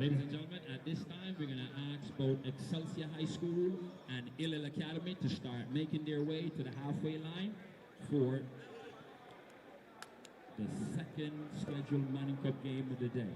Ladies and gentlemen, at this time we're going to ask both Excelsior High School and Illil Academy to start making their way to the halfway line for the second scheduled Manning Cup game of the day.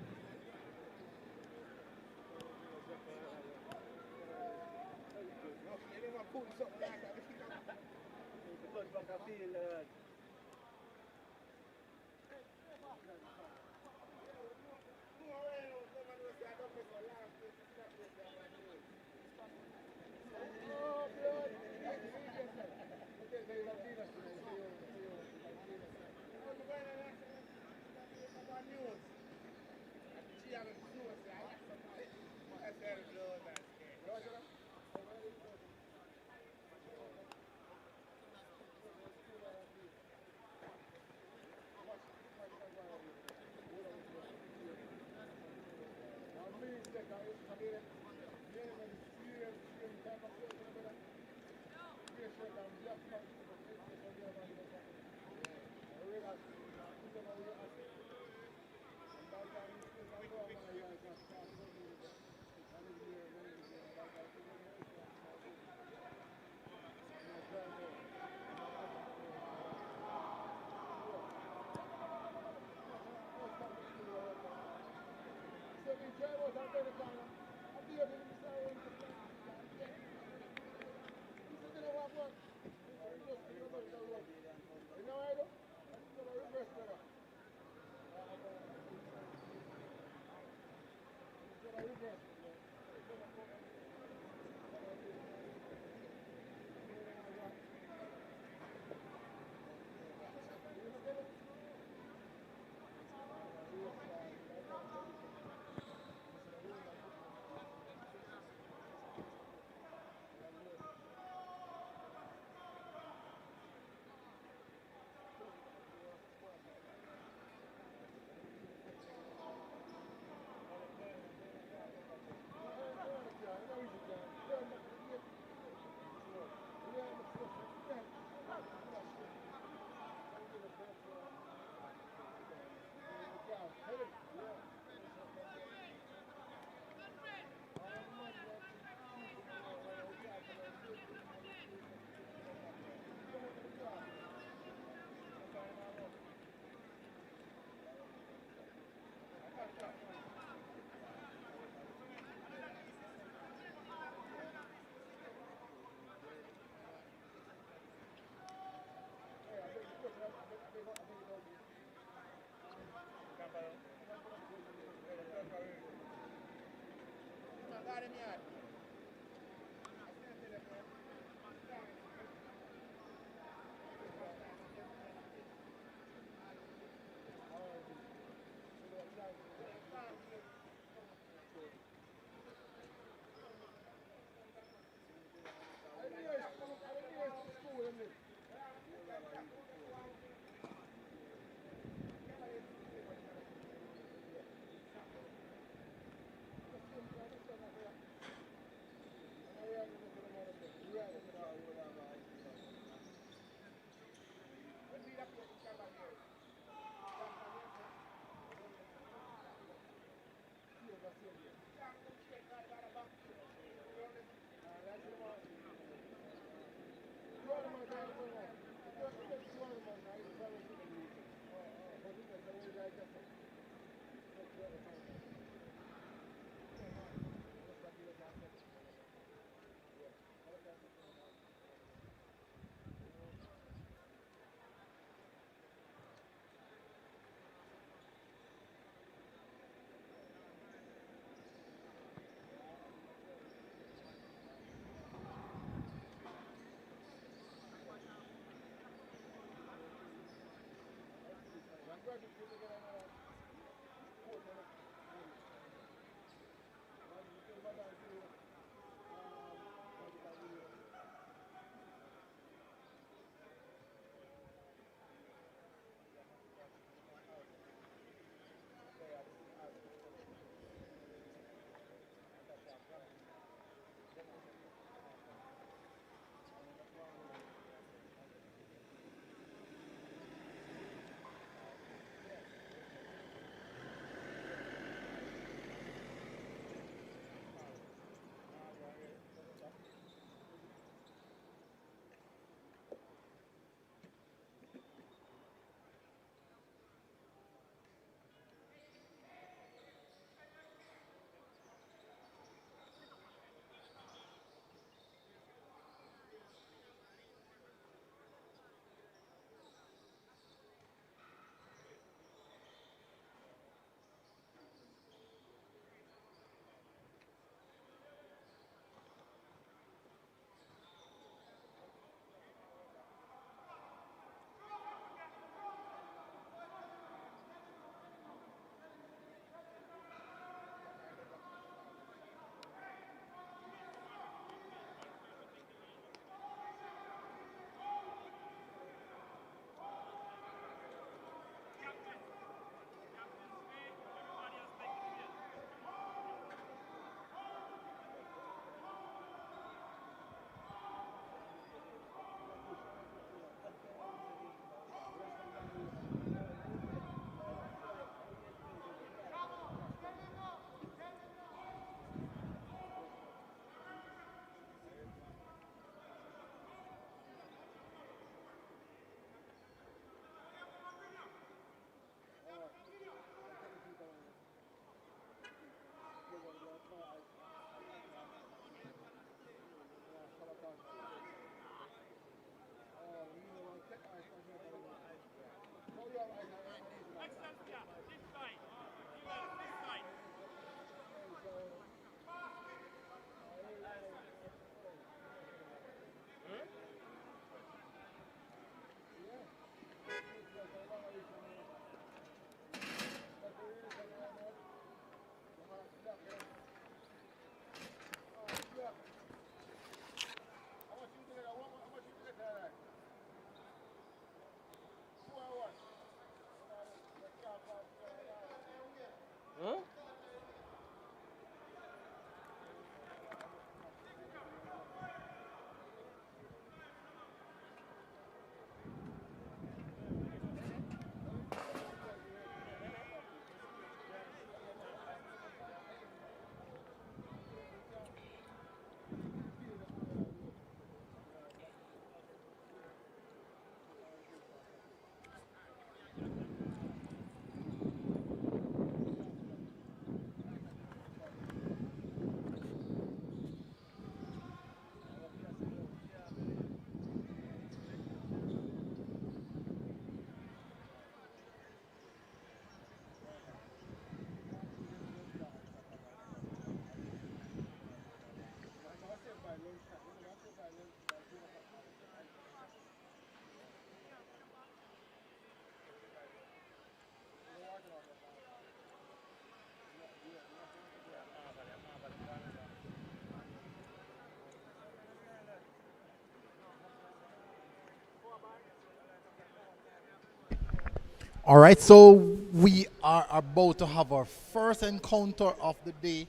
All right, so we are about to have our first encounter of the day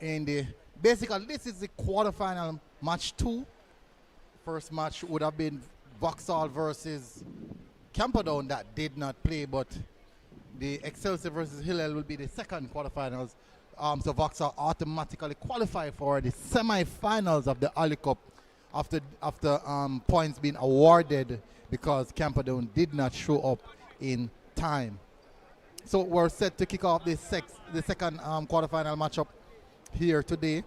in the basically this is the quarterfinal match two. First match would have been Vauxhall versus Camperdown that did not play, but the Excelsior versus Hillel will be the second quarterfinals. So Vauxhall automatically qualify for the semi-finals of the Ali Cup after points being awarded because Camperdown did not show up in time. So we're set to kick off the second quarterfinal matchup here today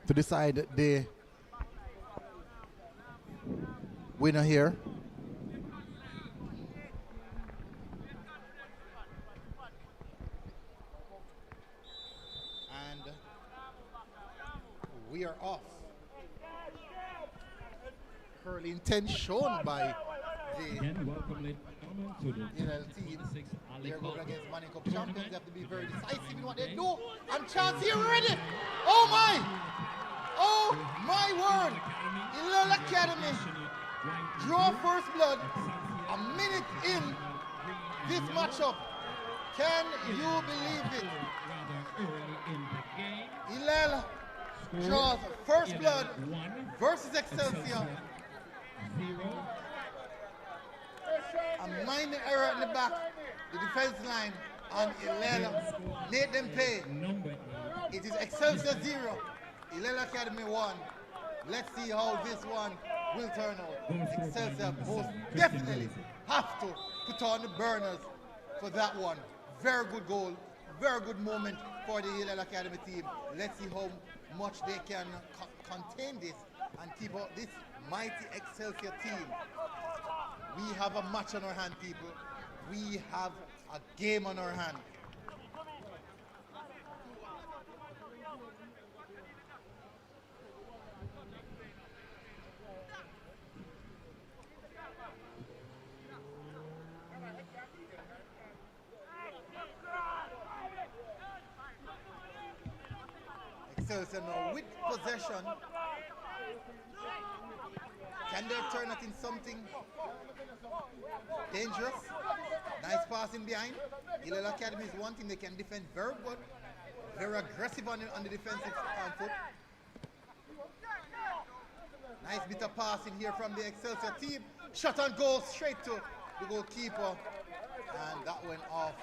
to decide the winner here. And we are off. Curly intent shown by the NL team. They're going against Manning Cup champions. They have to be very decisive in what they do. And chance here already. Oh my! Oh my word! Hillel Academy draw first blood a minute in this matchup. Can you believe it? Hillel draws first blood versus Excelsior. A minor error in the back, the defense line on Hillel made them pay. It is Excelsior 0, Hillel Academy 1. Let's see how this one will turn out. Excelsior most definitely have to put on the burners for that one. Very good goal, very good moment for the Hillel Academy team. Let's see how much they can contain this and keep up this mighty Excelsior team. We have a match on our hand, people. We have a game on our hand. Excelsior now with possession. Can they turn it in something dangerous? Nice passing behind. Hillel Academy is one thing they can defend very good. Very aggressive on the defensive foot. Nice bit of passing here from the Excelsior team. Shot and goal straight to the goalkeeper. And that went off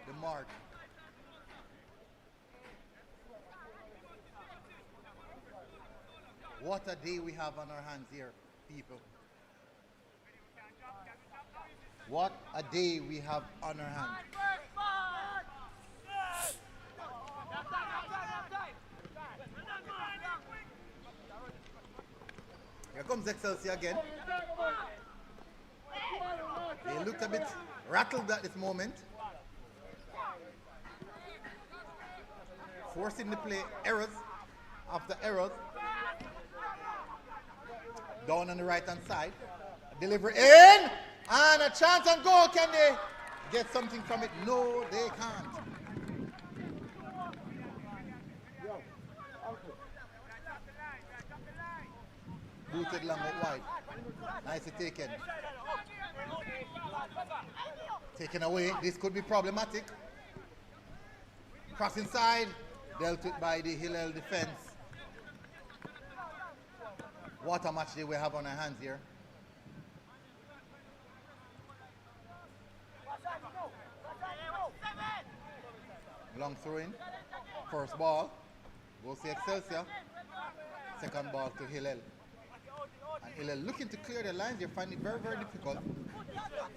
the mark. What a day we have on our hands here, people. What a day we have on our hands. Here comes Excelsior again. They looked a bit rattled at this moment. Forcing the play, errors after errors. Down on the right hand side. Delivery in! And a chance and goal. Can they get something from it? No, they can't. Booted long out wide. Nicely taken. Taken away. This could be problematic. Cross inside. Dealt with by the Hillel defense. What a match day we have on our hands here. Long throw in. First ball. Goes to Excelsior. Second ball to Hillel. And Hillel looking to clear the lines. They find it very, very difficult.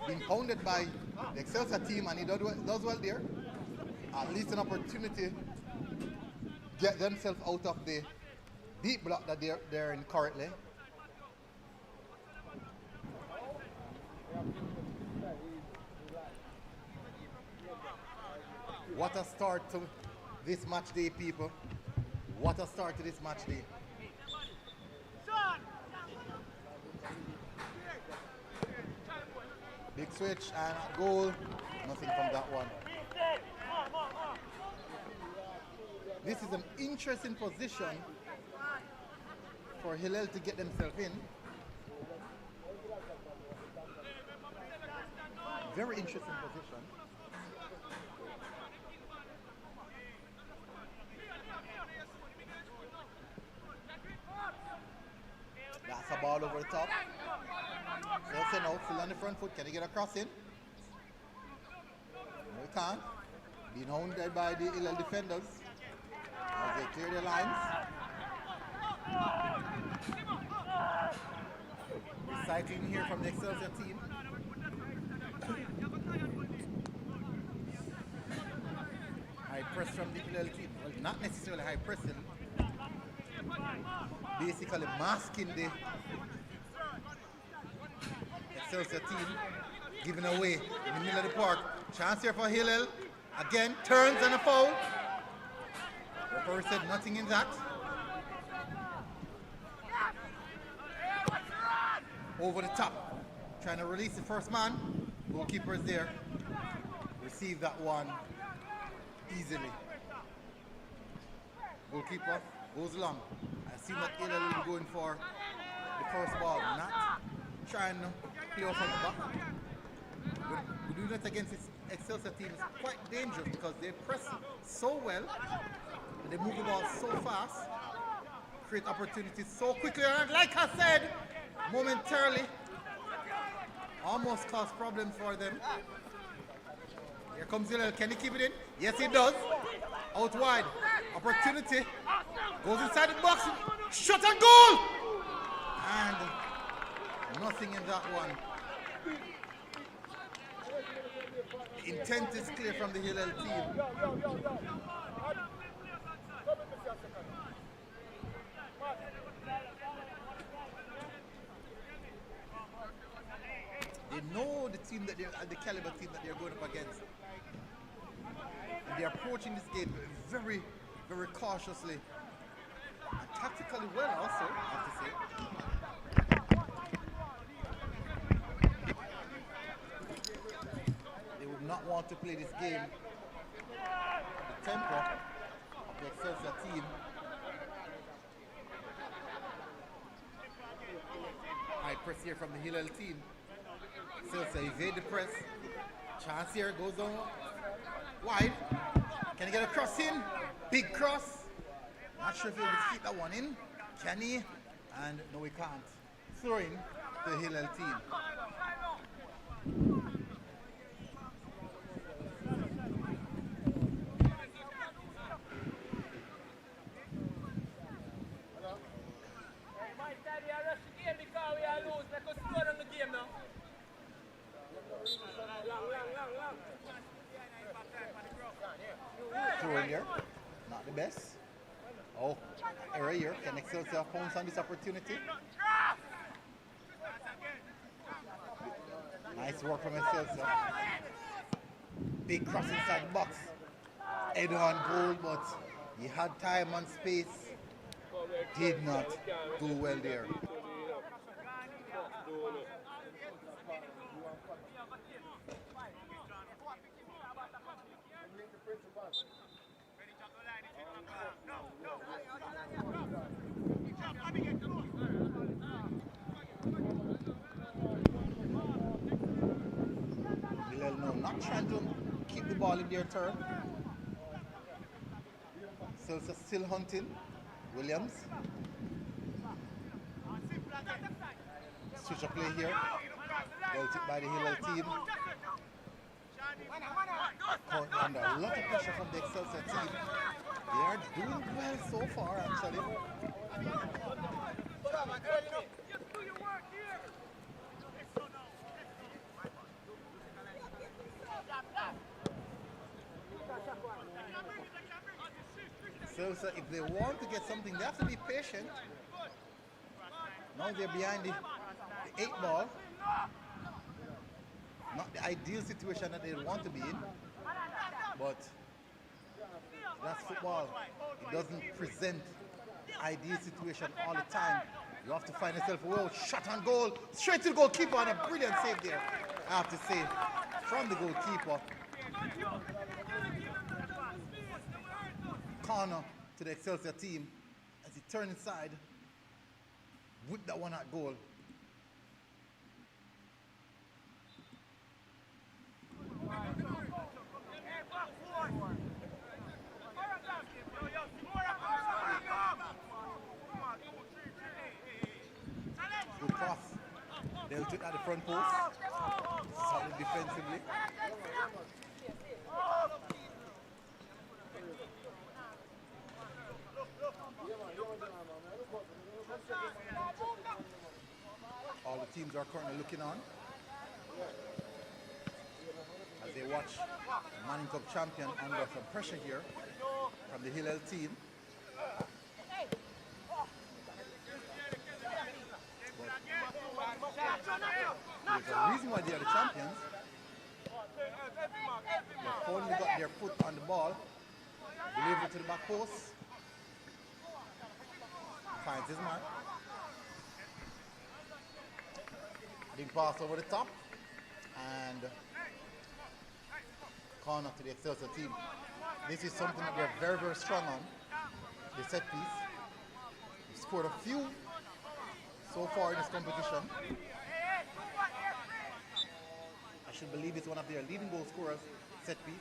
Being pounded by the Excelsior team, and he does well there. At least an opportunity to get themselves out of the deep block that they're in currently. What a start to this match day, people. What a start to this match day. Big switch and goal. Nothing from that one. This is an interesting position for Hillel to get themselves in. very interesting position. That's a ball over the top. Chelsea now still on the front foot. Can he get a cross in? No, he can't. Being hounded by the Hillel defenders as they clear their lines. Recycling here from the Excelsior team. High press from the Hillel team. Well, not necessarily high pressing. Basically masking the Excelsior team, giving away in the middle of the park. Chance here for Hillel. Again, turns and a foul. Referee said nothing in that. Over the top. Trying to release the first man. Goalkeeper is there. Receive that one easily. Goalkeeper goes along. I see that Hillel will be going for the first ball. Not trying to play off at the back. We do that against this Excelsior team is quite dangerous because they press so well, and they move the ball so fast, create opportunities so quickly, and like I said, momentarily, almost cause problems for them. Here comes Hillel. Can he keep it in? Yes, he does. Out wide. Opportunity. Goes inside the box. Shot and goal! And nothing in that one. The intent is clear from the Hillel team. They know the team that they're the caliber team that they're going up against. And they're approaching this game very, very cautiously. And tactically well also, I have to say. They would not want to play this game. The tempo of the Excelsior team. High press here from the Hillel team. Excelsior evade the press. Chance here goes down wide. Can he get a cross in? Big cross. Not sure if he'll keep that one in. Can he? And no, he can't. Throwing the Hillel team. Throwing here. Not the best. Oh, error here. Can Excelsior pounce on this opportunity? Nice work from Excelsior. Big cross inside the box. Head on goal, but he had time and space. Did not do well there. No, not trying to keep the ball in their turn. Celsa still hunting. Williams. Switch of play here. Well tipped by the Hillel team. Caught under a lot of pressure from the Excelsior team. They are doing well so far, actually. So if they want to get something, they have to be patient. Now they're behind the 8 ball. Not the ideal situation that they want to be in, but that's football. It doesn't present the ideal situation all the time. You have to find yourself a well shot on goal, straight to the goalkeeper, and a brilliant save there, I have to say, from the goalkeeper. Corner to the Excelsior team as he turned inside with that one at goal. Dealt it at the front post. Solid defensively. All the teams are currently looking on as they watch the Manning Cup champion under some pressure here from the Hillel team. But there's a reason why they are the champions. They've finally got their foot on the ball, deliver it to the back post, finds his man. Big pass over the top and corner to the Excelsior team. This is something that they're very, very strong on, the set piece. They've scored a few so far in this competition. I should believe it's one of their leading goal scorers, set piece.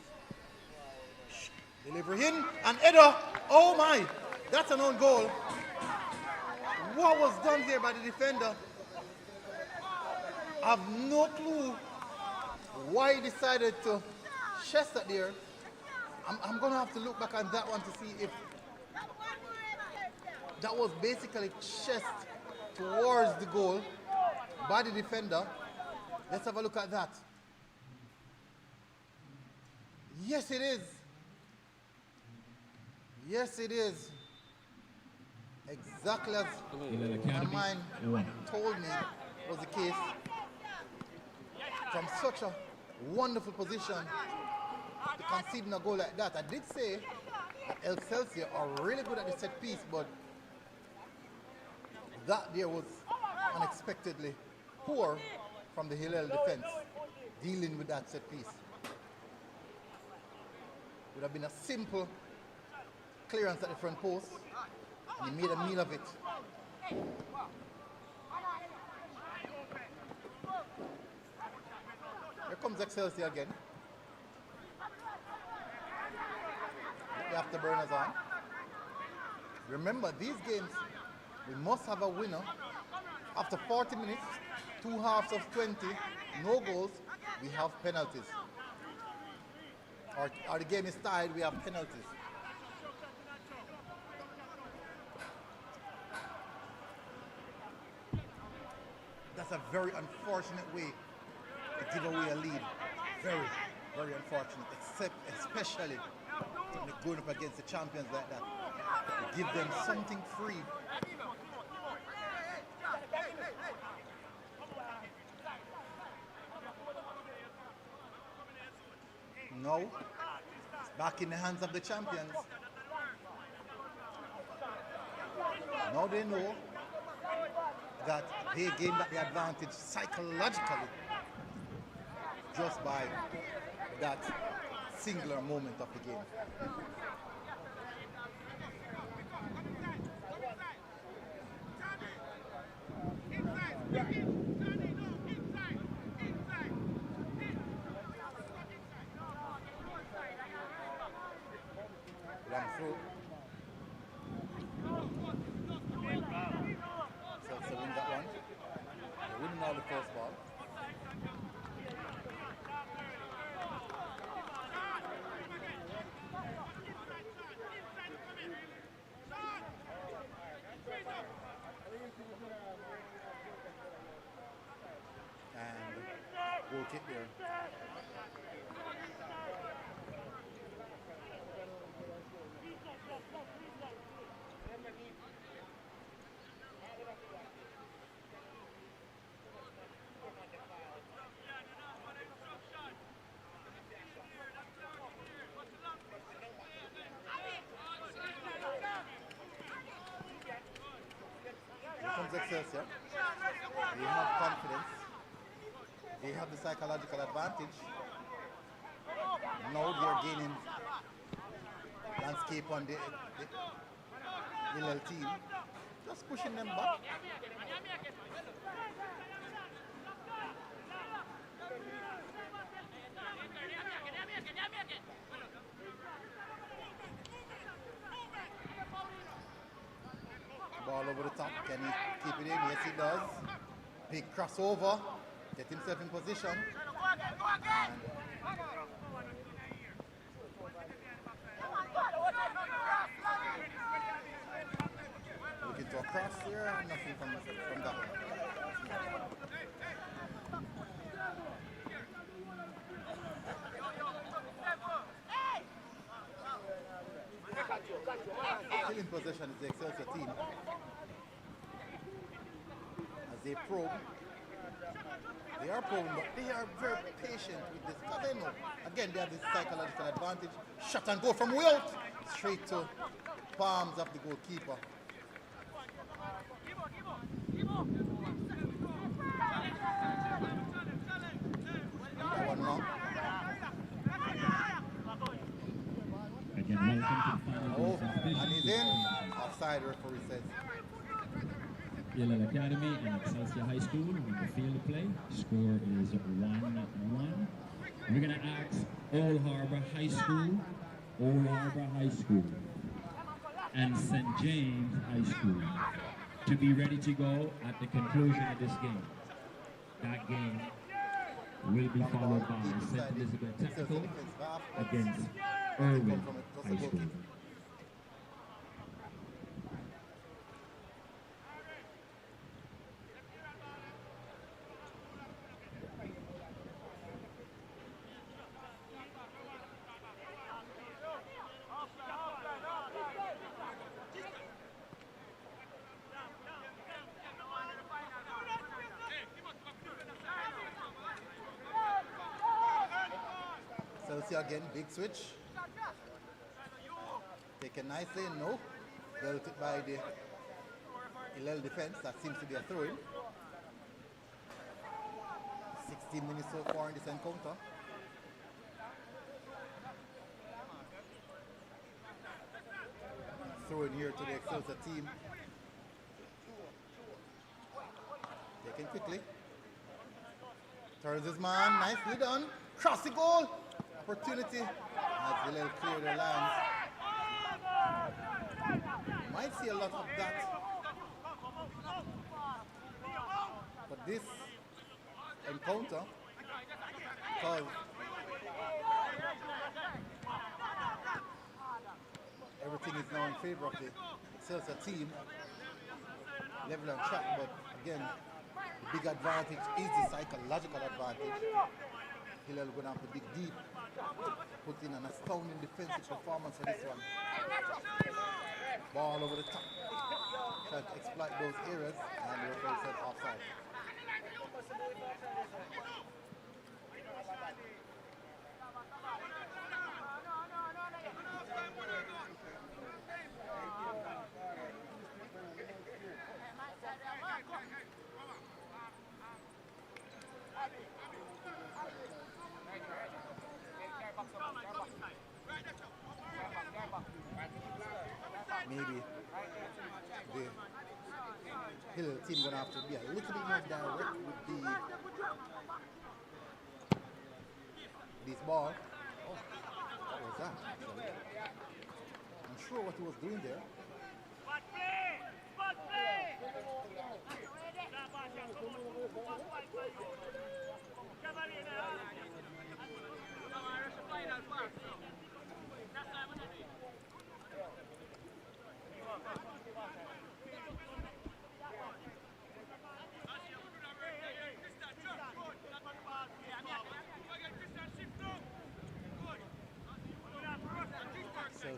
Deliver in, and Eda, oh my, that's an own goal. What was done there by the defender? I have no clue why he decided to chest that there. I'm going to have to look back on that one to see if that was basically chest towards the goal by the defender. Let's have a look at that. Yes, it is. Yes, it is. Exactly as my mind told me was the case. From such a wonderful position to conceding a goal like that. I did say that Excelsior are really good at the set piece, but that there was unexpectedly poor from the Hillel defense dealing with that set piece. Would have been a simple clearance at the front post, and he made a meal of it. Here comes Excelsior again. The afterburners on. Remember, these games, we must have a winner. After 40 minutes, 2 halves of 20, no goals, we have penalties. Or the game is tied, we have penalties. That's a very unfortunate way to give away a lead. Very, very unfortunate, especially when they're going up against the champions like that. To give them something free. No, it's back in the hands of the champions. Now they know that they gained the advantage psychologically just by that singular moment of the game. Long through. Chelsea win that one. They win now the first ball. And goal kick there. Excelsior. They have confidence. They have the psychological advantage. Now they're gaining landscape on the LL team. Just pushing them back. Ball over the top. Can he keep it in? Yes, he does. Big crossover. Get himself in position. And looking to a cross here. Nothing from that one. Still in possession is the Excelsior team. As they probe. They are probing, but they are very patient with this. Because they know, again, they have this psychological advantage. Shot and go from Wilt straight to palms of the goalkeeper. That one long. Again, welcome to the final. Oh, and he's in. Offside, referee says. Yale Academy and Excelsior High School on the field of play. Score is 1-1. We're going to ask Old Harbor High School, and St. James High School to be ready to go at the conclusion of this game. That game will be followed by St. Elizabeth Technical against Irwin High School. Chelsea again, big switch. Taken nicely, no. Dealt it by the Hillel defense. That seems to be a throw-in. 16 minutes so far in this encounter. Throw-in here to the Excelsior team. Taken quickly. Turns his man, nicely done. Cross the goal. Opportunity as Hillel clear their lines. You might see a lot of that. But this encounter, because everything is now in favor of the Excelsior team, level and track, but again, the big advantage is the psychological advantage. Hillel going to have to dig deep, put in an astounding defensive performance for this one. Ball over the top, try to exploit those areas, and the referee said offside. Maybe the Hillel team gonna have to be a little bit more direct with this ball. Oh, what was that? Actually? I'm sure what he was doing there.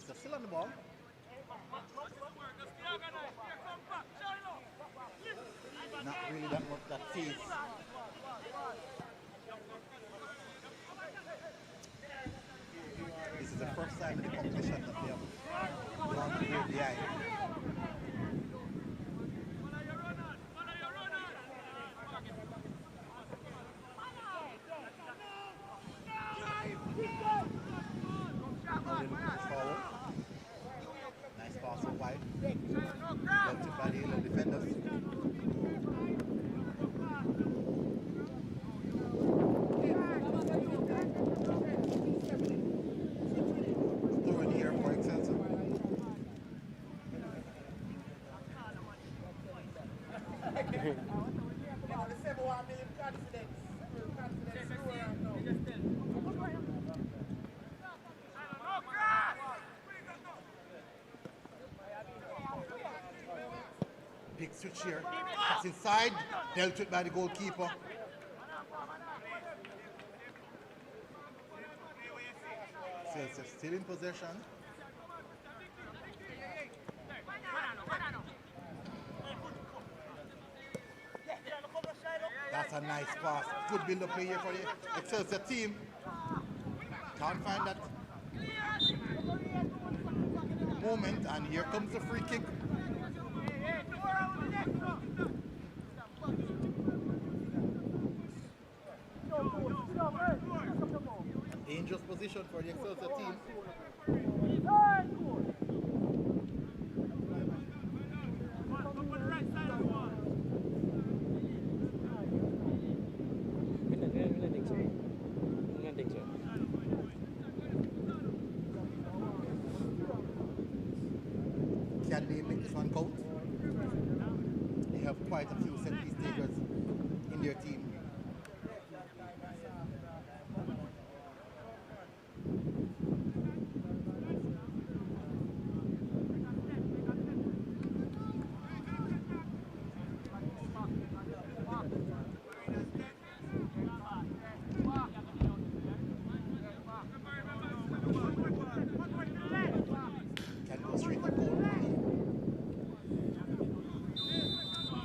So still on the ball. Not really that much that phase. This is the first time in the competition that they have gone to the behind. Nice pass out wide. Got to by the Hillel defenders. Throw in here for Excelsior. Big switch here. Pass inside. Dealt with by the goalkeeper. Celsius still in possession. That's a nice pass. Good build-up play here for the Excelsior team. Can't find that moment, and here comes the free kick. A dangerous position for the Excelsior team. Can they make this one count? They have quite a few set-piece takers in their team. Can go straight to goal.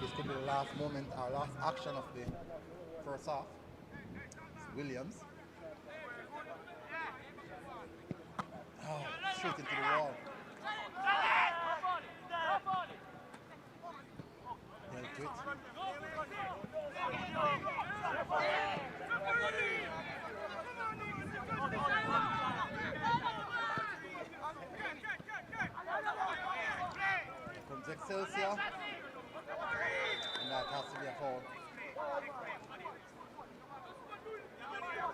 This could be the last moment, our last action of the first half. It's Williams. Oh, straight into the wall. Dealt with. Comes Excelsior, and that has to be a foul.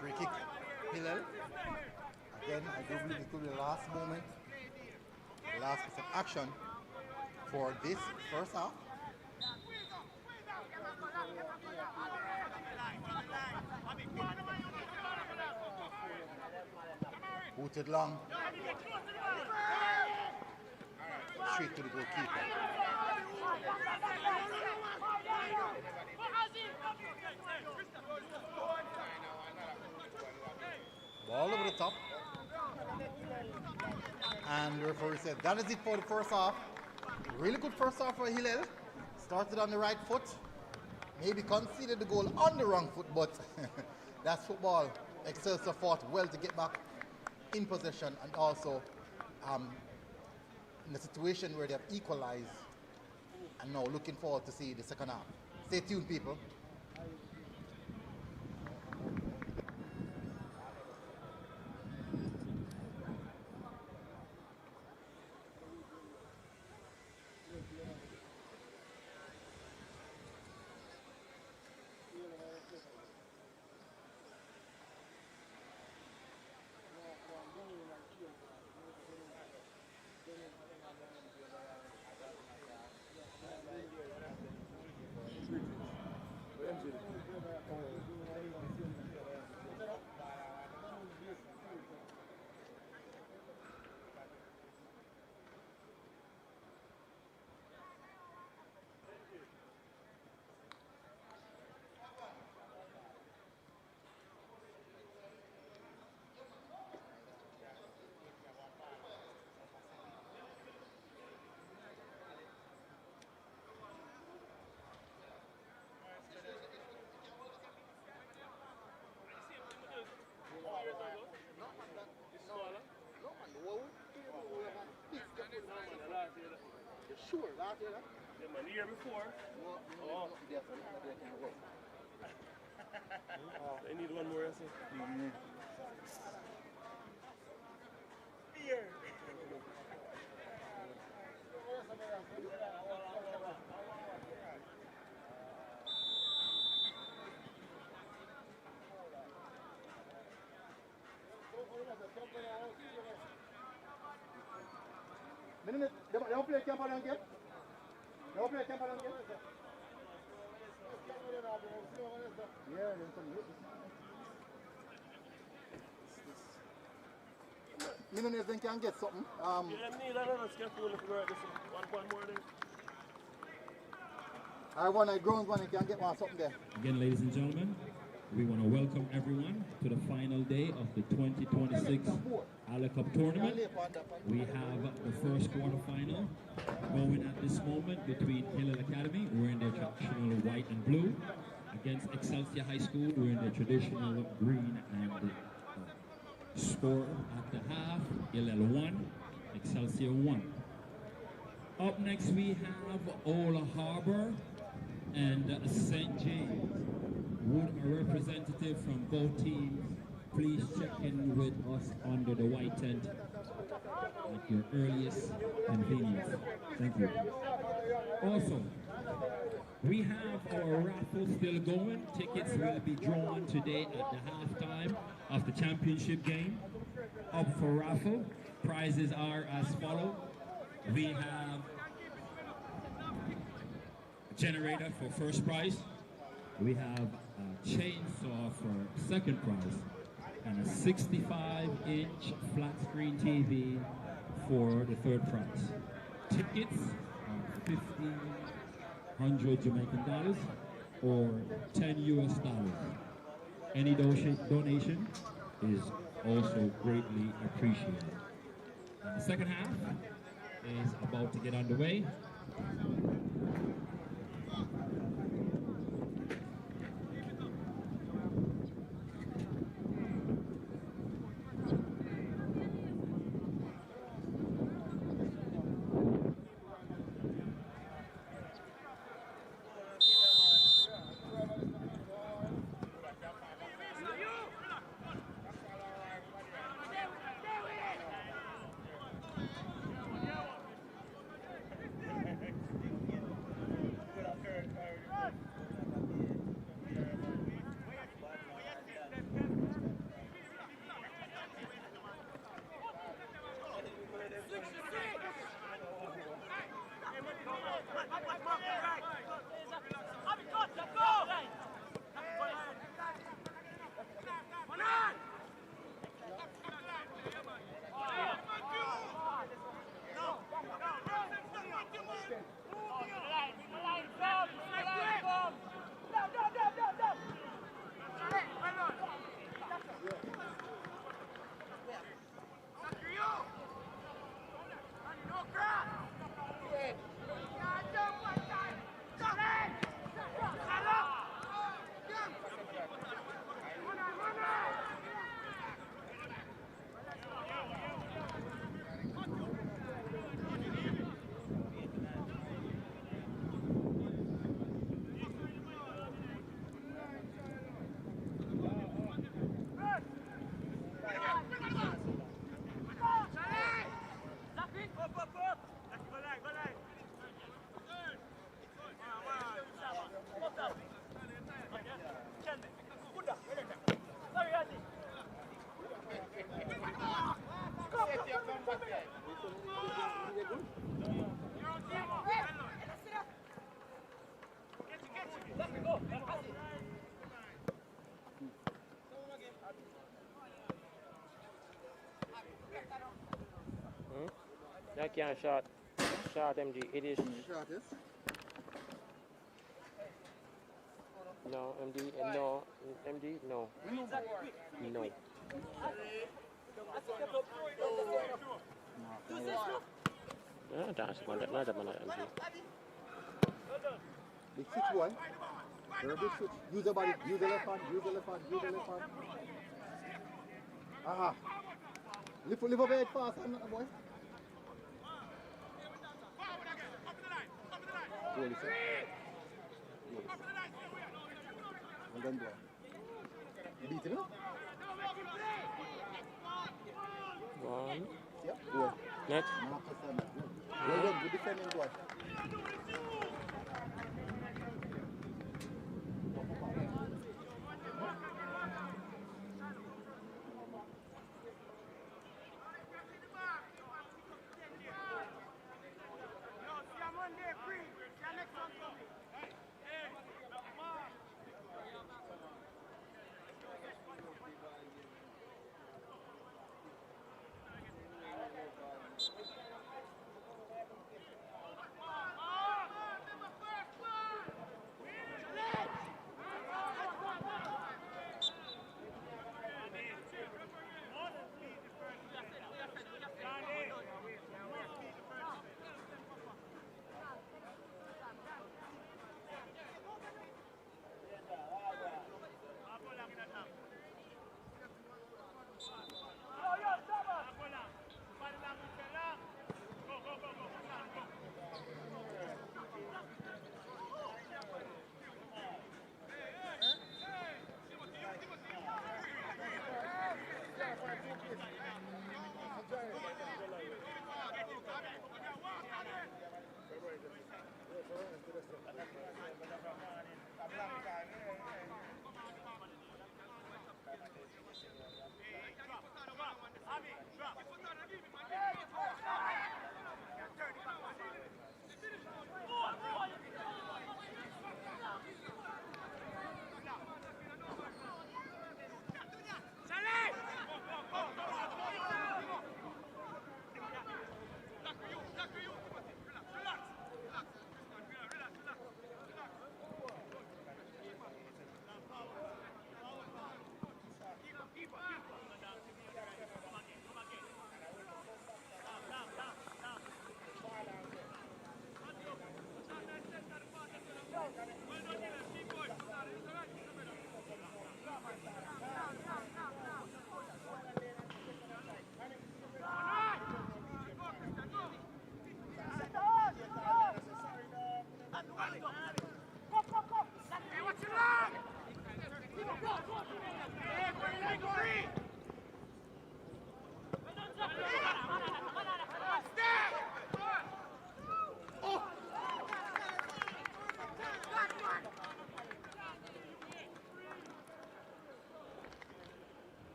Free kick, Hillel. Again, I do believe it could be the last moment, the last piece of action for this first half. Booted long. Straight to the goalkeeper. Ball over the top. And the referee said that is it for the first half. Really good first half for Hillel. Started on the right foot. Maybe conceded the goal on the wrong foot, but that's football. Excelsior fought well to get back in possession, and also in a situation where they have equalized, and now looking forward to see the second half. Stay tuned, people. Sure, last year, huh? Yeah, man, the year before. No, definitely. They need one more, I say. Beer. They don't play camp on game? They don't play camp on game? Yeah, there's some Millionaires then can get something. Yeah, I need another scaffold if we write this one more day. I want a grown one, you can get one something there. Again, ladies and gentlemen, we want to welcome everyone to the final day of the 2026 Ale Cup tournament. We have the first quarterfinal going at this moment between Hillel Academy, we're in their traditional white and blue, against Excelsior High School, we're in their traditional green and score at the half, Hillel 1, Excelsior 1. Up next we have Ola Harbor and St. James. Would a representative from both teams please check in with us under the white tent at your earliest convenience. Thank you. Also, we have our raffle still going. Tickets will be drawn today at the halftime of the championship game. Up for raffle, prizes are as follows. We have a generator for first prize. We have a chainsaw for second prize and a 65-inch flat screen TV for the third prize. Tickets are $1,500 Jamaican dollars or $10 US. Any donation is also greatly appreciated. And the second half is about to get underway. I can't shot MD. It is. No, MD. No, MD. No. No. That's one that MD. Big switch one. Very big switch. Use the body. Use the left hand. Use the left hand. Use the left hand. Aha. Lift over head fast, boy. Well done, boy. Beat him, no? One. Yep. Good. Next. Well done. Good defending, boy.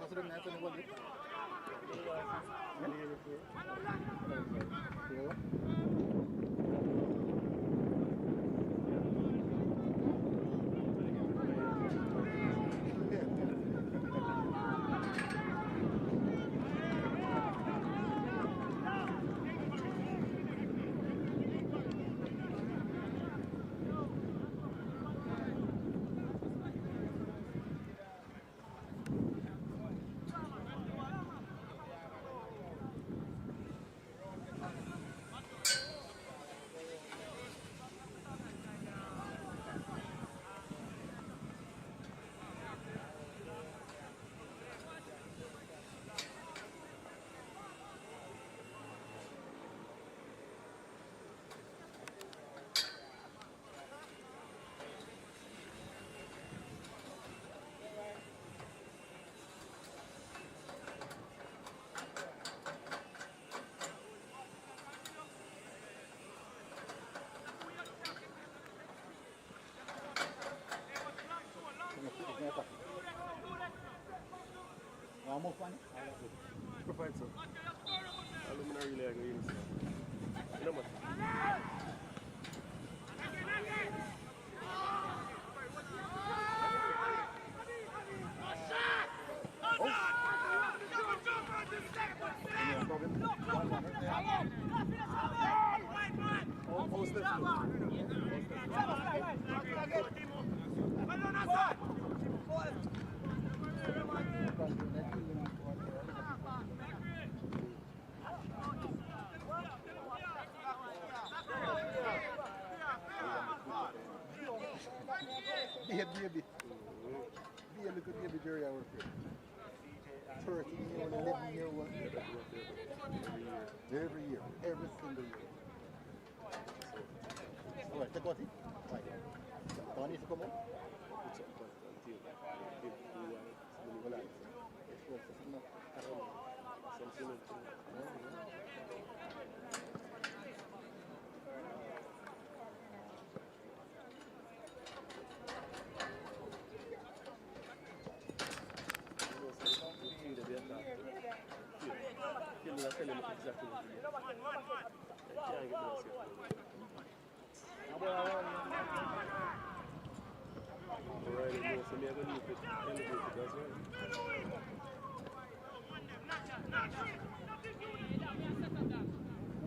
What's the next one? One more fun? Provide some. I'm not really agreeing with you. No much. Baby. Be a little baby Jerry I work with. 13-year-old, 11-year-old. Every year. Every single year. Alright, take what it? Right. Tony is coming?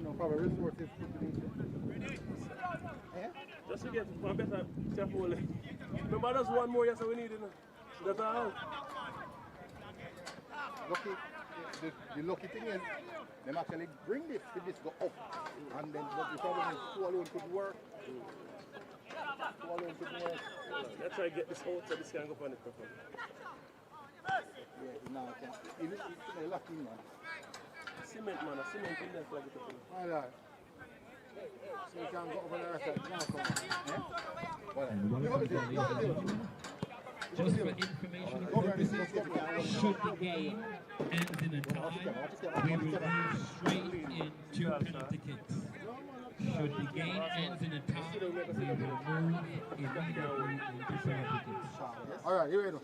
No, probably resources. Just to get one better chef hole. Remember there's one more, yes, we need it. That's all. Lucky, the lucky thing is, them actually bring this go up. And then but the problem is two alone could work. Two alone could work. Let's try to get this out so this can go on it properly. Yeah, now I can. It's lucky, man. Cement, man, a cement in there flag it up. Alright. So you can go over there and And welcome to ladies and gentlemen. Just for information purposes, should the game end in a tie, we will move straight into penalty kicks. Should the game end in a tie, we will move immediately into penalty kicks. Alright, here we go.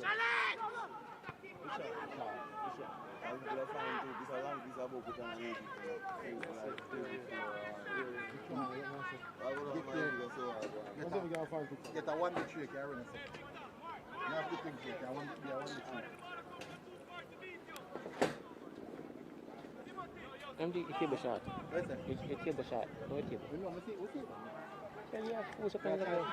Get a 1 trick, I run a second. You have to think trick, I want to be a 1 trick. MD, you keep a shot. What's that? You keep a shot. No, you keep. You know, what's it? Tell you, who's up in the level?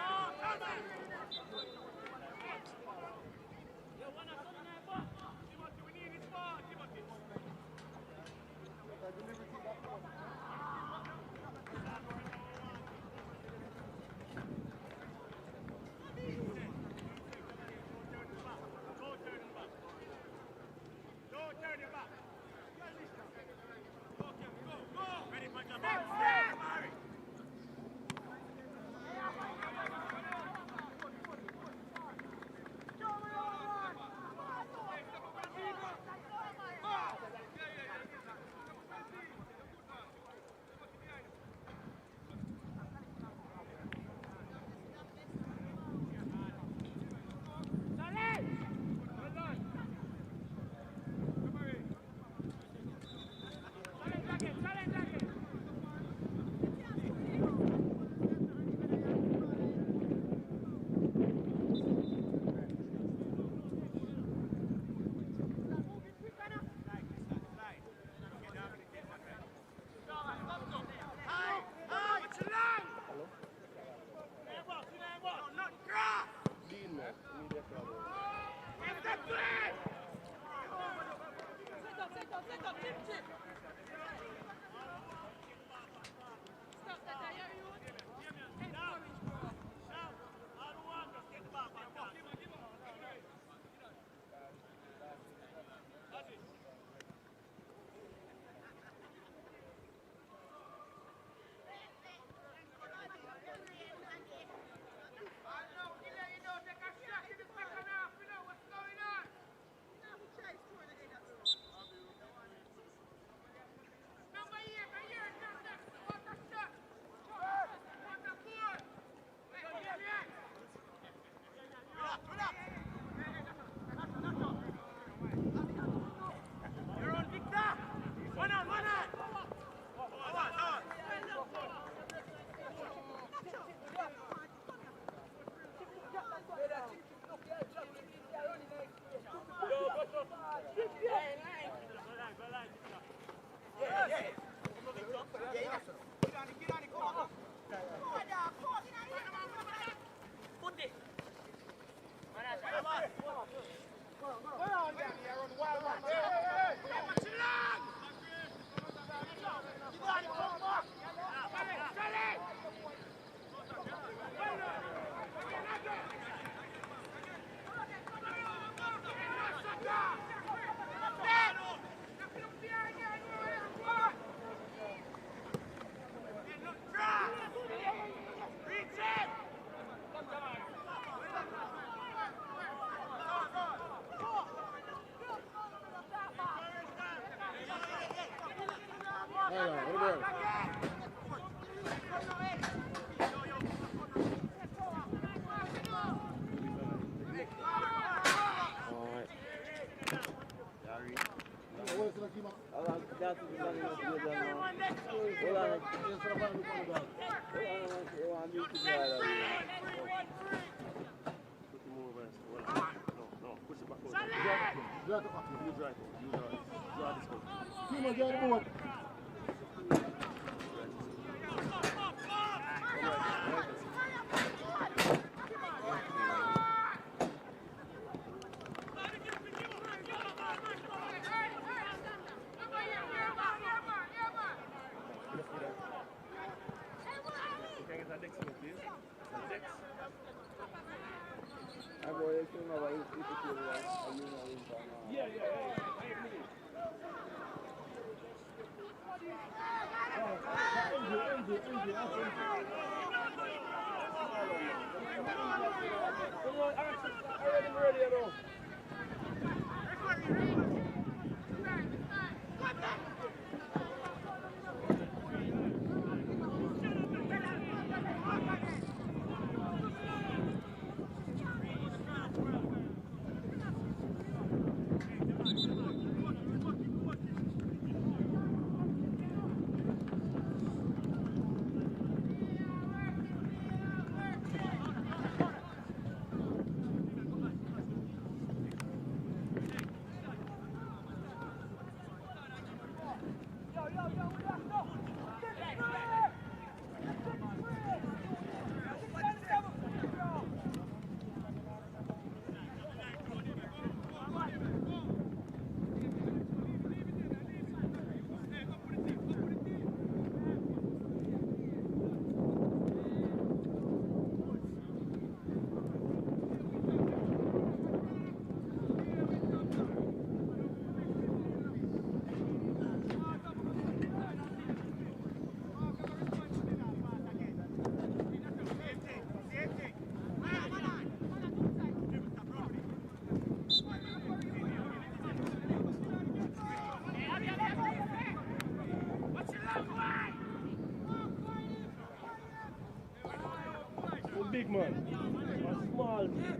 Big man, a small. Yeah,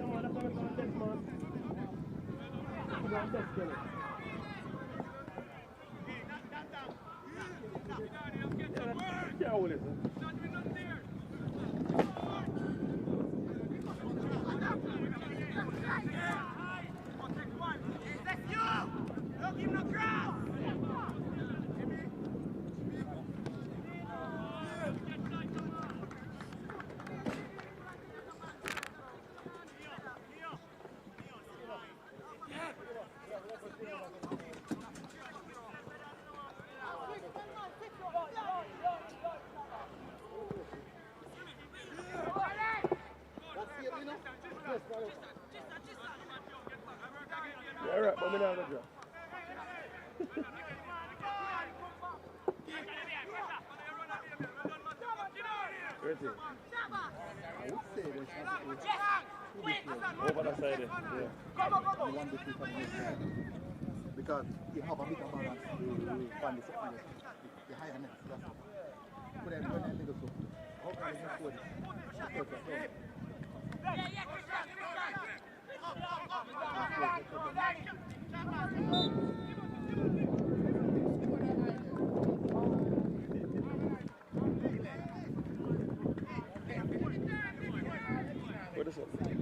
man, that's what I'm saying, man. That's best, yeah, hold it, Don't give him no crowd! Yeah, right, but I'm not gonna drop. Over the side, yeah. Because you have a bit of balance to find the higher net. Put it in the middle. How can you score this? What is it? Let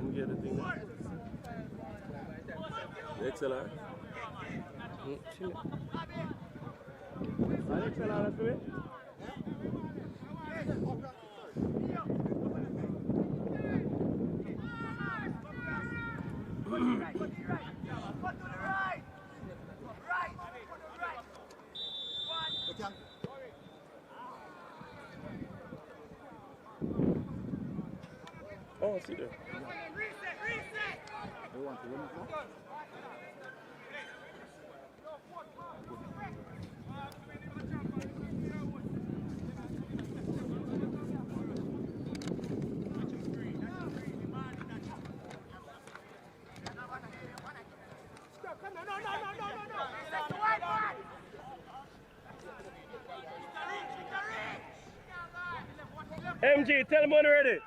me get the thing there. The XLR? The XLR, that's it? Oh, I see there. They want to win it now? MG, tell them when they're ready.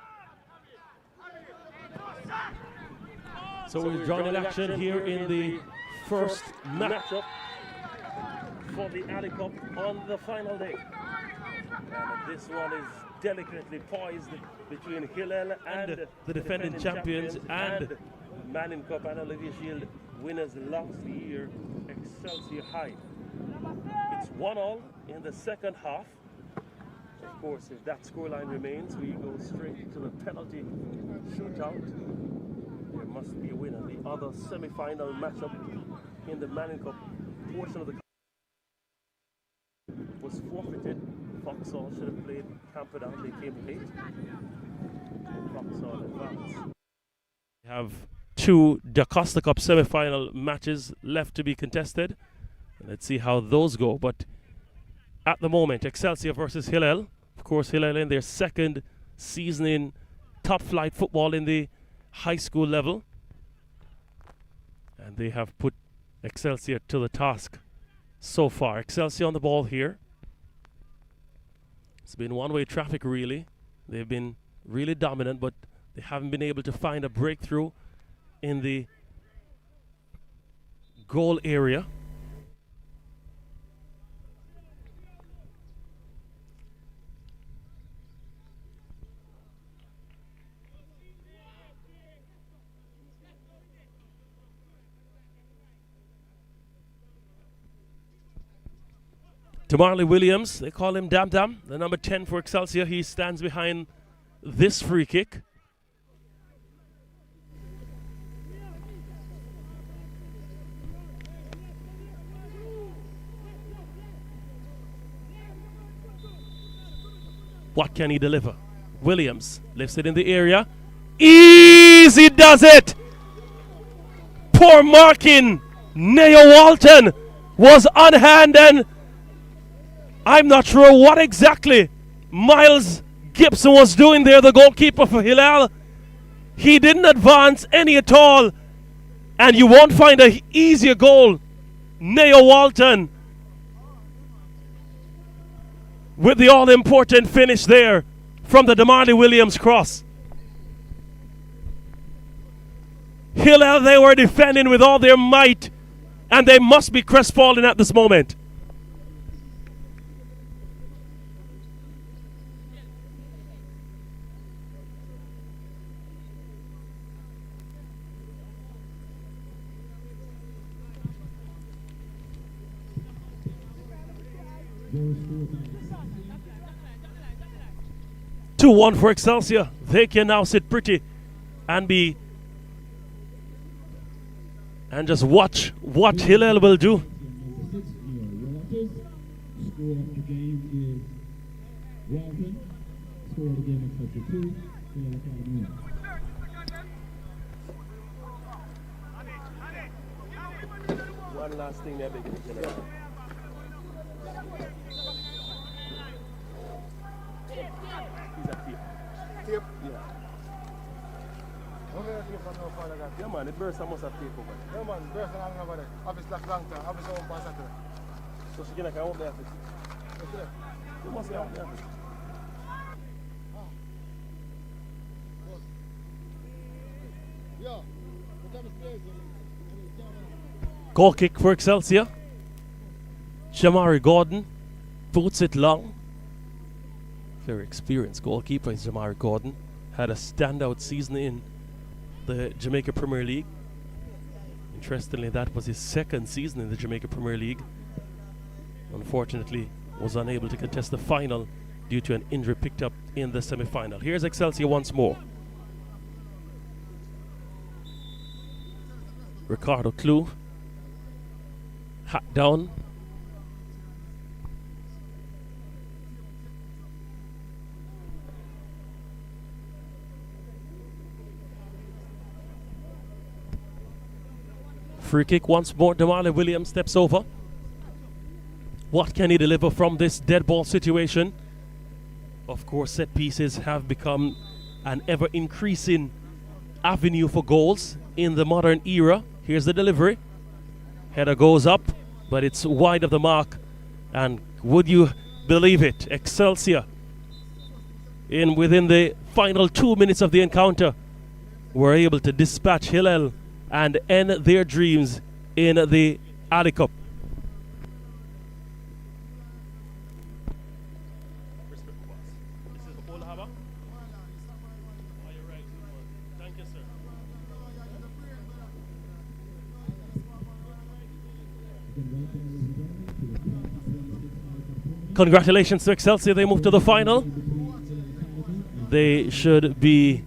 So we're drawing an action here in the first matchup for the Ali Cup on the final day. And this one is delicately poised between Hillel and the defending champions and Manning Cup and Olivia Shield winners last year, Excelsior High. It's 1-1 in the second half. Of course, if that scoreline remains, we go straight to the penalty shootout. There must be a winner. The other semi-final matchup in the Manning Cup portion of the was forfeited. Vauxhall should have played Camperdown. They came late. Vauxhall advanced. We have two DaCosta Cup semi-final matches left to be contested. Let's see how those go. But at the moment, Excelsior versus Hillel. Of course, Hillel in their second season in top flight football in the high school level. And they have put Excelsior to the task so far. Excelsior on the ball here. It's been one-way traffic, really. They've been really dominant, but they haven't been able to find a breakthrough in the goal area. Demarley Williams, they call him Dam Dam, the number 10 for Excelsior. He stands behind this free kick. What can he deliver? Williams lifts it in the area. Easy does it! Poor marking. Neo Walton was on hand, and I'm not sure what exactly Miles Gibson was doing there, the goalkeeper for Hillel. He didn't advance any at all, and you won't find an easier goal. Neo Walton with the all-important finish there from the Demarley Williams cross. Hillel, they were defending with all their might, and they must be crestfallen at this moment. Goes 2-1 for Excelsior. They can now sit pretty and just watch what Hillel will do. Score of the game is Walton. Score of the game is 52. Hillel Academy 1. One last thing they're beginning to learn. He's at tape. Tape? Yeah. Okay, tape from no father that. Yeah, man, the burst must have tape over there. Yeah, man, burst and I'm over there. Obviously, like long time. Obviously, I'm pass that. So she can come up there. You must have there. Yeah. Goal kick for Excelsior. Jamari Gordon boots it long. Very experienced goalkeeper is Jamari Gordon. Had a standout season in the Jamaica Premier League. Interestingly, that was his second season in the Jamaica Premier League. Unfortunately, was unable to contest the final due to an injury picked up in the semi-final. Here's Excelsior once more. Ricardo Clue. Hat down. Free kick once more. Demarley Williams steps over. What can he deliver from this dead ball situation? Of course, set pieces have become an ever-increasing avenue for goals in the modern era. Here's the delivery. Header goes up, but it's wide of the mark. And would you believe it? Excelsior, within the final 2 minutes of the encounter, were able to dispatch Hillel and end their dreams in the Ali Cup. Congratulations to Excelsior, they move to the final. They should be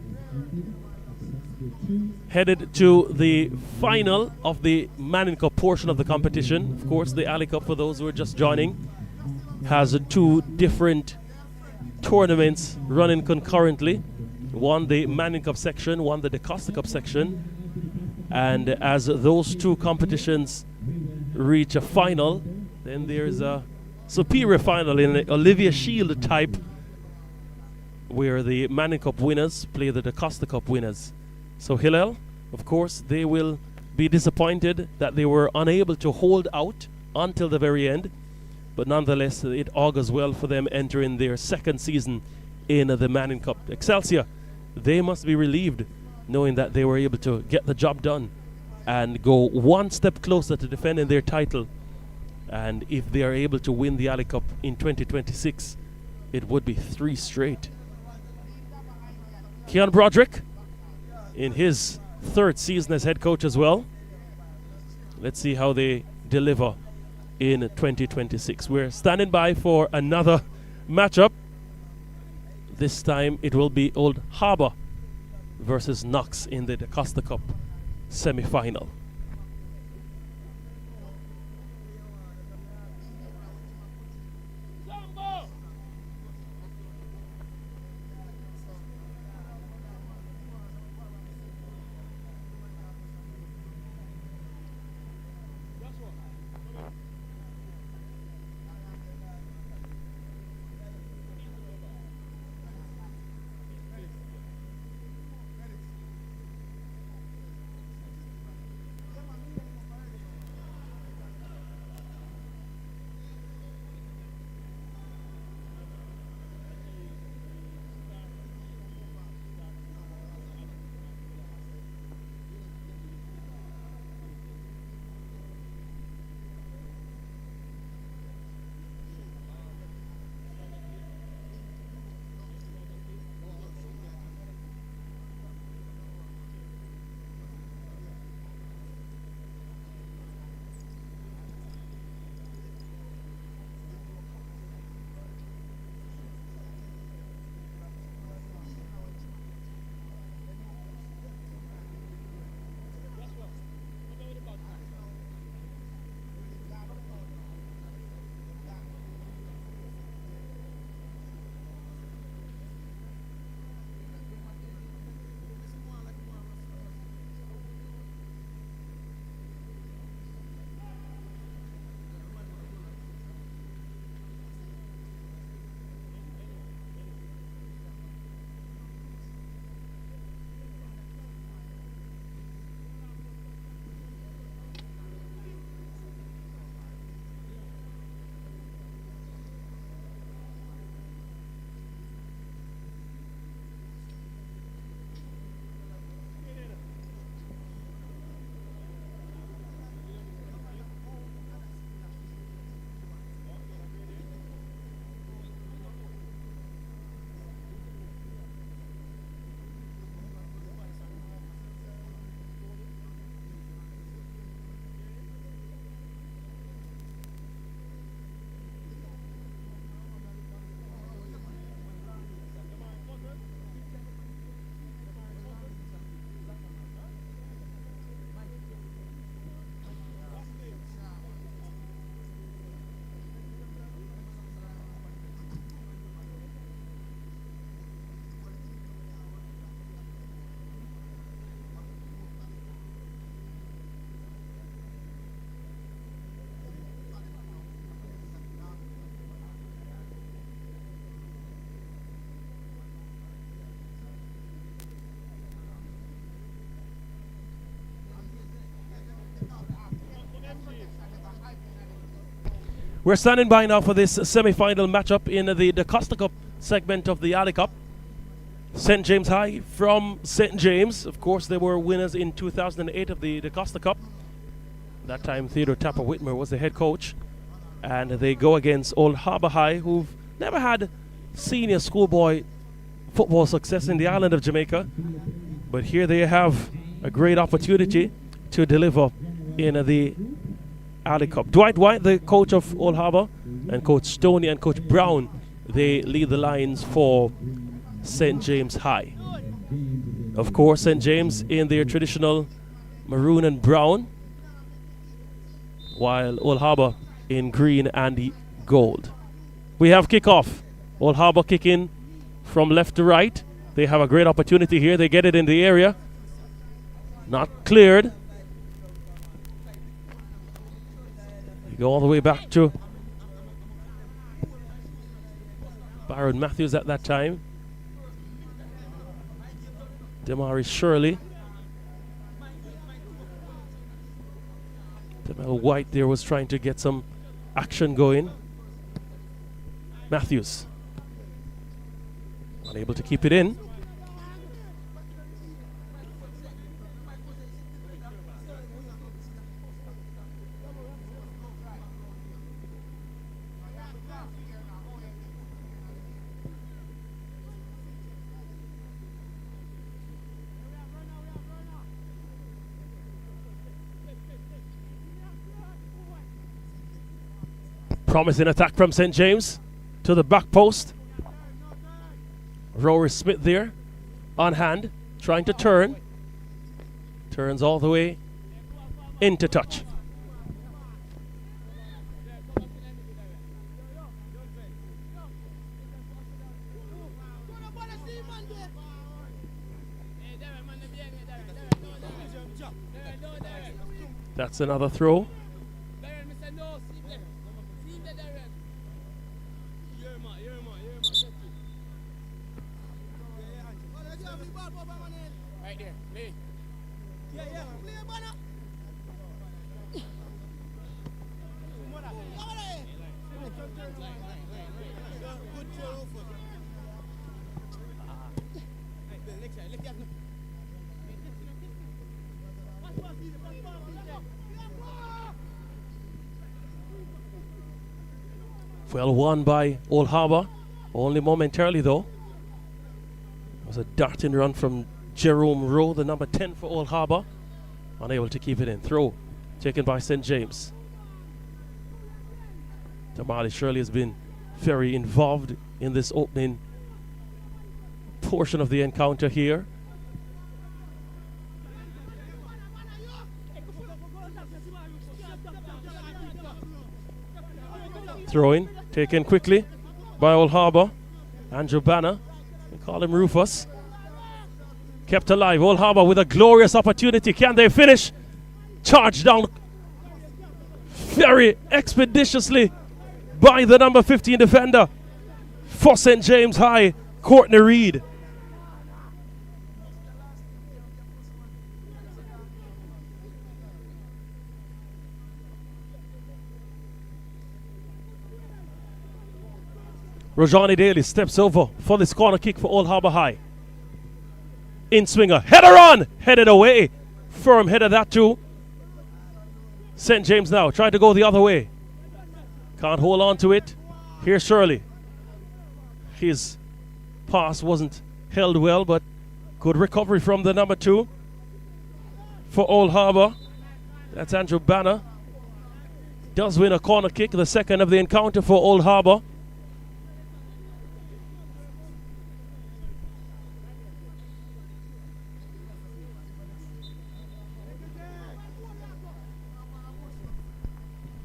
headed to the final of the Manning Cup portion of the competition. Of course, the Ali Cup, for those who are just joining, has two different tournaments running concurrently. One the Manning Cup section, one the DeCosta Cup section. And as those two competitions reach a final, then there's a superior final in the Olivia Shield type, where the Manning Cup winners play the DeCosta Cup winners. So Hillel, of course, they will be disappointed that they were unable to hold out until the very end, but nonetheless it augurs well for them entering their second season in the Manning Cup. Excelsior, they must be relieved knowing that they were able to get the job done and go one step closer to defending their title. And if they are able to win the Ali Cup in 2026, it would be 3 straight. Keon Broderick, in his 3rd season as head coach as well. Let's see how they deliver in 2026. We're standing by for another matchup. This time it will be Old Harbour versus Knox in the DeCosta Cup semi-final. We're standing by now for this semi-final matchup in the DeCosta Cup segment of the Ali Cup. St. James High from St. James. Of course, they were winners in 2008 of the DeCosta Cup. That time Theodore Tapper Whitmer was the head coach. And they go against Old Harbour High, who've never had senior schoolboy football success in the island of Jamaica. But here they have a great opportunity to deliver in the Alley Cup. Dwight White, the coach of Old Harbour, and Coach Stoney and Coach Brown, they lead the lines for St. James High. Of course, St. James in their traditional maroon and brown, while Old Harbour in green and gold. We have kickoff. Old Harbour kicking from left to right. They have a great opportunity here. They get it in the area. Not cleared. They go all the way back to Byron Matthews at that time. Demari Shirley. Demel White there was trying to get some action going. Matthews unable to keep it in. Promising attack from St. James to the back post. Rory Smith there on hand, trying to turn. Turns all the way into touch. That's another throw. Well won by Old Harbour, only momentarily though. It was a darting run from Jerome Rowe, the number 10 for Old Harbour. Unable to keep it in. Throw taken by St. James. Damali Shirley has been very involved in this opening portion of the encounter here. Throwing, taken quickly by Old Harbour. Andrew Banner, we call him Rufus. Kept alive, Old Harbour with a glorious opportunity. Can they finish? Charged down very expeditiously by the number 15 defender for St. James High, Courtney Reed. Rajani Daly steps over for this corner kick for Old Harbour High. In swinger, header on, headed away. Firm header that too. St. James now, try to go the other way. Can't hold on to it. Here's Shirley. His pass wasn't held well, but good recovery from the number 2 for Old Harbour. That's Andrew Banner. Does win a corner kick, the second of the encounter for Old Harbour.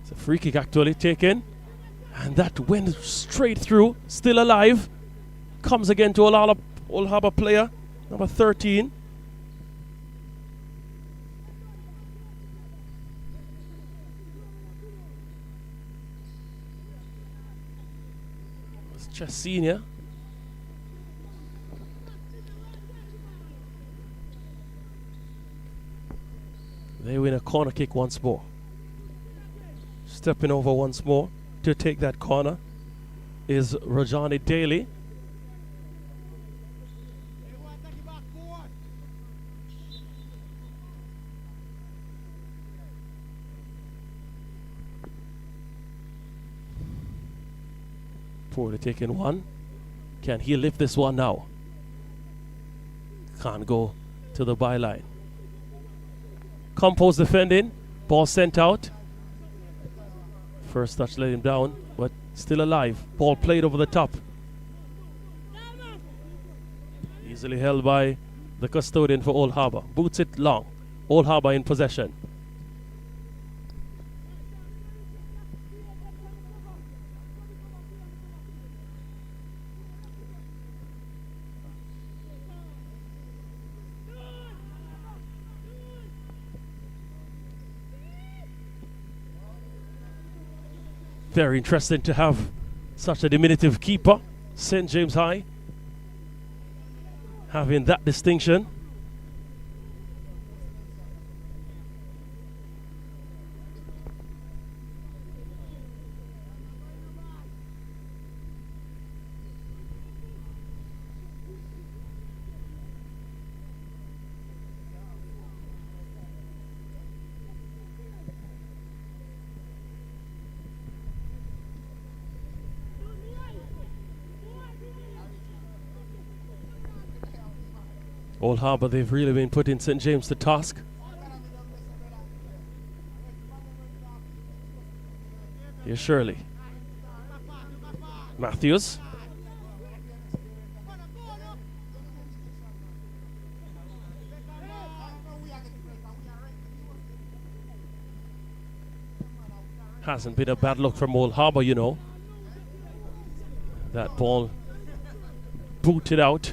It's a free kick actually taken. And that went straight through, still alive. Comes again to Old Harbour player, number 13. It's just senior. They win a corner kick once more. Stepping over once more to take that corner is Rajani Daly. Poorly taken one. Can he lift this one now? Can't go to the byline. Composed defending. Ball sent out. First touch let him down, but still alive. Ball played over the top. Easily held by the custodian for Old Harbour. Boots it long. Old Harbour in possession. Very interesting to have such a diminutive keeper, St. James High, having that distinction. Old Harbour, they've really been putting St. James to task. Here's Shirley. Matthews. Hasn't been a bad look from Old Harbour, you know. That ball booted out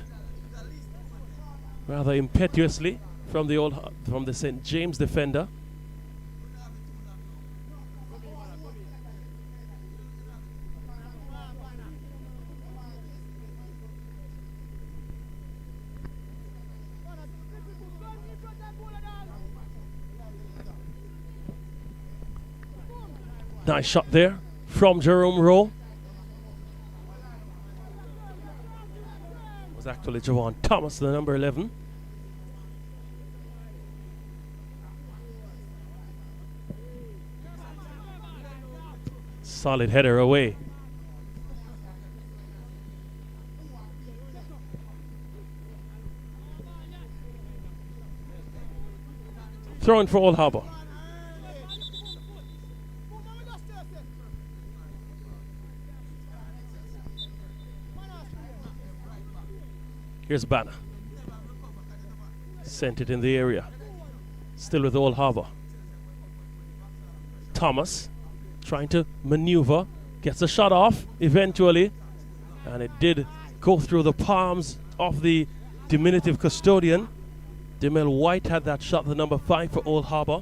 rather impetuously from the St. James defender. Nice shot there from Jerome Rowe. Was actually Jawan Thomas, the number 11. Solid header away. Throwing for Old Harbour. Here's Banner. Sent it in the area. Still with Old Harbour. Thomas trying to maneuver. Gets a shot off eventually. And it did go through the palms of the diminutive custodian. Demel White had that shot, the number 5 for Old Harbour.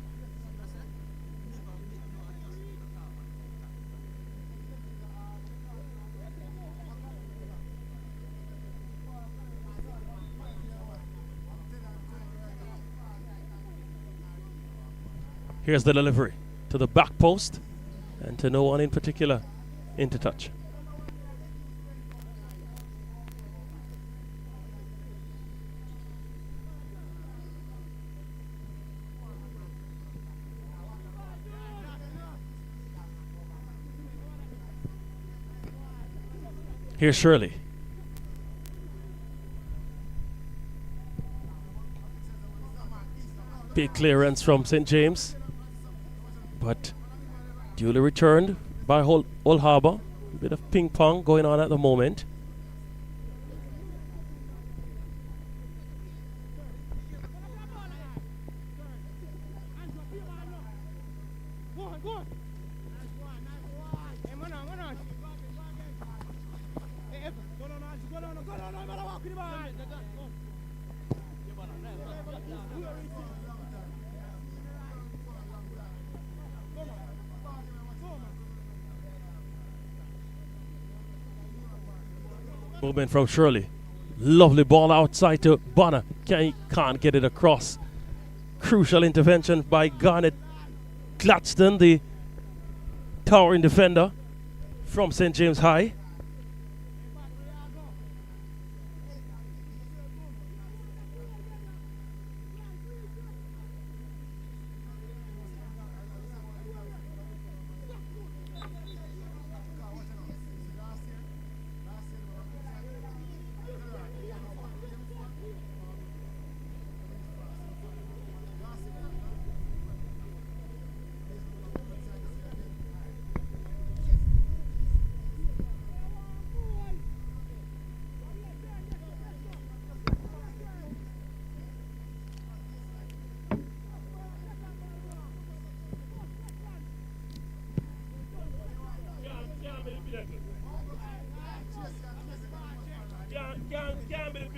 Here's the delivery to the back post and to no one in particular into touch. Here's Shirley. Big clearance from St. James, but duly returned by Old Harbour. A bit of ping pong going on at the moment. Movement from Shirley. Lovely ball outside to Bonner. Can't get it across. Crucial intervention by Garnet Gladstone, the towering defender from St. James High.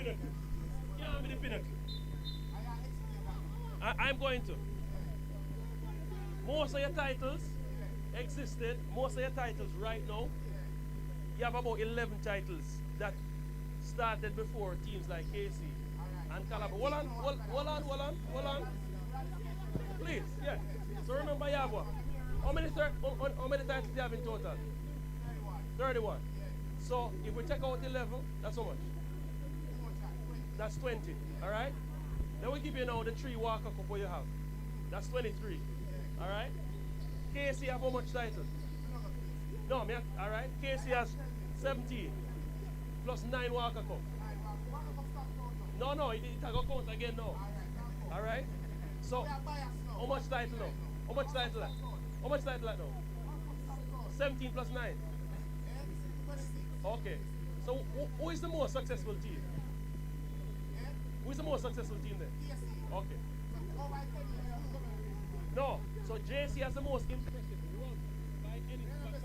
pinnacle. Can't be the pinnacle. I'm going to. Most of your titles existed. Most of your titles right now, you have about 11 titles that started before teams like KC and Calabar. Hold on. Please, yeah. So remember you have what? How many titles do you have in total? 31. So if we take out 11, that's how much? That's 20, all right? Then we give you now the 3 Walker Cup what you have. That's 23, all right? KC have how much titles? No, all right? KC has 17 plus 9 Walker Cup. No, it will count again now. All right? So, how much title now? How much title that? How much title that now? 17 plus 9. Okay. So, who is the most successful team? Who is the most successful team then? Okay. No. So, JC has the most impressive run by any stretch.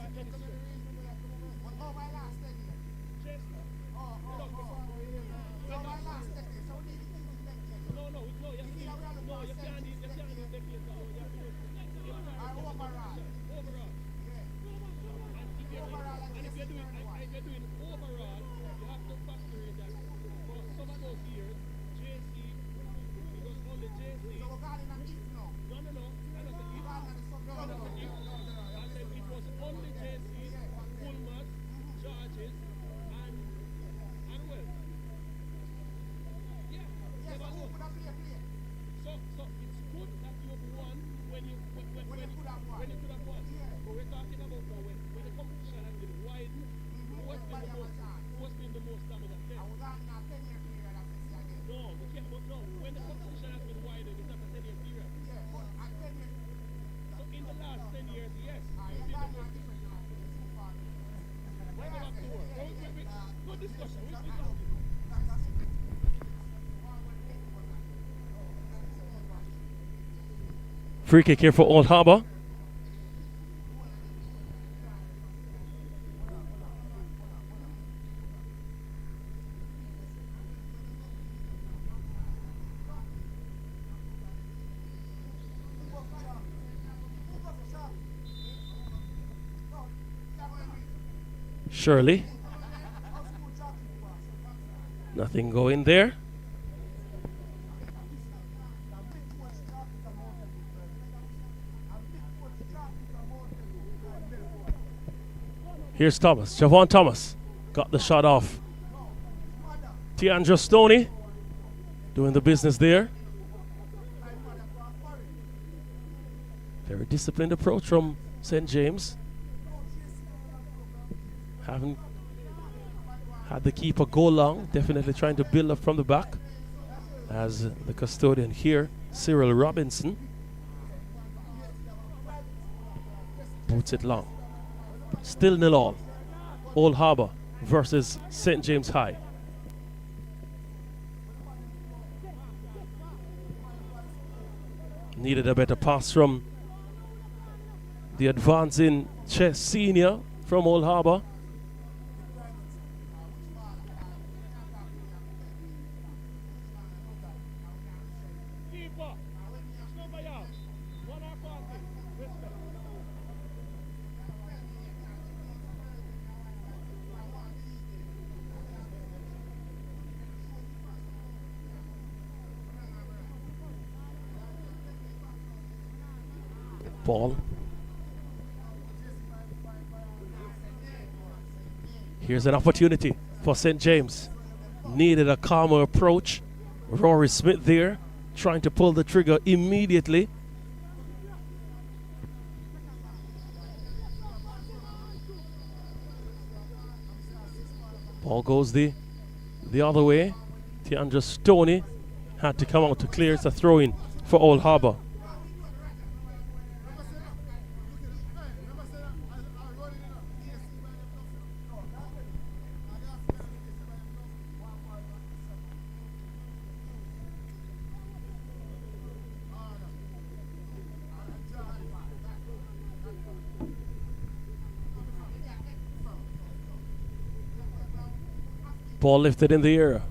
Free kick here for Old Harbour. Shirley. Nothing going there. Here's Thomas. Javon Thomas got the shot off. Tiandra Stoney doing the business there. Very disciplined approach from St. James. Haven't had the keeper go long. Definitely trying to build up from the back. As the custodian here, Cyril Robinson, boots it long. Still 0-0. Old Harbour versus St. James High. Needed a better pass from the advancing Chess Senior from Old Harbour. Ball. Here's an opportunity for St. James. Needed a calmer approach. Rory Smith there, trying to pull the trigger immediately. Ball goes the other way. Tiandra Stoney had to come out to clear. It's a throw-in for Old Harbour. Ball lifted in the air.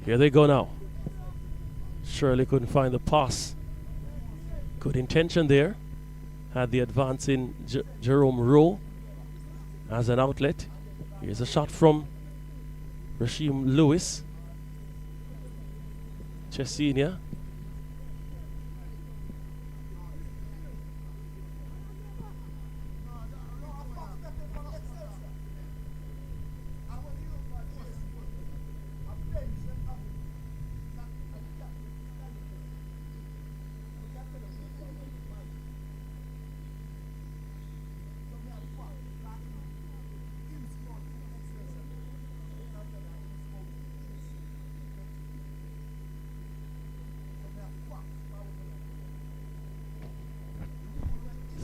Here they go now. Shirley couldn't find the pass. Good intention there. Had the advance in Jerome Rowe as an outlet. Here's a shot from Rasheem Lewis. Chesenia.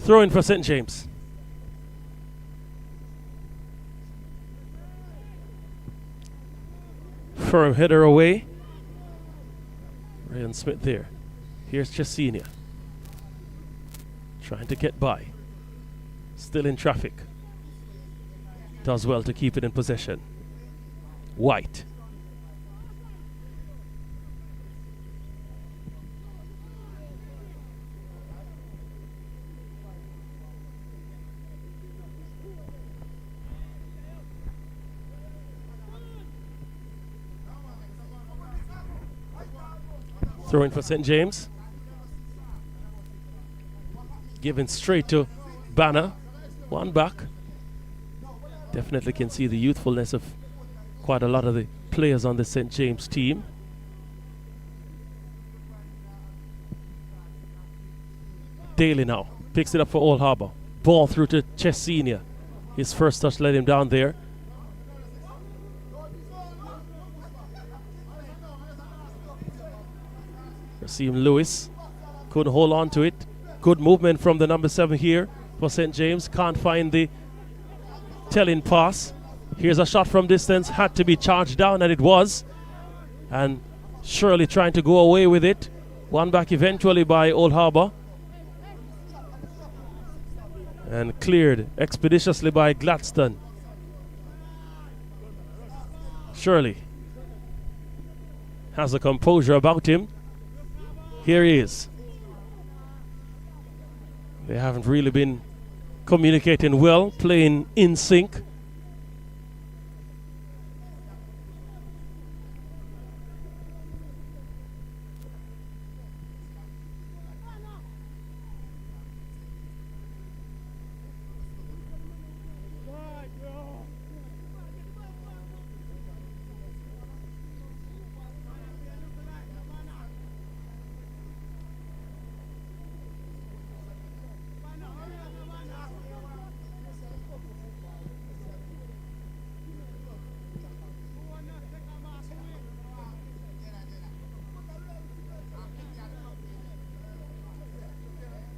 Throw in for St. James. Firm header away. Ryan Smith there. Here's Chesenia. Trying to get by. Still in traffic. Does well to keep it in possession. White. Throwing for St. James. Given straight to Banner. One back. Definitely can see the youthfulness of quite a lot of the players on the St. James team. Daly now picks it up for Old Harbour. Ball through to Chesenia. His first touch let him down there. Rasheem Lewis couldn't hold on to it. Good movement from the number 7 here for St. James. Can't find the telling pass. Here's a shot from distance. Had to be charged down, and it was. And Shirley trying to go away with it. One back eventually by Old Harbour. And cleared expeditiously by Gladstone. Shirley has a composure about him. Here he is. They haven't really been communicating well, playing in sync.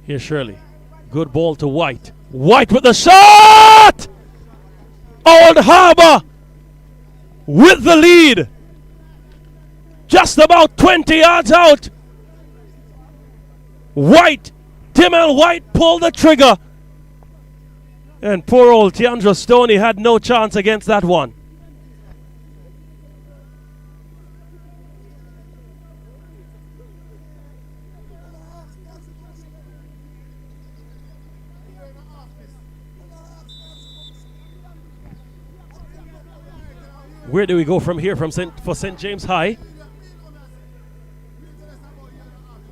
Here's Shirley. Good ball to White. White with the shot! Old Harbour with the lead. Just about 20 yards out. White, Timmel White pulled the trigger. And poor old Tiandra Stoney had no chance against that one. Where do we go from here for St. James High?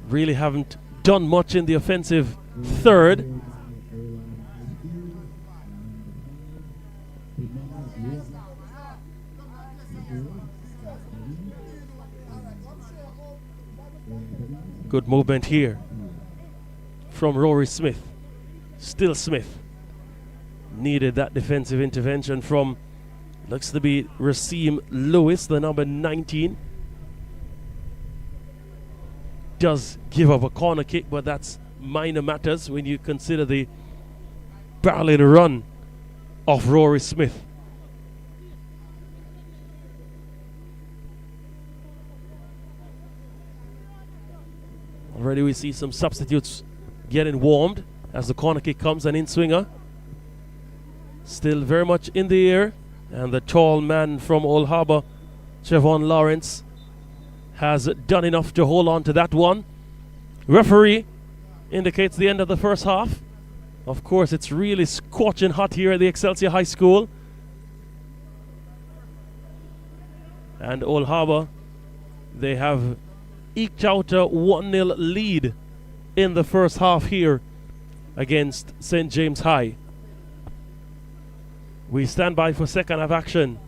Really haven't done much in the offensive third. Good movement here from Rory Smith. Still Smith. Needed that defensive intervention from, looks to be Rasheem Lewis, the number 19. Does give up a corner kick, but that's minor matters when you consider the barreling run of Rory Smith. Already we see some substitutes getting warmed as the corner kick comes, an in-swinger. Still very much in the air. And the tall man from Old Harbour, Trevon Lawrence, has done enough to hold on to that one. Referee indicates the end of the first half. Of course, it's really scorching hot here at the Excelsior High School. And Old Harbour, they have eked out a 1-0 lead in the first half here against St. James High. We stand by for second half action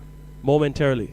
momentarily.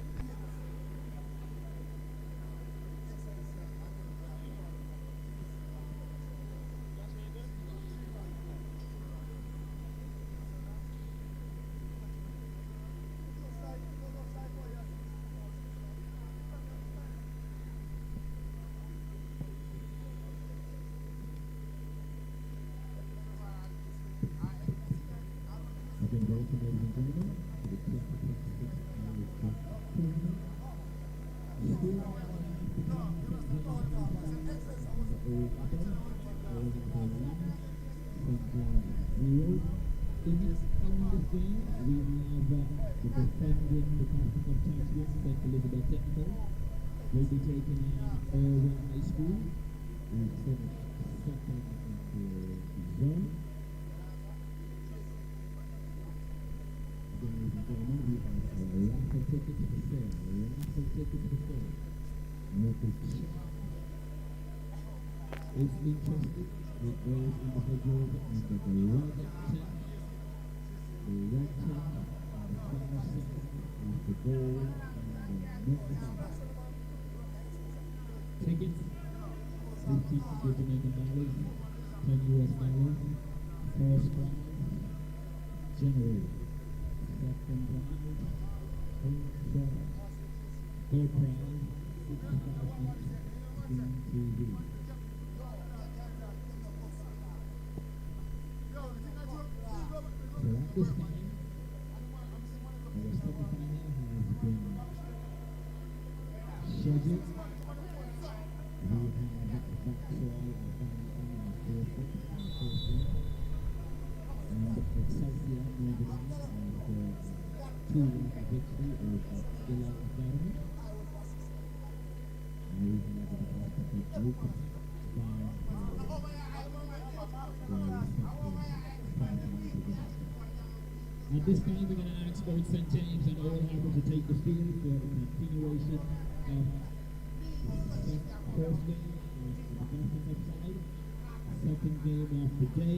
At this time, we're going to ask both St. James and Old Harbour to take the field for the continuation of the first game of the defensive side, second game of the day.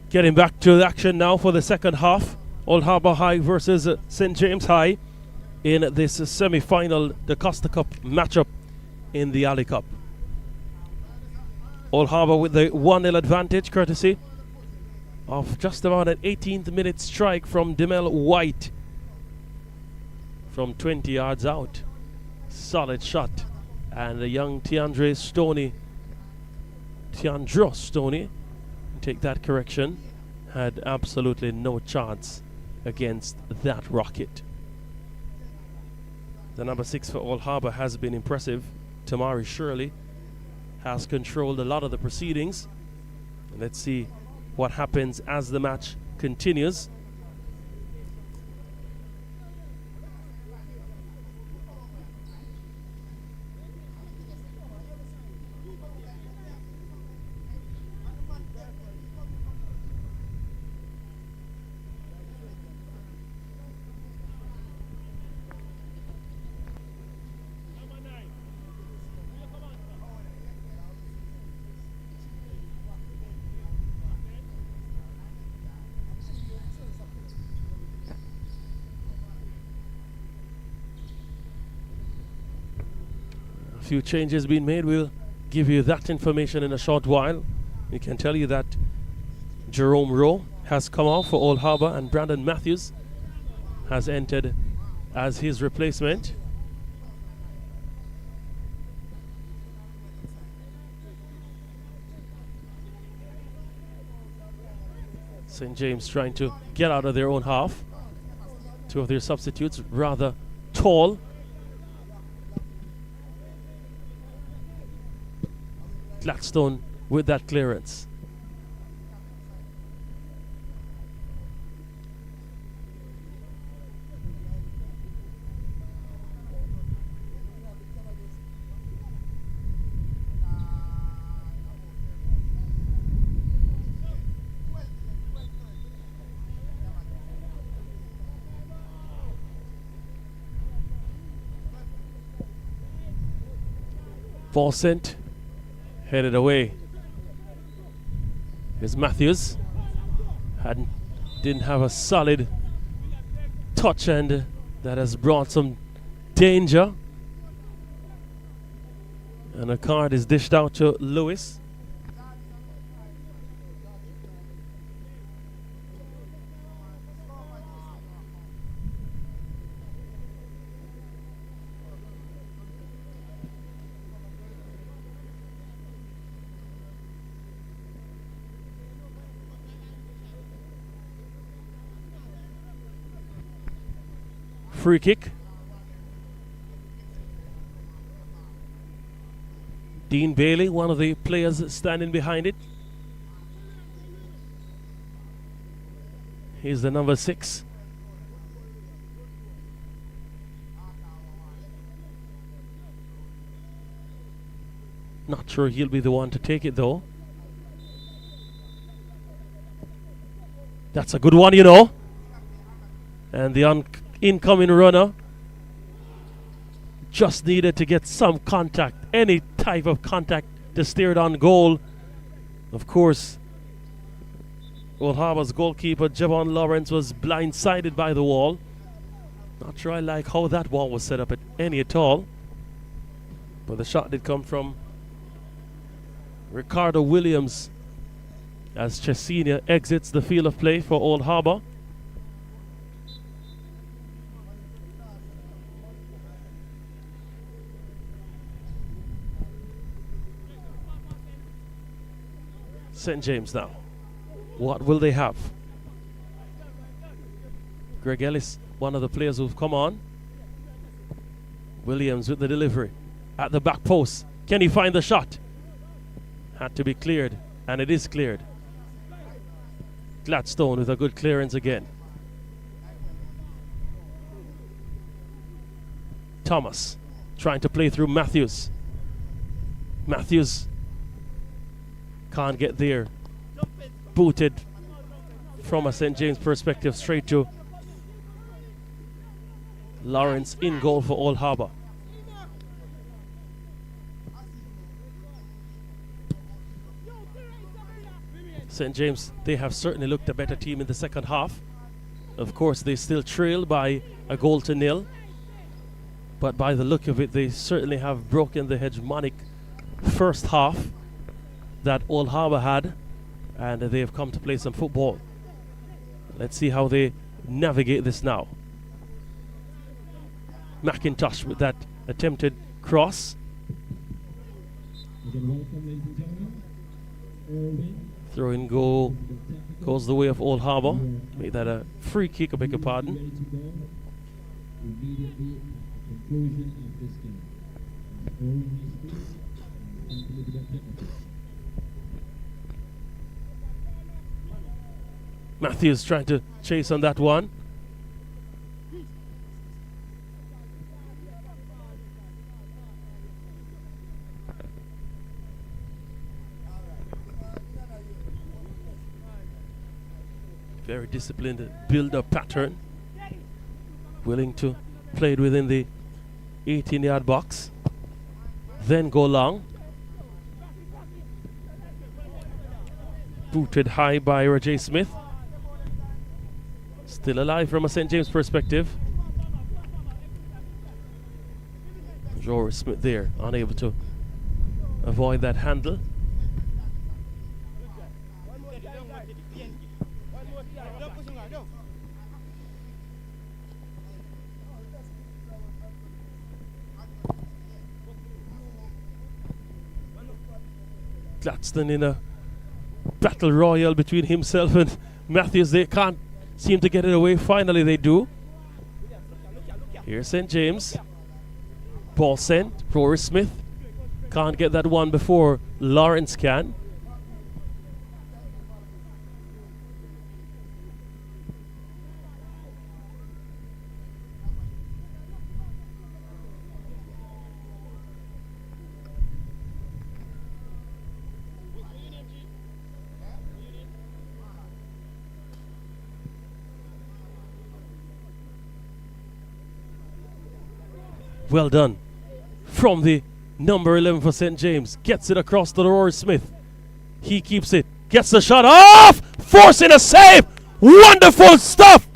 Getting back to the action now for the second half. Old Harbour High versus St. James High in this semi-final, the Costa Cup matchup in the Ali Cup. Old Harbour with the 1-0 advantage, courtesy of just about an 18th minute strike from Demel White from 20 yards out. Solid shot. And the young Tiandro Stoney, take that correction, had absolutely no chance against that rocket. The number 6 for Old Harbour has been impressive. Tamari Shirley has controlled a lot of the proceedings. Let's see what happens as the match continues. Few changes being made. We'll give you that information in a short while. We can tell you that Jerome Rowe has come off for Old Harbour and Brandon Matthews has entered as his replacement. St. James trying to get out of their own half. Two of their substitutes rather tall. Gladstone with that clearance. Ball sent, headed away. Here's Matthews. Didn't have a solid touch, and that has brought some danger. And a card is dished out to Lewis. Free kick. Dean Bailey, one of the players standing behind it. He's the number 6. Not sure he'll be the one to take it though. That's a good one, you know. And the incoming runner just needed to get some contact, any type of contact to steer it on goal. Of course, Old Harbour's goalkeeper, Javon Lawrence, was blindsided by the wall. Not sure I like how that wall was set up at all. But the shot did come from Ricardo Williams as Chesina exits the field of play for Old Harbour. St. James now. What will they have? Greg Ellis, one of the players who've come on. Williams with the delivery at the back post. Can he find the shot? Had to be cleared, and it is cleared. Gladstone with a good clearance again. Thomas trying to play through Matthews. Matthews can't get there. Booted from a St. James perspective straight to Lawrence in goal for Old Harbour. St. James, they have certainly looked a better team in the second half. Of course, they still trail by a 0-0. But by the look of it, they certainly have broken the hegemonic first half that Old Harbour had, and they have come to play some football. Let's see how they navigate this now. McIntosh with that attempted cross. Throw in goal goes the way of Old Harbour. Made that a free kick, I beg your pardon. Matthews trying to chase on that one. Very disciplined build-up pattern. Willing to play it within the 18-yard box. Then go long. Booted high by Roger Smith. Still alive from a St. James perspective. Rory Smith there, unable to avoid that handle. Gladstone in a battle royal between himself and Matthews. They can't seem to get it away. Finally they do. Here's St. James. Ball sent. Rory Smith can't get that one before Lawrence can. Well done from the Number 11 for St. James. Gets it across to Rory Smith. He keeps it. Gets the shot off. Forcing a save. Wonderful stuff.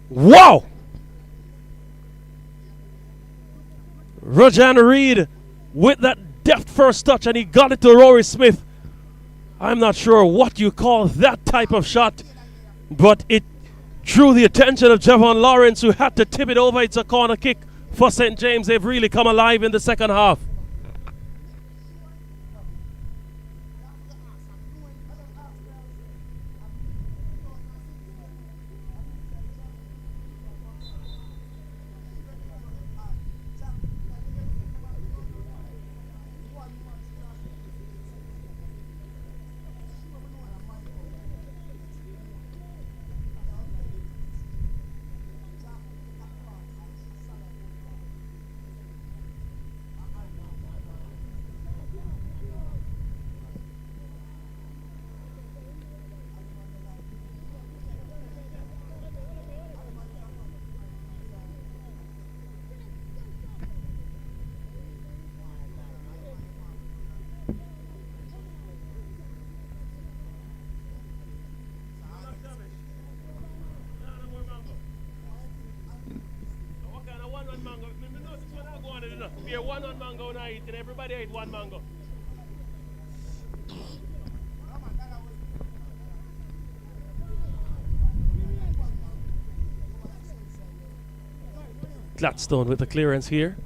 Wow. Rajan Reed with that deft first touch, and he got it to Rory Smith. I'm not sure what you call that type of shot, but it drew the attention of Javon Lawrence, who had to tip it over. It's a corner kick for St. James. They've really come alive in the second half. One mango and I eat, and everybody ate one mango. Gladstone with the clearance here.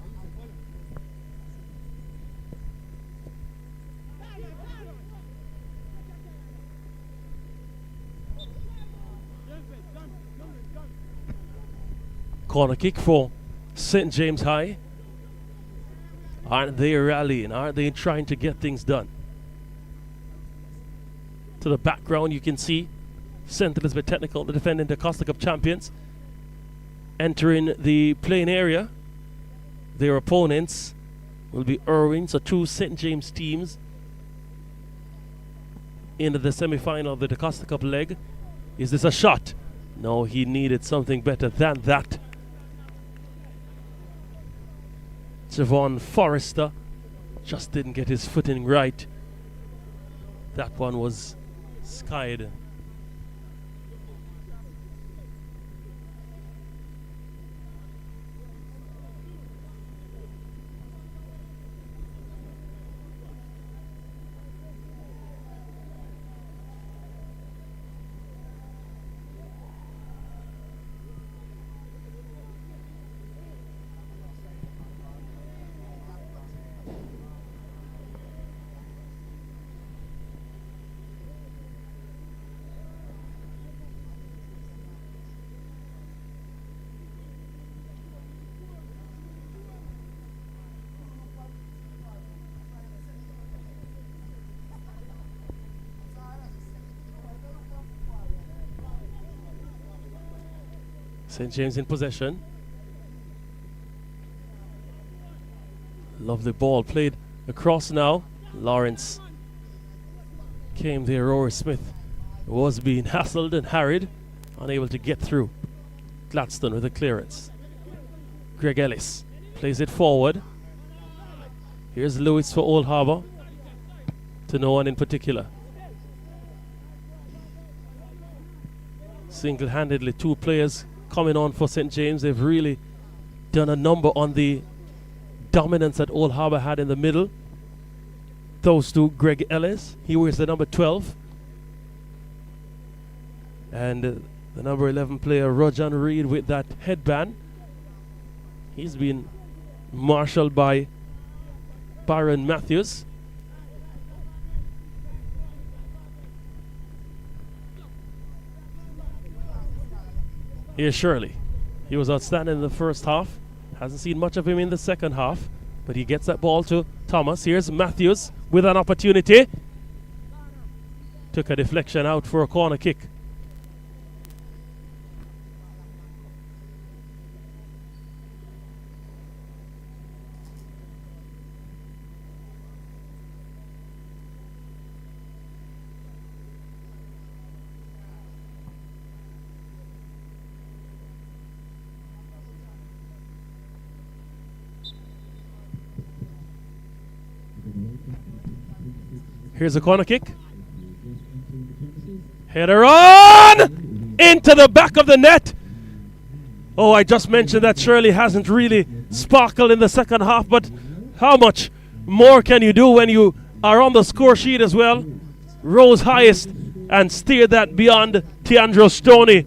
Corner kick for St. James High. Aren't they rallying? Aren't they trying to get things done? To the background, you can see St. Elizabeth Technical, the defending the Costa Cup champions, entering the playing area. Their opponents will be Irving, so two St. James teams into the semi-final of the Costa Cup leg. Is this a shot? No, he needed something better than that. Javon Forrester just didn't get his footing right. That one was skied. St. James in possession. Lovely ball played across now. Lawrence came there. Rory Smith was being hassled and harried, unable to get through. Gladstone with a clearance. Greg Ellis plays it forward. Here's Lewis for Old Harbour. To no one in particular. Single-handedly, two players coming on for St. James. They've really done a number on the dominance that Old Harbour had in the middle. Those two, Greg Ellis, he wears the number 12. And the number 11 player, Rajan Reed, with that headband. He's been marshaled by Byron Matthews. Here's Shirley. He was outstanding in the first half. Hasn't seen much of him in the second half, but he gets that ball to Thomas. Here's Matthews with an opportunity. Took a deflection out for a corner kick. Here's a corner kick. Header on! Into the back of the net. Oh, I just mentioned that Shirley hasn't really sparkled in the second half, but how much more can you do when you are on the score sheet as well? Rose highest and steered that beyond Tiandro Stoney,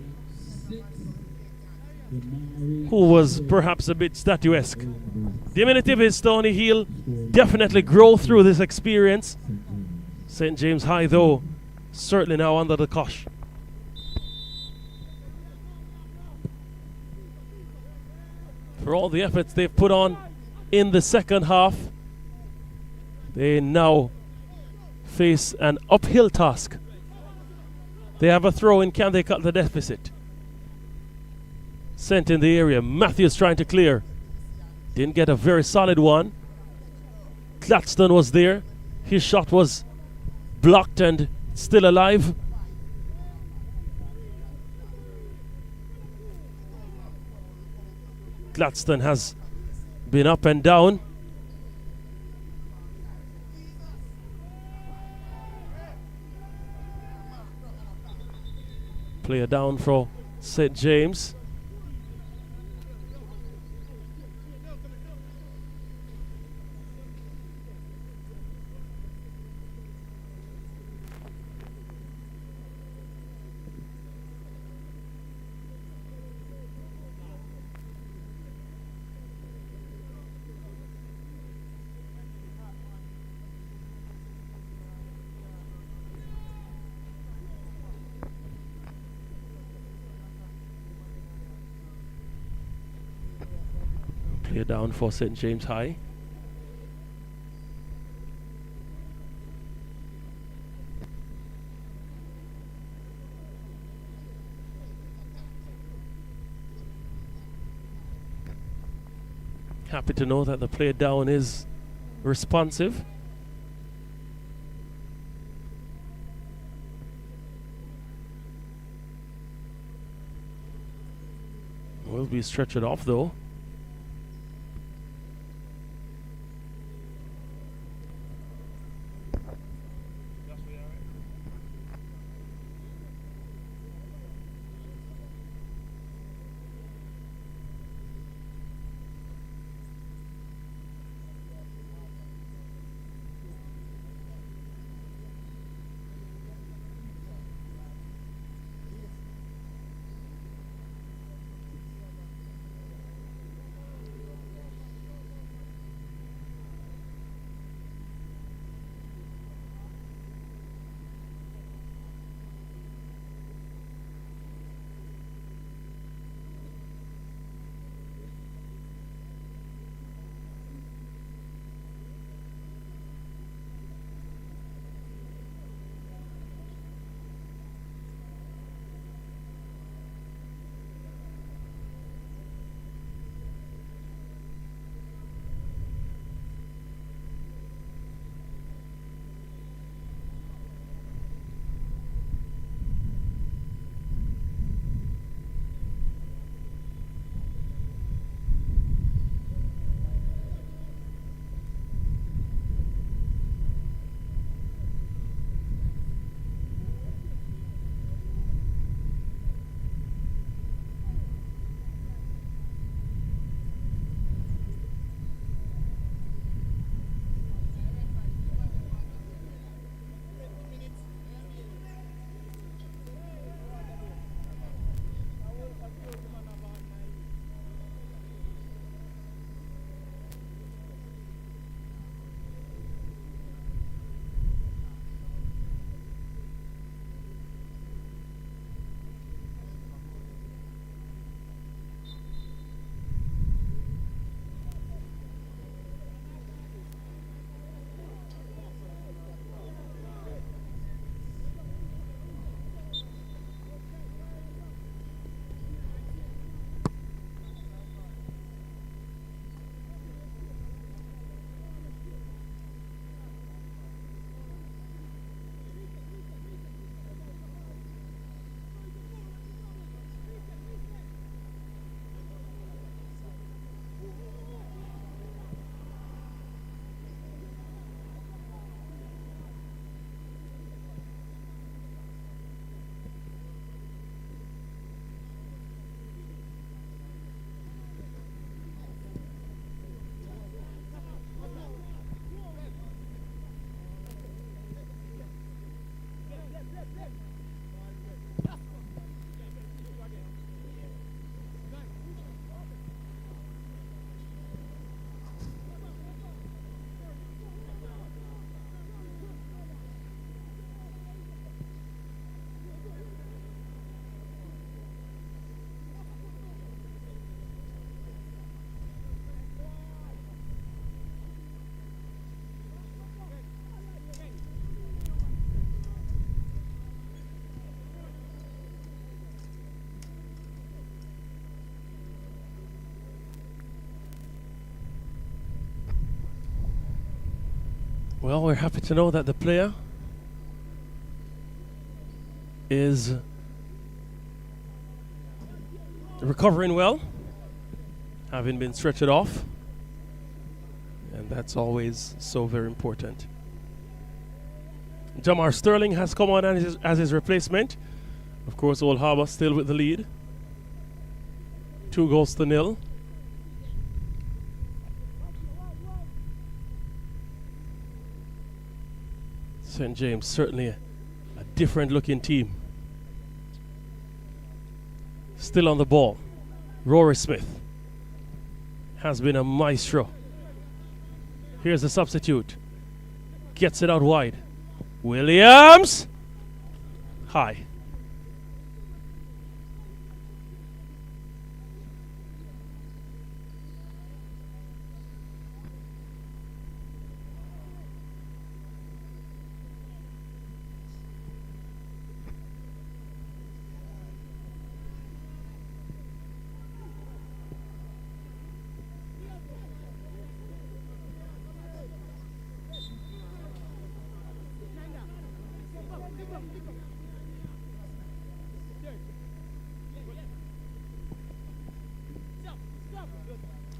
who was perhaps a bit statuesque. Diminutive is Stoney. He'll definitely grow through this experience. St. James High, though, certainly now under the cosh. For all the efforts they've put on in the second half, they now face an uphill task. They have a throw in. Can they cut the deficit? Sent in the area. Matthews trying to clear. Didn't get a very solid one. Gladstone was there. His shot was blocked and still alive. Gladstone has been up and down. Player down for St. James. Player down for St. James High. Happy to know that the player down is responsive. Will be stretched off though. Well, we're happy to know that the player is recovering well, having been stretched off, and that's always so very important. Jamar Sterling has come on as his replacement. Of course, Old Harbour still with the lead. 2-0. St. James, certainly a different looking team. Still on the ball. Rory Smith has been a maestro. Here's the substitute. Gets it out wide. Williams! High.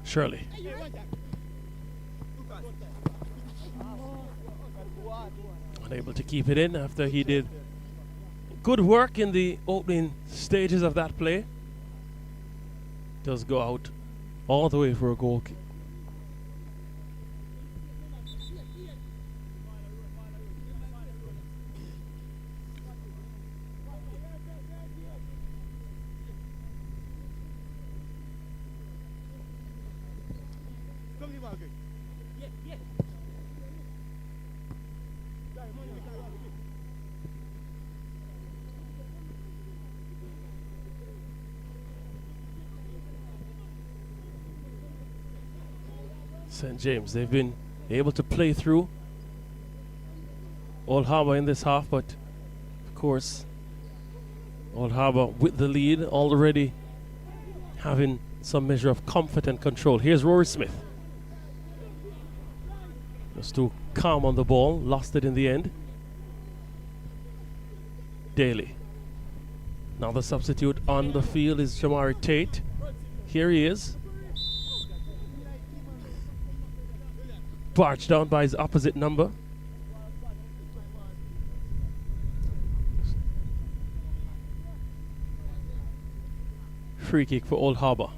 Shirley. Unable to keep it in after he did good work in the opening stages of that play. Does go out all the way for a goal kick. St. James, they've been able to play through Old Harbour in this half, but of course Old Harbour with the lead, already having some measure of comfort and control. Here's Rory Smith. Just too calm on the ball, lost it in the end. Daly. Now the substitute on the field is Jamari Tate. Here he is. Barged down by his opposite number. Free kick for Old Harbour.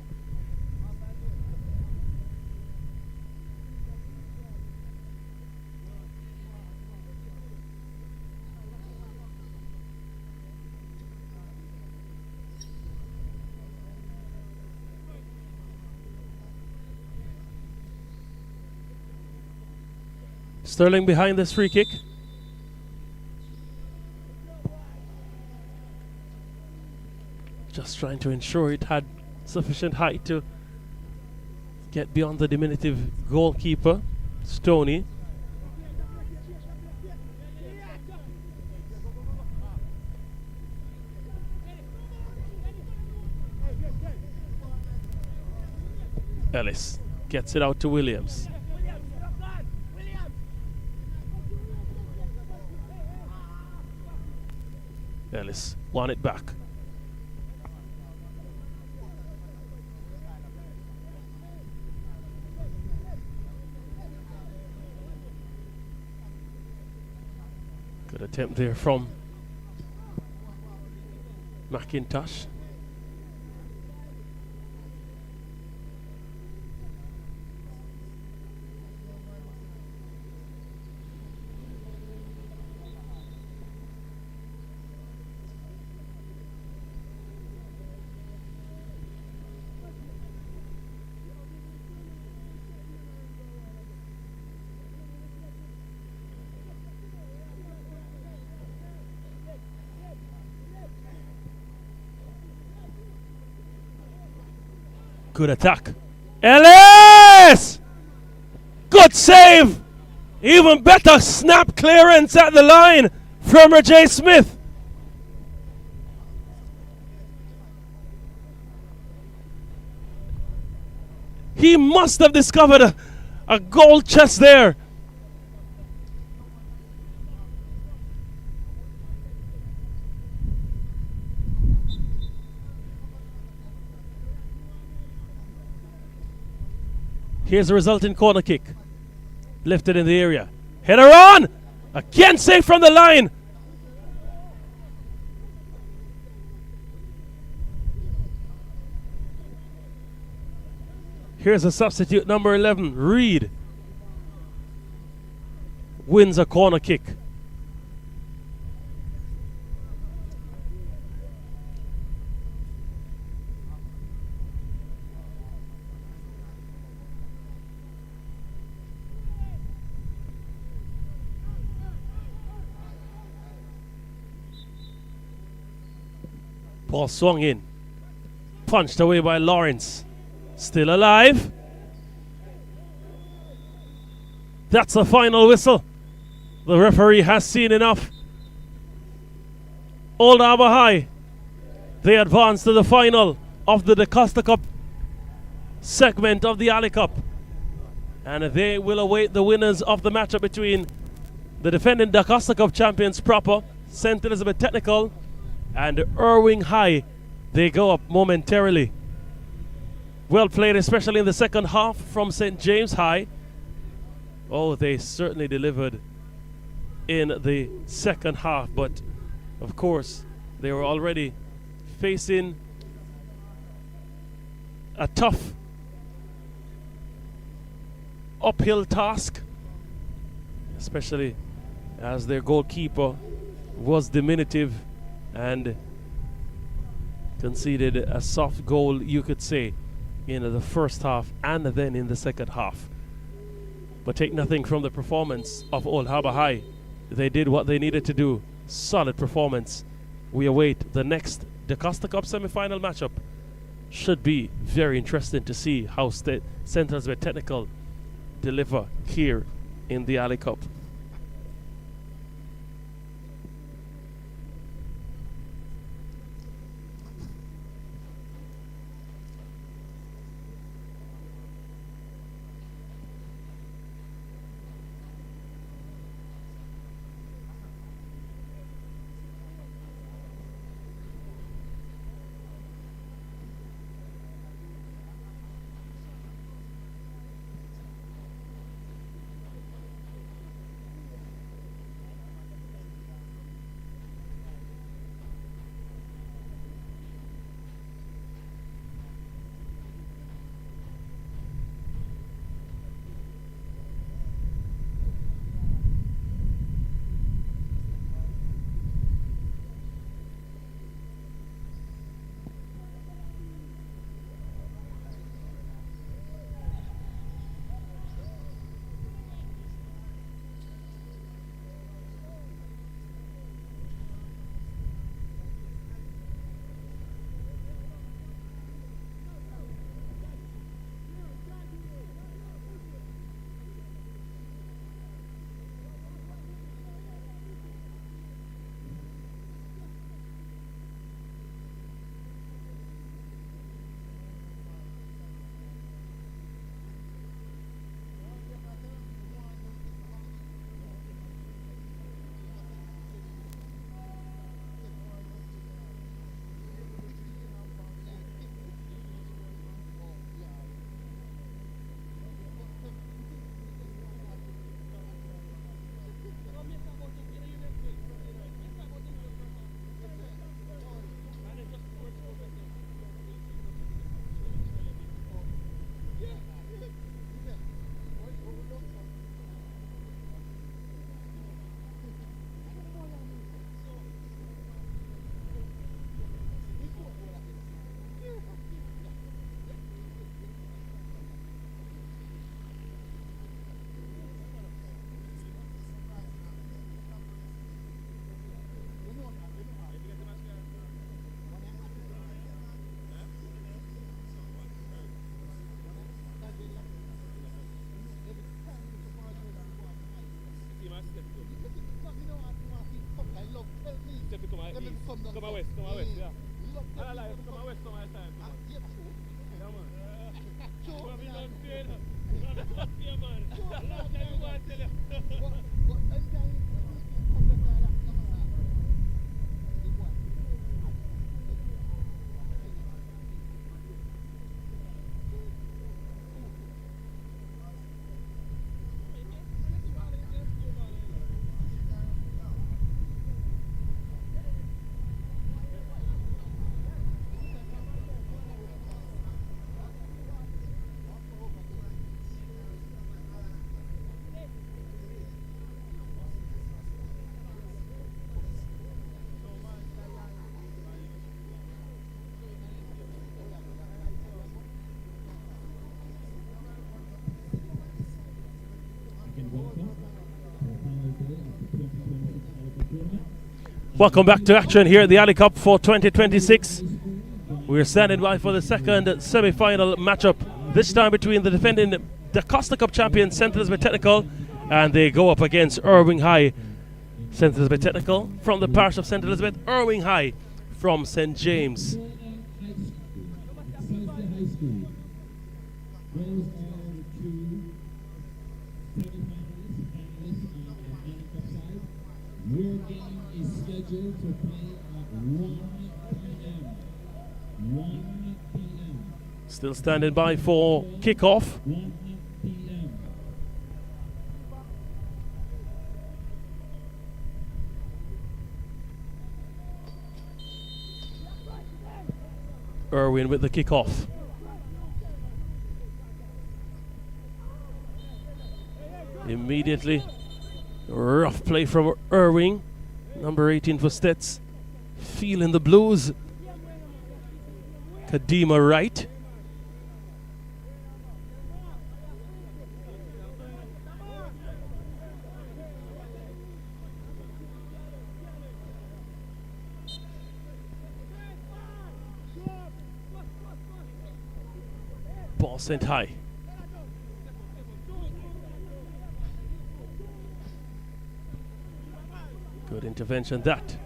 Sterling behind this free kick. Just trying to ensure it had sufficient height to get beyond the diminutive goalkeeper, Stoney. Ellis gets it out to Williams. Ellis won it back. Good attempt there from McIntosh. Good attack. Ellis! Good save! Even better snap clearance at the line from Reggae Smith. He must have discovered a goal chest there. Here's the resulting corner kick. Lifted in the area. Header on! Again safe from the line. Here's a substitute, number 11, Reed. Wins a corner kick. Ball swung in. Punched away by Lawrence. Still alive. That's the final whistle. The referee has seen enough. Old Harbour High, they advance to the final of the DaCosta Cup segment of the Alley Cup. And they will await the winners of the matchup between the defending DaCosta Cup champions proper, St. Elizabeth Technical, and Irving High. They go up momentarily. Well played, especially in the second half from St. James High. Oh, they certainly delivered in the second half, but of course they were already facing a tough uphill task, especially as their goalkeeper was diminutive and conceded a soft goal, you could say, in the first half and then in the second half. But take nothing from the performance of Old Harbour High. They did what they needed to do. Solid performance. We await the next DaCosta Cup semi-final matchup. Should be very interesting to see how St. Elizabeth Technical deliver here in the Alley Cup. Come west, yeah. I like it, come west, come time. Yeah, man. What have you done today, man? Yeah, man. A long time ago, I tell you. Welcome back to action here at the Alley Cup for 2026. We're standing by for the second semi-final matchup, this time between the defending the Costa Cup champion St. Elizabeth Technical, and they go up against Irving High. St. Elizabeth Technical from the parish of St. Elizabeth, Irving High from St. James. Your game is scheduled to play at 1 p.m. 1 p.m. Still standing by for kickoff. 1 p.m. Irwin with the kickoff. Immediately, rough play from Irving. Number 18 for Stets. Feeling the blues. Kadima right. Ball sent high. Good intervention that.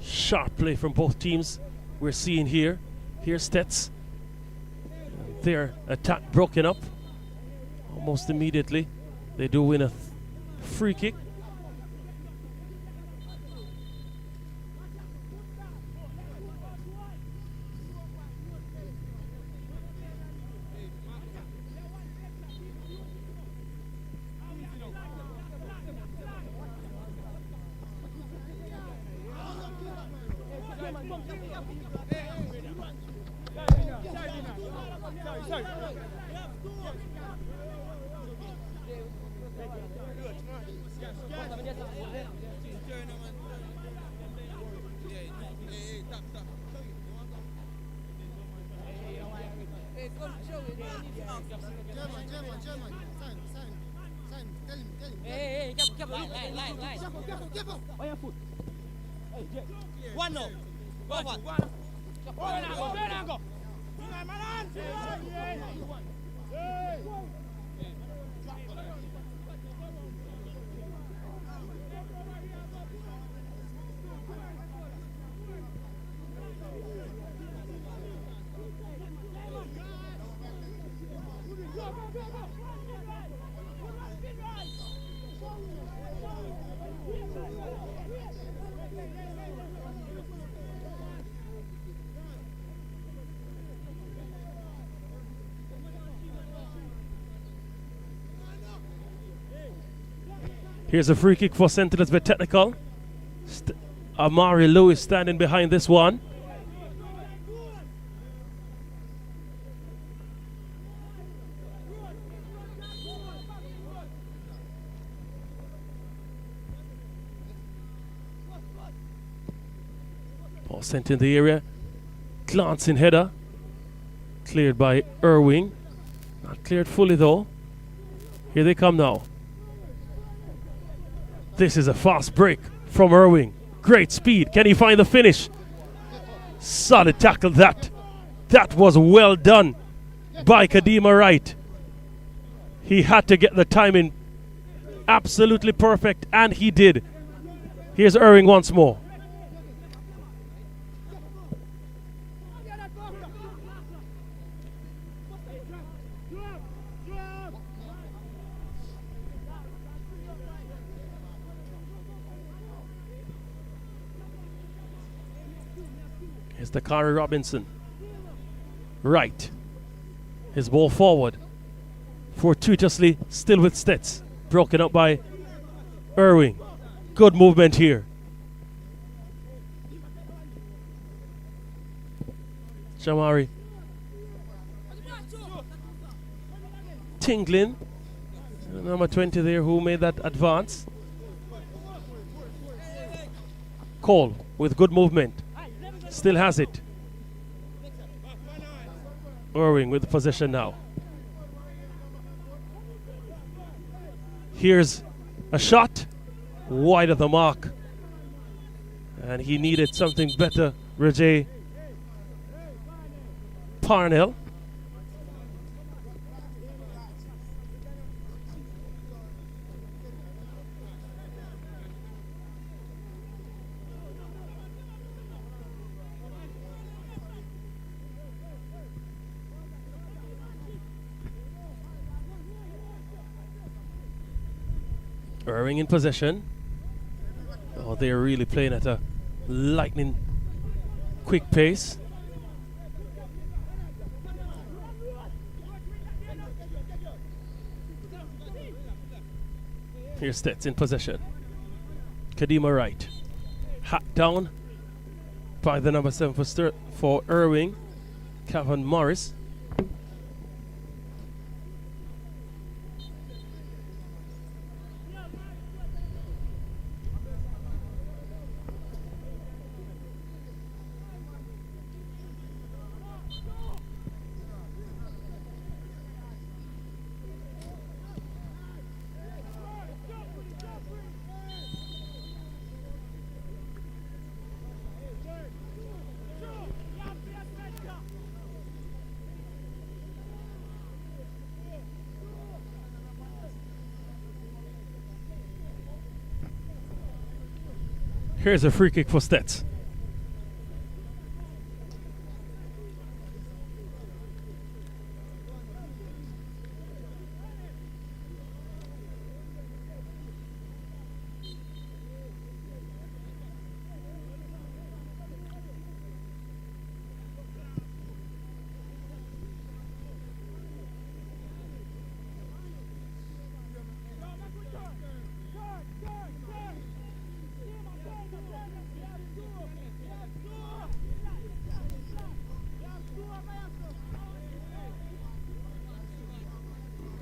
Sharp play from both teams we're seeing here. Here's Stets. Their attack broken up almost immediately. They do win a free kick. Here's a free kick for St. Elizabeth Technical. Amari Lewis standing behind this one. Ball sent in the area. Glancing header. Cleared by Irving. Not cleared fully though. Here they come now. This is a fast break from Irving. Great speed. Can he find the finish? Solid tackle that. That was well done by Kadima Wright. He had to get the timing absolutely perfect, and he did. Here's Irving once more. Here's the Dakari Robinson. Right. His ball forward. Fortuitously still with Stets. Broken up by Irving. Good movement here. Jamari. Tingling. Number 20 there who made that advance. Cole with good movement. Still has it. Irving with the possession now. Here's a shot. Wide of the mark And he needed something better, Reggae Parnell. Irving in possession. Oh, they're really playing at a lightning quick pace. Here's Stets in possession. Kadima right. Hacked down by the number 7 for Irving, Kevin Morris. Here's a free kick for Stets.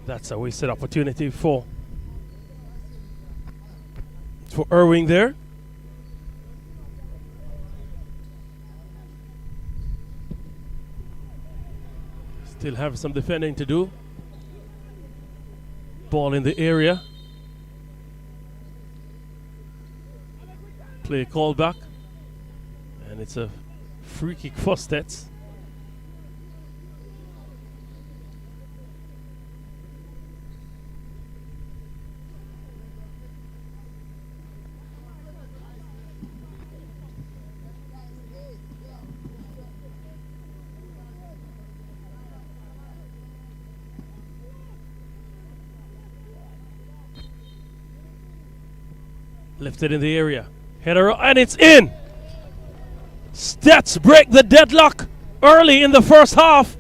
That's a wasted opportunity for Irving there. Still have some defending to do. Ball in the area. Play call back. And it's a free kick for Stets. Lifted in the area. Header, and it's in! Stets break the deadlock early in the first half.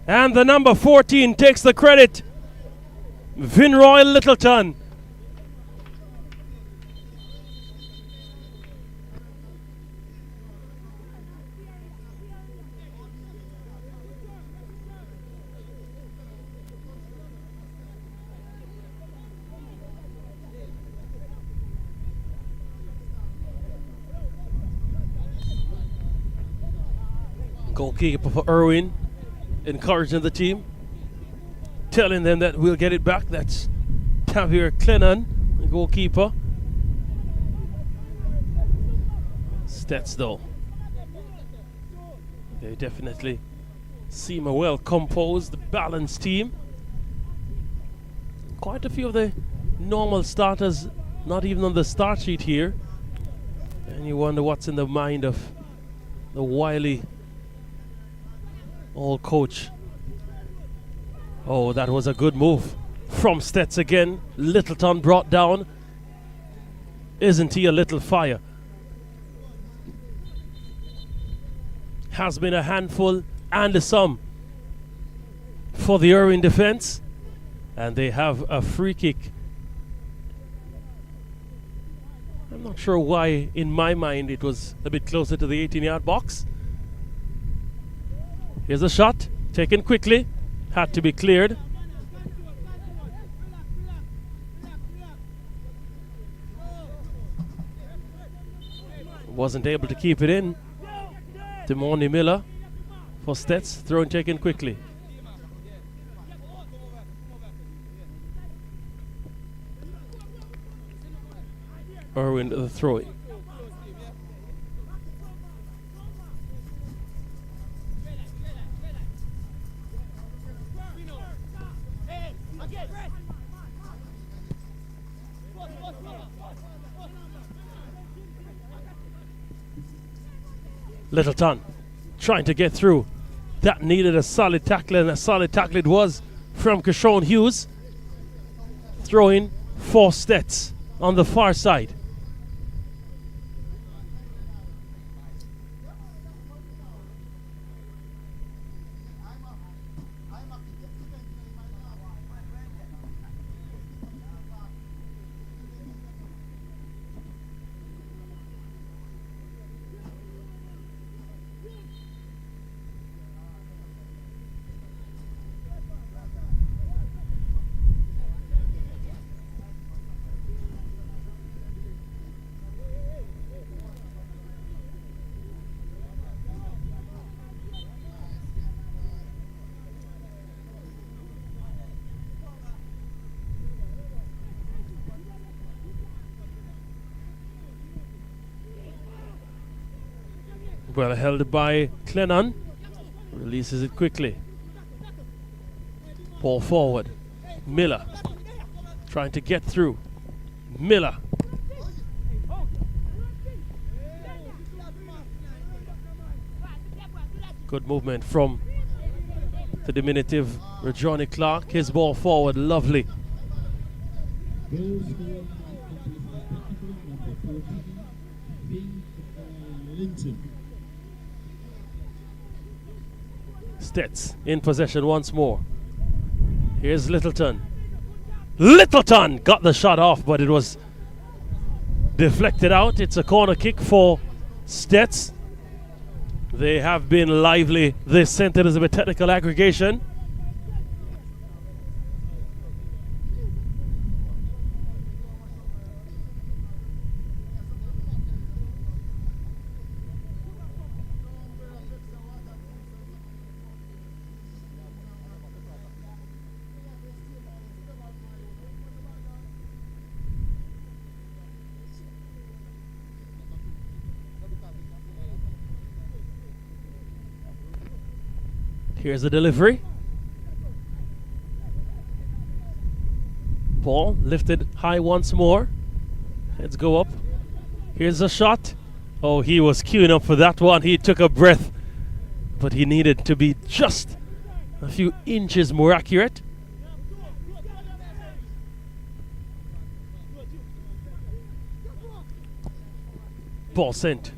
And the number 14 takes the credit. Vinroy Littleton. Goalkeeper for Irwin, encouraging the team, telling them that we'll get it back. That's Tavier Clennon, the goalkeeper. Stets though, they definitely seem a well composed, balanced team. Quite a few of the normal starters not even on the start sheet here, and you wonder what's in the mind of the wily old coach. Oh, that was a good move from Stets again. Littleton brought down. Isn't he a little fire? Has been a handful and a some for the Irving defense, and they have a free kick. I'm not sure why in my mind it was a bit closer to the 18-yard box. Here's a shot, taken quickly, had to be cleared. Wasn't able to keep it in. Demoni Miller for Stets, throw and taken quickly. Irwin the throw-in. Littleton trying to get through. That needed a solid tackle, and a solid tackle it was from Kishon Hughes. Throwing for Stets on the far side. Well held by Clennon. Releases it quickly. Ball forward. Miller trying to get through. Miller. Good movement from the diminutive Rajani Clark. His ball forward, lovely. Stets in possession once more. Here's Littleton. Littleton got the shot off, but it was deflected out. It's a corner kick for Stets. They have been lively. This centered as a technical aggregation. Here's the delivery. Ball lifted high once more. Let's go up. Here's a shot. Oh, he was queuing up for that one. He took a breath, but he needed to be just a few inches more accurate. Ball sent.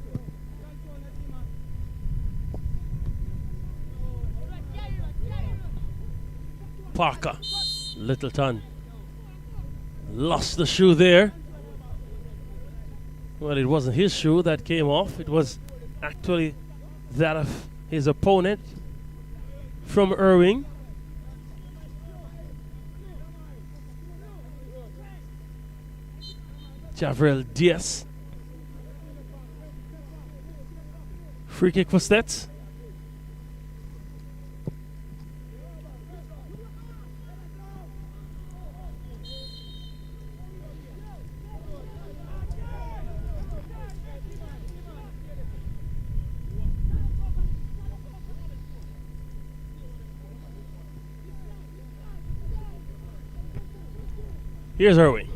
Parker. Littleton lost the shoe there. Well, it wasn't his shoe that came off. It was actually that of his opponent from Irving. Javril Diaz. Free kick for Stets. Here's Irving.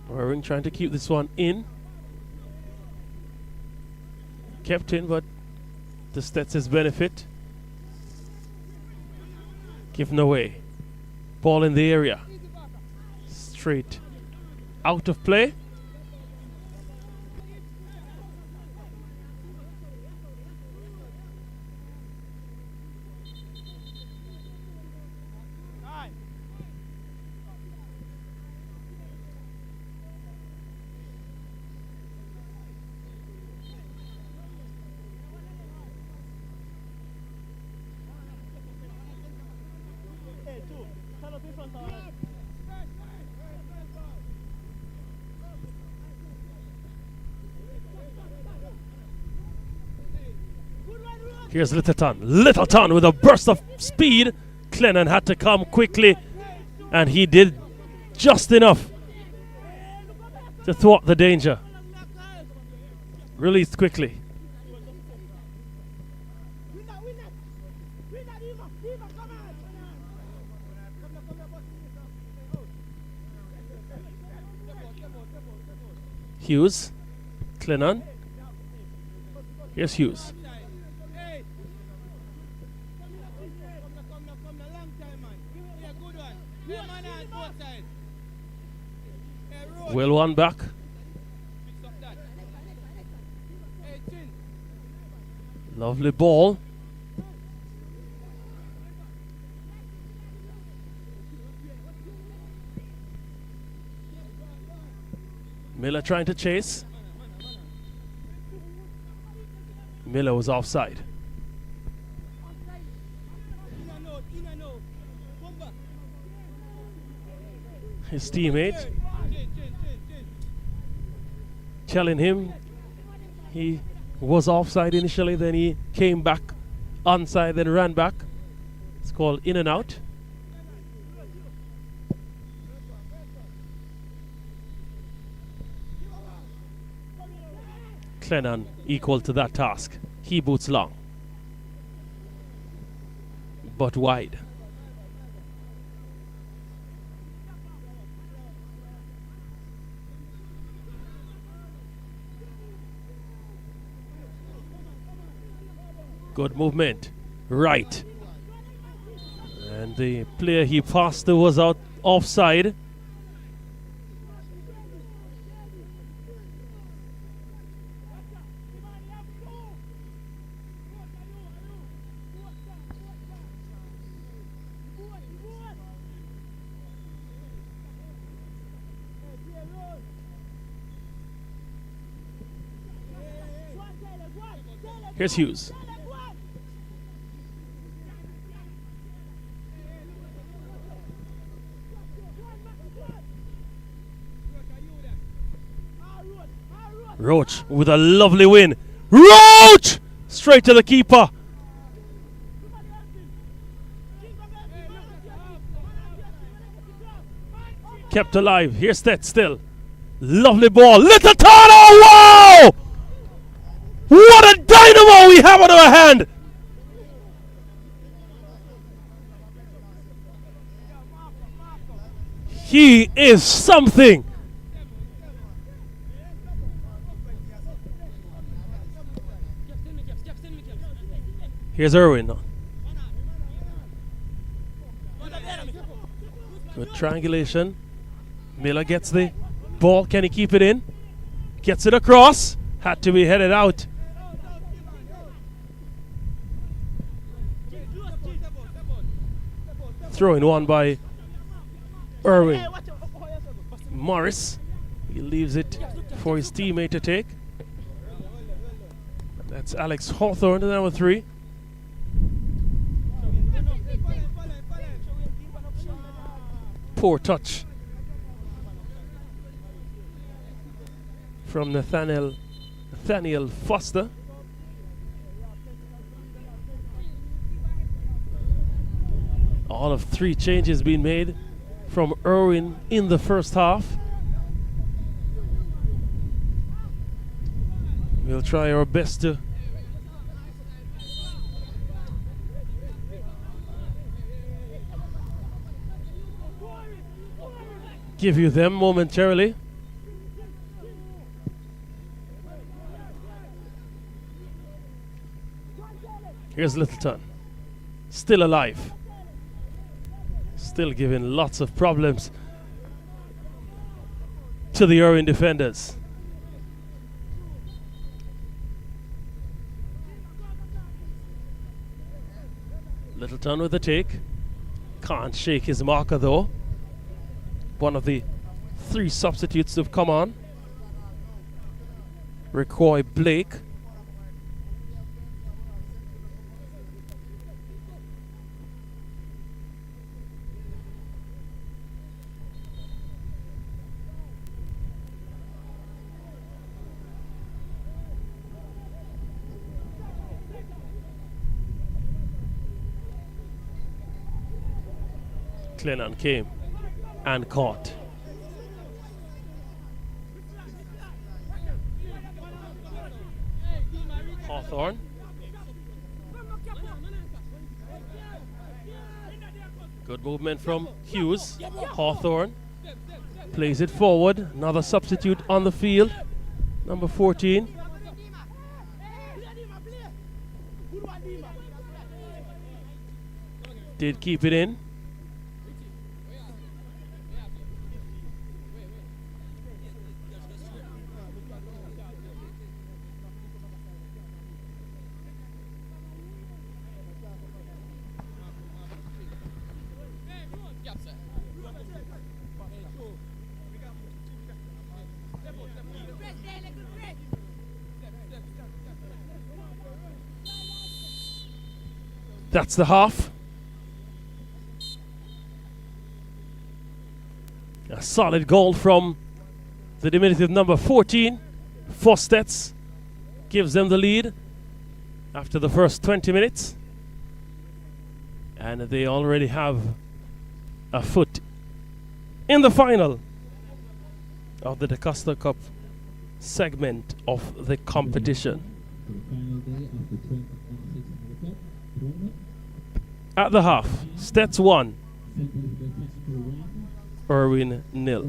Irving trying to keep this one in. Kept in, but the Stets' benefit. Given away. Ball in the area. Straight out of play. Here's Littleton. Littleton with a burst of speed. Clennon had to come quickly, and he did just enough to thwart the danger. Released quickly. Hughes. Clennon. Here's Hughes. Well, one back. Lovely ball. Miller trying to chase. Miller was offside. His teammate telling him he was offside initially, then he came back onside, then ran back. It's called in and out. Clennon equal to that task. He boots long, but wide. Good movement, right. And the player he passed to was out offside. Here's Hughes. Roach with a lovely win. Roach! Straight to the keeper. Kept alive. Here's that still. Lovely ball. Littleton! Oh, wow! What a dynamo we have on our hand! He is something. Here's Irwin. Good triangulation. Miller gets the ball. Can he keep it in? Gets it across. Had to be headed out. Throwing one by Irwin. Morris. He leaves it for his teammate to take. That's Alex Hawthorne, the number 3. Poor touch from Nathaniel Foster. All of 3 changes being made from Irwin in the first half. We'll try our best to give you them momentarily. Here's Littleton. Still alive. Still giving lots of problems to the Irwin defenders. Littleton with the take. Can't shake his marker though. One of the 3 substitutes to have come on. Recoy Blake. Clennon came and caught. Hawthorne. Good movement from Hughes. Hawthorne plays it forward. Another substitute on the field. Number 14. Did keep it in. That's the half. A solid goal from the diminutive number 14. Fostets gives them the lead after the first 20 minutes. And they already have a foot in the final of the DeCosta Cup segment of the competition. At the half, Stets 1, Irwin 0.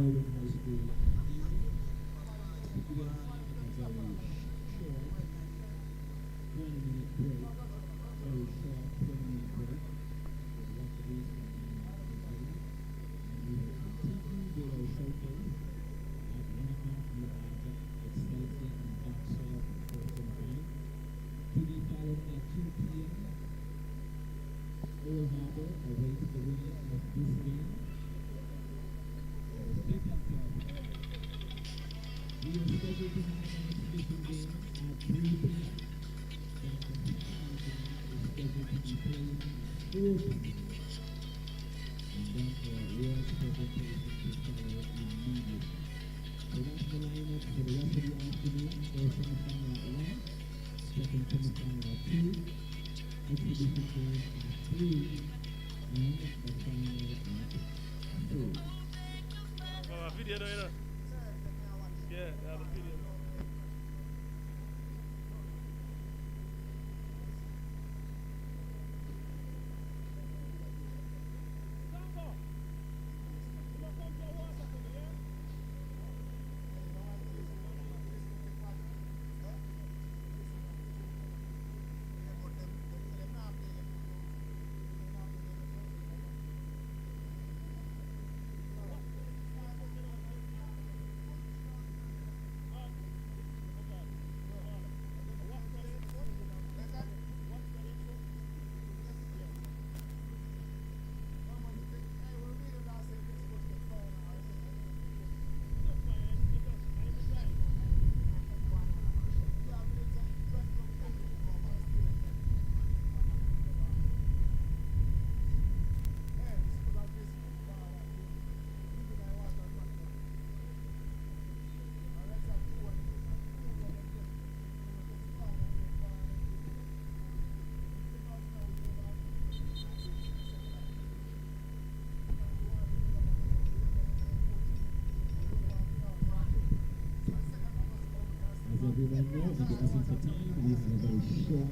Everyone knows, in the essence of time, we have a very short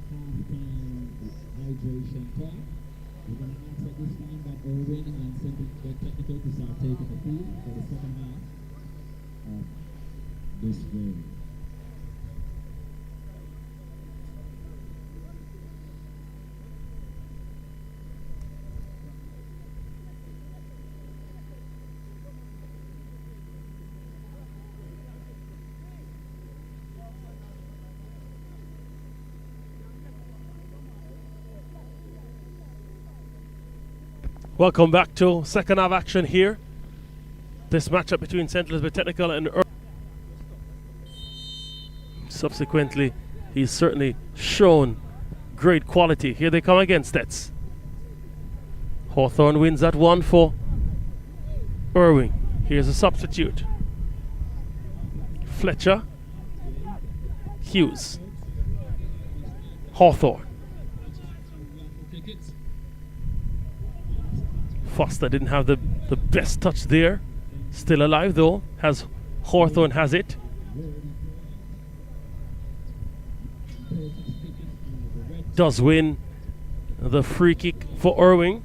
half-time hydration talk. We're going to ask at this time that Irwin and Central Technical to start taking the field for the second half of this game. Welcome back to second half action here. This matchup between St. Elizabeth Technical and subsequently, he's certainly shown great quality. Here they come again, Stets. Hawthorne wins that one for Irving. Here's a substitute. Fletcher. Hughes. Hawthorne. Foster didn't have the best touch there. Still alive though, as Hawthorne has it. Does win the free kick for Irving.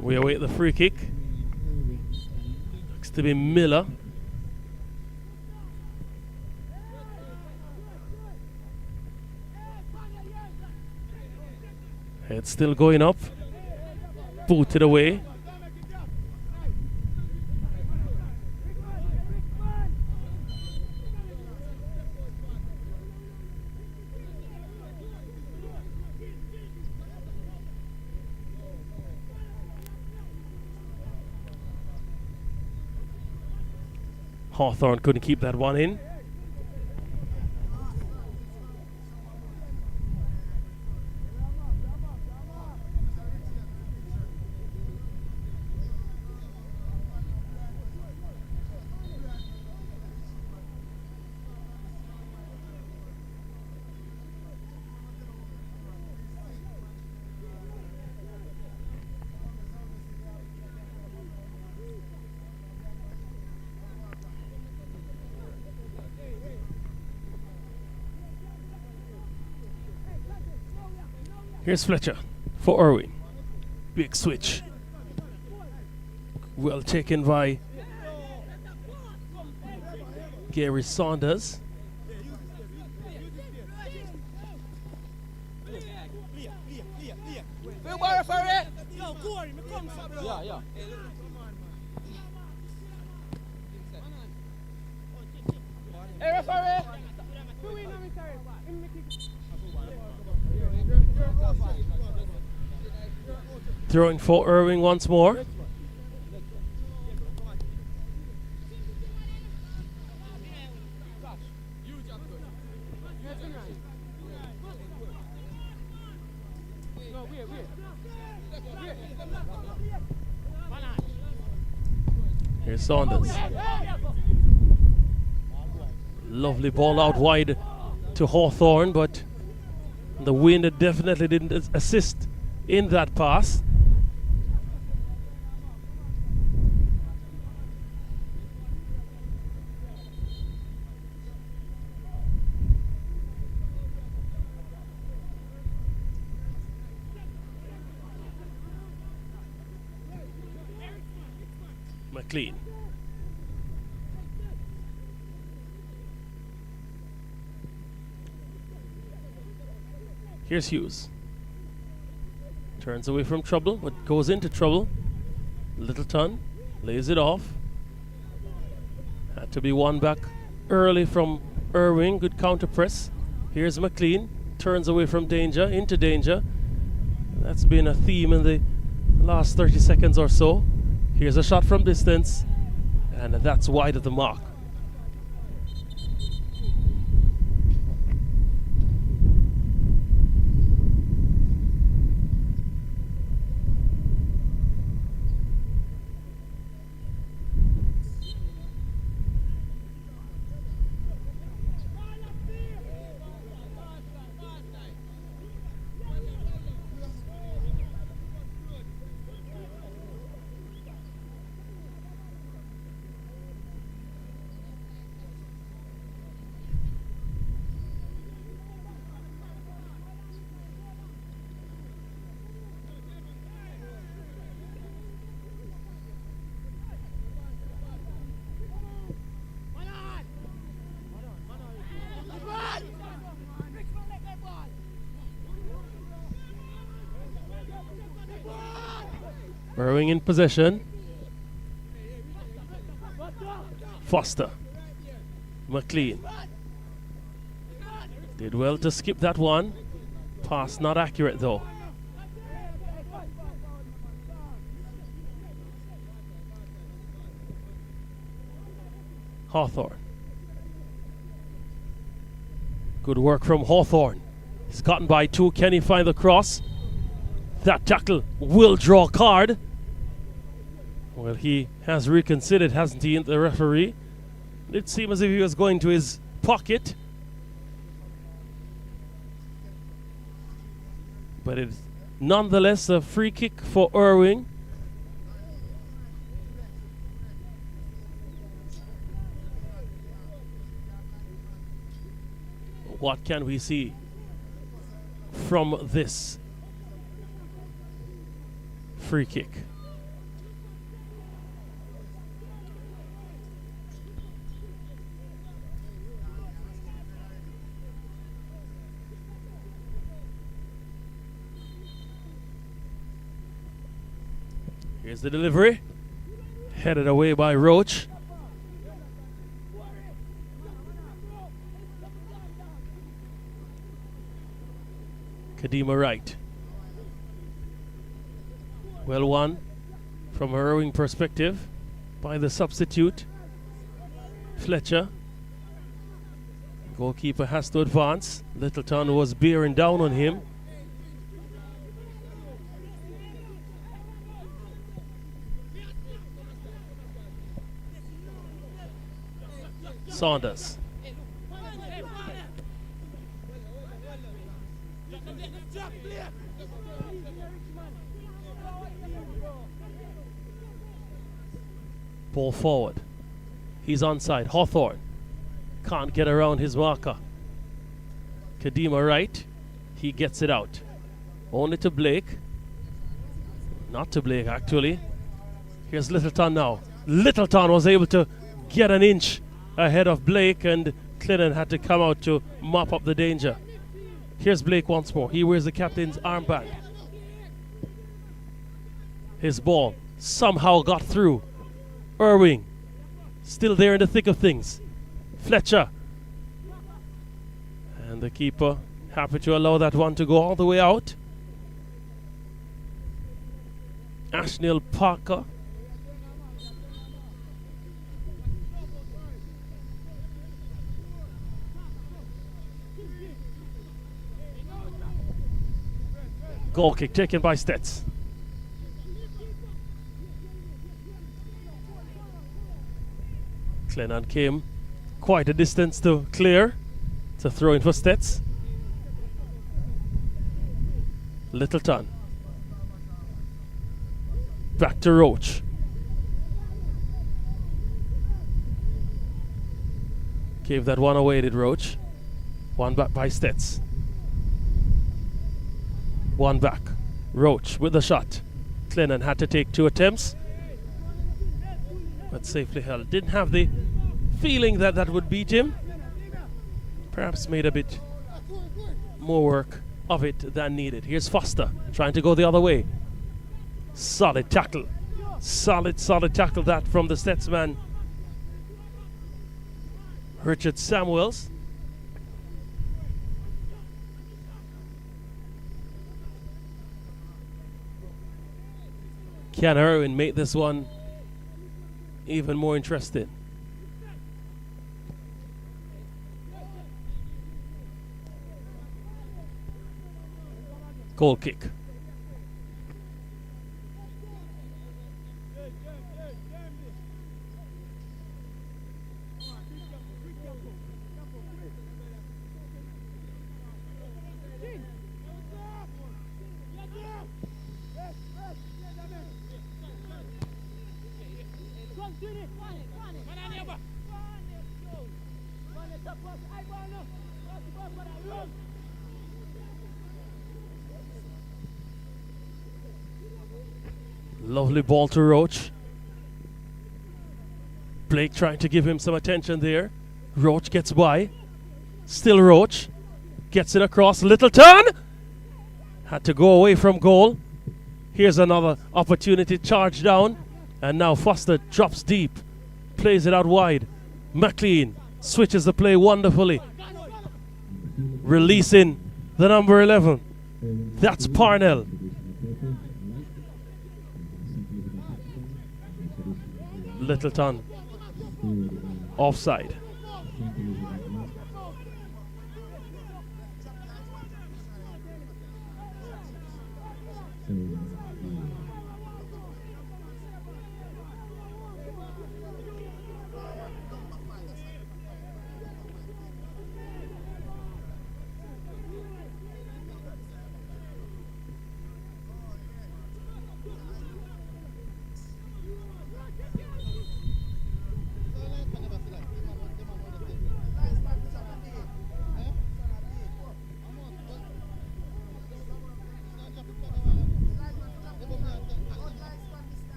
We await the free kick. Looks to be Miller. It's still going up. Booted away. Hawthorne couldn't keep that one in. Here's Fletcher for Irving. Big switch. Well taken by Gary Saunders. Throwing for Irving once more. Here's Saunders. Lovely ball out wide to Hawthorne, but the wind definitely didn't assist in that pass. McLean. Here's Hughes. Turns away from trouble, but goes into trouble. Littleton lays it off. Had to be won back early from Irving. Good counter press. Here's McLean. Turns away from danger, into danger. That's been a theme in the last 30 seconds or so. Here's a shot from distance, and that's wide of the mark. Irving in possession. Foster. McLean. Did well to skip that one. Pass not accurate though. Hawthorne. Good work from Hawthorne. He's gotten by two. Can he find the cross? That tackle will draw a card. Well, he has reconsidered, hasn't he, the referee? It seemed as if he was going to his pocket. But it's nonetheless a free kick for Irving. What can we see from this free kick? Here's the delivery. Headed away by Roach. Kadima right. Well won from a rowing perspective by the substitute, Fletcher. Goalkeeper has to advance. Littleton was bearing down on him. Saunders. Ball forward. He's onside. Hawthorne can't get around his marker. Kadima right. He gets it out. Only to Blake. Not to Blake, actually. Here's Littleton now. Littleton was able to get an inch ahead of Blake, and Clinton had to come out to mop up the danger. Here's Blake once more. He wears the captain's armband. His ball somehow got through. Irving still there in the thick of things. Fletcher. And the keeper happy to allow that one to go all the way out. Ashnil Parker. Goal kick taken by Stets. Clennon came quite a distance to clear. It's a throw in for Stets. Littleton. Back to Roach. Gave that one away, did Roach. One back by Stets. One back. Roach with the shot. Clennon had to take two attempts, but safely held. Didn't have the feeling that that would beat him. Perhaps made a bit more work of it than needed. Here's Foster trying to go the other way. Solid tackle. Solid tackle that from the Stetsman, Richard Samuels. Can Irwin make this one even more interesting? Goal kick. Lovely ball to Roach. Blake trying to give him some attention there. Roach gets by. Still Roach. Gets it across. Littleton! Had to go away from goal. Here's another opportunity. Charge down. And now Foster drops deep. Plays it out wide. McLean switches the play wonderfully. Releasing the number 11. That's Parnell. Littleton offside.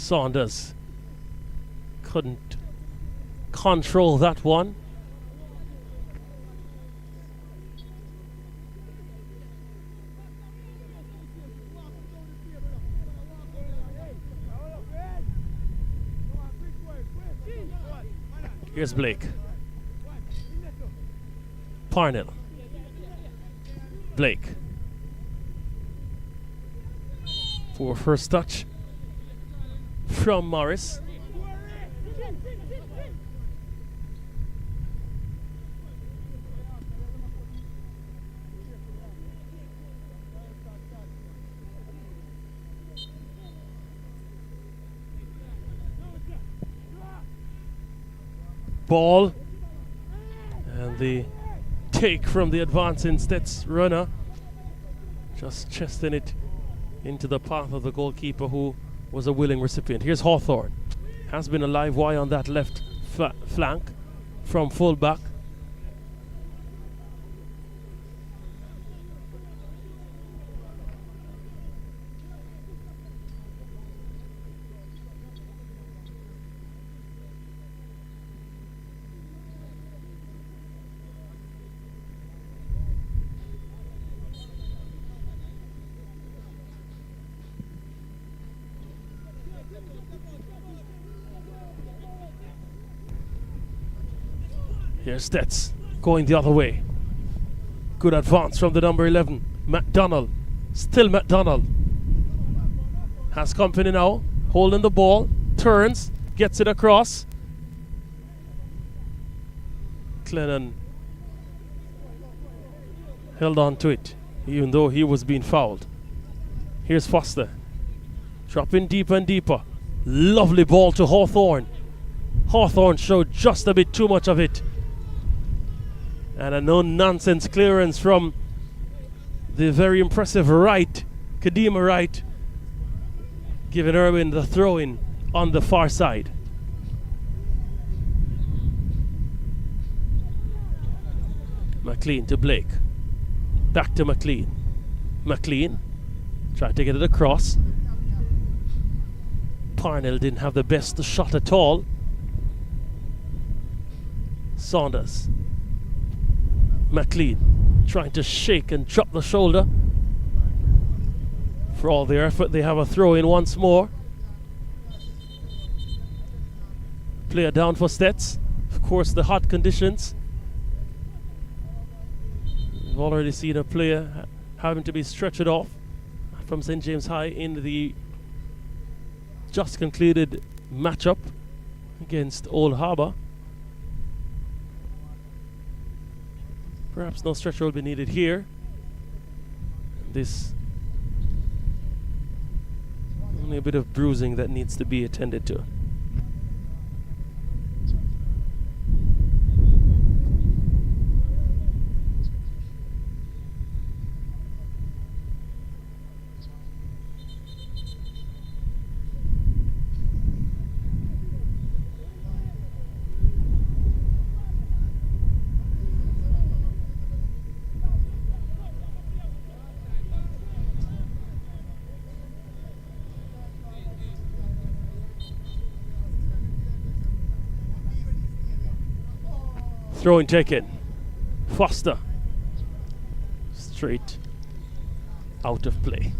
Saunders couldn't control that one. Here's Blake. Parnell. Blake. For first touch from Morris. Ball, and the take from the advancing Stets runner, just chesting it into the path of the goalkeeper, who was a willing recipient. Here's Hawthorne. Has been a live wire on that left flank from fullback. Here's Stets going the other way. Good advance from the number 11, McDonald. Still McDonald. Has company now, holding the ball, turns, gets it across. Clennon held on to it, even though he was being fouled. Here's Foster. Dropping deeper and deeper. Lovely ball to Hawthorne. Hawthorne showed just a bit too much of it. And a no-nonsense clearance from the very impressive Wright, Kadima Wright, giving Irwin the throw-in on the far side. McLean to Blake. Back to McLean. McLean tried to get it across. Parnell didn't have the best shot at all. Saunders. McLean trying to shake and drop the shoulder. For all their effort, they have a throw in once more. Player down for Stets. Of course, the hot conditions. We've already seen a player having to be stretched off from St. James High in the just concluded matchup against Old Harbour. Perhaps no stretcher will be needed here. This only a bit of bruising that needs to be attended to. Throw and take it. Foster. Straight out of play.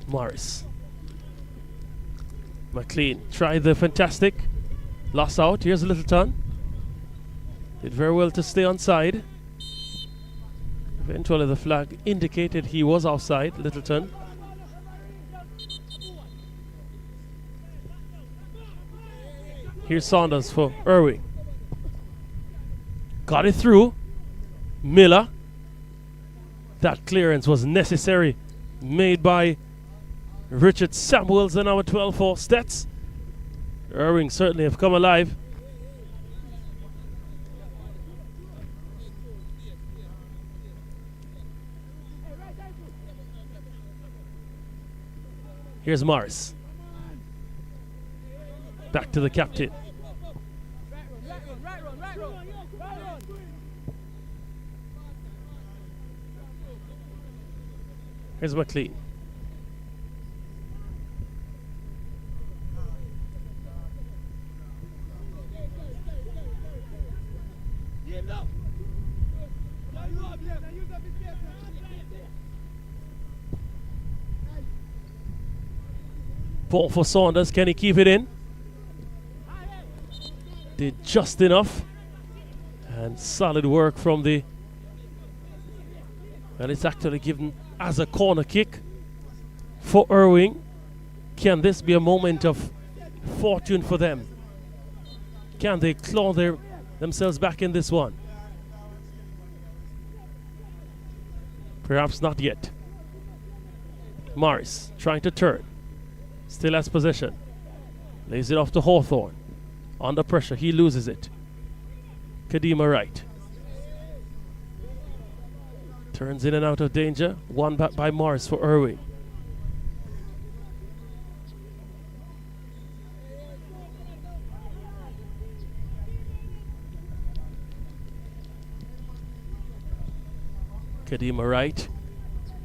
Morris. McLean tried the fantastic. Lost out. Here's Littleton. Did very well to stay on side. Eventually the flag indicated he was outside, Littleton. Here's Saunders for Irving. Got it through. Miller. That clearance was necessary. Made by Richard Samuels, and our 12 for Stets. Irving certainly have come alive. Here's Morris. Back to the captain. Here's McLean. Ball for Saunders. Can he keep it in? Did just enough. And solid work from the... Well, it's actually given as a corner kick for Irving. Can this be a moment of fortune for them? Can they claw themselves back in this one? Perhaps not yet. Morris trying to turn. Still has possession. Lays it off to Hawthorne. Under pressure, he loses it. Kadima right. Turns in and out of danger. One back by Morris for Irving. Kadima right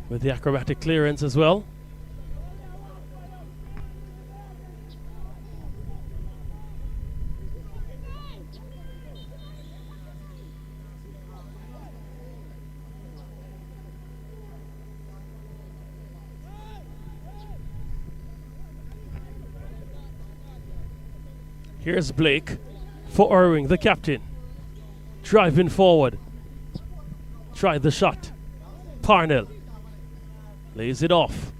with the acrobatic clearance as well. Here's Blake for Irving, the captain. Driving forward. Tried the shot. Parnell lays it off.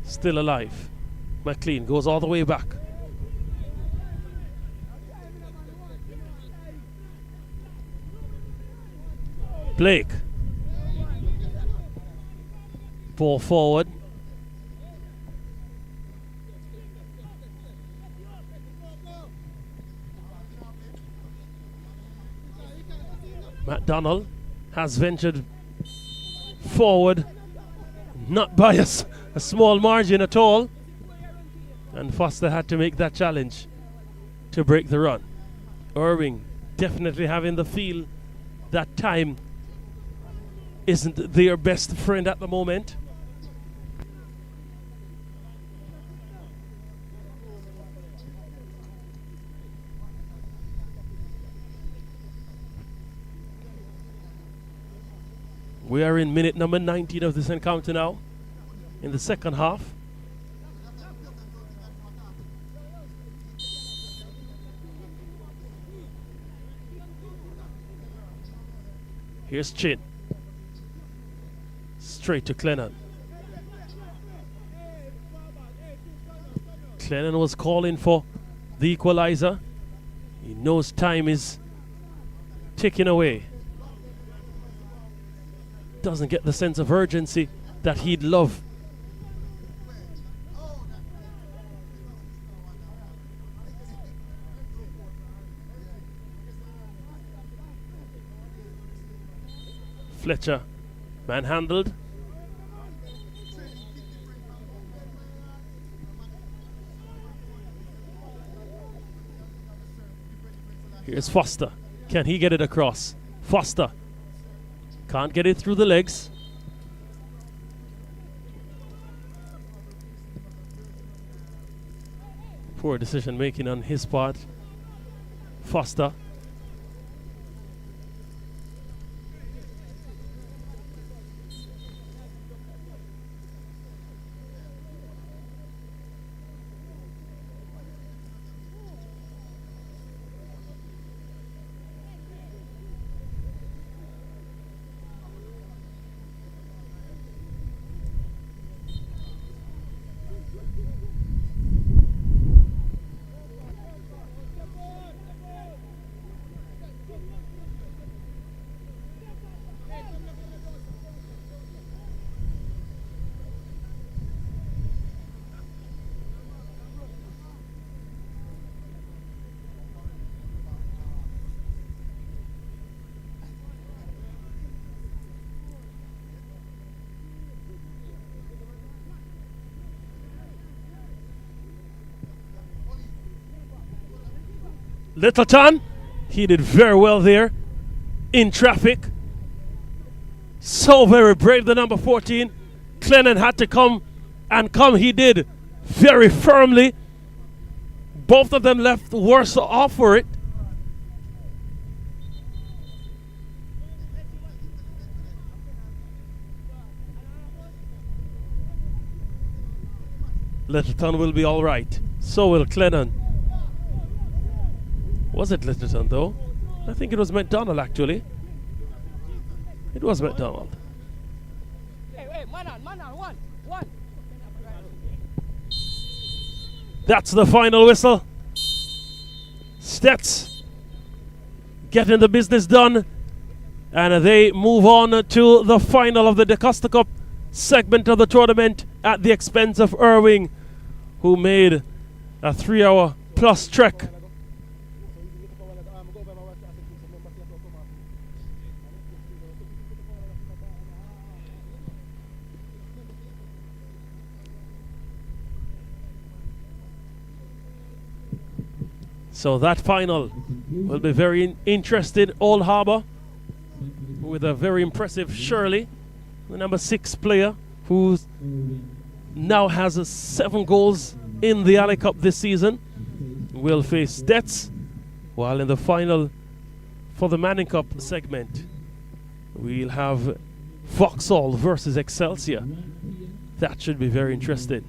Still alive. McLean goes all the way back. Blake. Ball forward. McDonald has ventured forward, not by a small margin at all. And Foster had to make that challenge to break the run. Irving definitely having the feel that time isn't their best friend at the moment. We are in minute number 19 of this encounter now, in the second half. Here's Chin. Straight to Clennon. Clennon was calling for the equalizer. He knows time is ticking away. Doesn't get the sense of urgency that he'd love. Fletcher manhandled. Here's Foster. Can he get it across? Foster can't get it through the legs. Poor decision making on his part. Foster. Littleton, he did very well there in traffic. So very brave, the number 14. Clennon had to come, and come he did very firmly. Both of them left worse off for it. Littleton will be all right. So will Clennon. Was it Littleton though? I think it was McDonald actually. It was McDonald. Hey, man on, one. That's the final whistle. Stets getting the business done. And they move on to the final of the DeCosta Cup segment of the tournament at the expense of Irving, who made a 3-hour plus trek. So that final will be very interesting. Old Harbour with a very impressive Shirley, the number 6 player, who now has 7 goals in the Alley Cup this season, will face Stets, while in the final for the Manning Cup segment, we'll have Vauxhall versus Excelsior. That should be very interesting.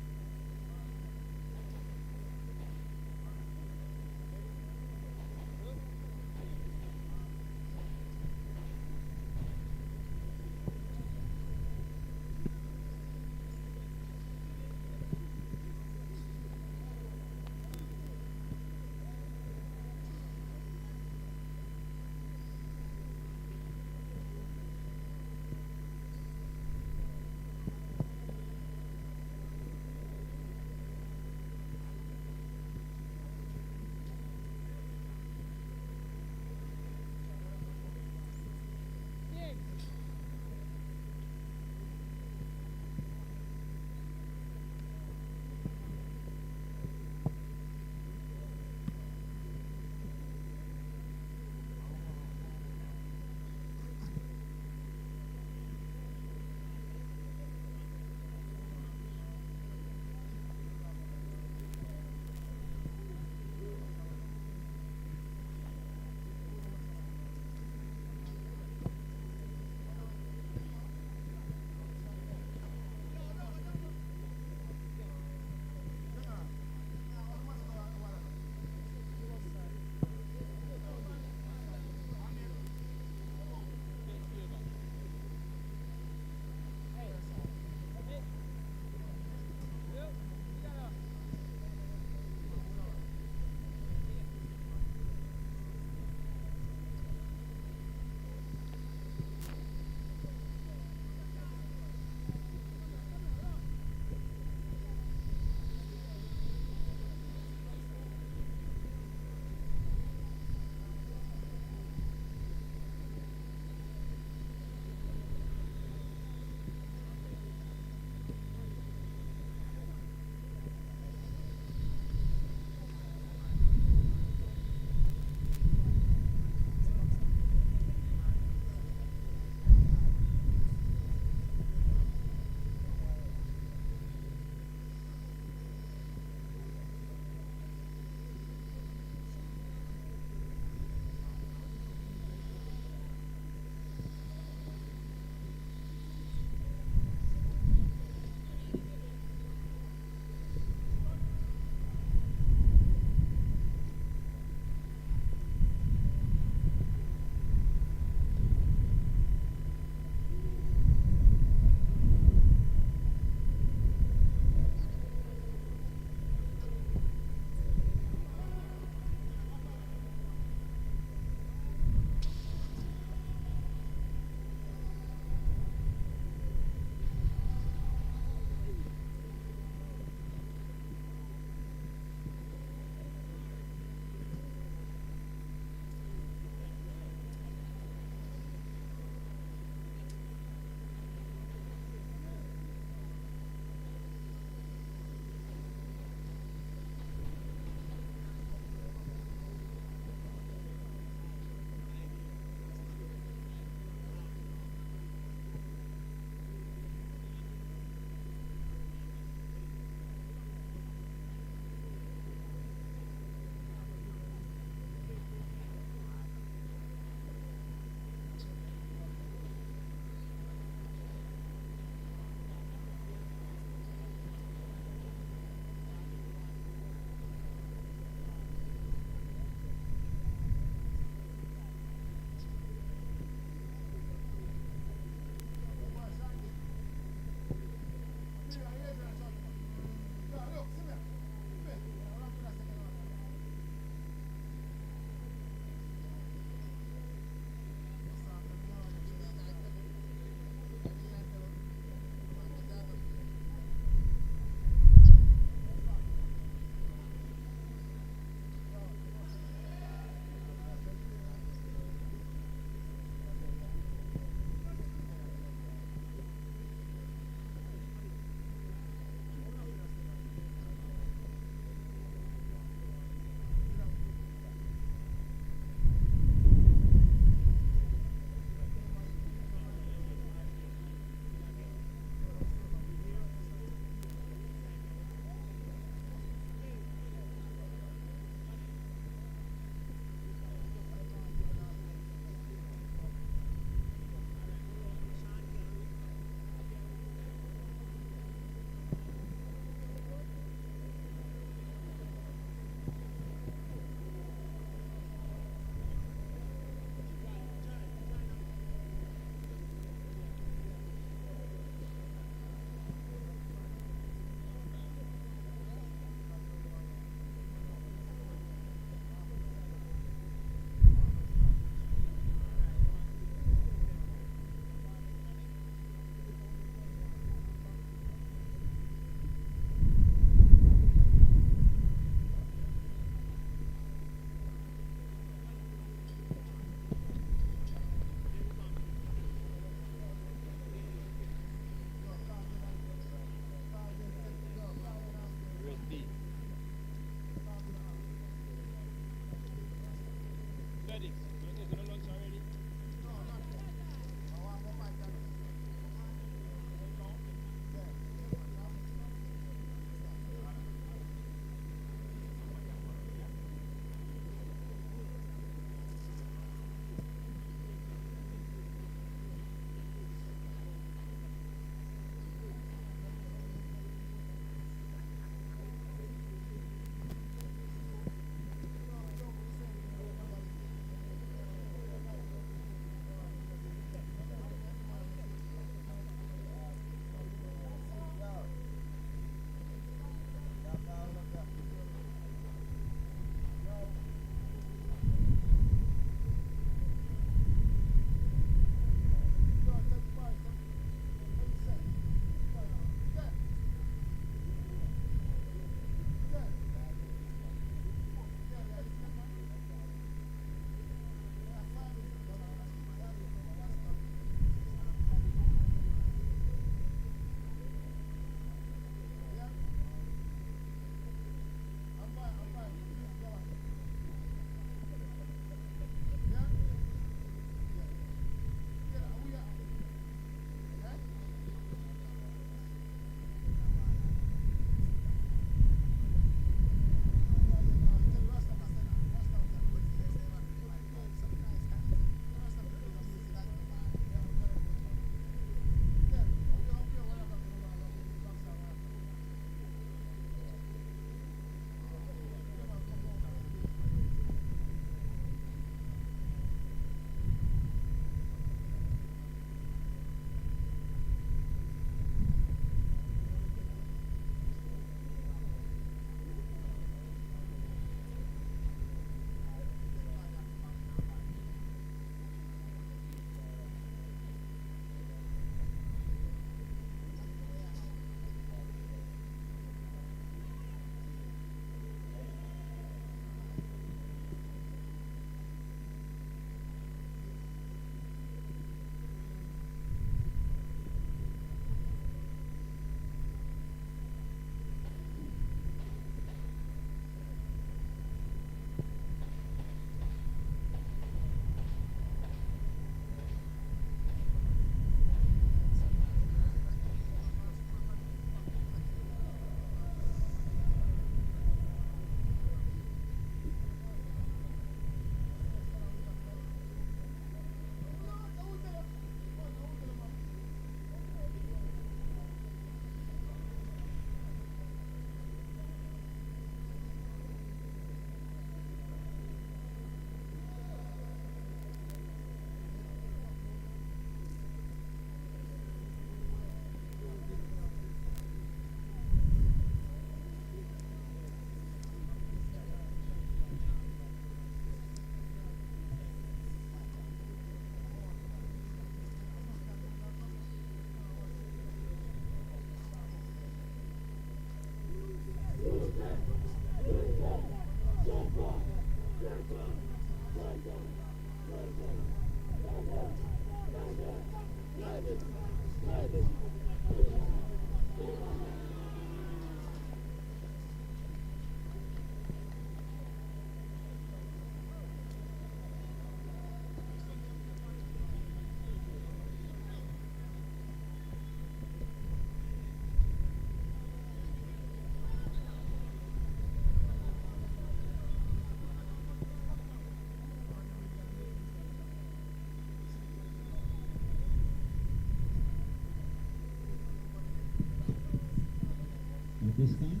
this time.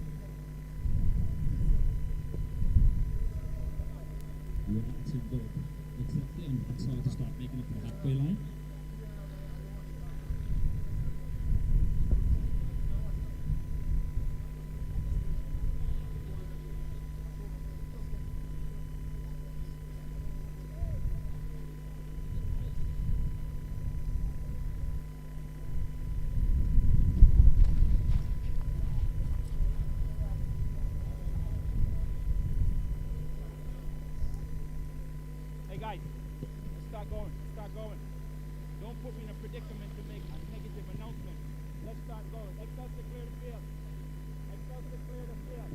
We're not to go exactly, and that's how to start making it to the halfway line. Hey guys, let's start going. Start going. Don't put me in a predicament to make a negative announcement. Let's start going. Excelsior clear the field. Excelsior clear the field.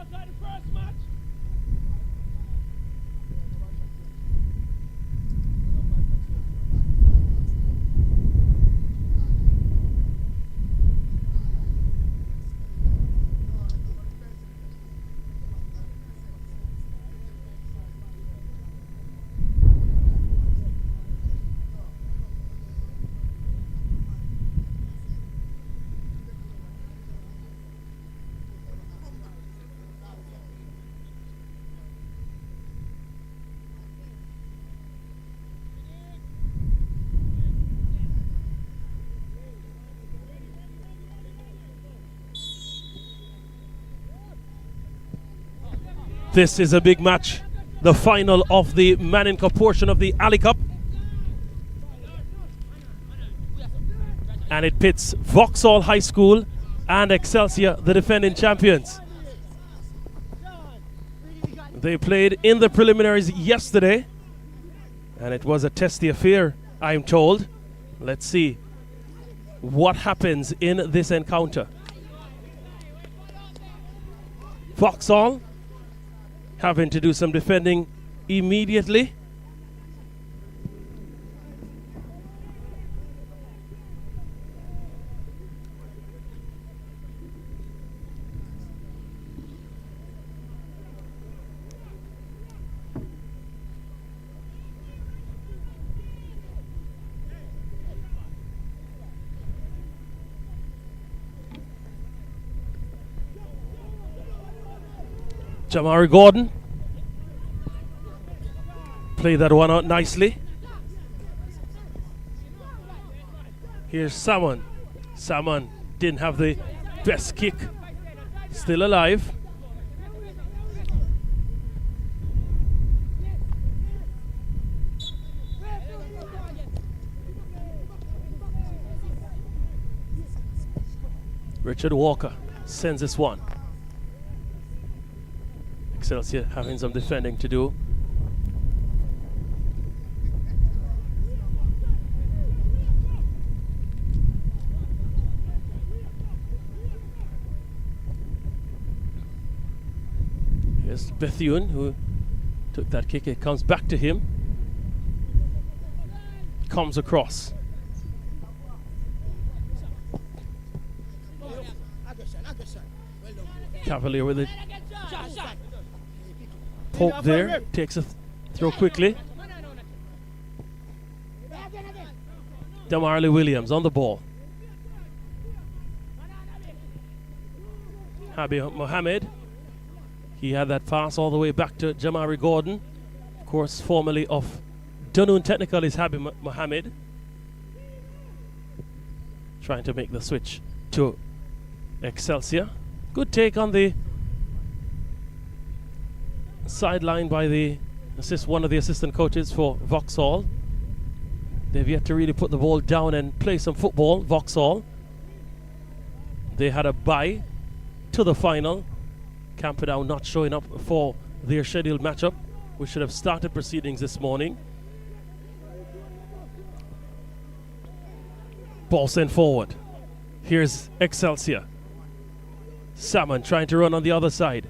outside the first match. This is a big match, the final of the Manning Cup portion of the Ali Cup. And it pits Vauxhall High School and Excelsior, the defending champions. They played in the preliminaries yesterday, and it was a testy affair, I'm told. Let's see what happens in this encounter. Vauxhall having to do some defending immediately. Jamari Gordon played that one out nicely. Here's Salmon. Salmon didn't have the best kick. Still alive. Richard Walker sends this one. Excelsior having some defending to do. Here's Bethune who took that kick. It comes back to him. Comes across. Cavalier with it. Pope there, takes a throw quickly. Damarli Williams on the ball. Habib Mohammed. He had that pass all the way back to Jamari Gordon. Of course, formerly of Dunoon Technical is Habib Mohammed. Trying to make the switch to Excelsior. Good take on the sideline by the one of the assistant coaches for Vauxhall. They've yet to really put the ball down and play some football, Vauxhall. They had a bye to the final. Camperdown not showing up for their scheduled matchup, which should have started proceedings this morning. Ball sent forward. Here's Excelsior. Salmon trying to run on the other side.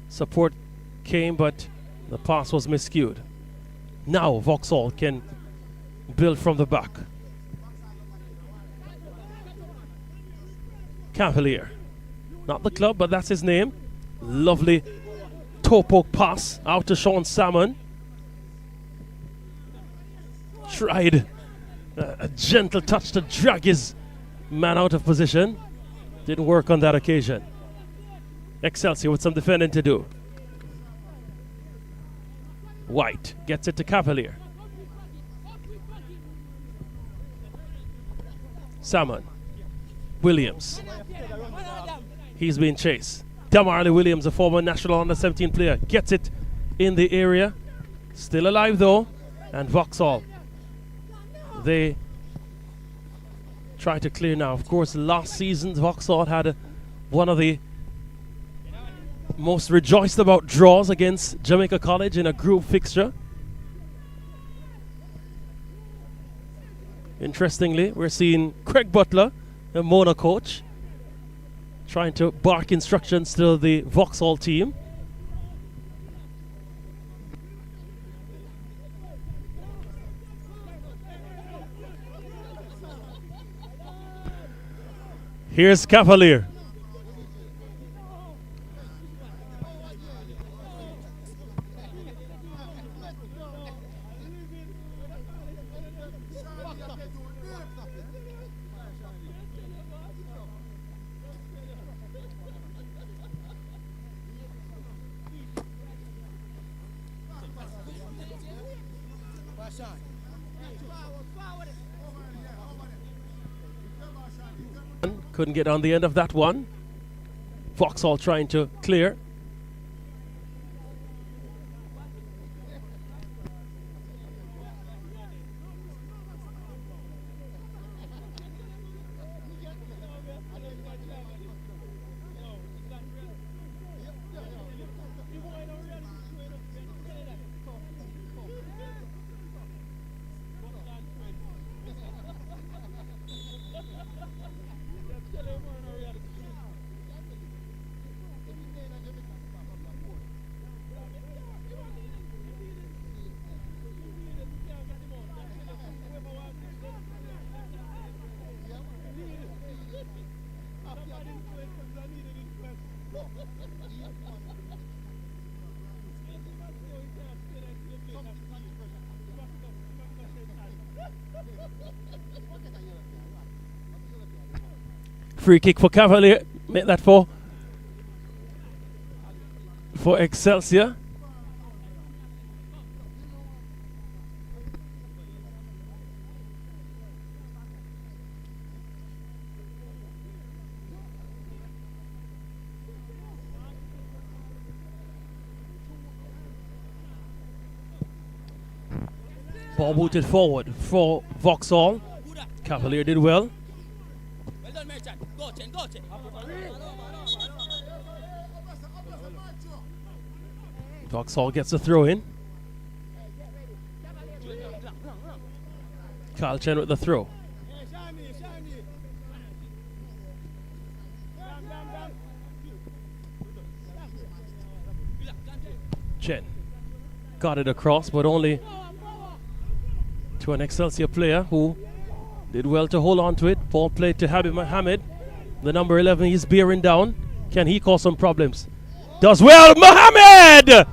Support came, but the pass was miscued. Now Vauxhall can build from the back. Cavalier. Not the club, but that's his name. Lovely toe poke pass out to Sean Salmon. Tried a gentle touch to drag his man out of position. Didn't work on that occasion. Excelsior with some defending to do. White gets it to Cavalier. Salmon. Williams. He's being chased. Damarli Williams, a former national under-17 player, gets it in the area. Still alive though. And Vauxhall, they try to clear now. Of course, last season Vauxhall had one of the most rejoiced about draws against Jamaica College in a group fixture. Interestingly, we're seeing Craig Butler, the Mona coach, trying to bark instructions to the Vauxhall team. Here's Cavalier. Couldn't get on the end of that one. Vauxhall trying to clear. Free kick for Cavalier. Make that for Excelsior. Ball booted forward for Vauxhall. Cavalier did well. Vauxhall gets a throw in. Carl Chen with the throw. Chen got it across, but only to an Excelsior player who did well to hold on to it. Ball played to Habib Mohammed. The number 11 he's bearing down. Can he cause some problems? Does well, Mohammed!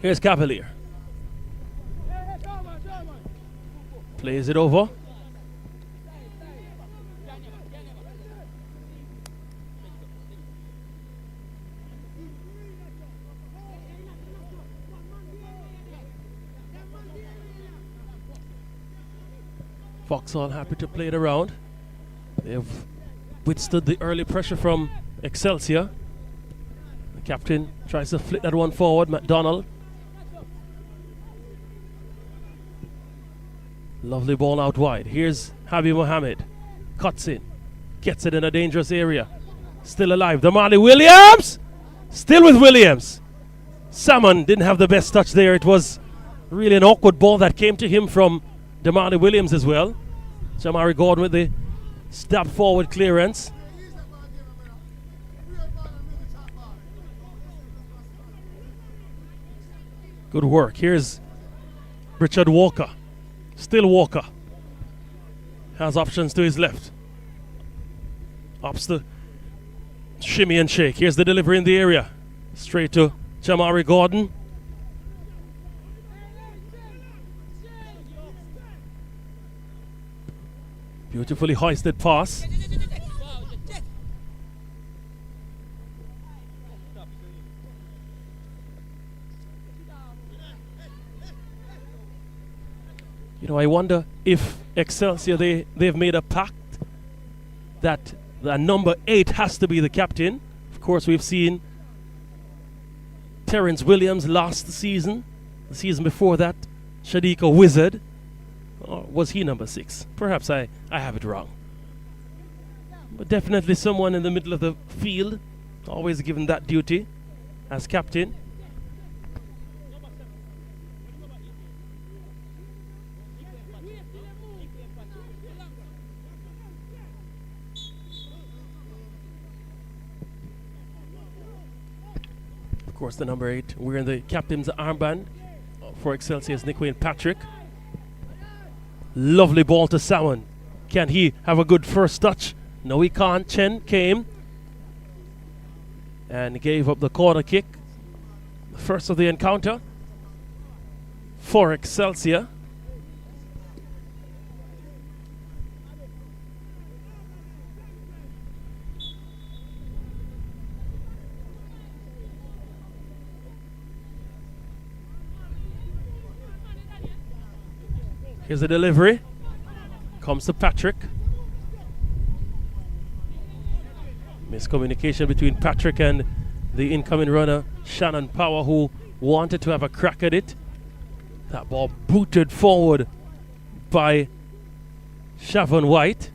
Here's Cavalier. Plays it over. Vauxhall happy to play it around. They've withstood the early pressure from Excelsior. The captain tries to flick that one forward, McDonald. Lovely ball out wide. Here's Habib Mohammed. Cuts in. Gets it in a dangerous area. Still alive. Damali Williams! Still with Williams. Salmon didn't have the best touch there. It was really an awkward ball that came to him from Damali Williams as well. Jamari Gordon with the stab forward clearance. Good work. Here's Richard Walker. Still Walker. Has options to his left. Ups the shimmy and shake. Here's the delivery in the area. Straight to Jamari Gordon. Beautifully hoisted pass. You know, I wonder if Excelsior, they've made a pact that the number 8 has to be the captain. Of course, we've seen Terrence Williams last season. The season before that, Shadika Wizard. Or was he number 6? Perhaps I have it wrong. But definitely someone in the middle of the field, always given that duty as captain. Of course, the number 8 wearing the captain's armband for Excelsior's Niquain Patrick. Lovely ball to Salmon. Can he have a good first touch? No, he can't. Chen came and gave up the corner kick. The first of the encounter for Excelsior. Here's the delivery. Comes to Patrick. Miscommunication between Patrick and the incoming runner, Shannon Power, who wanted to have a crack at it. That ball booted forward by Shavon White.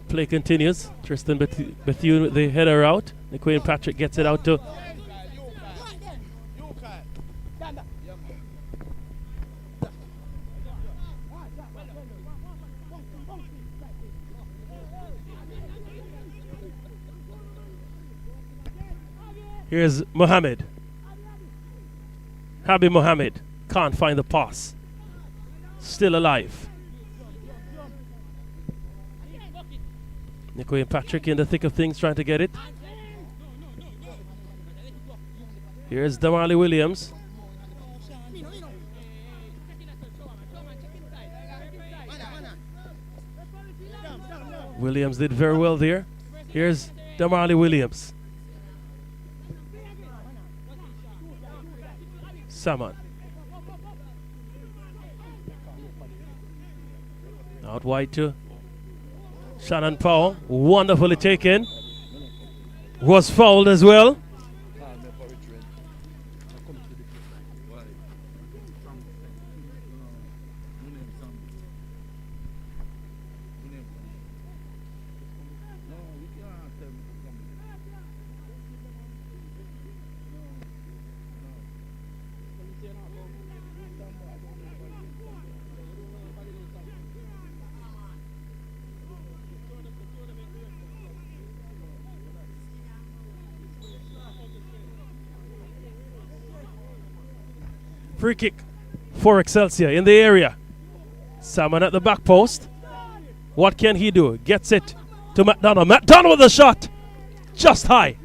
Play continues. Tristan Bethune with the header out. Niquain Patrick gets it out to here's Mohammed. Habib Mohammed can't find the pass. Still alive. Niquain Patrick in the thick of things trying to get it. Here's Damali Williams. Williams did very well there. Here's Damali Williams. Saman. Out wide to Shannon Powell, wonderfully taken. Was fouled as well. Free kick for Excelsior in the area. Salmon at the back post. What can he do? Gets it to McDonald. McDonald with a shot. Just high.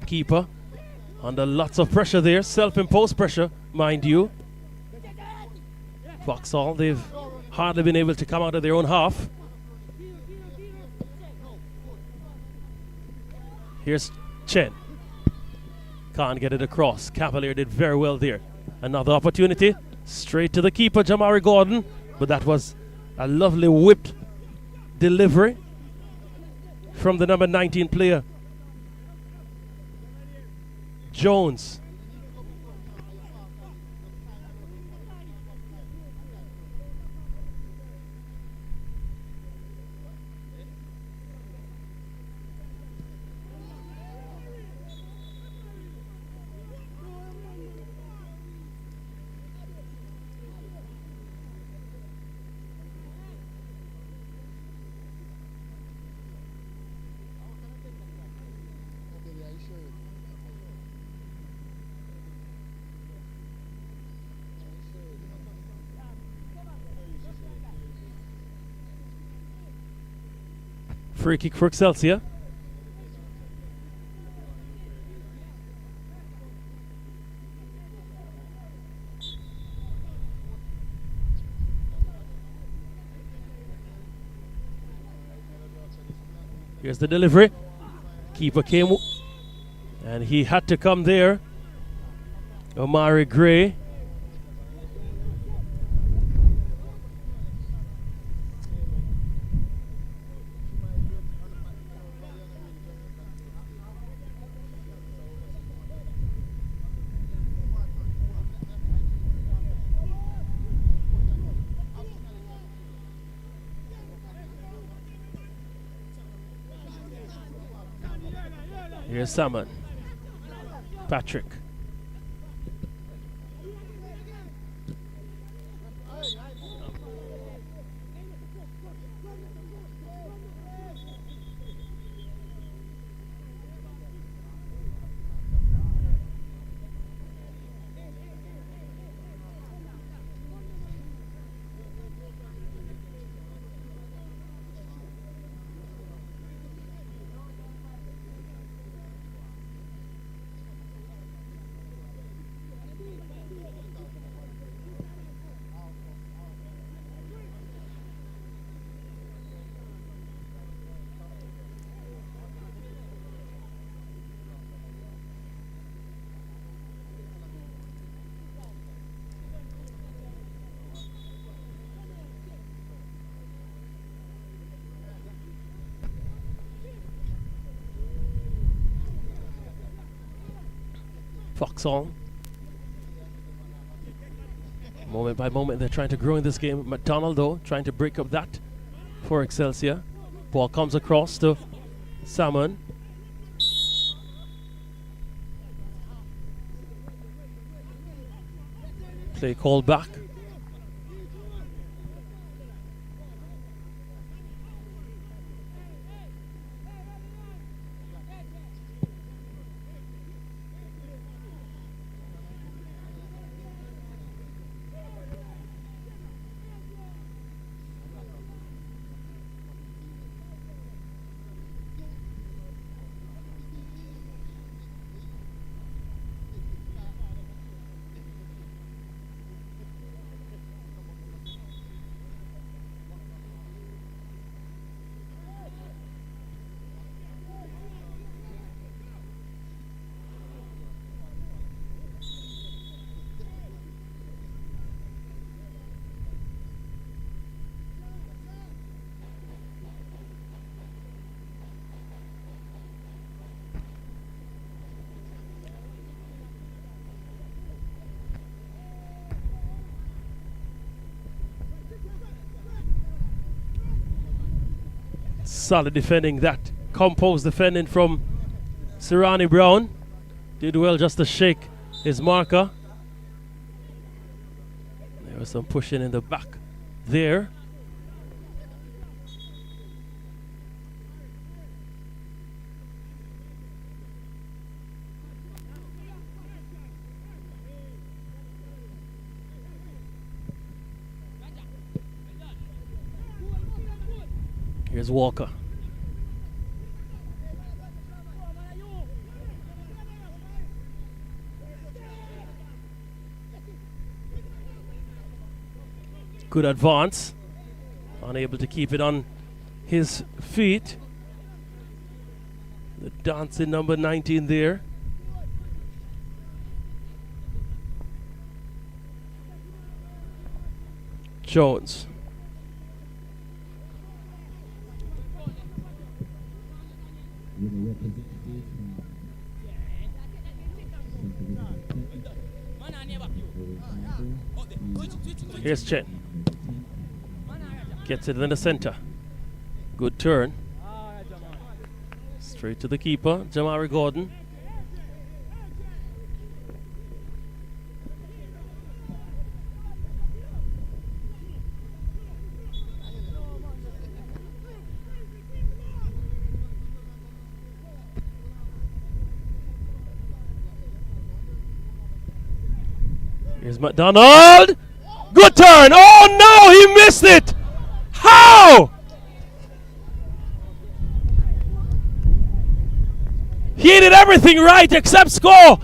Keeper Under lots of pressure there, self-imposed pressure, mind you. Vauxhall, they've hardly been able to come out of their own half. Here's Chen. Can't get it across. Cavalier did very well there. Another opportunity. Straight to the keeper, Jamari Gordon. But that was a lovely whipped delivery from the number 19 player, Jones. Free kick for Excelsior. Here's the delivery. Keeper came and he had to come there. Omari Gray. Here's Salmon. Patrick. Vauxhall. Moment by moment, they're trying to grow in this game. McDonald, though, trying to break up that for Excelsior. Ball comes across to Salmon. Play called back. Solid defending, that composed defending from Sirani Brown. Did well just to shake his marker. There was some pushing in the back there. Here's Walker. Good advance. Unable to keep it on his feet. The dancing number 19 there. Jones. Here's Chen. Gets it in the center. Good turn. Straight to the keeper, Jamari Gordon. Here's McDonald. Good turn. Oh no, he missed it. How? He did everything right except score.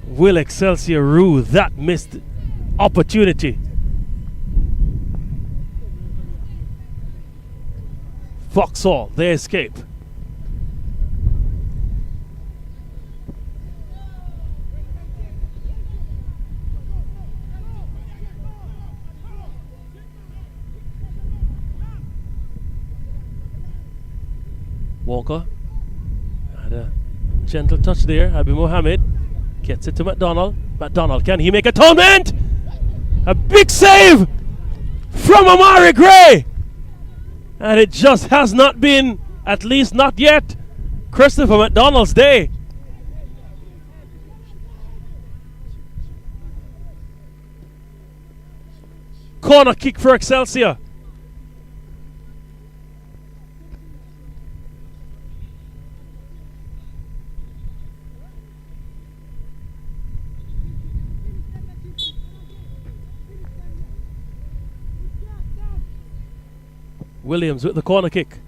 Will Excelsior rue that missed opportunity? Vauxhall, they escape. Walker had a gentle touch there. Abi Mohammed gets it to McDonald. McDonald, can he make atonement? A big save from Amari Gray. And it just has not been, at least not yet, Christopher McDonald's day. Corner kick for Excelsior. Williams with the corner kick.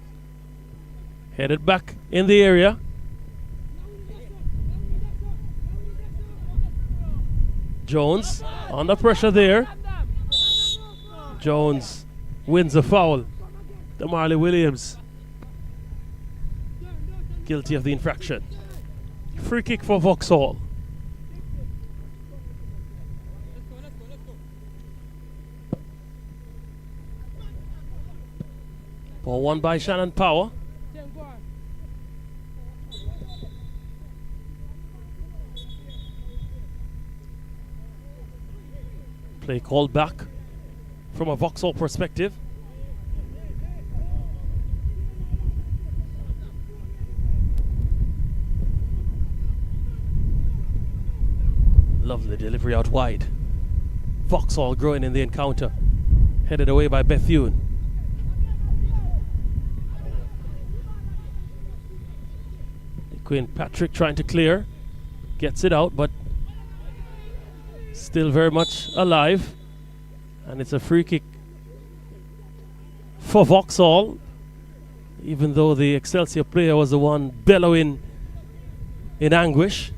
Headed back in the area. Jones under pressure there. Jones wins a foul. Marley Williams guilty of the infraction. Free kick for Vauxhall. Ball won by Shannon Power. Play called back from a Vauxhall perspective. Lovely delivery out wide. Vauxhall growing in the encounter. Headed away by Bethune. Quinn Patrick trying to clear. Gets it out, but still very much alive. And it's a free kick for Vauxhall, even though the Excelsior player was the one bellowing in anguish.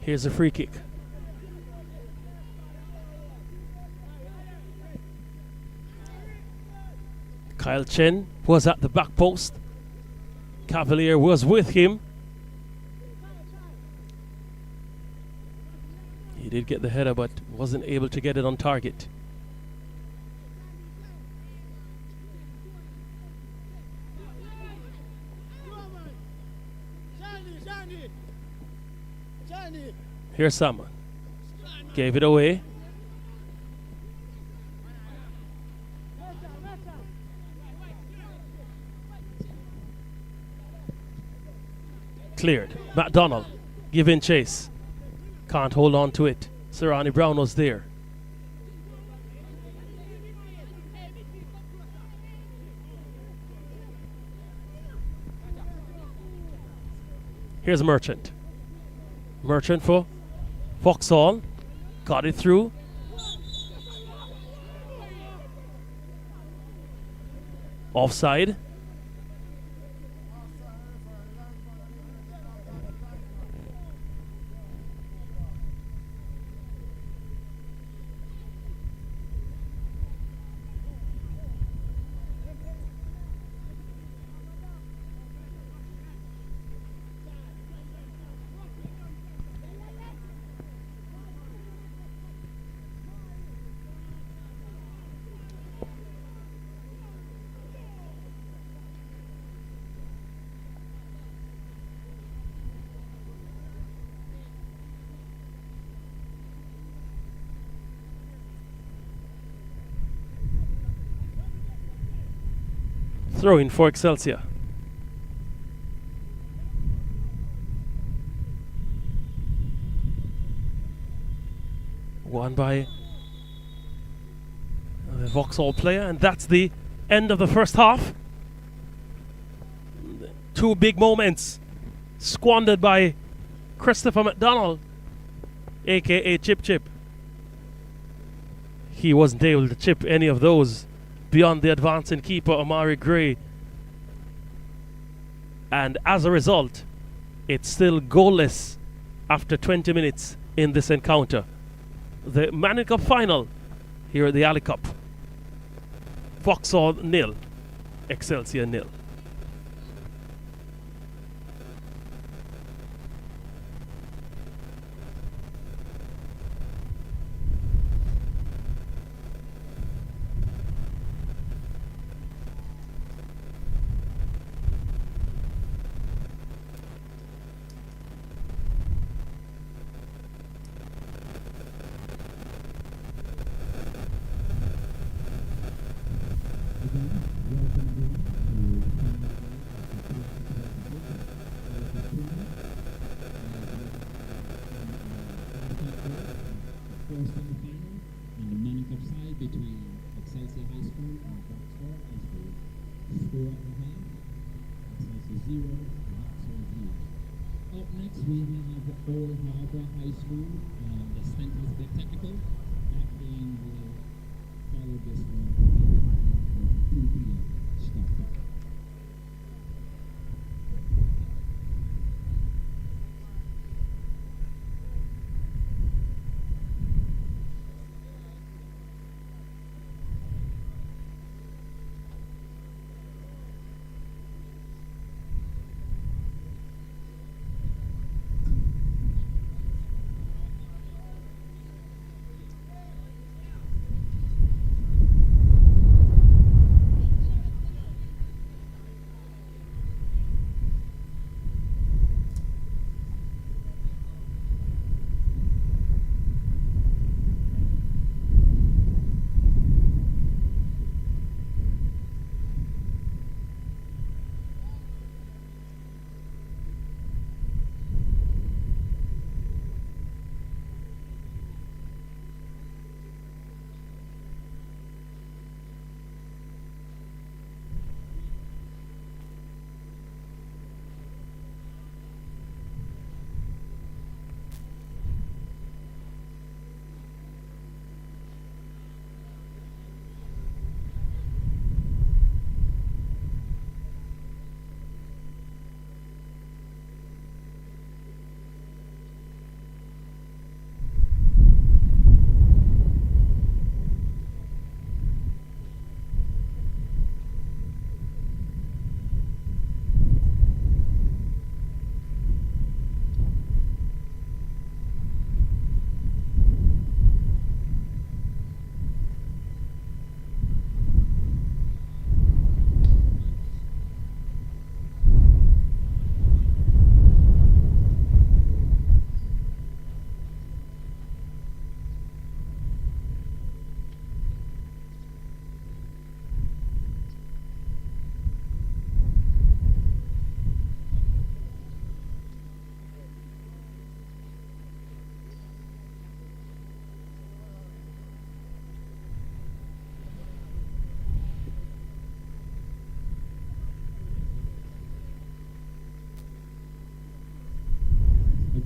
Here's a free kick. Kyle Chen was at the back post. Cavalier was with him. He did get the header, but wasn't able to get it on target. Here's someone. Gave it away. Cleared. McDonald giving chase. Can't hold on to it. Serrani Brown was there. Here's Merchant. Merchant for Vauxhall. Got it through. Offside. Throw in for Excelsior. Won by the Vauxhall player, and that's the end of the first half. Two big moments squandered by Christopher McDonald, aka Chip Chip. He wasn't able to chip any of those beyond the advancing keeper Amari Gray, and as a result it's still goalless after 20 minutes in this encounter. The Manning Cup final here at the Ali Cup. Vauxhall 0, Excelsior 0. First semi-final on the Manning Cup side between Excelsior High School and Vauxhall High School. Score at the half, Excelsior 0, Vauxhall 0. Up next we have Old Harbour High School and the St. Elizabeth Technical. That game will follow this one for 2 p.m. start time.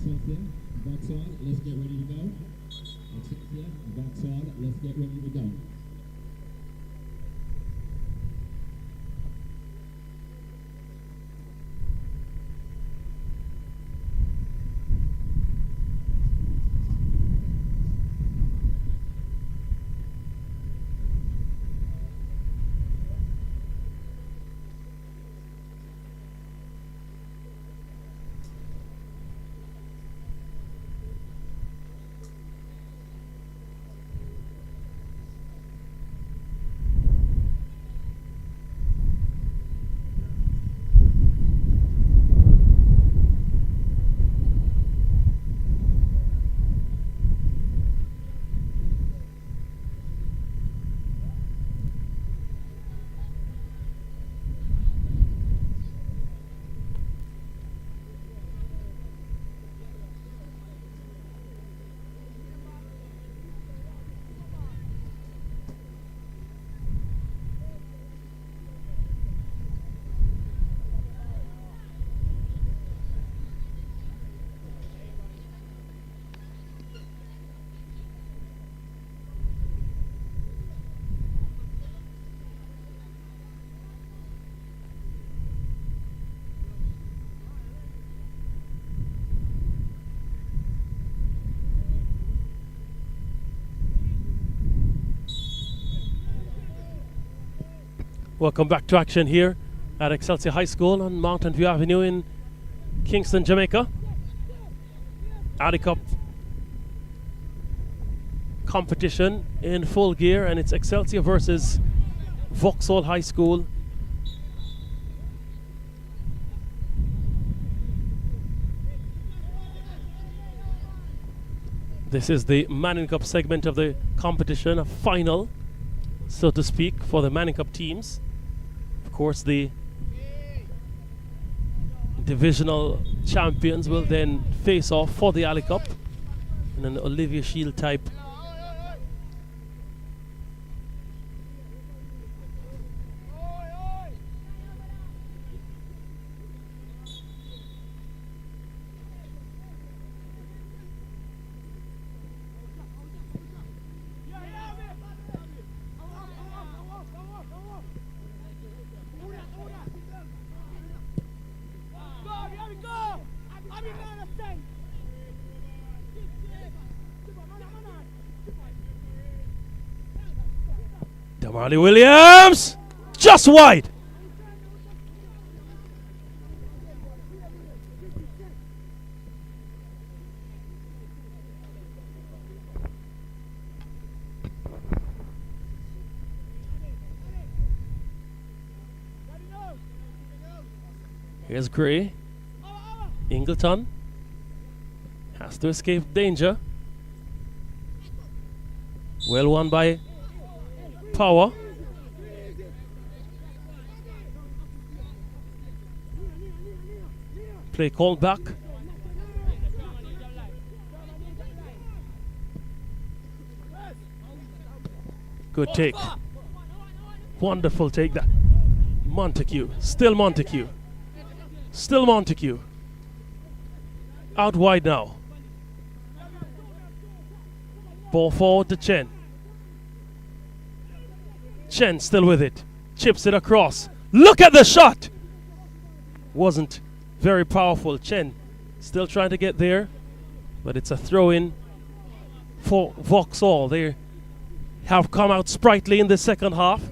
Excelsior, Vauxhall, let's get ready to go. Excelsior, Vauxhall, let's get ready to go. Welcome back to action here at Excelsior High School on Mountain View Avenue in Kingston, Jamaica. Addy Cup competition in full gear, and it's Excelsior versus Vauxhall High School. This is the Manning Cup segment of the competition, a final, so to speak, for the Manning Cup teams. Of course, the divisional champions will then face off for the Alley Cup in an Olivia Shield type Damali Williams, just wide. Here's Gray. Ingleton has to escape danger. Well won by Power. Play called back. Good take. Wonderful take that. Montague. Still Montague. Still Montague. Out wide now. Ball forward to Chen. Chen still with it. Chips it across. Look at the shot! Wasn't very powerful. Chen still trying to get there, but it's a throw-in for Vauxhall. They have come out sprightly in the second half.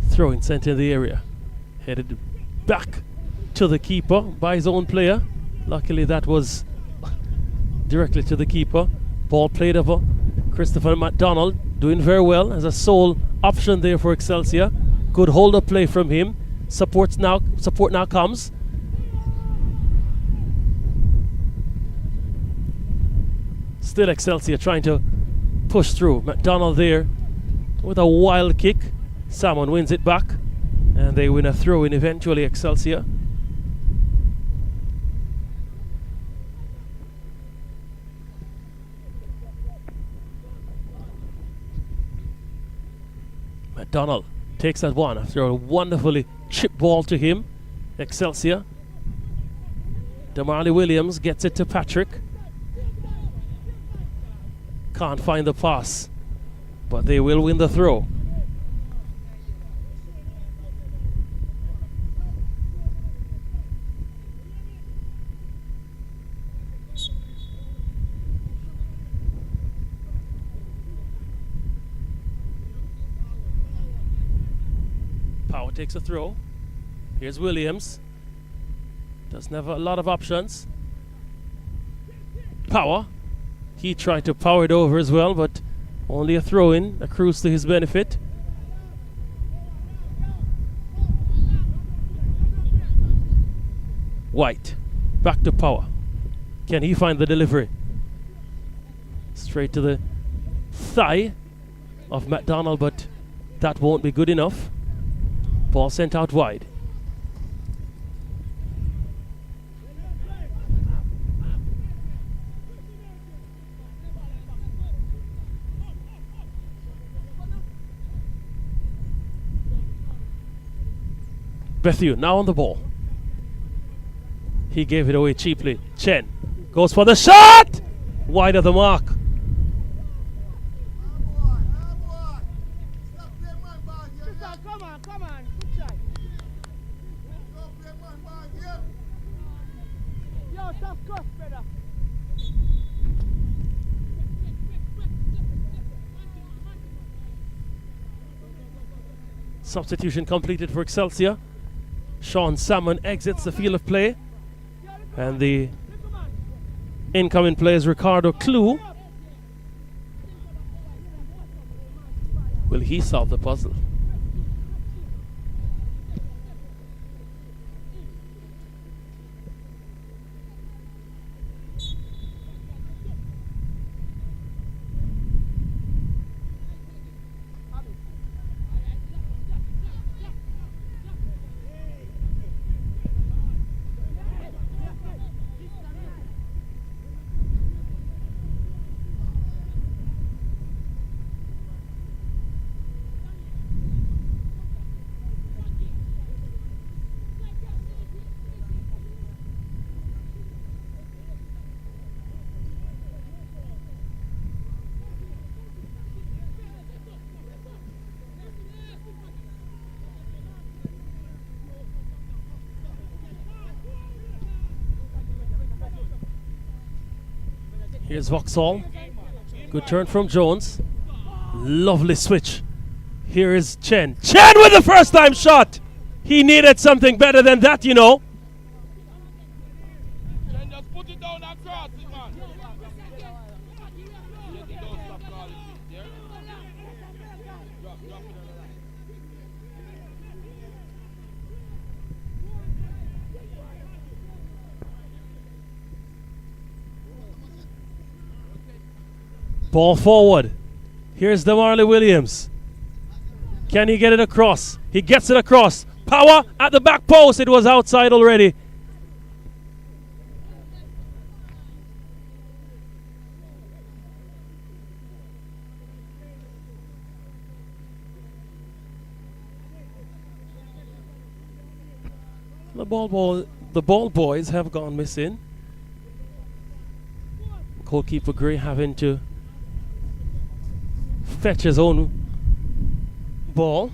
Throwing sent in the area. Headed back to the keeper by his own player. Luckily that was directly to the keeper. Ball played over Christopher McDonald, doing very well as a sole option there for Excelsior. Good hold-up play from him. Support now comes. Still Excelsior trying to push through. McDonald there with a wild kick. Salmon wins it back, and they win a throw-in eventually, Excelsior. McDonald takes that one after a wonderfully chip ball to him. Excelsior. Damarley Williams gets it to Patrick. Can't find the pass, but they will win the throw. Power takes a throw. Here's Williams. Doesn't have a lot of options. Power. He tried to power it over as well, but only a throw-in accrues to his benefit. White. Back to Power. Can he find the delivery? Straight to the thigh of McDonald, but that won't be good enough. Ball sent out wide. Bethune now on the ball. He gave it away cheaply. Chen goes for the shot! Wide of the mark. Come on. Good shot. Yo, tough cross, brother. Substitution completed for Excelsior. Sean Salmon exits the field of play. And the incoming player is Ricardo Clue. Will he solve the puzzle? Here's Vauxhall. Good turn from Jones. Lovely switch. Here is Chen. Chen with the first time shot! He needed something better than that, you know. Chen, just put it down and cross it, man. Ball forward. Here's Damarley Williams. Can he get it across? He gets it across. Power at the back post. It was outside already. The ball boys have gone missing. Goalkeeper Gray having to fetch his own ball.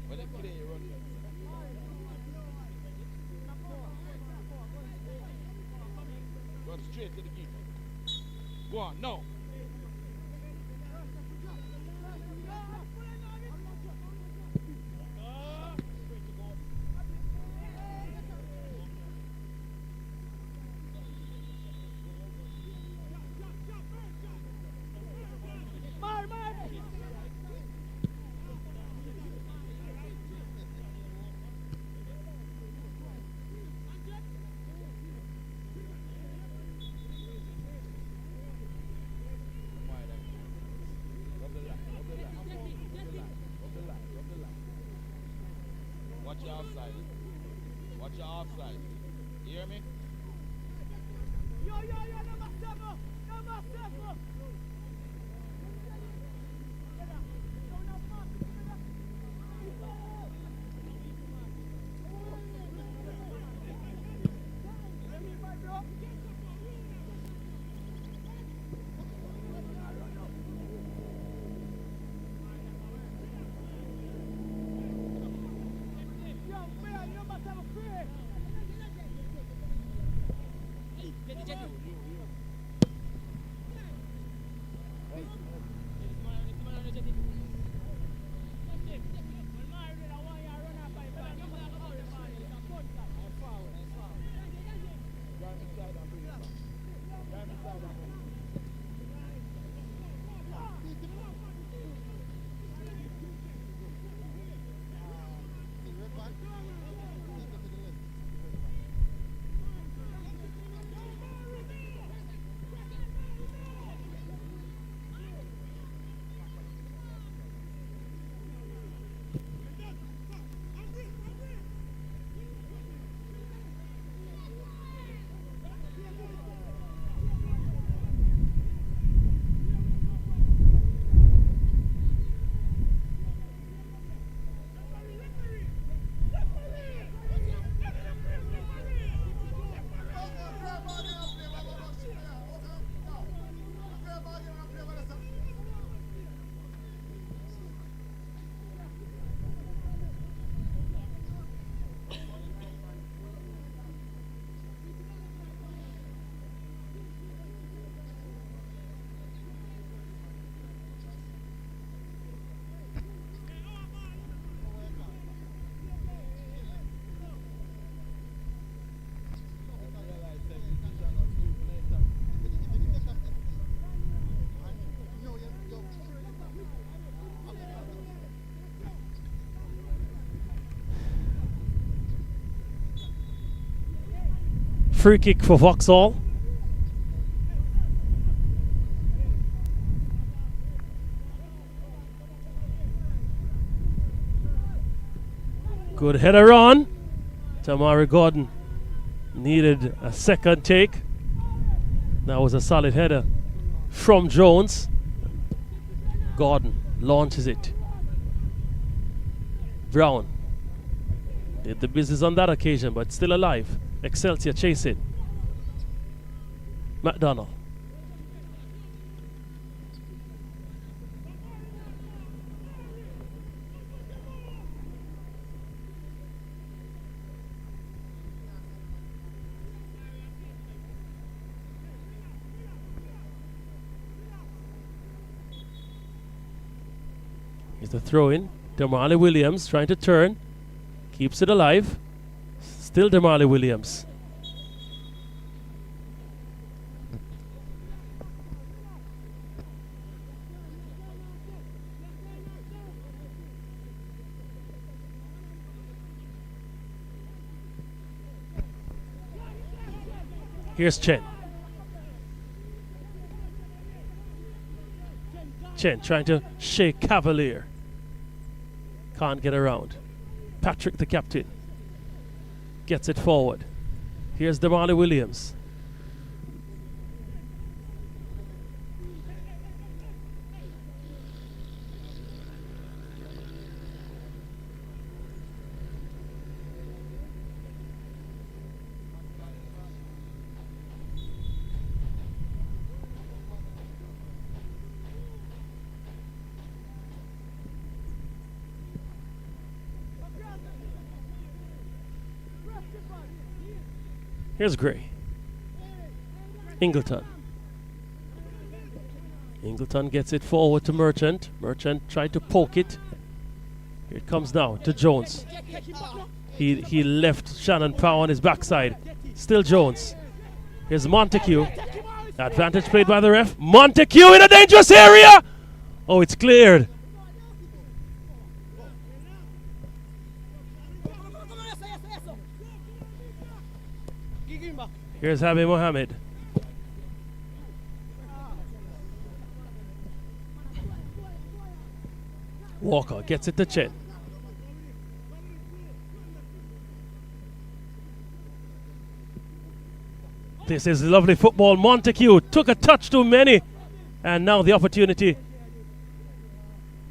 When they play, you run Run straight to the keeper. Go on, no. Watch your offside. Watch your offside. You hear me? Number 7. Number 7. Free kick for Vauxhall. Good header on. Tamari Gordon needed a second take. That was a solid header from Jones. Gordon launches it. Brown did the business on that occasion, but still alive. Excelsior chase it. McDonald. Here's the throw in. Damali Williams trying to turn. Keeps it alive. Still Damali Williams. Here's Chen. Chen trying to shake Cavalier. Can't get around. Patrick, the captain, gets it forward. Here's Damali Williams. Here's Gray. Ingleton. Ingleton gets it forward to Merchant. Merchant tried to poke it. Here it comes now to Jones. He left Shannon Power on his backside. Still Jones. Here's Montague. Advantage played by the ref. Montague in a dangerous area. Oh, it's cleared. Here's Habib Mohammed. Walker gets it to Chet. This is lovely football. Montague took a touch too many. And now the opportunity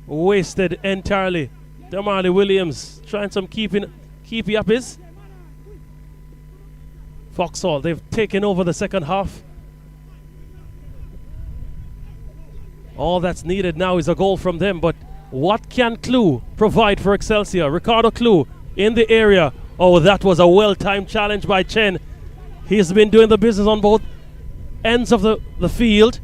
wasted entirely. Damari Williams trying some keepy uppies. Vauxhall, they've taken over the second half. All that's needed now is a goal from them, but what can Clue provide for Excelsior? Ricardo Clue in the area. Oh, that was a well-timed challenge by Chen. He's been doing the business on both ends of the field.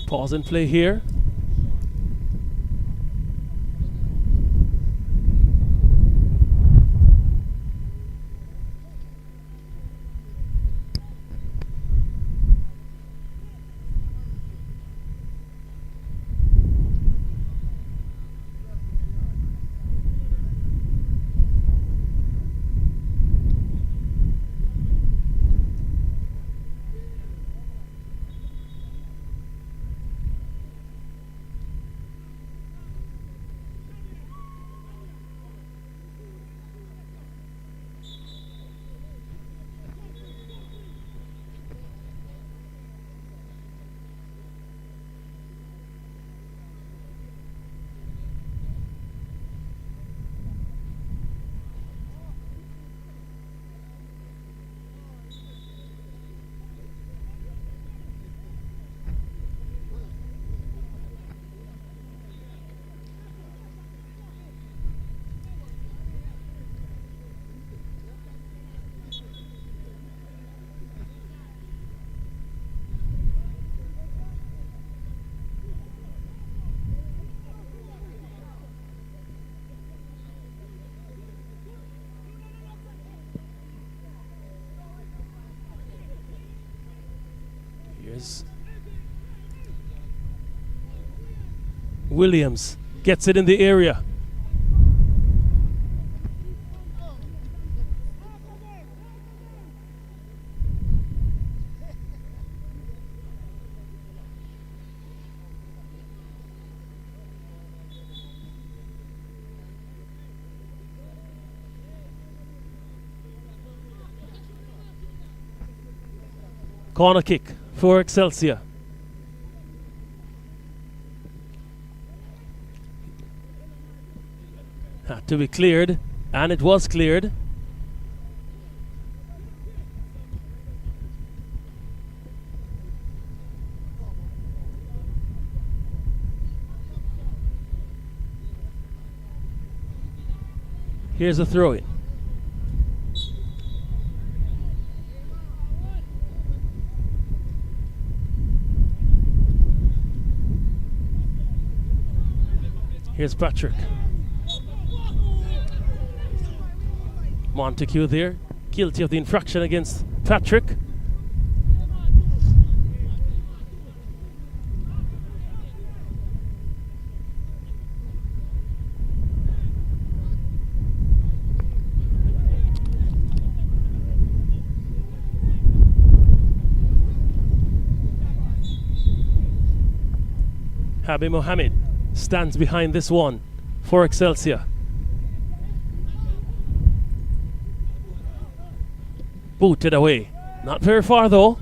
Pause and play here. Williams gets it in the area. Corner kick for Excelsior. Had to be cleared, and it was cleared. Here's a throw-in. Here's Patrick. Montague there, guilty of the infraction against Patrick. Habib Mohammed stands behind this one for Excelsior. Booted away. Not very far though.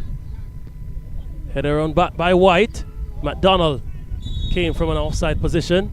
Headed around back by White. McDonald came from an offside position.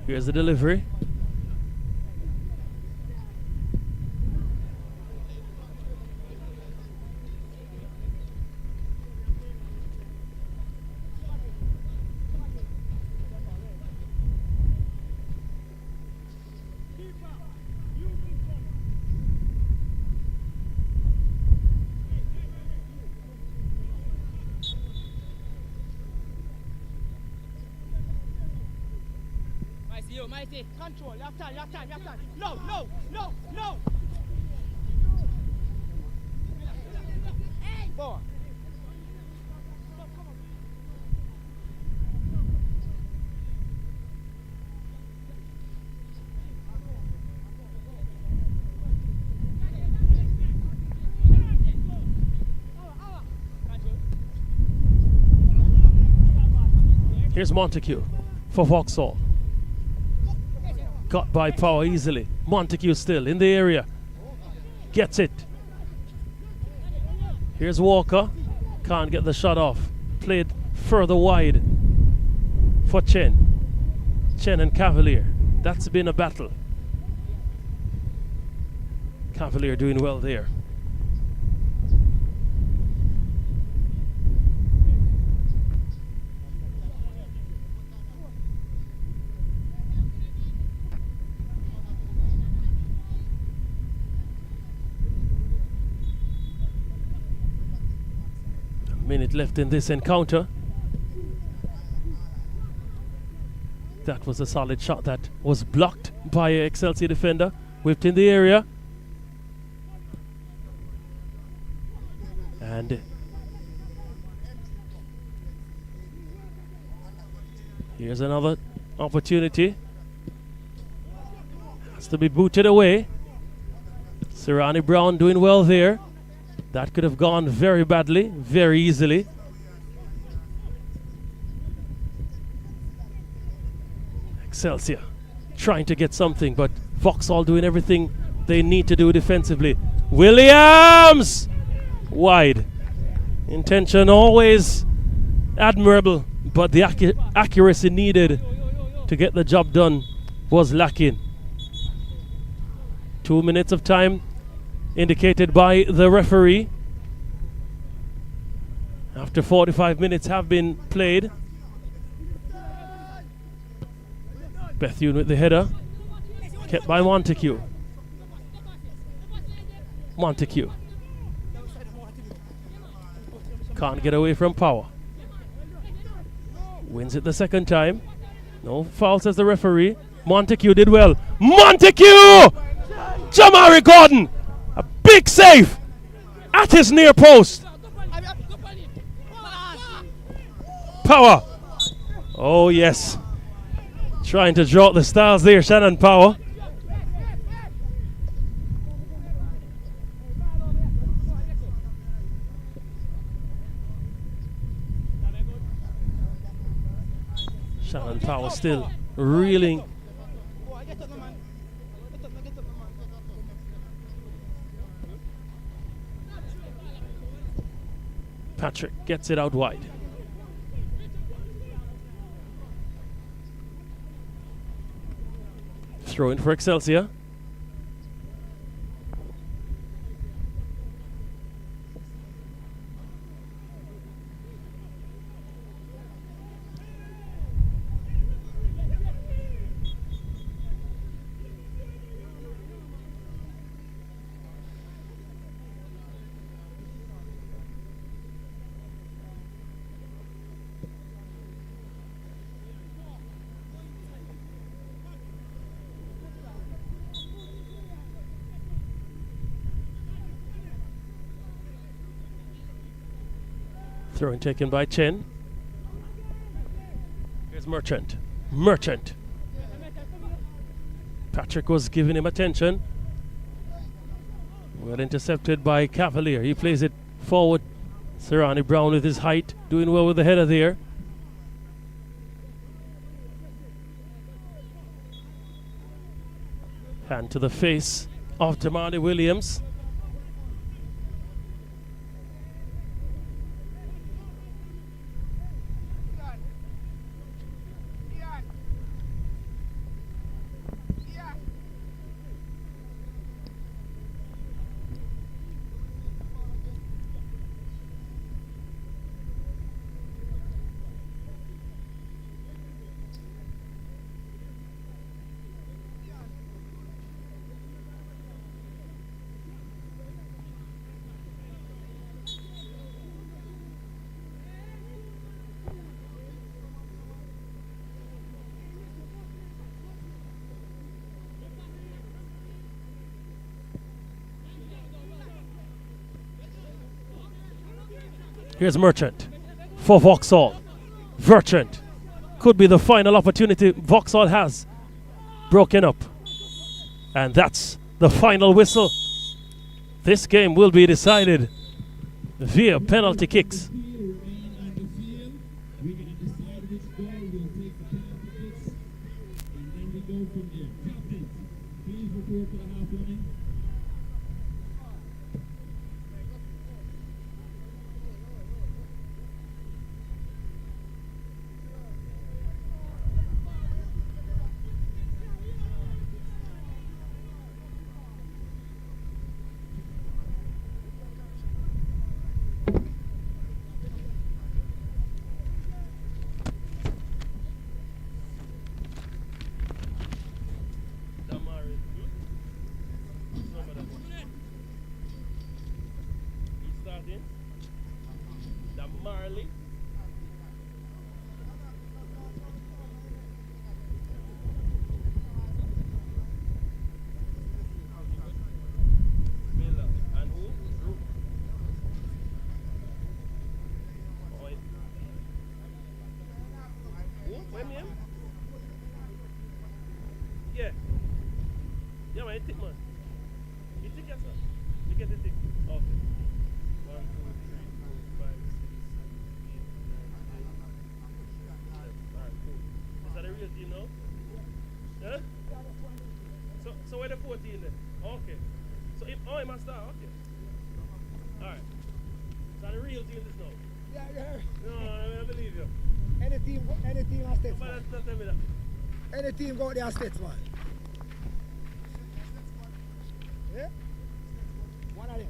Here's the delivery. Mighty, control, you have time, you have time, you have time. No, no, no, no. Four. Here's Montague for Vauxhall. Got by Power easily. Montague still in the area. Gets it. Here's Walker. Can't get the shot off. Played further wide for Chen. Chen and Cavalier. That's been a battle. Cavalier doing well there. Minute left in this encounter. That was a solid shot that was blocked by an Excelsior defender. Whipped in the area. And here's another opportunity. Has to be booted away. Serrani Brown doing well there. That could have gone very badly, very easily. Excelsior trying to get something, but Vauxhall doing everything they need to do defensively. Williams! Wide. Intention always admirable, but the accuracy needed to get the job done was lacking. 2 minutes of time indicated by the referee. After 45 minutes have been played. Bethune with the header. Kept by Montague. Montague. Can't get away from Power. Wins it the second time. No foul, says the referee. Montague did well. Montague! Jamari Gordon! A big save at his near post. Power. Oh, yes. Trying to draw the styles there, Shannon Power. Shannon Power still reeling. Patrick gets it out wide. Throw in for Excelsior. Throw in taken by Chen. Here's Merchant. Merchant. Patrick was giving him attention. Well intercepted by Cavalier. He plays it forward. Serrani Brown with his height. Doing well with the header there. Hand to the face of Damani Williams. Here's Merchant for Vauxhall. Merchant could be the final opportunity Vauxhall has. Broken up. And that's the final whistle. This game will be decided via penalty kicks. What name? Yeah. Yeah, man, you tick, man. You tick, yes, sir. You get the tick. Okay. 1, 2, 3, 4, 5, 6, 7, 8, 9, 10. Alright, cool. Is that a real team now? Huh? So where the 14 then? Okay. So if I'm a star, okay. Alright. So the real team is now. Yeah. No, I believe you. Any team has states, But man. that's not tell me that. Any team go out there has states, man. Yeah? One of them.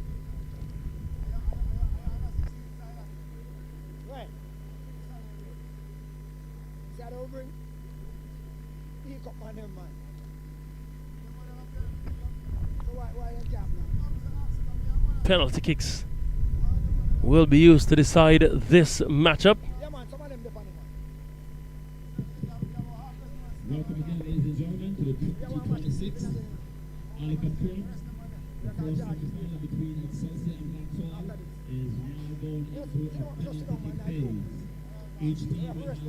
Right. See how they will bring? He cut man them, man. So why you can't play? Penalty kicks will be used to decide this matchup. Yeah, man, some of them depend on Welcome again, ladies and gentlemen, to the 2026 Ali Cup tournament. The first semi-final between Excelsior and Vauxhall is now going into a penalty kick phase. Each team will have 5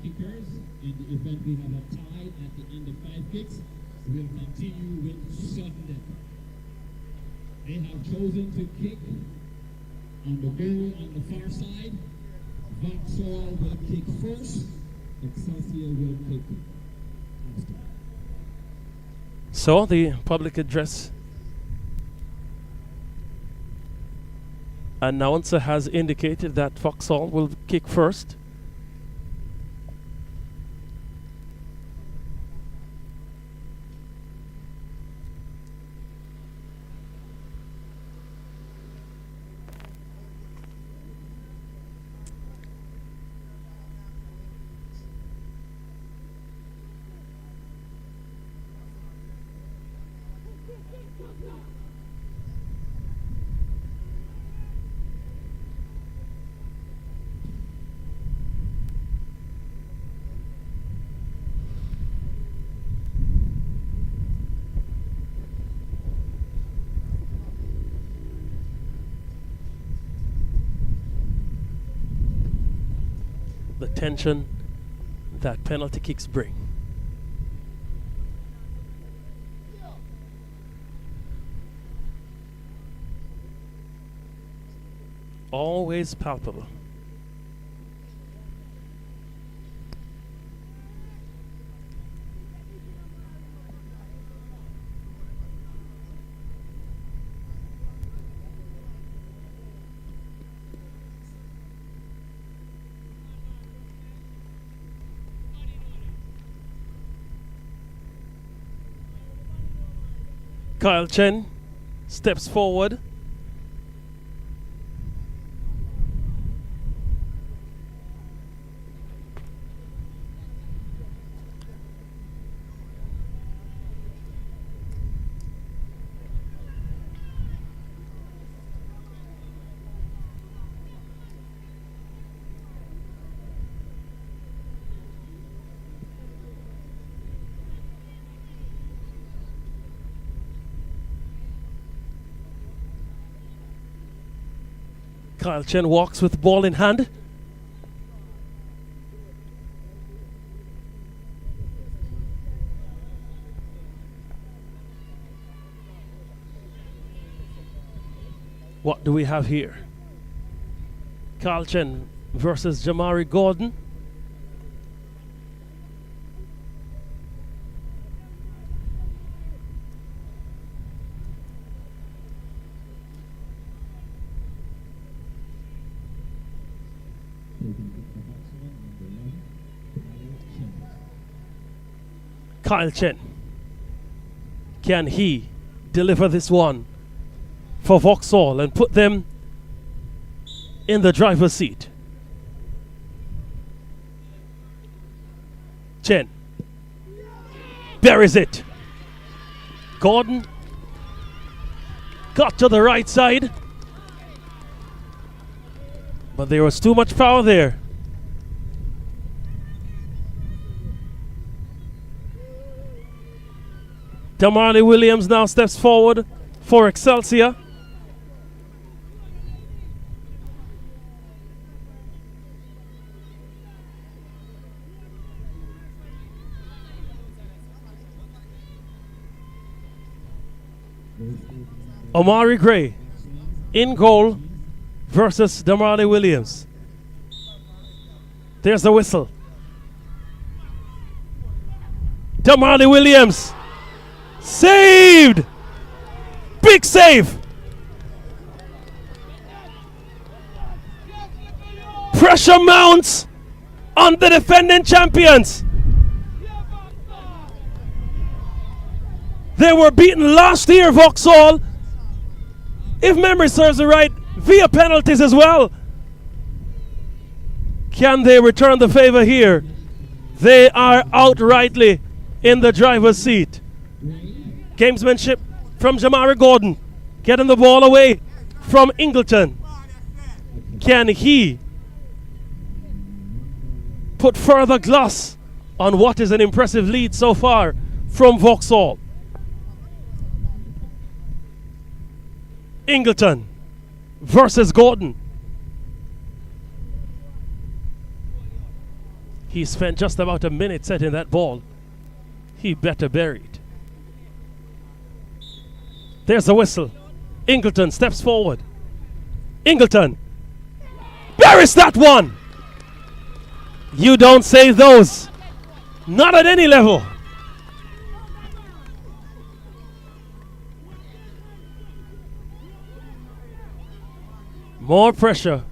kickers. In the event we have a tie at the end of 5 kicks, we'll continue with sudden death. They have chosen to kick on the goal on the far side. Vauxhall will kick first. Excelsior will kick after. So the public address announcer has indicated that Vauxhall will kick first. The tension that penalty kicks bring. Always palpable. Kyle Chen steps forward. Kyle Chen walks with the ball in hand. What do we have here? Kyle Chen versus Jamari Gordon. Kyle Chen. Can he deliver this one for Vauxhall and put them in the driver's seat? Chen buries it. Gordon got to the right side, but there was too much power there. Damari Williams now steps forward for Excelsior. Omari Gray in goal versus Damari Williams. There's the whistle. Damari Williams saved. Big save. Pressure mounts on the defending champions. They were beaten last year, Vauxhall, if memory serves me right, via penalties as well. Can they return the favor here? They are outrightly in the driver's seat. Gamesmanship from Jamari Gordon, getting the ball away from Ingleton. Can he put further gloss on what is an impressive lead so far from Vauxhall? Ingleton versus Gordon. He spent just about a minute setting that ball. He better bury it. There's the whistle. Ingleton steps forward. Ingleton buries that one. You don't save those. Not at any level. More pressure.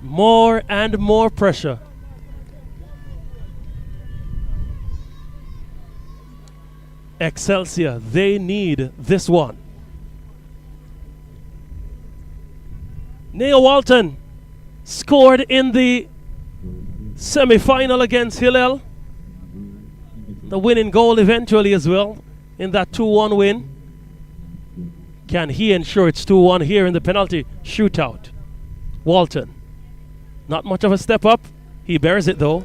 More and more pressure. Excelsior, they need this one. Neil Walton scored in the semi-final against Hillel. The winning goal eventually as well in that 2-1 win. Can he ensure it's 2-1 here in the penalty shootout? Walton. Not much of a step up. He bears it though.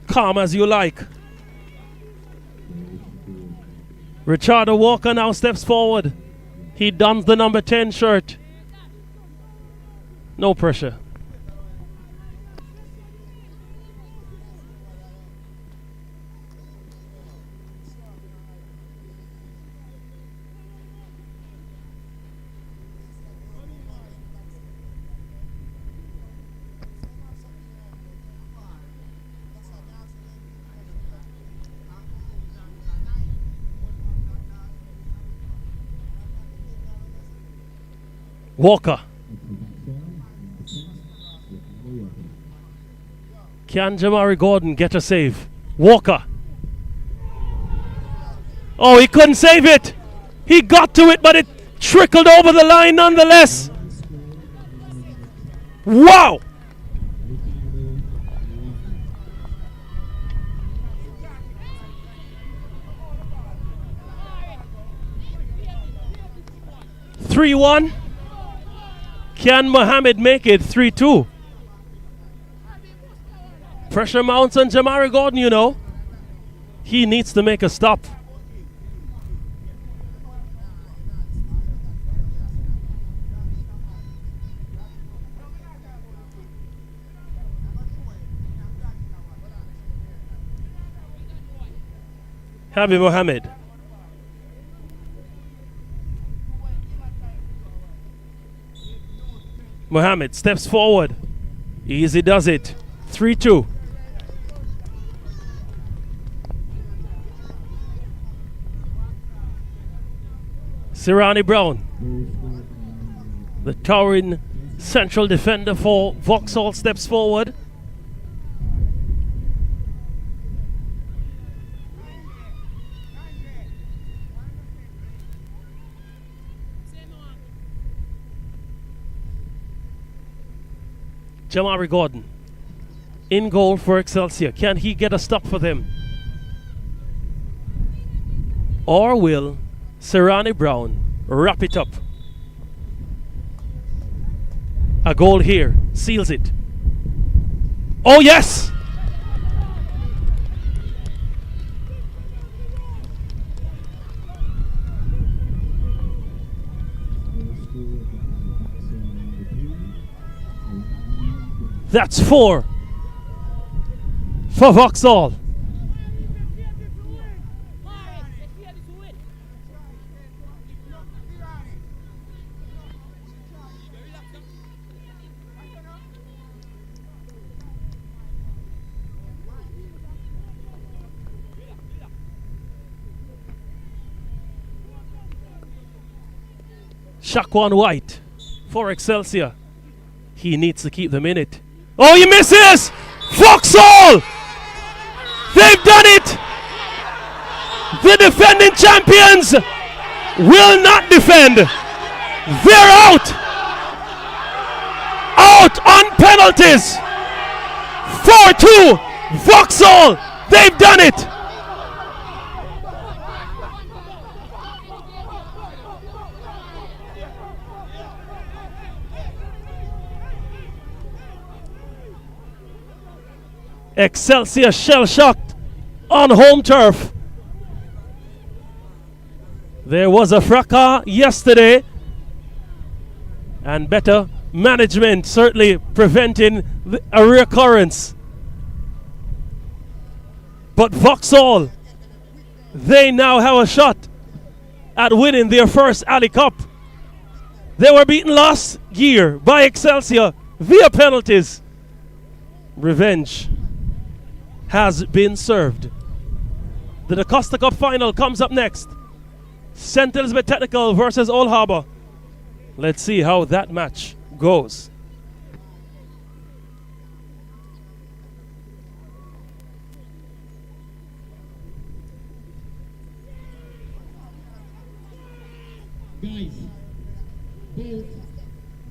Calm as you like. Richardo Walker now steps forward. He dons the number 10 shirt. No pressure. Walker. Can Jamari Gordon get a save? Walker. Oh, he couldn't save it. He got to it, but it trickled over the line nonetheless. Wow. (3-1). Can Mohammed make it 3-2? Pressure mounts on Jamari Gordon, you know. He needs to make a stop. Habib Mohammed. Mohammed steps forward. Easy does it. 3-2. Sirani Brown, the towering central defender for Vauxhall, steps forward. Jamari Gordon in goal for Excelsior. Can he get a stop for them? Or will Sirani Brown wrap it up? A goal here seals it. Oh yes! That's 4 for Vauxhall. Shaquan White for Excelsior. He needs to keep them in it. Oh, he misses! Vauxhall! They've done it! The defending champions will not defend. They're out! Out on penalties! 4-2! Vauxhall! They've done it! Excelsior shell-shocked on home turf. There was a fracas yesterday, and better management certainly preventing a reoccurrence. But Vauxhall, they now have a shot at winning their first Alley Cup. They were beaten last year by Excelsior via penalties. Revenge has been served. The DaCosta Cup final comes up next. St. Elizabeth Technical versus Old Harbour. Let's see how that match goes. Guys, both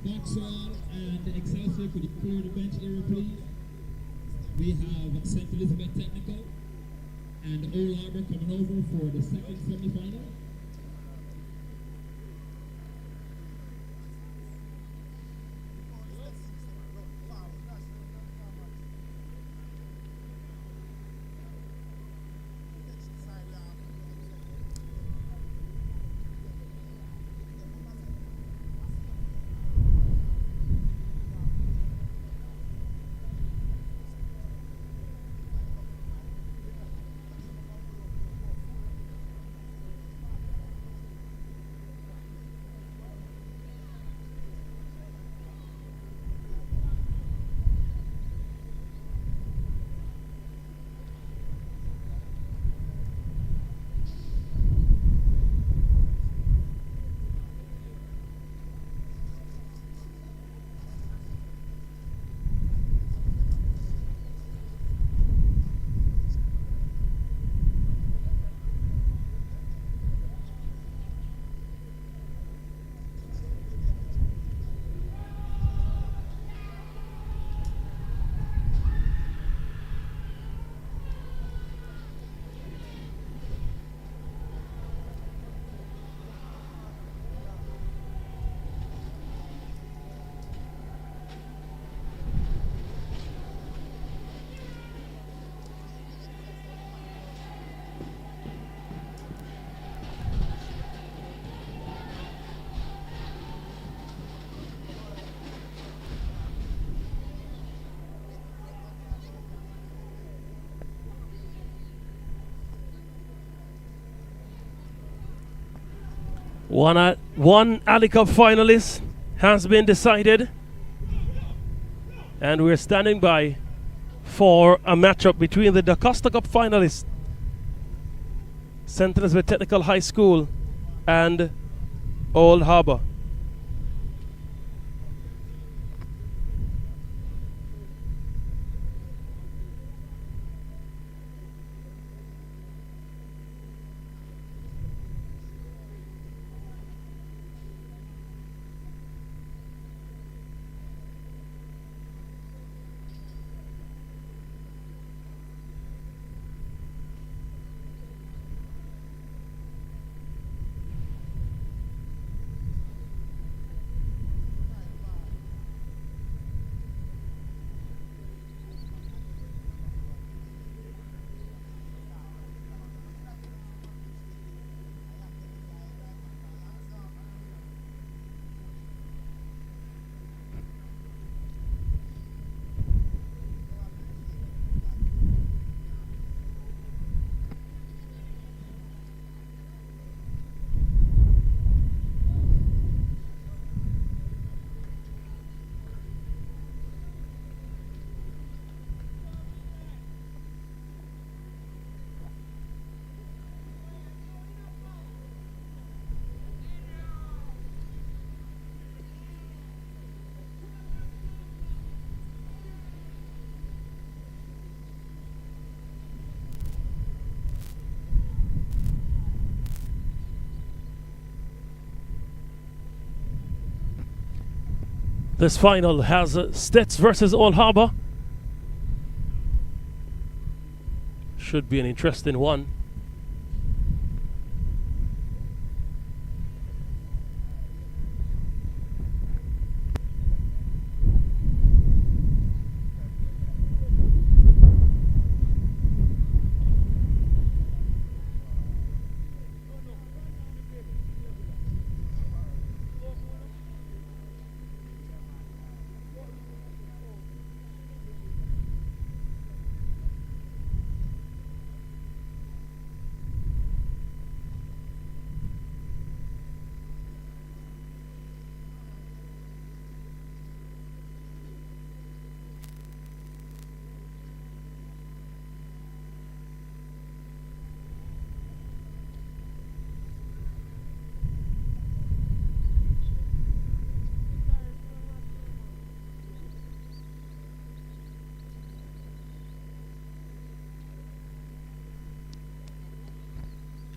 Vauxhall and Excelsior, could you clear the bench area, please? We have St. Elizabeth Technical and Old Harbour coming over for the second semi-final. One Alley Cup finalist has been decided, and we're standing by for a matchup between the DaCosta Cup finalists, St. Elizabeth Technical High School and Old Harbour. This final has Stets versus Old Harbour. Should be an interesting one.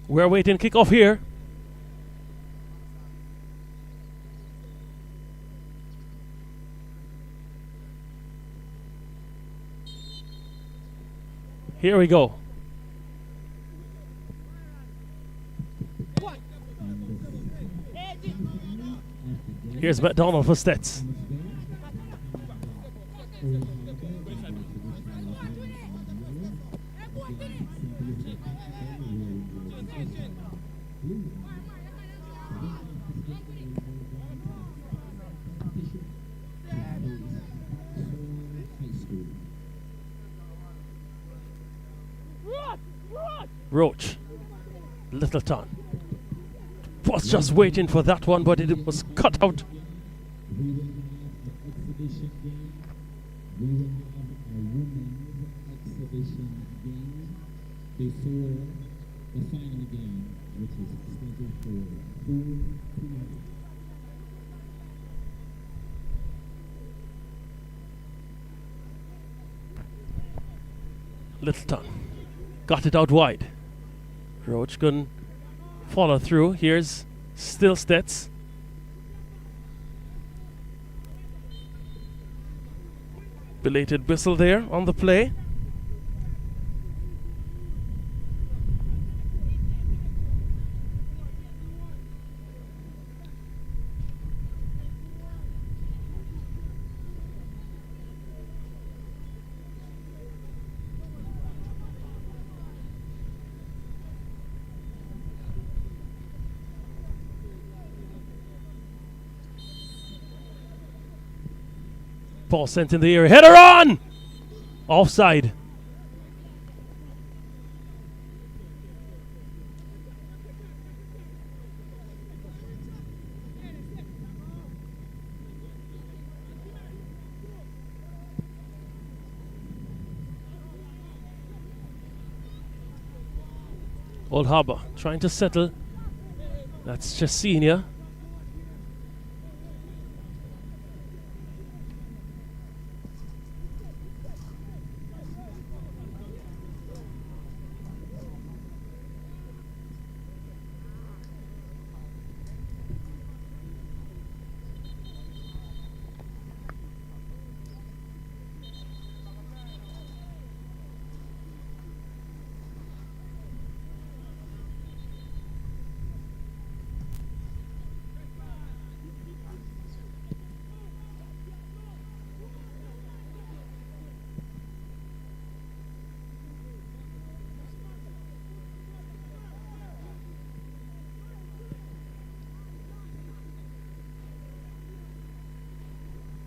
We're waiting kickoff here. Here we go. Here's McDonald for Stets. Roach, Littleton was just waiting for that one, but it was cut out. We will have an exhibition game. We will have a women's exhibition game before the final game, which is scheduled for 4 p.m. Littleton got it out wide. Roach couldn't follow through. Here's still Stets. Belated whistle there on the play. Ball sent in the air. Header on! Offside. Old Harbour trying to settle. That's just senior.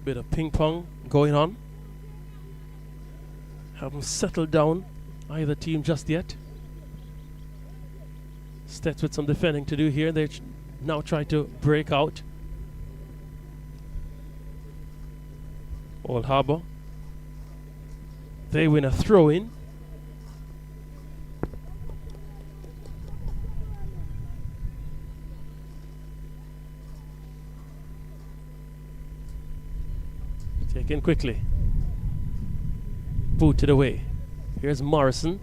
Bit of ping pong going on. Haven't settled down either team just yet. Stets with some defending to do here. They now try to break out. Old Harbour. They win a throw-in. Taken quickly. Booted away. Here's Morrison.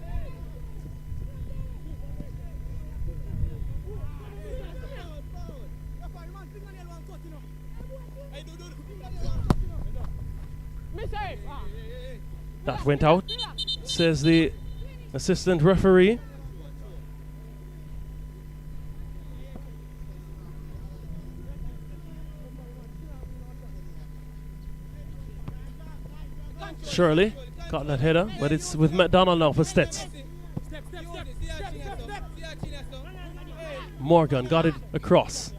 That went out, says the assistant referee. Shirley got that header, but it's with McDonald now for Stets. Morgan got it across.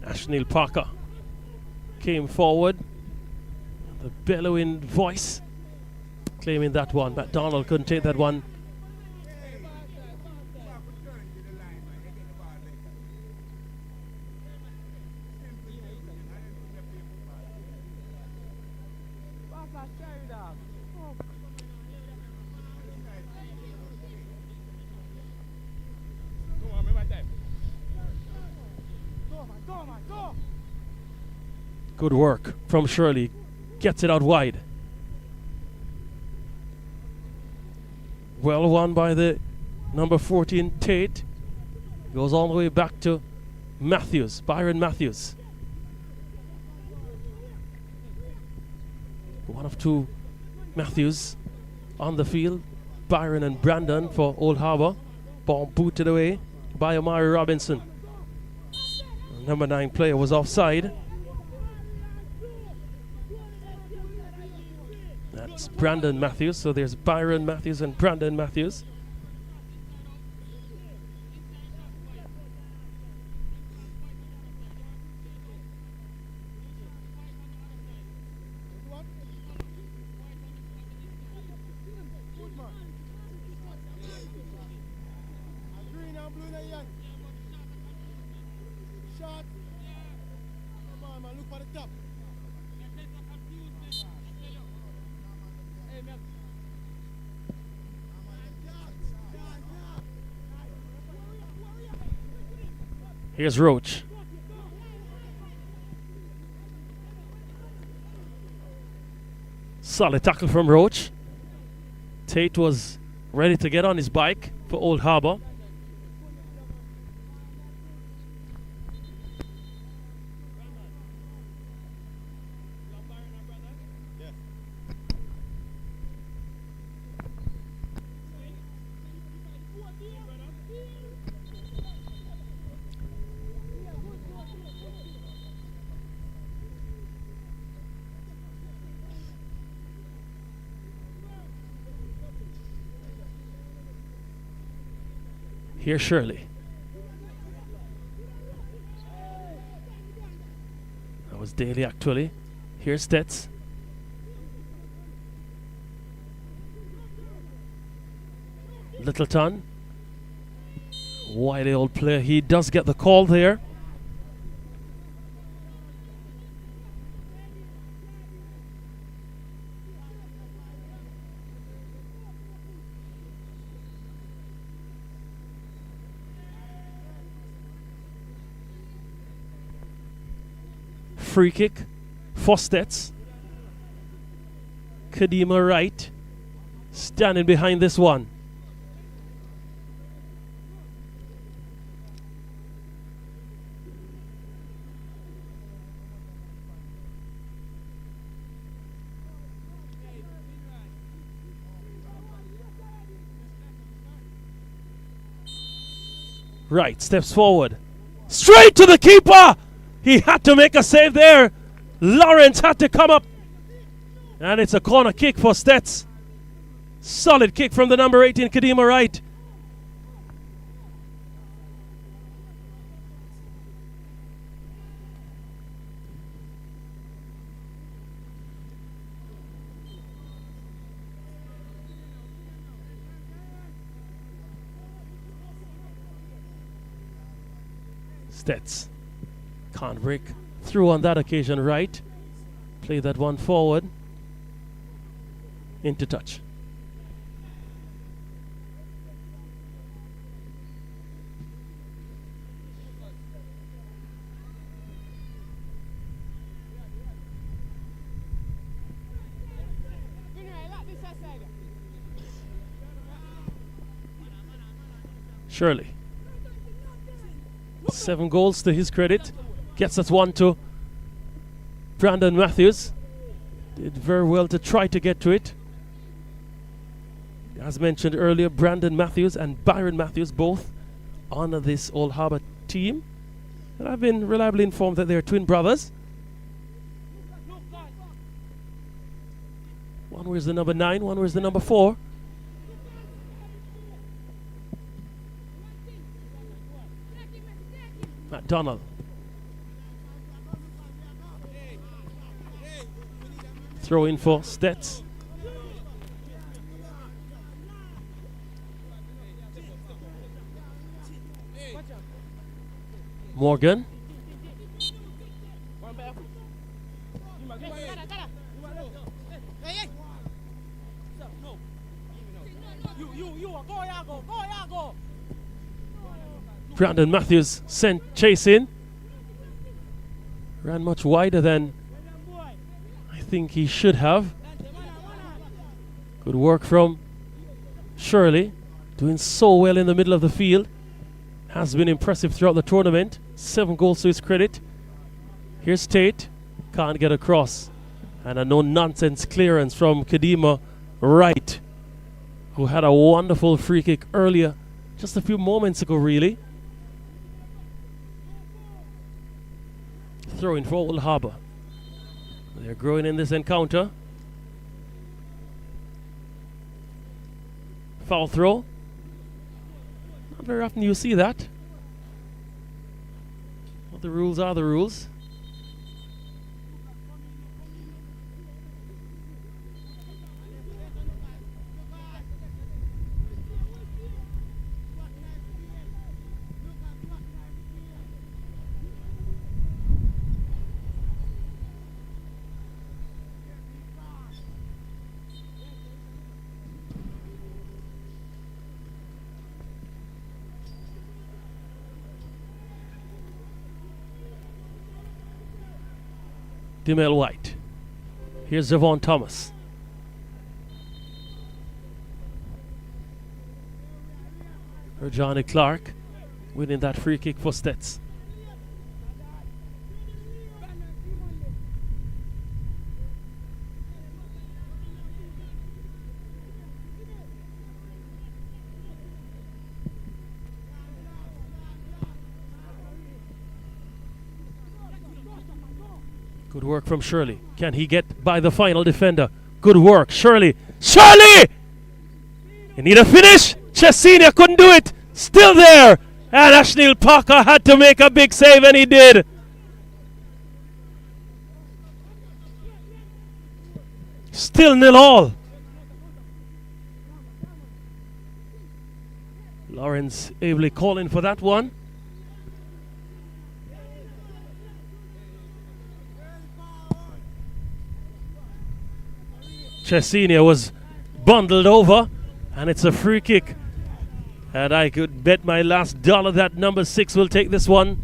Ashnil Parker came forward, the bellowing voice claiming that one. McDonald couldn't take that one. Good work from Shirley. Gets it out wide. Well won by the number 14 Tate. Goes all the way back to Matthews, Byron Matthews. One of two Matthews on the field. Byron and Brandon for Old Harbour. Ball booted away by Amari Robinson. Number 9 player was offside. That's Brandon Matthews. So there's Byron Matthews and Brandon Matthews. Here's Roach. Solid tackle from Roach. Tate was ready to get on his bike for Old Harbour. Here's Shirley. That was Daly actually. Here's Stets. Littleton. Wily old player. He does get the call there. Free kick for Stets. Kadima Wright standing behind this one. Wright steps forward. Straight to the keeper! He had to make a save there. Lawrence had to come up. And it's a corner kick for Stets. Solid kick from the number 18, Kadima Wright. Stets can't break through on that occasion. Right, play that one forward into touch. Shirley. 7 goals to his credit. Gets us 1 to Brandon Matthews. Did very well to try to get to it. As mentioned earlier, Brandon Matthews and Byron Matthews both on this Old Harbour team. And I've been reliably informed that they're twin brothers. One wears the number 9, one wears the number 4. McDonald. Throw in for Stets. Morgan. Brandon Matthews sent chasing. Ran much wider than I think he should have. Good work from Shirley. Doing so well in the middle of the field. Has been impressive throughout the tournament. 7 goals to his credit. Here's Tate. Can't get across. And a no-nonsense clearance from Kadima Wright, who had a wonderful free kick earlier, just a few moments ago really. Throwing for Old Harbour. They're growing in this encounter. Foul throw. Not very often you see that. But the rules are the rules. Demel White. Here's Zavon Thomas. Or Johnny Clark winning that free kick for Stets. Good work from Shirley. Can he get by the final defender? Good work, Shirley. Shirley! You need a finish. Chesina couldn't do it. Still there. And Ashnil Parker had to make a big save, and he did. Still 0-0. Lawrence ably calling for that one. Chesina was bundled over, and it's a free kick. And I could bet my last dollar that number 6 will take this one.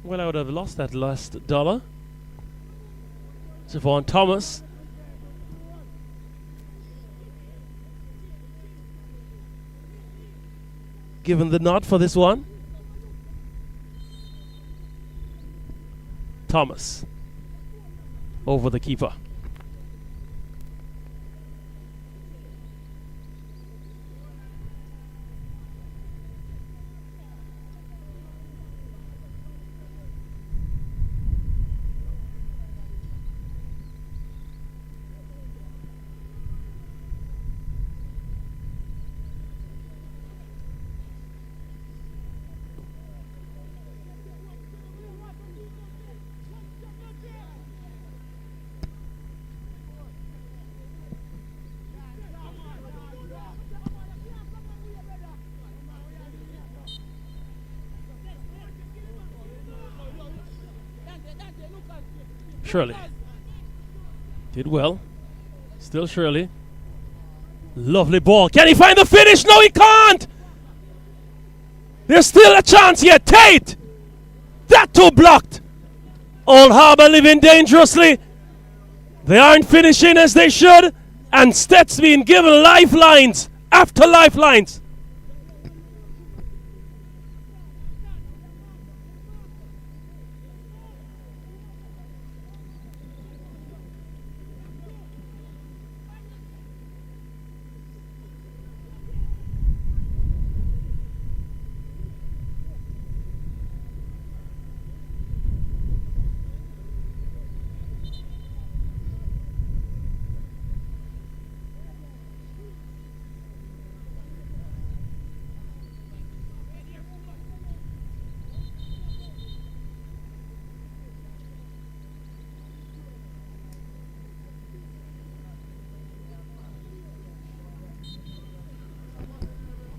Well, I would have lost that last dollar. Javon Thomas. Given the nod for this one. Thomas over the keeper. Shirley did well. Still Shirley. Lovely ball. Can he find the finish? No, he can't. There's still a chance here. Tate! That too blocked. Old Harbour living dangerously. They aren't finishing as they should. And Stet's being given lifelines after lifelines.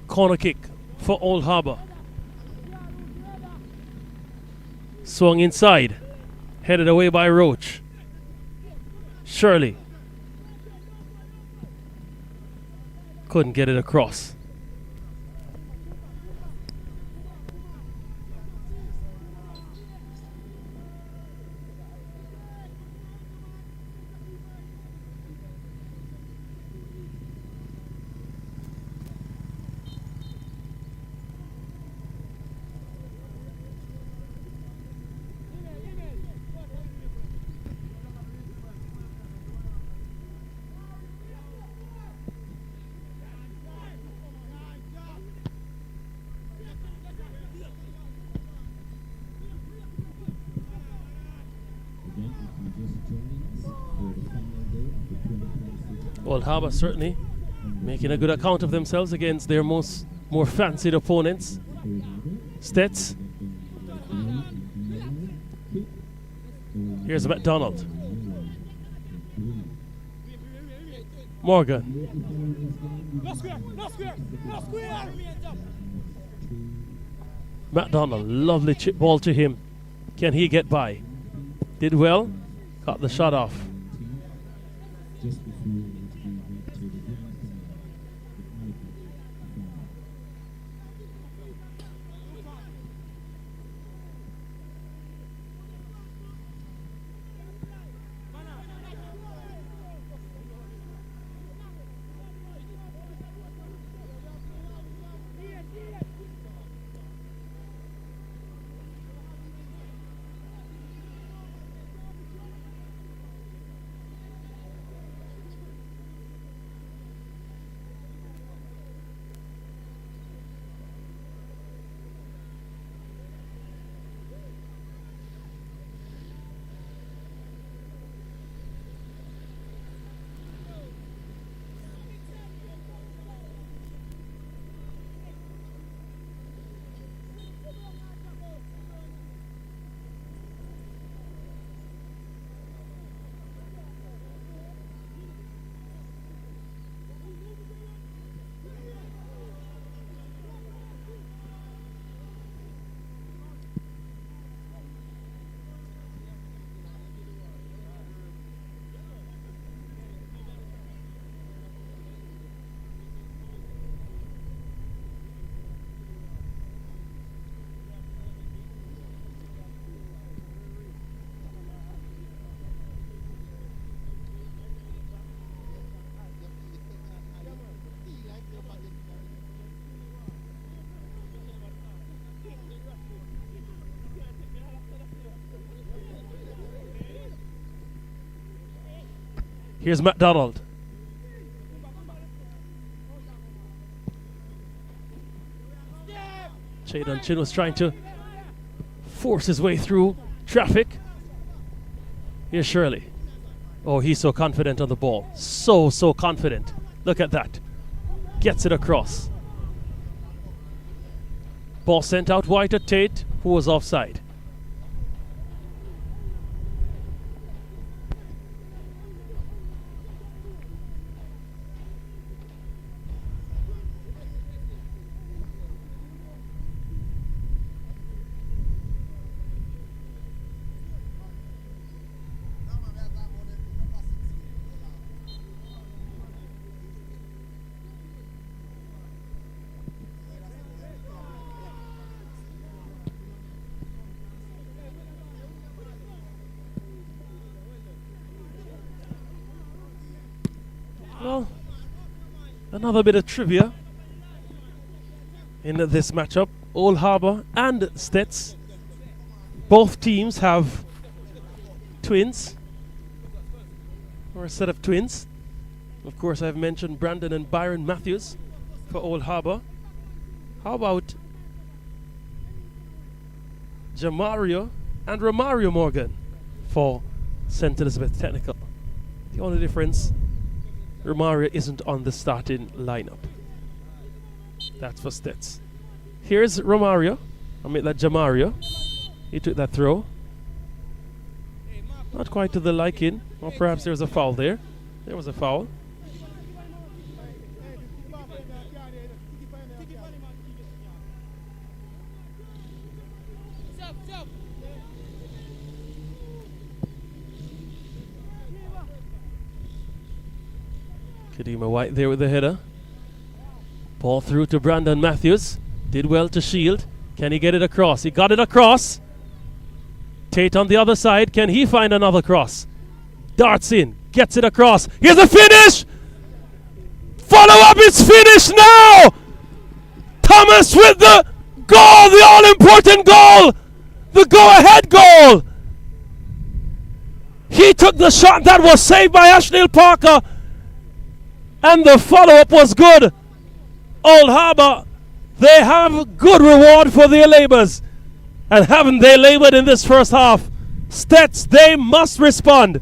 Corner kick for Old Harbour. Swung inside. Headed away by Roach. Shirley. Couldn't get it across. Old Harbour certainly making a good account of themselves against their more fancied opponents. Stets. Here's McDonald. Morgan. McDonald, lovely chip ball to him. Can he get by? Did well, got the shot off. Here's McDonald. Jadon Chin was trying to force his way through traffic. Here's Shirley. Oh, he's so confident on the ball. So confident. Look at that. Gets it across. Ball sent out wide to Tate, who was offside. Another bit of trivia in this matchup. Old Harbour and Stets. Both teams have twins, or a set of twins. Of course, I've mentioned Brandon and Byron Matthews for Old Harbour. How about Jamario and Romario Morgan for St. Elizabeth Technical? The only difference, Romario isn't on the starting lineup. That's for Stets. Here's Romario. I'll make that Jamario. He took that throw. Not quite to the liking. Or perhaps there was a foul there. There was a foul. Kadima White there with the header. Ball through to Brandon Matthews. Did well to shield. Can he get it across? He got it across. Tate on the other side. Can he find another cross? Darts in. Gets it across. Here's a finish! Follow up, it's finished now! Thomas with the goal! The all-important goal! The go-ahead goal! He took the shot that was saved by Ashnil Parker. And the follow-up was good. Old Harbour, they have good reward for their labors. And haven't they labored in this first half? Stets, they must respond.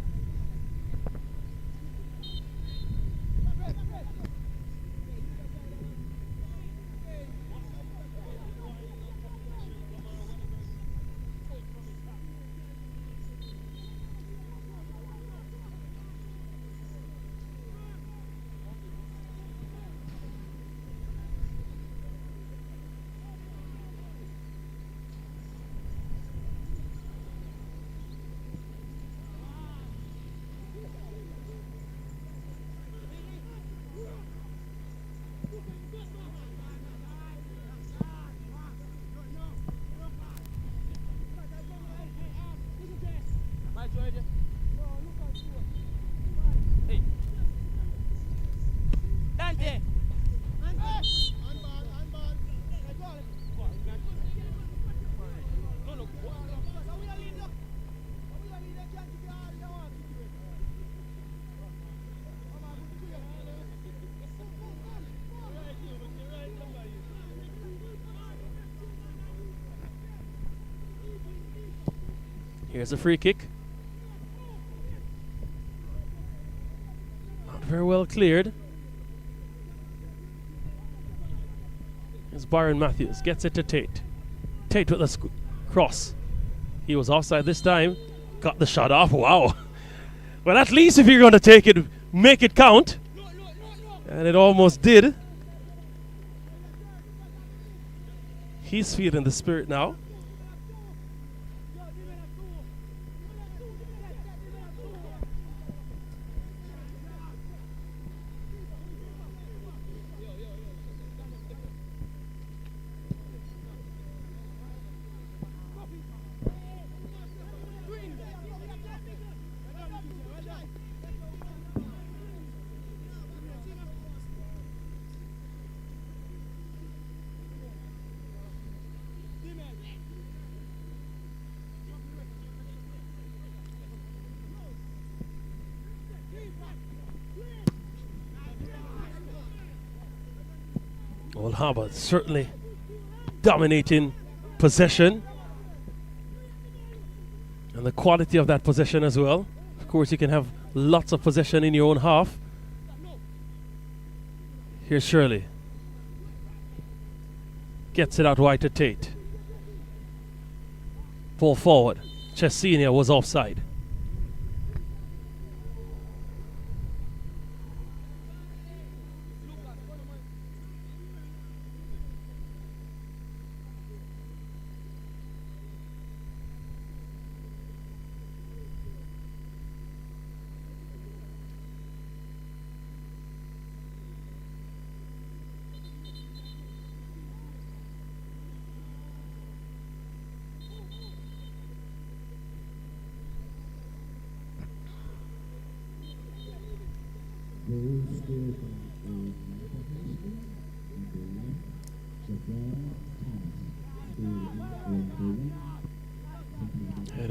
Here's a free kick. Not very well cleared. Here's Byron Matthews. Gets it to Tate. Tate with a cross. He was offside this time. Got the shot off. Wow. Well, at least if you're going to take it, make it count. And it almost did. He's feeling the spirit now. Old Harbour certainly dominating possession and the quality of that possession as well. Of course, you can have lots of possession in your own half. Here's Shirley. Gets it out wide to Tate. Ball forward. Chesina was offside.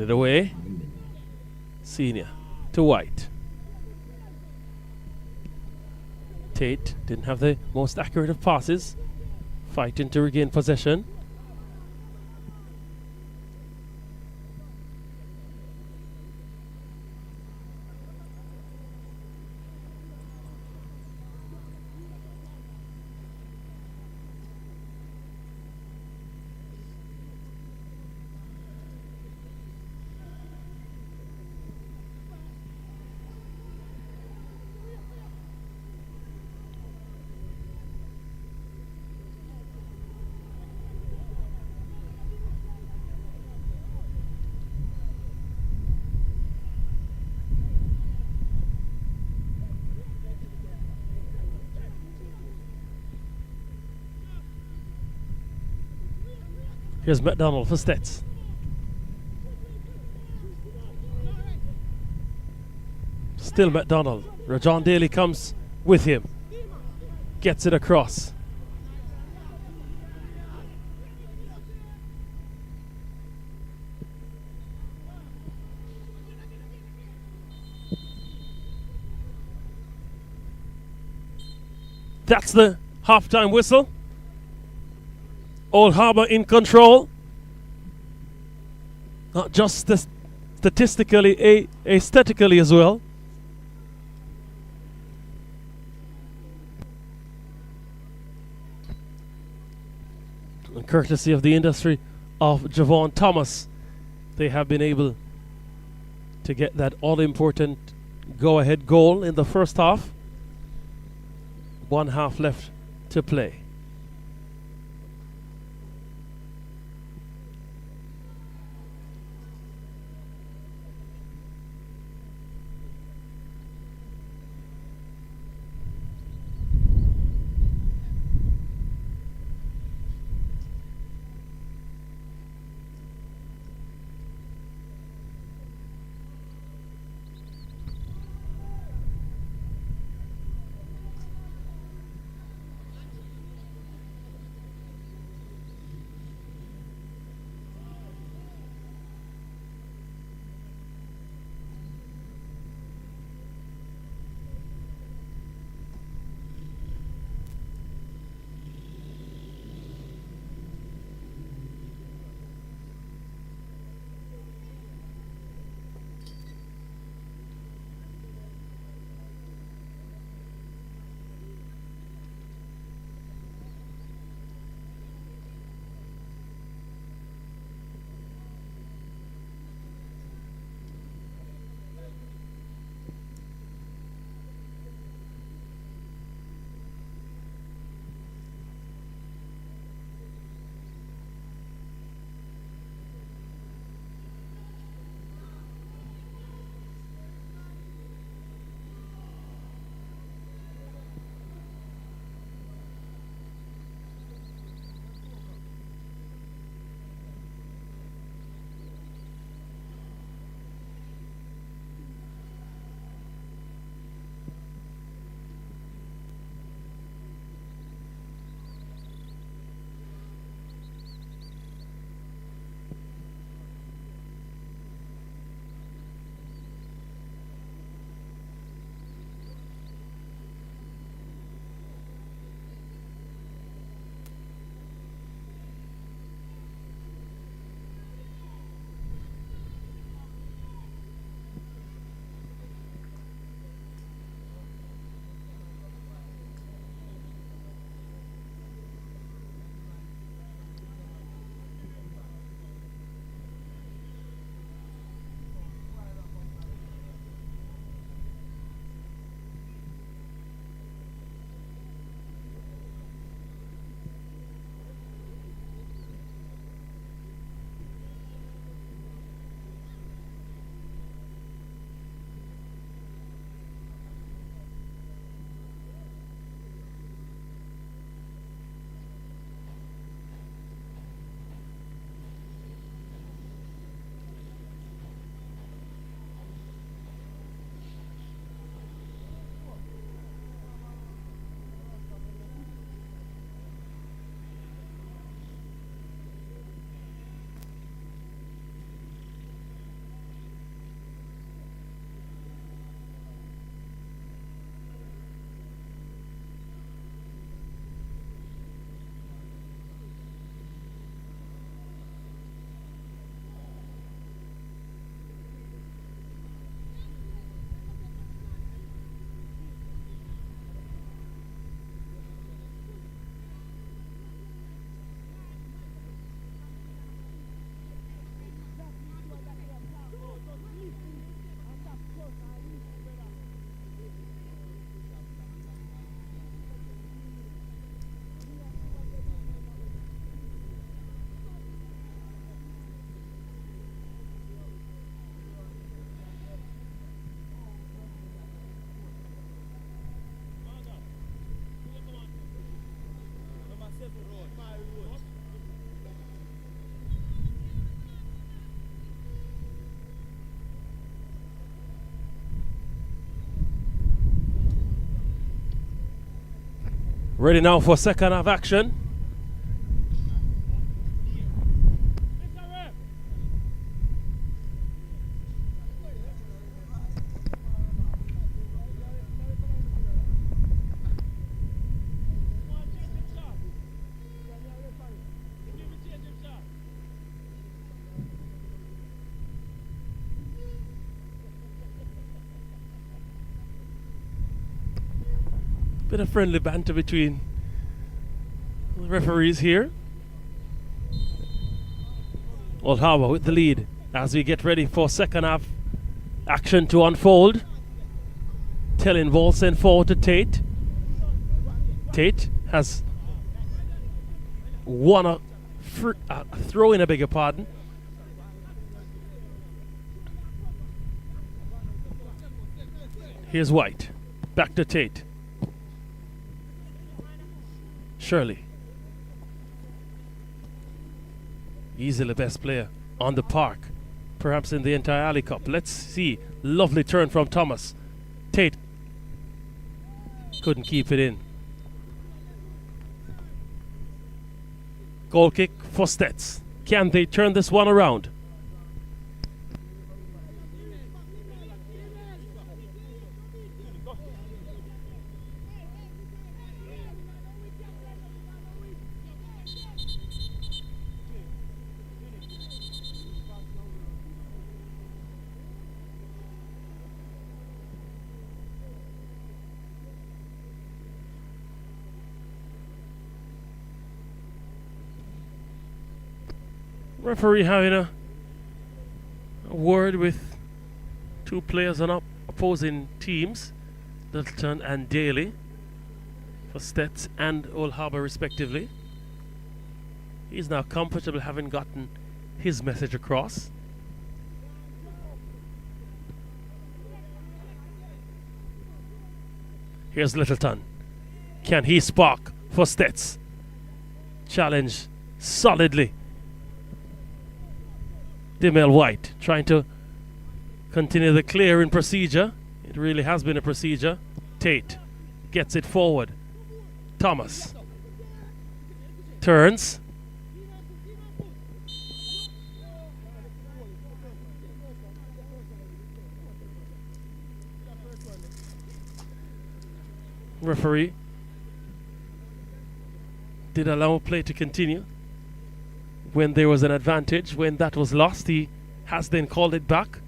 it away. Senior to White. Tate didn't have the most accurate of passes. Fighting to regain possession. Here's McDonald for Stets. Still McDonald. Rajon Daly comes with him. Gets it across. That's the halftime whistle. Old Harbour in control. Not just statistically, aesthetically as well. And courtesy of the industry of Javon Thomas, they have been able to get that all-important go-ahead goal in the first half. 1 half left to play. Ready now for second half action. Bit of friendly banter between the referees here. Old Harbour with the lead as we get ready for second half action to unfold. Telling ball sent forward to Tate. Tate has won a throw in, a bigger pardon. Here's White. Back to Tate. Shirley. Easily the best player on the park, perhaps in the entire Alley Cup. Let's see. Lovely turn from Thomas. Tate couldn't keep it in. Goal kick for Stets. Can they turn this one around? Referee having a word with two players on opposing teams, Littleton and Daly, for Stets and Old Harbour respectively. He's now comfortable having gotten his message across. Here's Littleton. Can he spark for Stets? Challenge solidly. Demel White trying to continue the clearing procedure. It really has been a procedure. Tate gets it forward. Thomas turns. Referee did allow play to continue when there was an advantage. When that was lost, he has then called it back.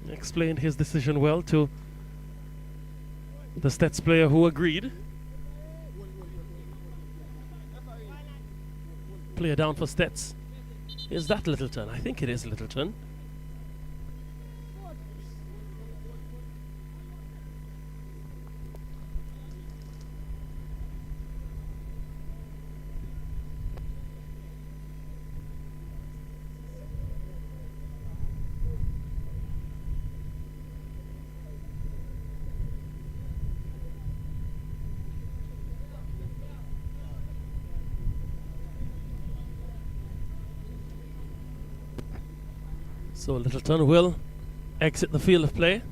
Explained his decision well to the Stets player who agreed. Player down for Stets. Is that Littleton? I think it is Littleton. So Littleton will exit the field of play.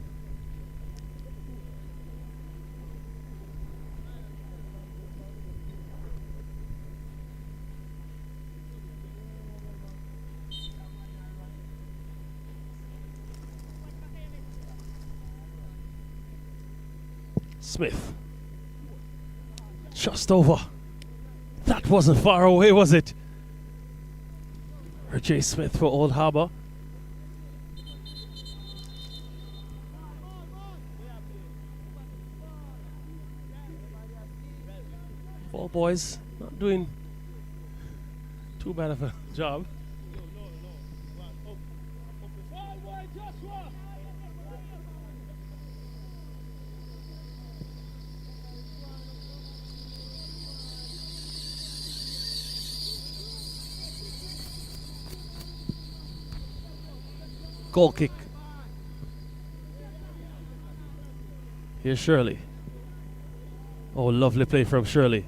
Smith. Just over. That wasn't far away, was it? Reggie Smith for Old Harbour. All boys not doing too bad of a job. Goal kick. Here's Shirley. Oh, lovely play from Shirley.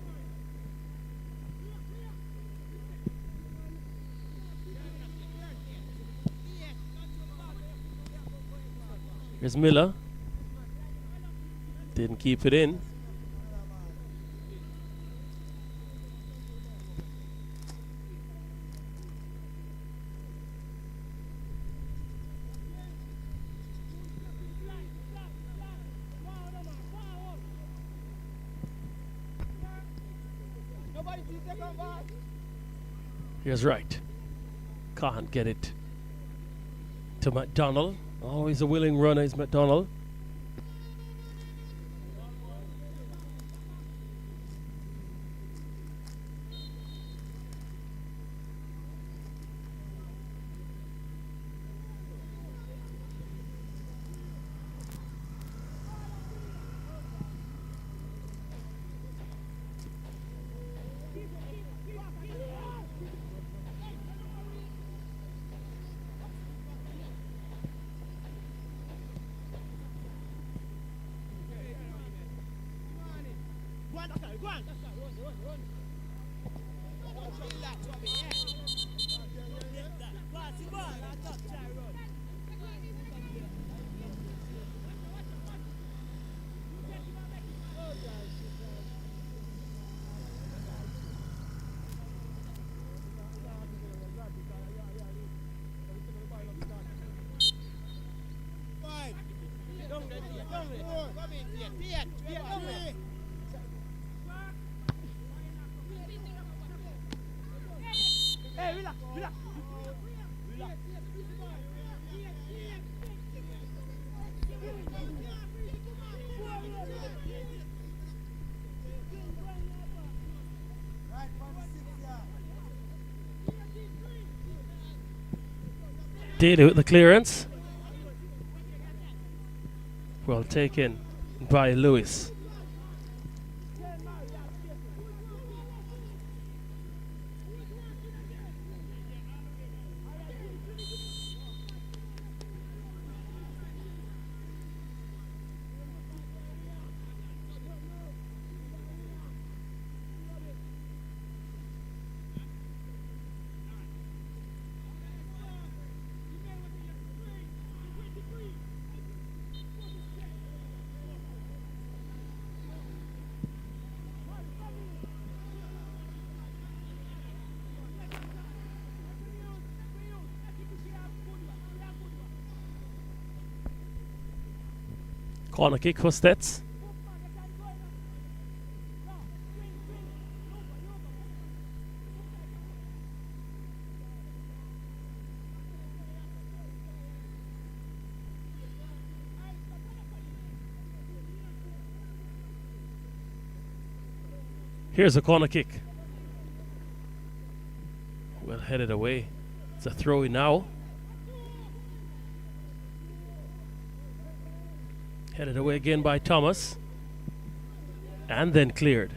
Here's Miller. Didn't keep it in. Here's Wright. Can't get it to McDonald. Always a willing runner is McDonald. Daly with the clearance. Well taken by Lewis. Corner kick for Stets. Here's a corner kick. Well headed away. It's a throw in now. Headed away again by Thomas. And then cleared.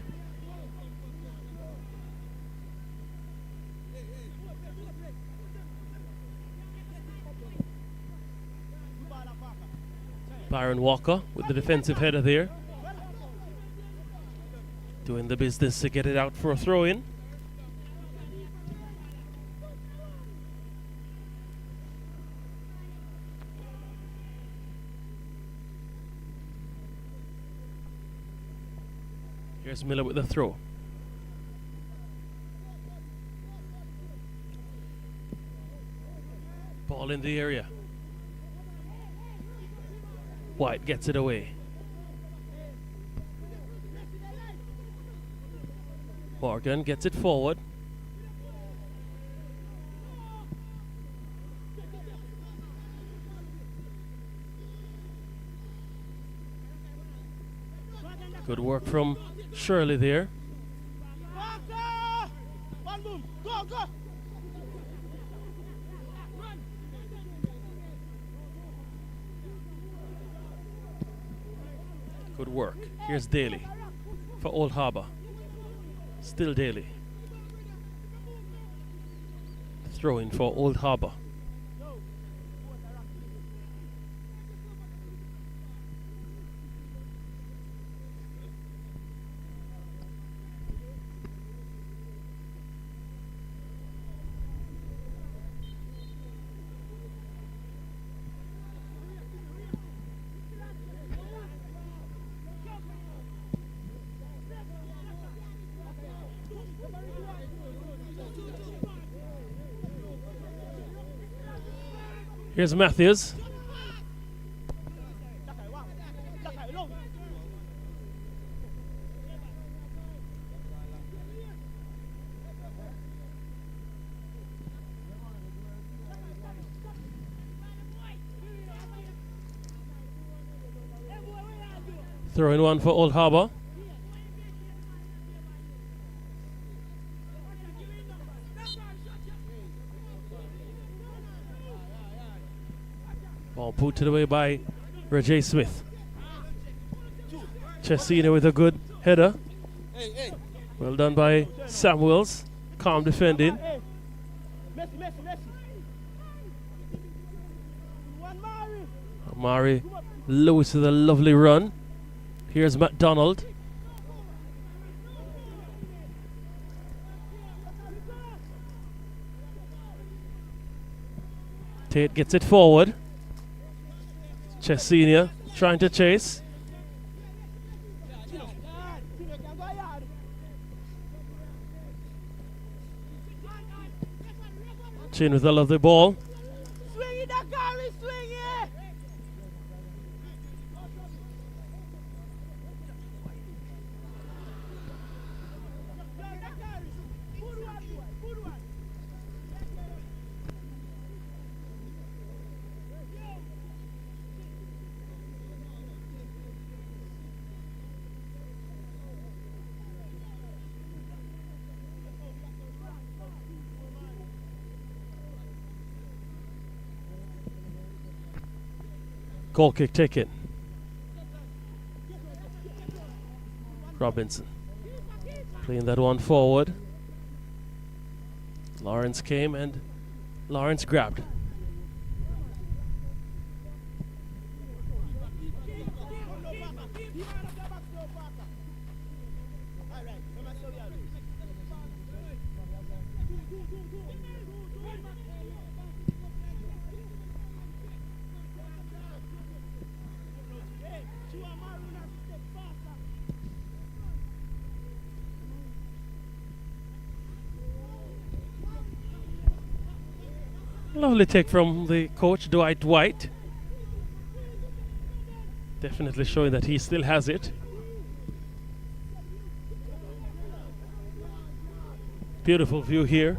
Byron Walker with the defensive header there. Doing the business to get it out for a throw-in. Here's Miller with the throw. Ball in the area. White gets it away. Morgan gets it forward. Good work from Shirley there. Good work. Here's Daly for Old Harbour. Still Daly. Throw in for Old Harbour. Here's Matthews. Throwing one for Old Harbour. Ball put to the way by Reggae Smith. Chesina with a good header. Well done by Samuels. Calm defending. Amari Lewis with a lovely run. Here's McDonald. Tate gets it forward. Chesina trying to chase. Chin with a lovely ball. Goal kick taken. Robinson playing that one forward. Lawrence came and Lawrence grabbed. Lovely take from the coach, Dwight White. Definitely showing that he still has it. Beautiful view here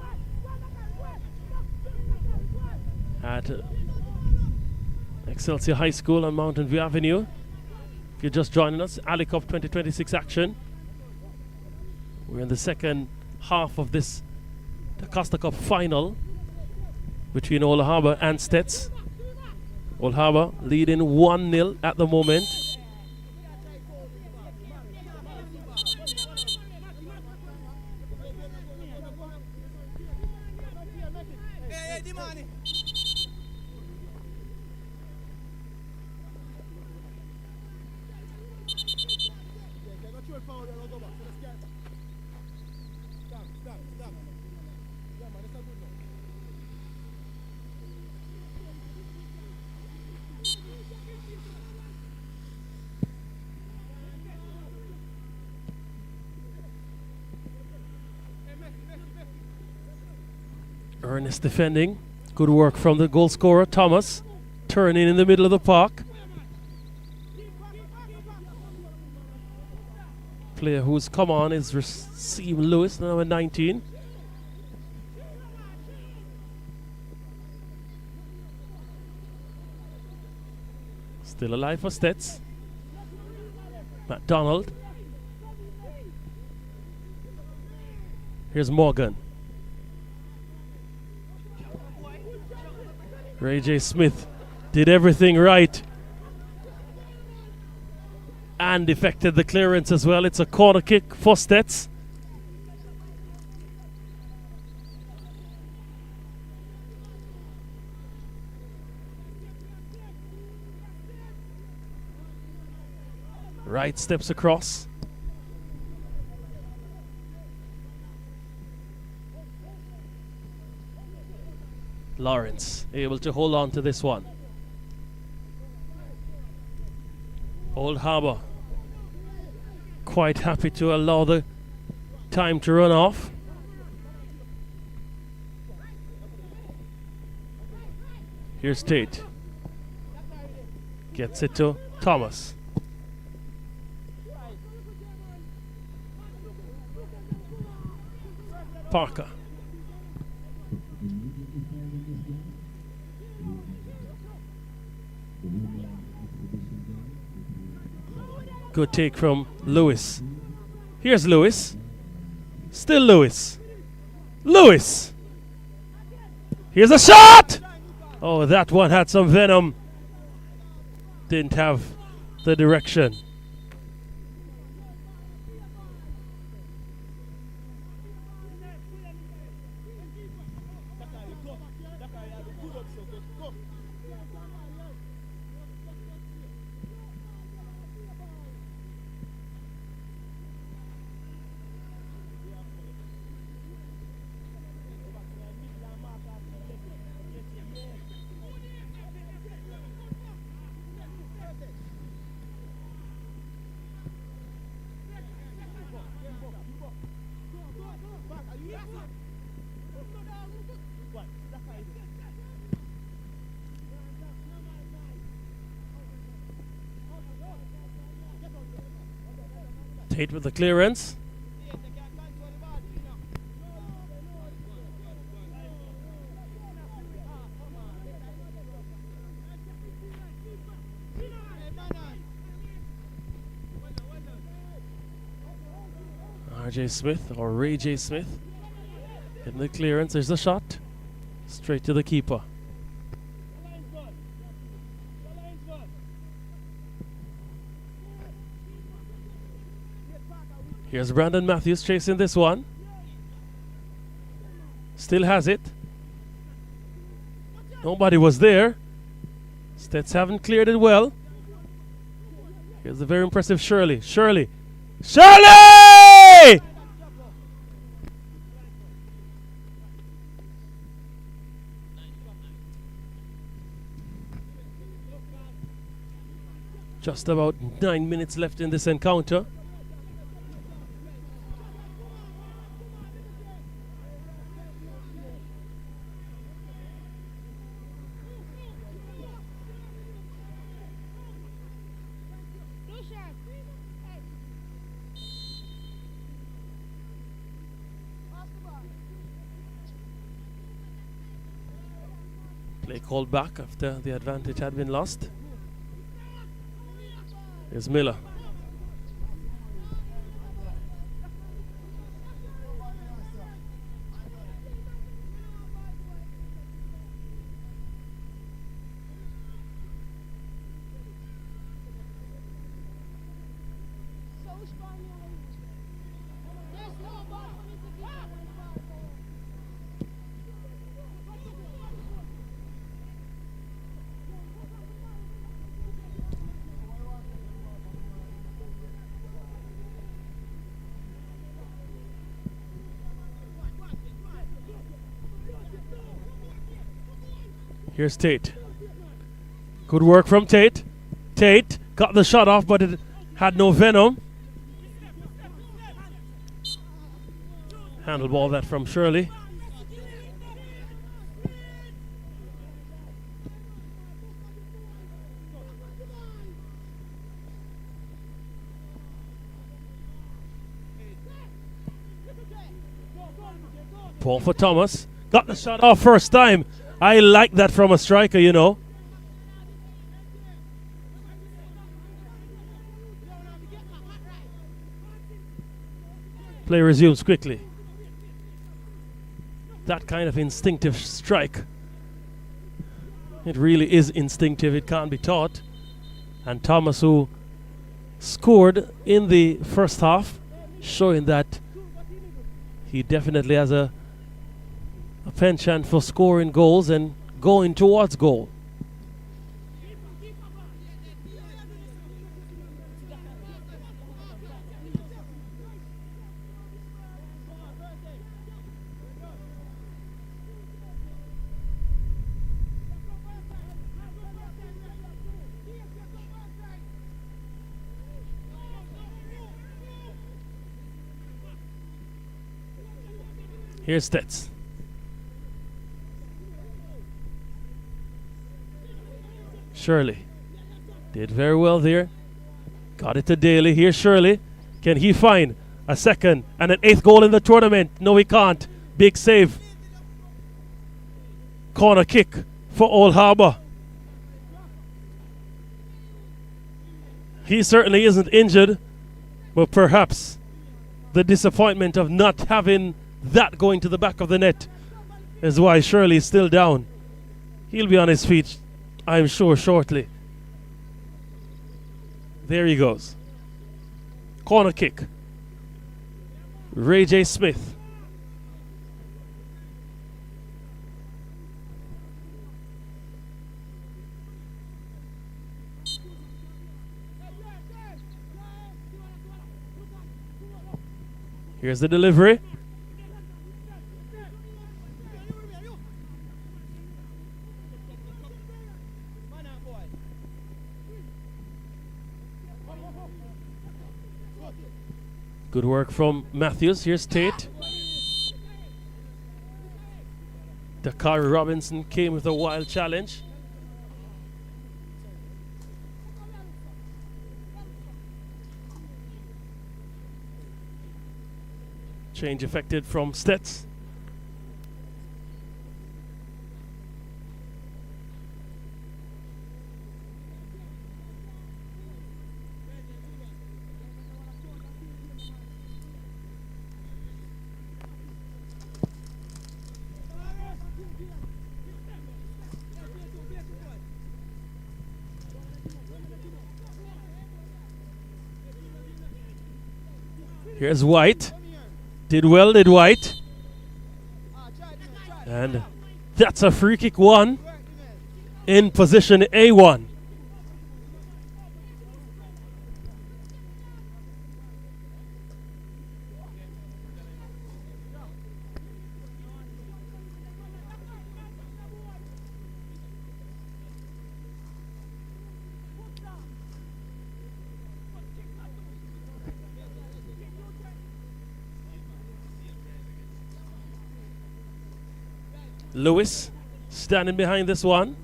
at Excelsior High School on Mountain View Avenue. If you're just joining us, Ali Cup 2026 action. We're in the second half of this the Costa Cup final between Old Harbour and Stets. Old Harbour leading 1-0 at the moment. Ernest defending. Good work from the goal scorer, Thomas. Turning in the middle of the park. Player who's come on is Rasim Lewis, number 19. Still alive for Stets. McDonald. Here's Morgan. Ray J. Smith did everything right and effected the clearance as well. It's a corner kick for Stets. Right steps across. Lawrence able to hold on to this one. Old Harbour quite happy to allow the time to run off. Here's Tate. Gets it to Thomas. Parker. Good take from Lewis. Here's Lewis. Still Lewis. Lewis! Here's a shot! Oh, that one had some venom. Didn't have the direction. Tate with the clearance. RJ Smith or Ray J. Smith getting the clearance. There's the shot. Straight to the keeper. Here's Brandon Matthews chasing this one. Still has it. Nobody was there. Stets haven't cleared it well. Here's the very impressive Shirley. Shirley! Just about 9 minutes left in this encounter. Play called back after the advantage had been lost. Here's Miller. Here's Tate. Good work from Tate. Tate got the shot off, but it had no venom. Handle ball that from Shirley. Ball for Thomas. Got the shot off first time. I like that from a striker, you know. Play resumes quickly. That kind of instinctive strike. It really is instinctive. It can't be taught. And Thomas, who scored in the first half, showing that he definitely has a penchant for scoring goals and going towards goal. Here's Stets. Shirley did very well there. Got it to Daly. Here's Shirley. Can he find a second and an 8th goal in the tournament? No, he can't. Big save. Corner kick for Old Harbour. He certainly isn't injured, but perhaps the disappointment of not having that going to the back of the net is why Shirley is still down. He'll be on his feet, I'm sure, shortly. There he goes. Corner kick. Ray J. Smith. Here's the delivery. Good work from Matthews. Here's Tate. Dakari Robinson came with a wild challenge. Change effected from Stets. Here's White. Did well, did White. And that's a free kick one in position A1. Lewis standing behind this one.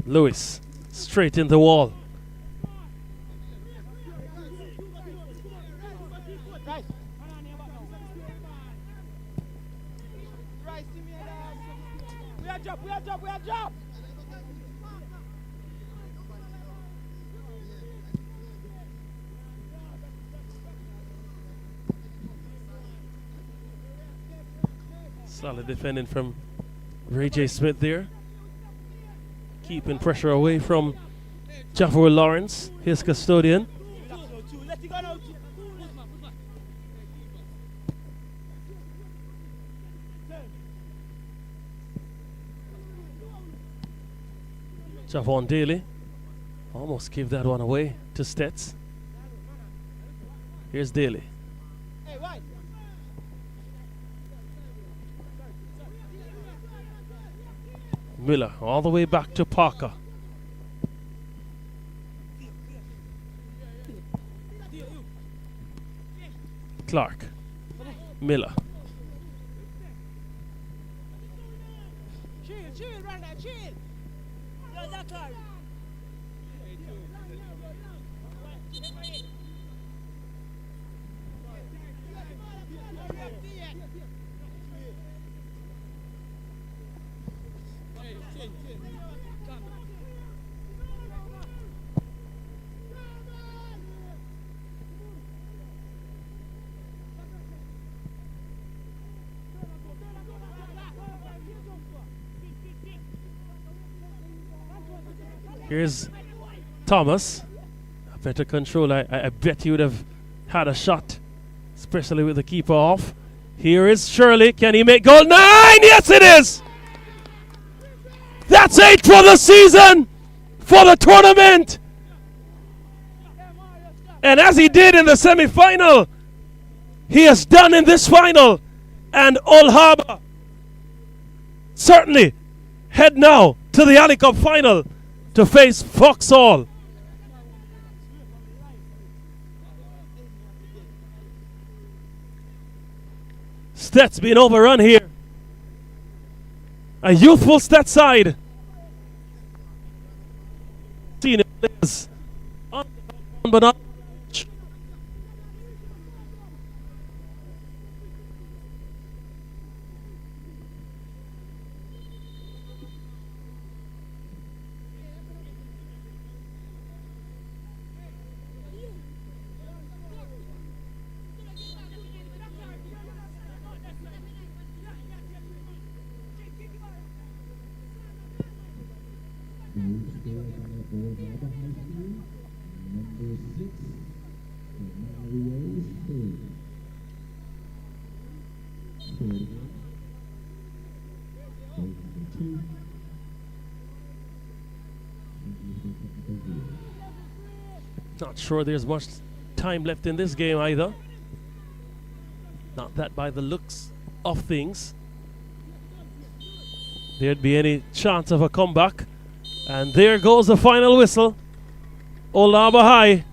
Lewis straight in the wall. We are drop. Solid defending from Ray J. Smith there. Keeping pressure away from Jaffer Lawrence, his custodian. Javon Daly almost gave that one away to Stets. Here's Daly. Miller all the way back to Parker. Clark. Miller. Chill, Brandon, chill. Here's Thomas. A better control. I bet he would have had a shot, especially with the keeper off. Here is Shirley. Can he make goal? 9! Yes, it is! That's 8 for the season, for the tournament. And as he did in the semi-final, he has done in this final. And Old Harbour certainly head now to the Alley Cup final to face Vauxhall. Stet's being overrun here. A youthful Stet side. Seen it players on but not. Not sure there's much time left in this game either. Not that by the looks of things there'd be any chance of a comeback. And there goes the final whistle. Old Harbour High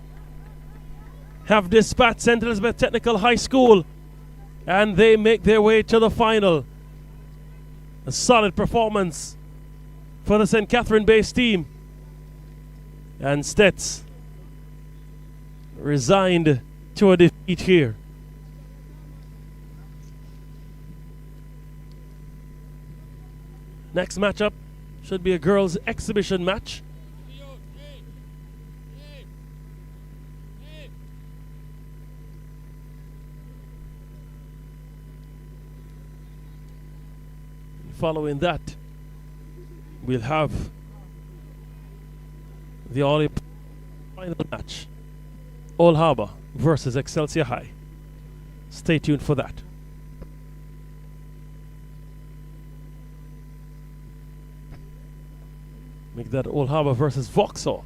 have dispatched St. Elizabeth Technical High School, and they make their way to the final. A solid performance for the St. Catherine-based team. And Stets resigned to a defeat here. Next matchup should be a girls' exhibition match. Following that, we'll have the all final match. Old Harbour versus Excelsior High. Stay tuned for that. Make that Old Harbour versus Vauxhall.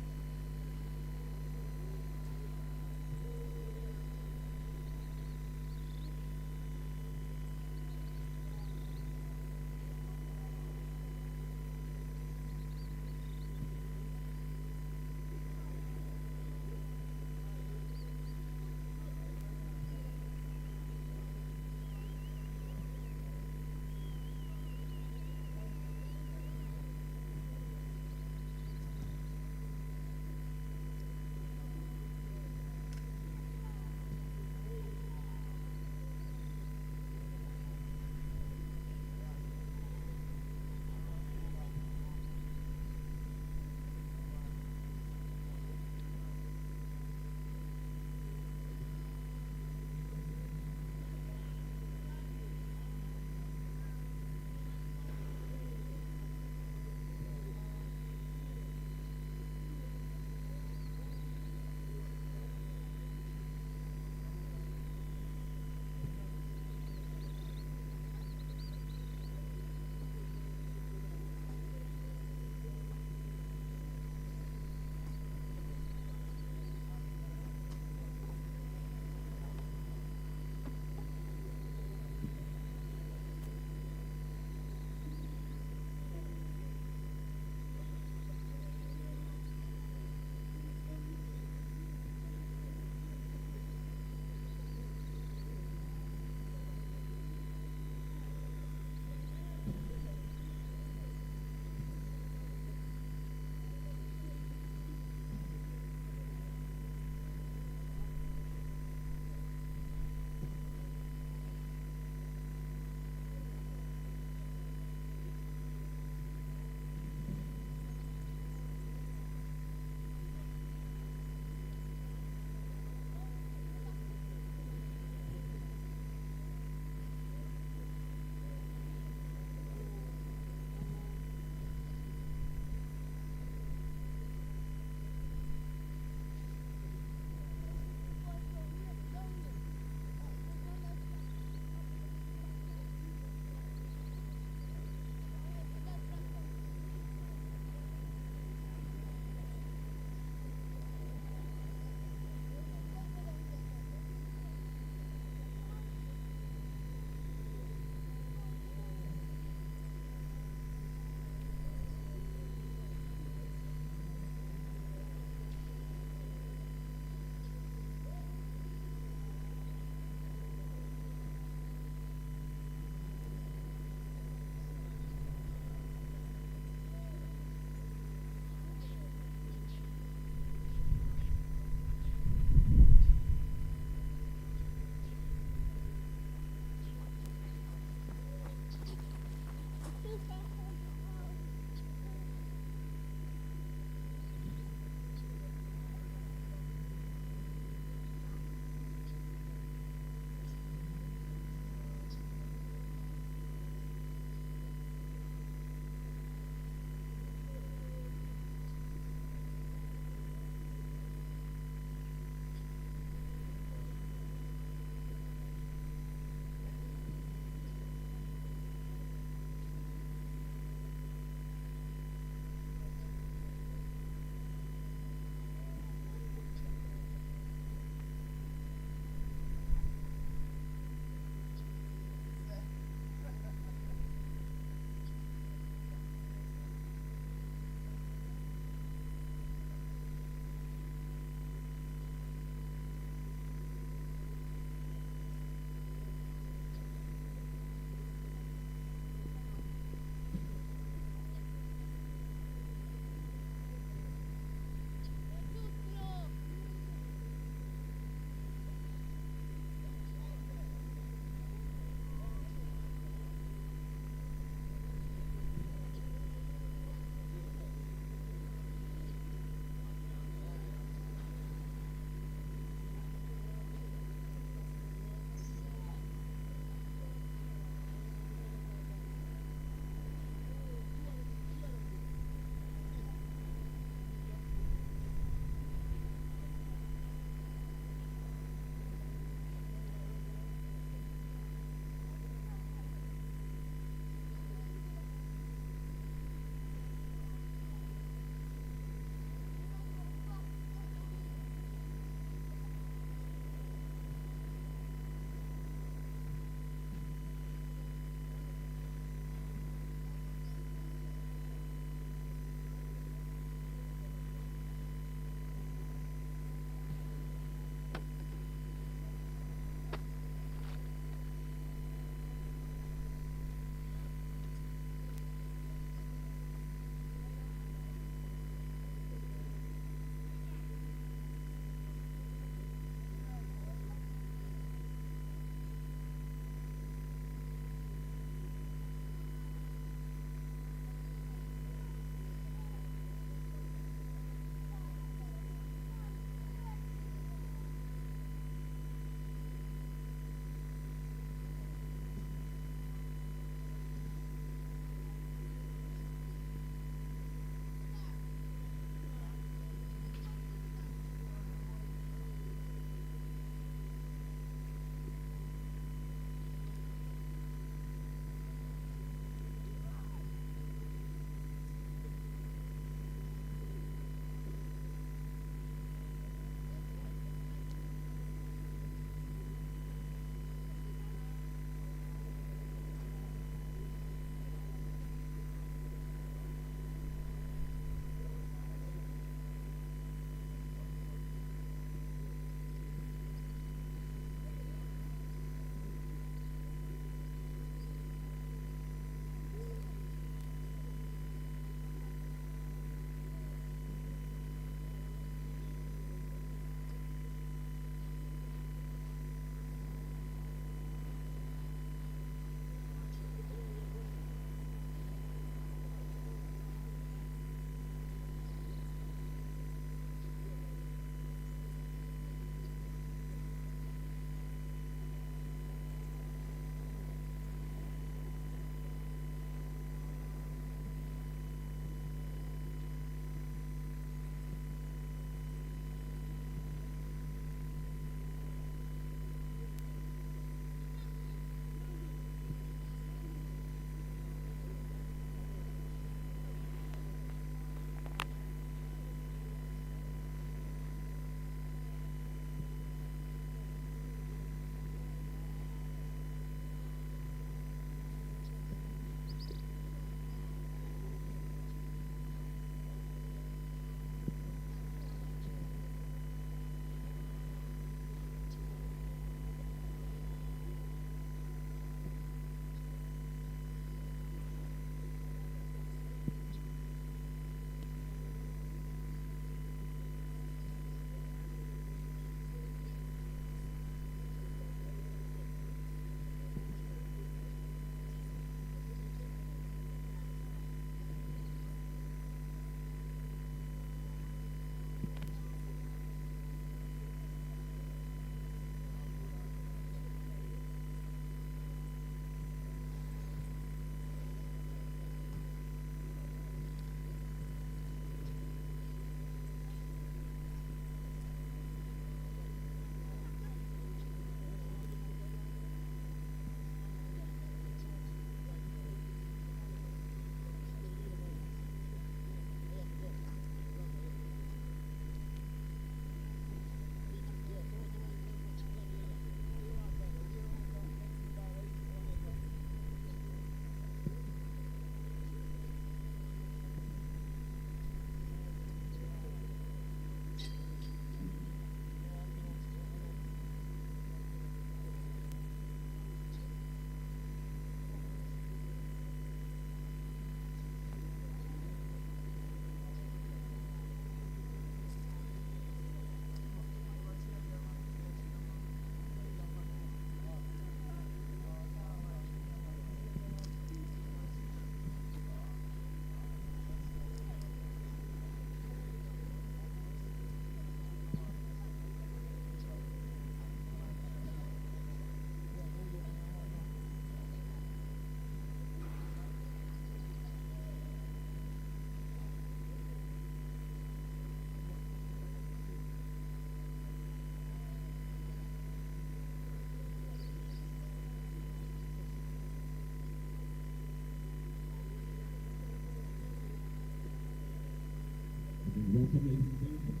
Welcome, ladies and gentlemen,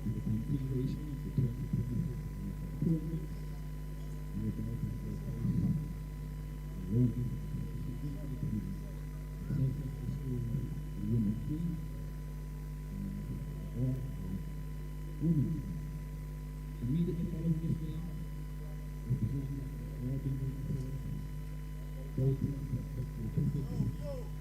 to the continuation of the 2026 tournament. We are about to celebrate the Reggae competition between Southern High School women team and all women team. Immediately following this game, representing all the women players, both teams have completed the all-five teams.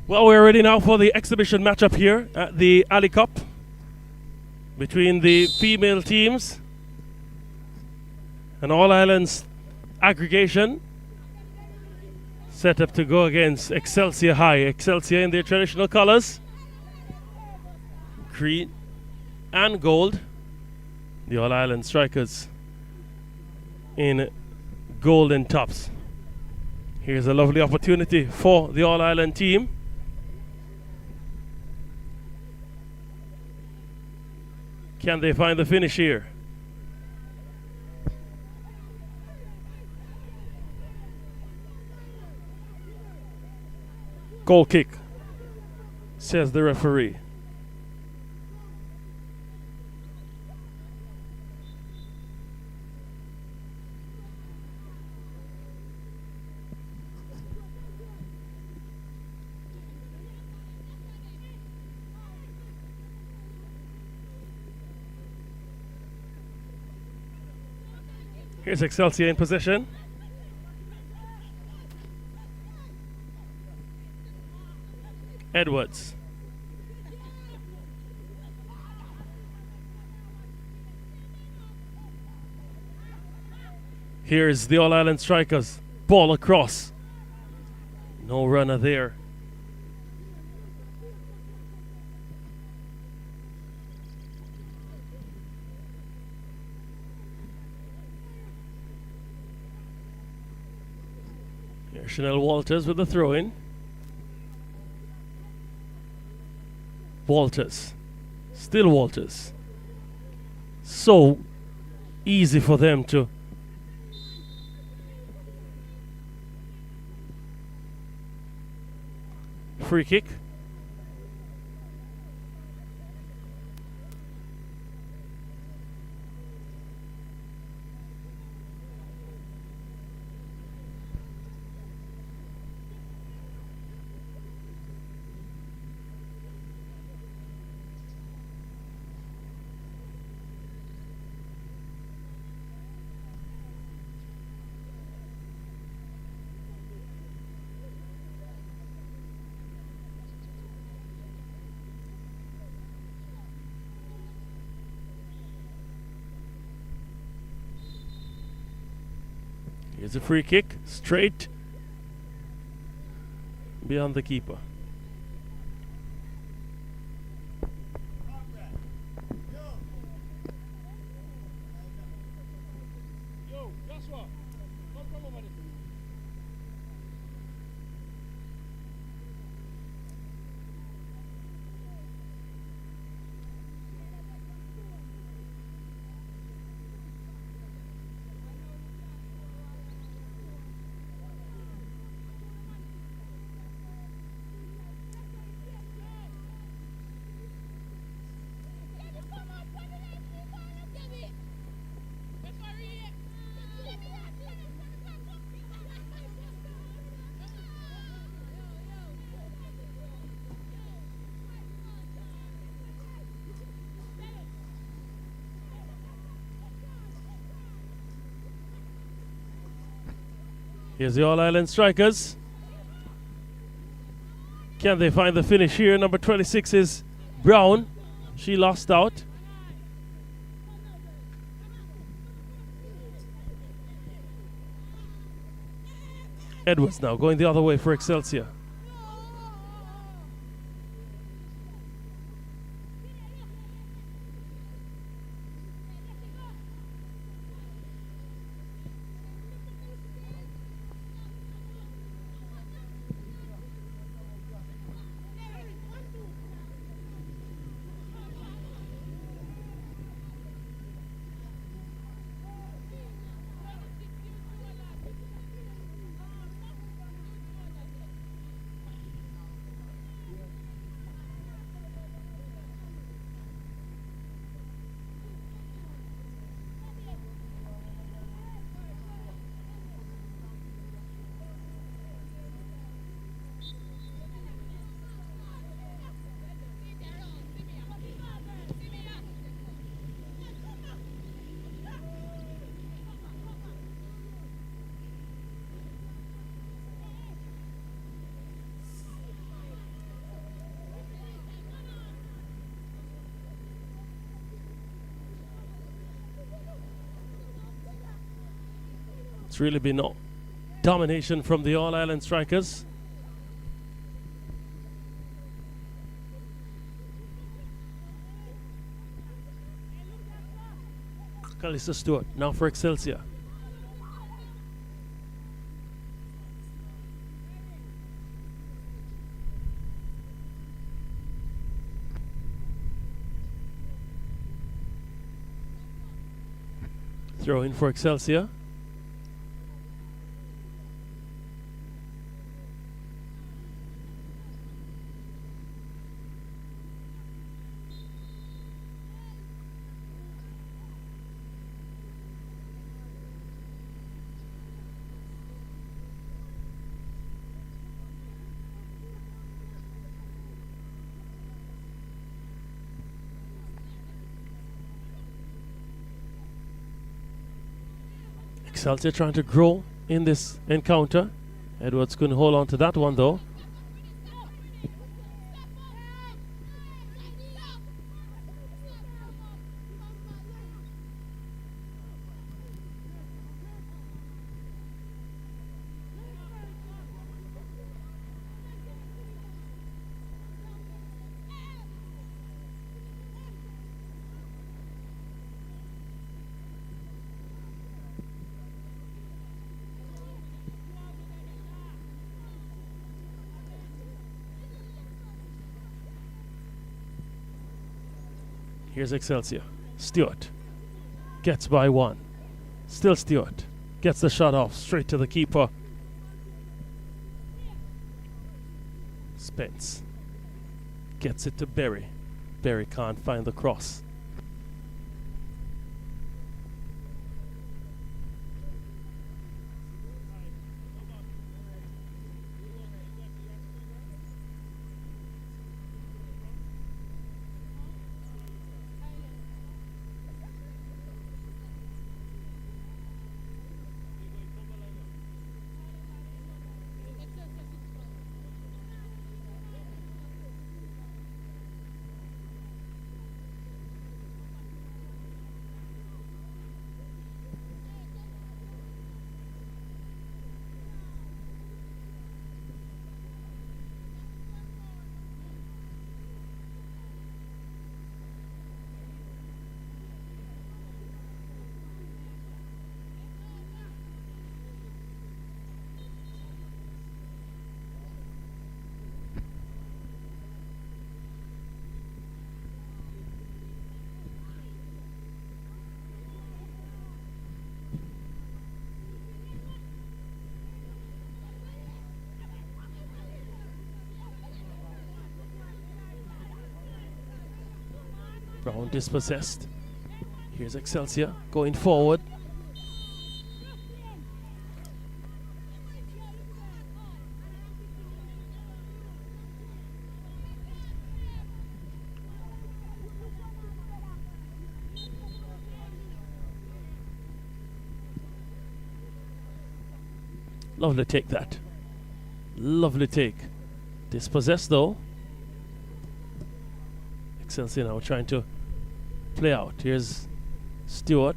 Well, we're ready now for the exhibition matchup here at the Ali Cup between the female teams and All Islands aggregation set up to go against Excelsior High. Excelsior in their traditional colors, green and gold. The All Island Strikers in golden tops. Here's a lovely opportunity for the All Island team. Can they find the finish here? Goal kick, says the referee. Here's Excelsior in possession. Edwards. Here's the All Island Strikers. Ball across. No runner there. Here's Chanel Walters with the throw-in. Walters. Still Walters. So easy for them to free kick. Here's a free kick, straight beyond the keeper. Yo, Joshua, come Here's the All Island Strikers. Can they find the finish here? Number 26 is Brown. She lost out. Edwards now going the other way for Excelsior. It's really been no domination from the All Island Strikers. Calista Stewart now for Excelsior. Throw in for Excelsior. Excelsior trying to grow in this encounter. Edwards couldn't hold on to that one though. Here's Excelsior. Stewart gets by one. Still Stewart gets the shot off straight to the keeper. Spence gets it to Berry. Berry can't find the cross. Brown dispossessed. Here's Excelsior going forward. Lovely take that. Lovely take. Dispossessed though. Excelsior now trying to play out. Here's Stewart.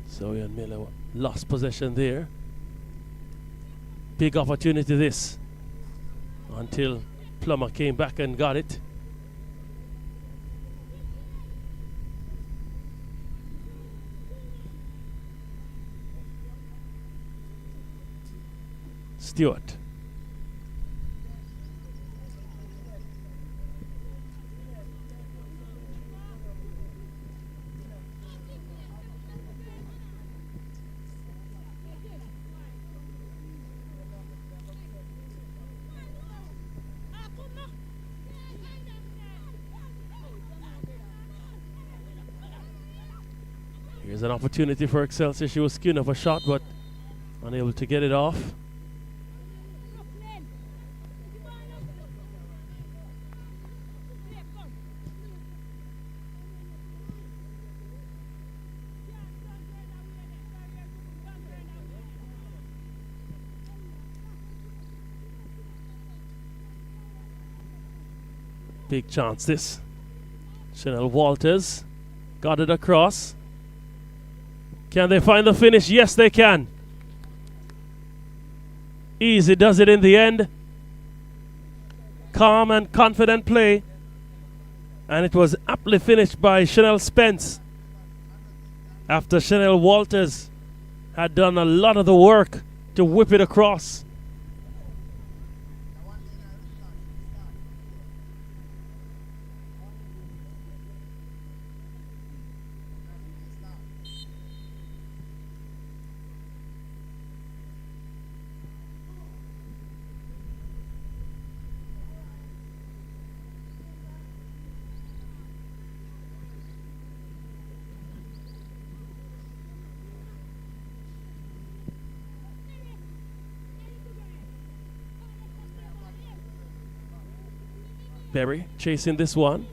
So Ian Miller lost possession there. Big opportunity this until Plummer came back and got it. Stewart. Here's an opportunity for Excelsior. She was queuing up a shot, but unable to get it off. Big chance this. Chanel Walters got it across. Can they find the finish? Yes, they can. Easy does it in the end. Calm and confident play. And it was aptly finished by Chanel Spence. After Chanel Walters had done a lot of the work to whip it across. Berry chasing this one.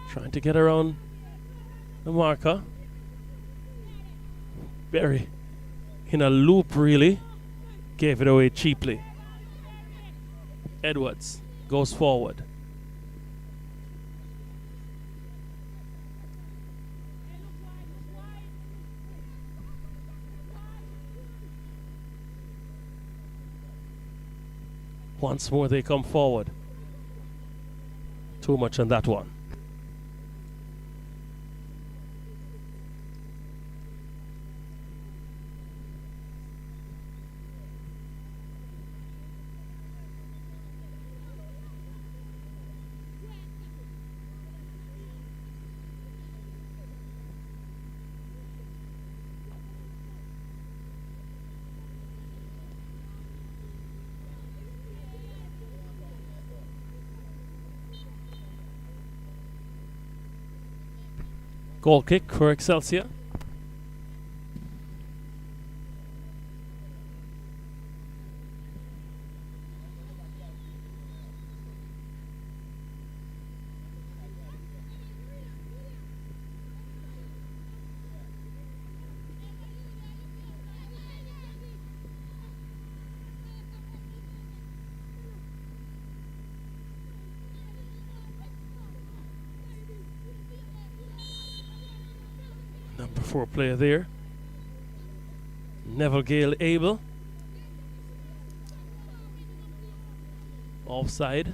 Trying to get around the marker. Berry in a loop really. Gave it away cheaply. Edwards goes forward. Once more they come forward. Too much on that one. Goal kick for Excelsior. Number 4 player there. Neville Gale Abel. Offside.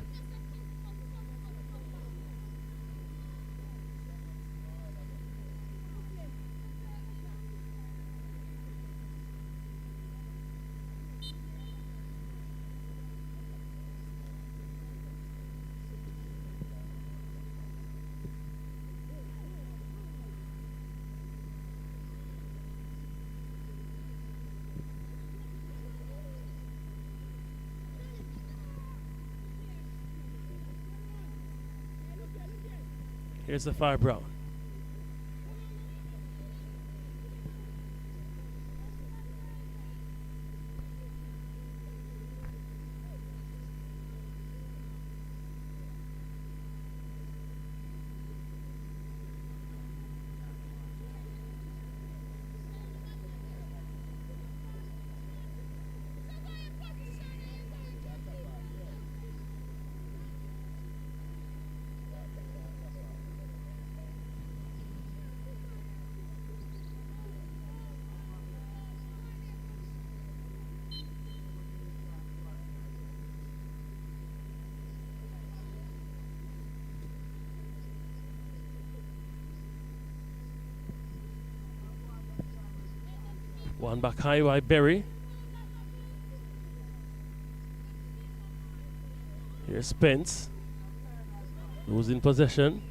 Here's the fire brown. One back high by Berry. Here's Spence. Losing possession.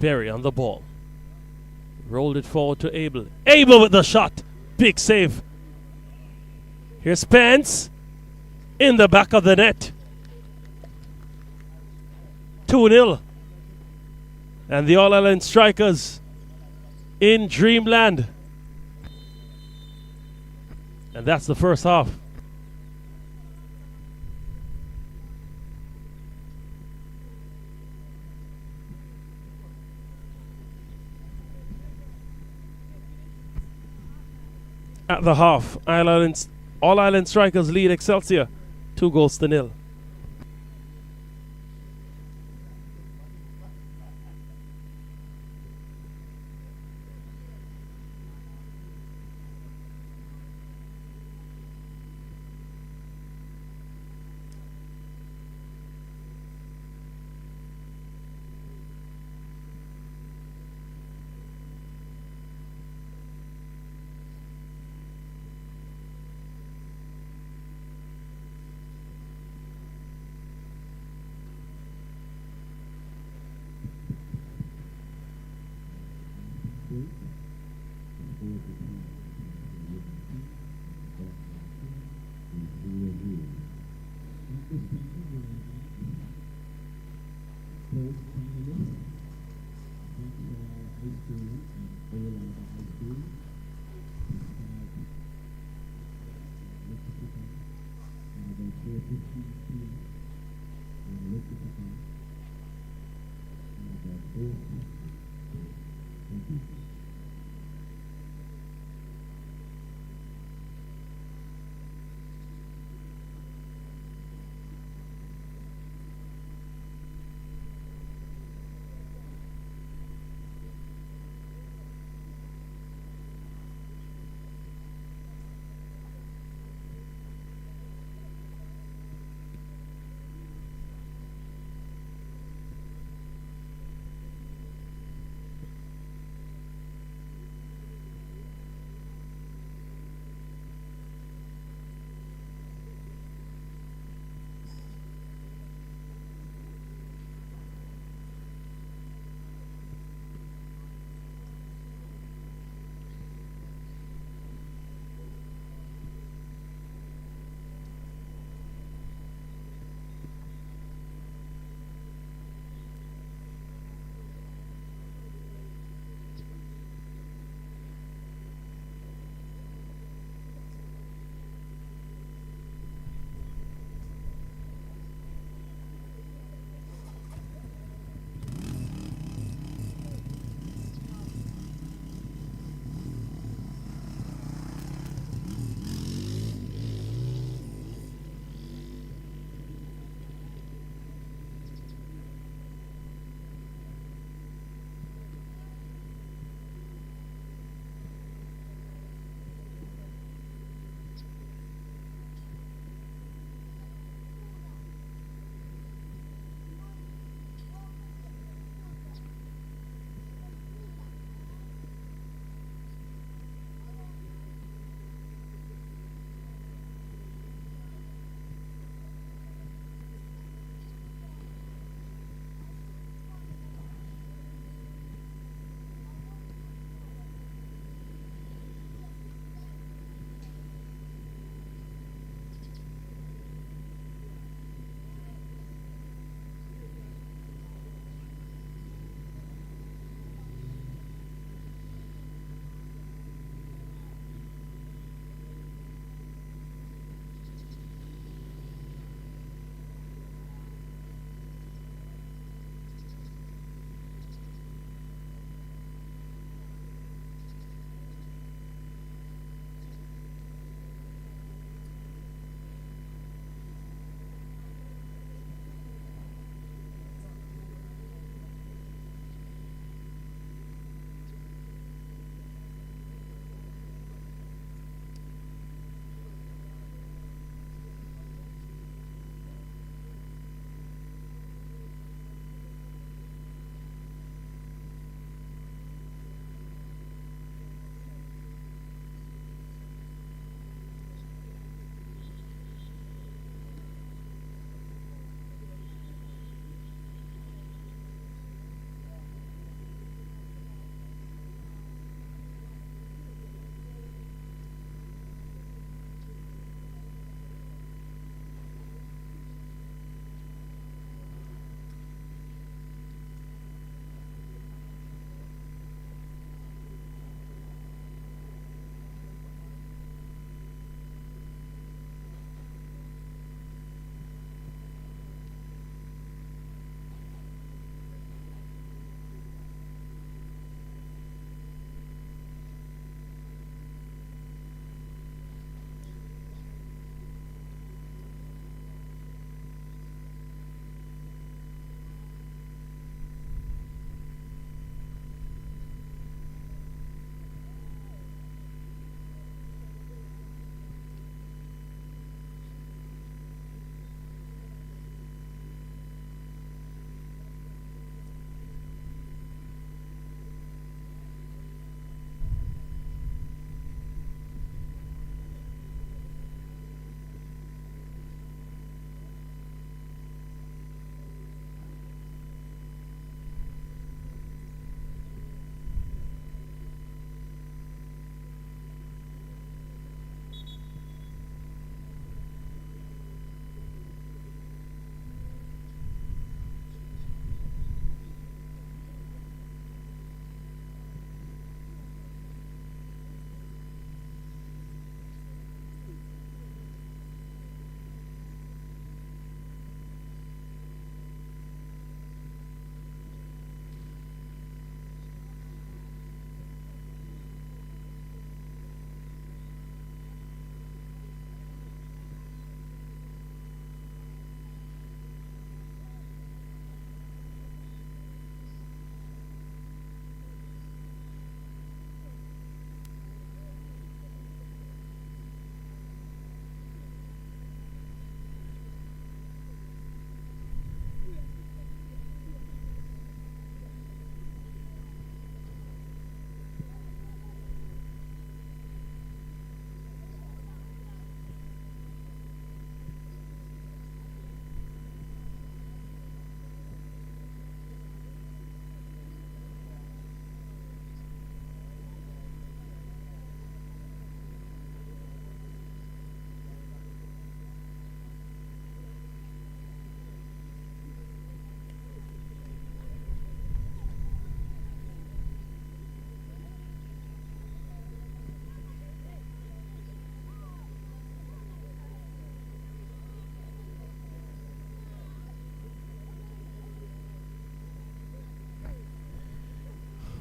Berry on the ball. Rolled it forward to Abel. Abel with the shot. Big save. Here's Spence in the back of the net. 2-0. And the All-Ireland Strikers in dreamland. And that's the first half. At the half, All-Ireland Strikers lead Excelsior 2-0.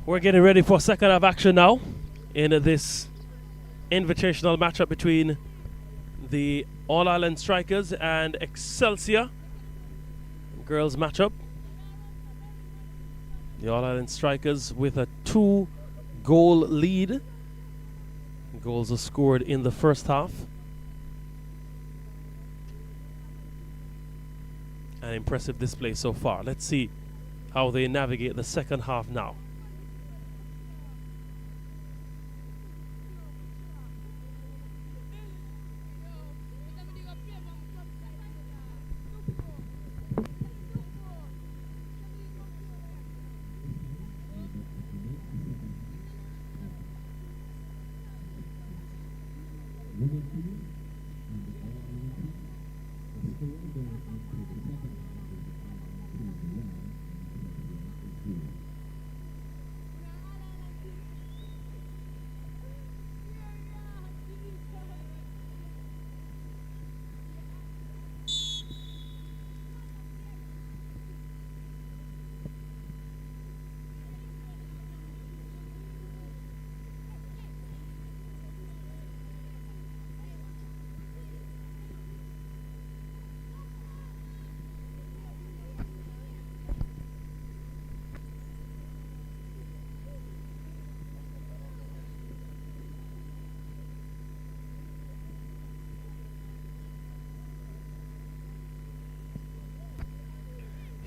We're getting ready for second half action now in this invitational matchup between the All Ireland Strikers and Excelsior. Girls matchup. The All Ireland Strikers with a 2-goal lead. Goals are scored in the first half. An impressive display so far. Let's see how they navigate the second half now.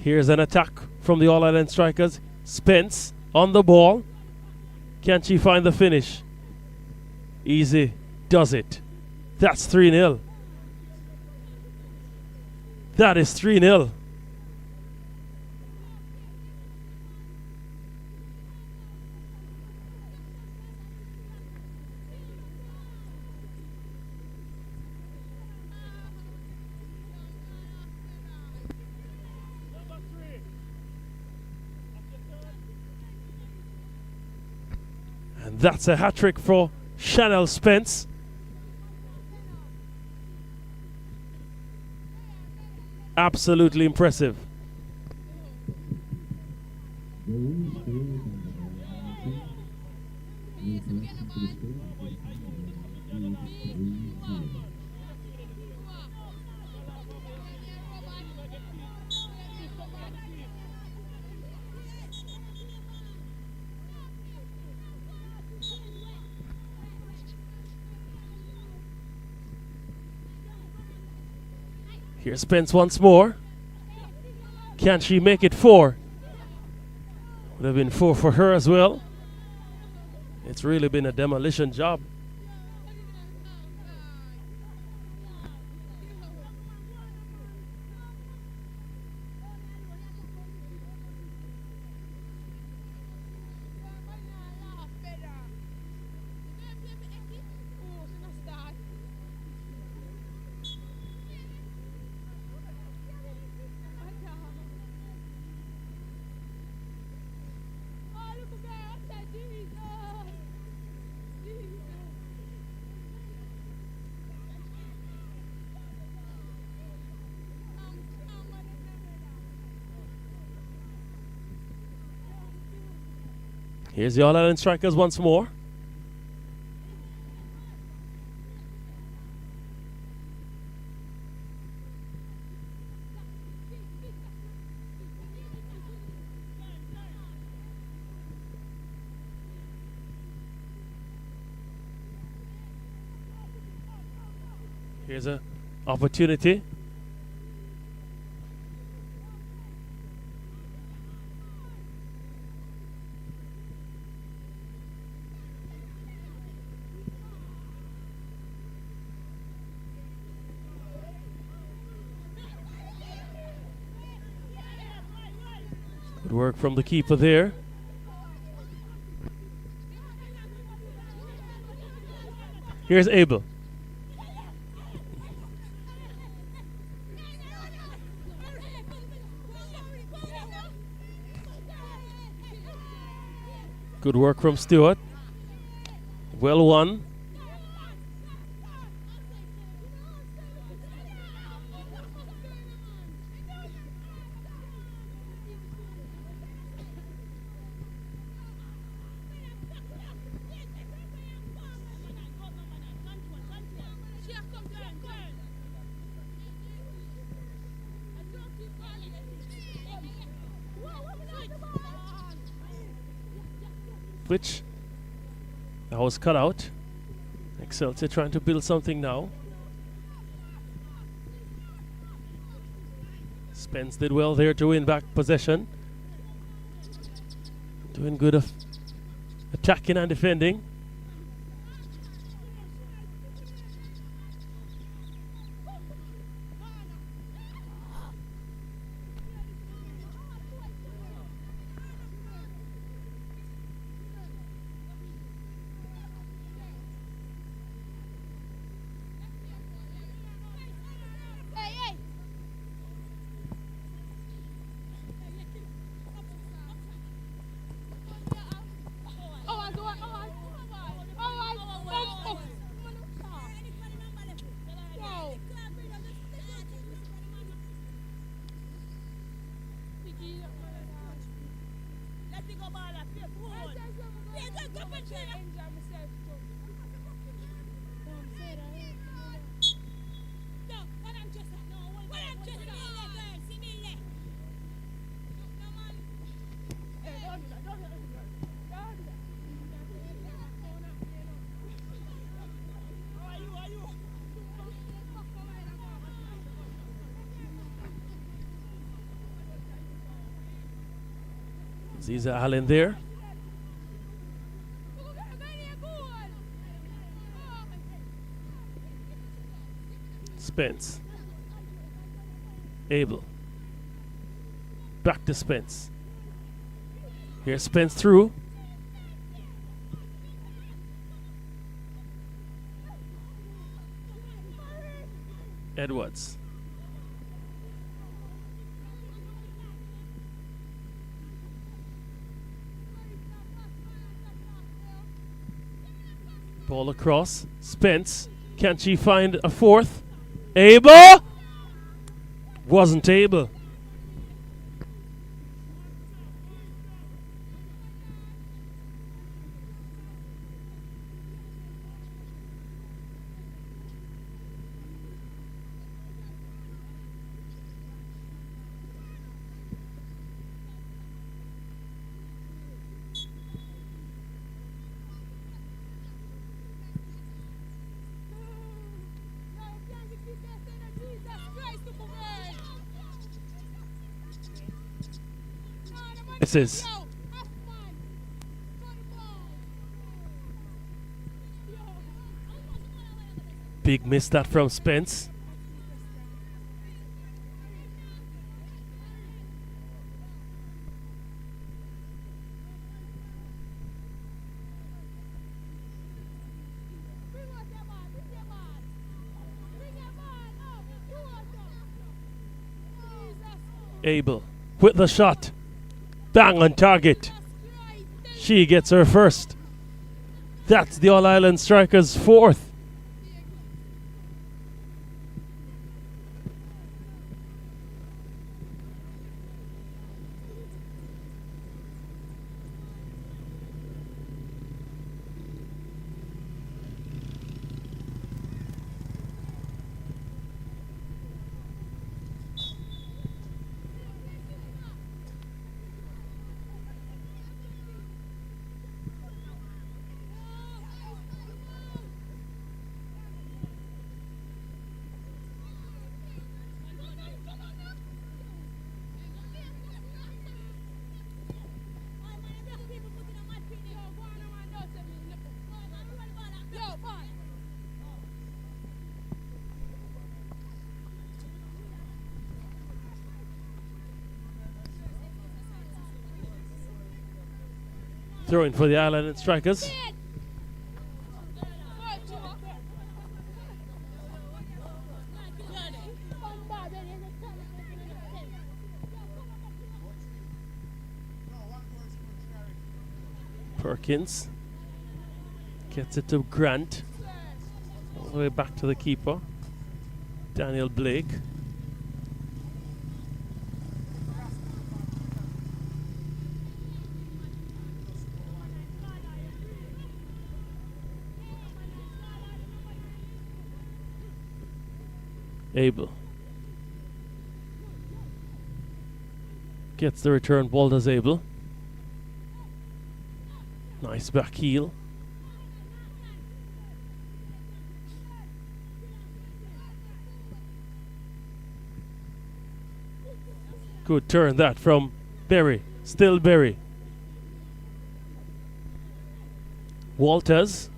Here's an attack from the All Ireland Strikers. Spence on the ball. Can she find the finish? Easy does it. That's 3-0. That is 3-0. That's a hat-trick for Chanel Spence. Absolutely impressive. Here's Spence once more. Can she make it 4? Would have been 4 for her as well. It's really been a demolition job. Here's the All Ireland Strikers once more. Here's an opportunity. Good work from the keeper there. Here's Abel. Good work from Stewart. Well won. switch. That was cut out. Excelsior trying to build something now. Spence did well there to win back possession. Doing good of attacking and defending. Ziza Allen there. Spence. Abel. Back to Spence. Here's Spence through. Edwards. Ball across. Spence. Can she find a fourth? Abel! Wasn't able. This is big miss that from Spence. Abel with the shot. Bang on target. She gets her first. That's the All Ireland Strikers' fourth. Throwing for the Ireland Strikers. Perkins gets it to Grant. All the way back to the keeper, Daniel Blake. Abel gets the return ball, does Abel. Nice back heel. Good turn that from Berry. Still Berry. Walters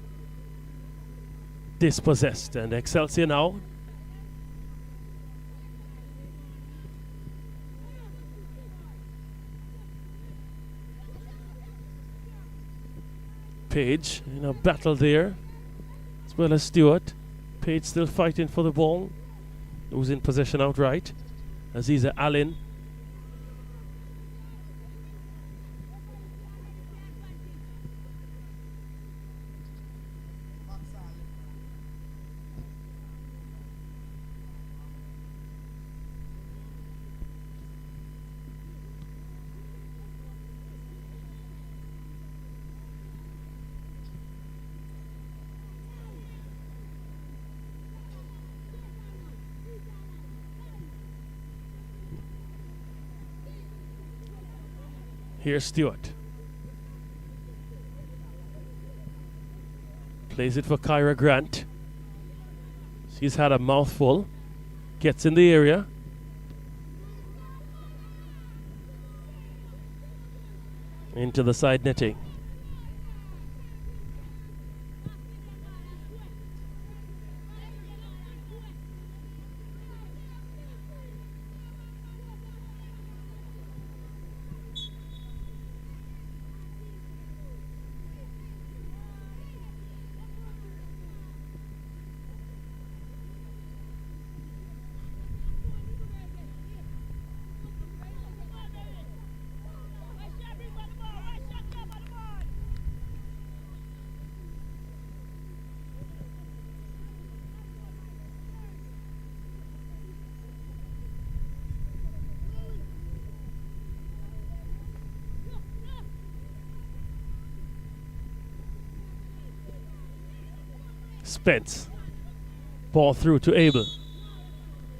dispossessed, and Excelsior now. Page in a battle there, as well as Stewart. Page still fighting for the ball, losing possession outright. Aziza Allen. Here's Stewart. Plays it for Kyra Grant. She's had a mouthful. Gets in the area. Into the side netting. Spence. Ball through to Abel,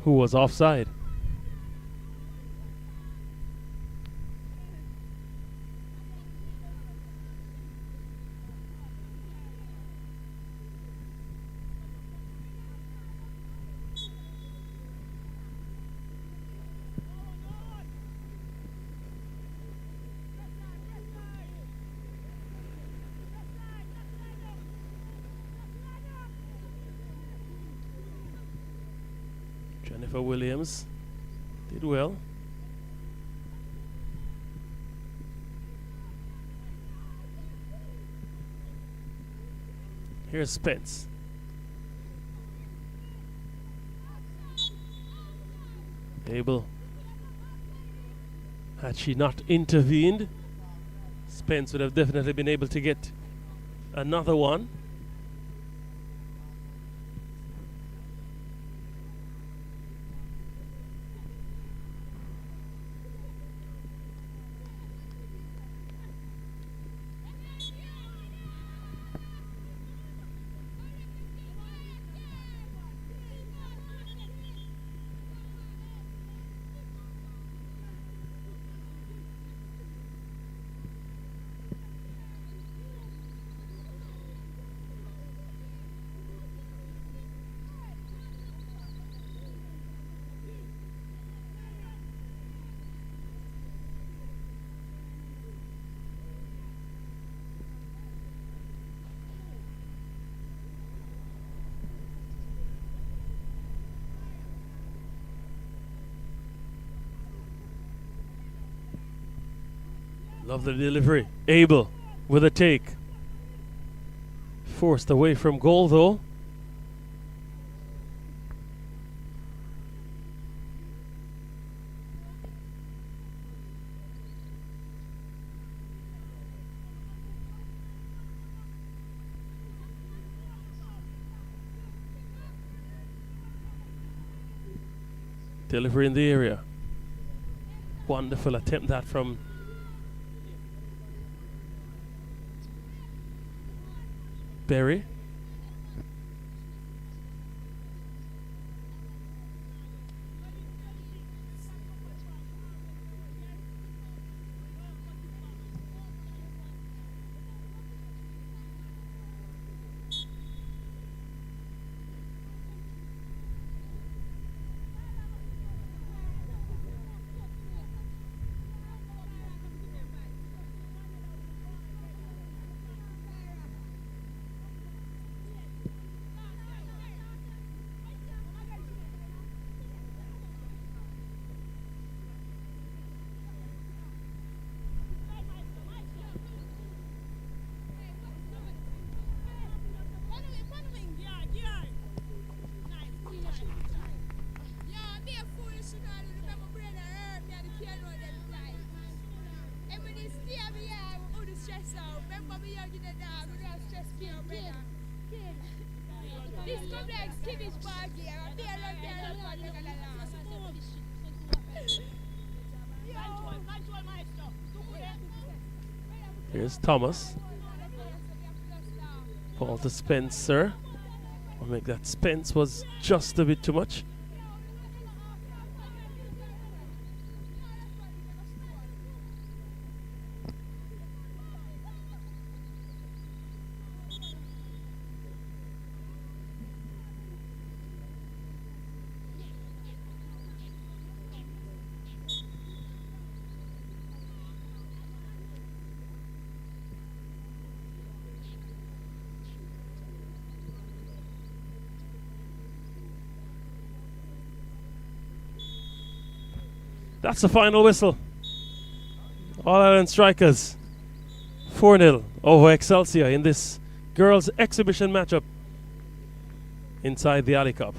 who was offside. Jennifer Williams did well. Here's Spence. Abel. Had she not intervened, Spence would have definitely been able to get another one. Love the delivery. Abel with a take. Forced away from goal though. Delivery in the area. Wonderful attempt that from Berry. Here's Thomas. Ball to Spencer. I'll make that Spence was just a bit too much. That's the final whistle. All Ireland Strikers 4-0 over Excelsior in this girls' exhibition matchup inside the Ali Cup.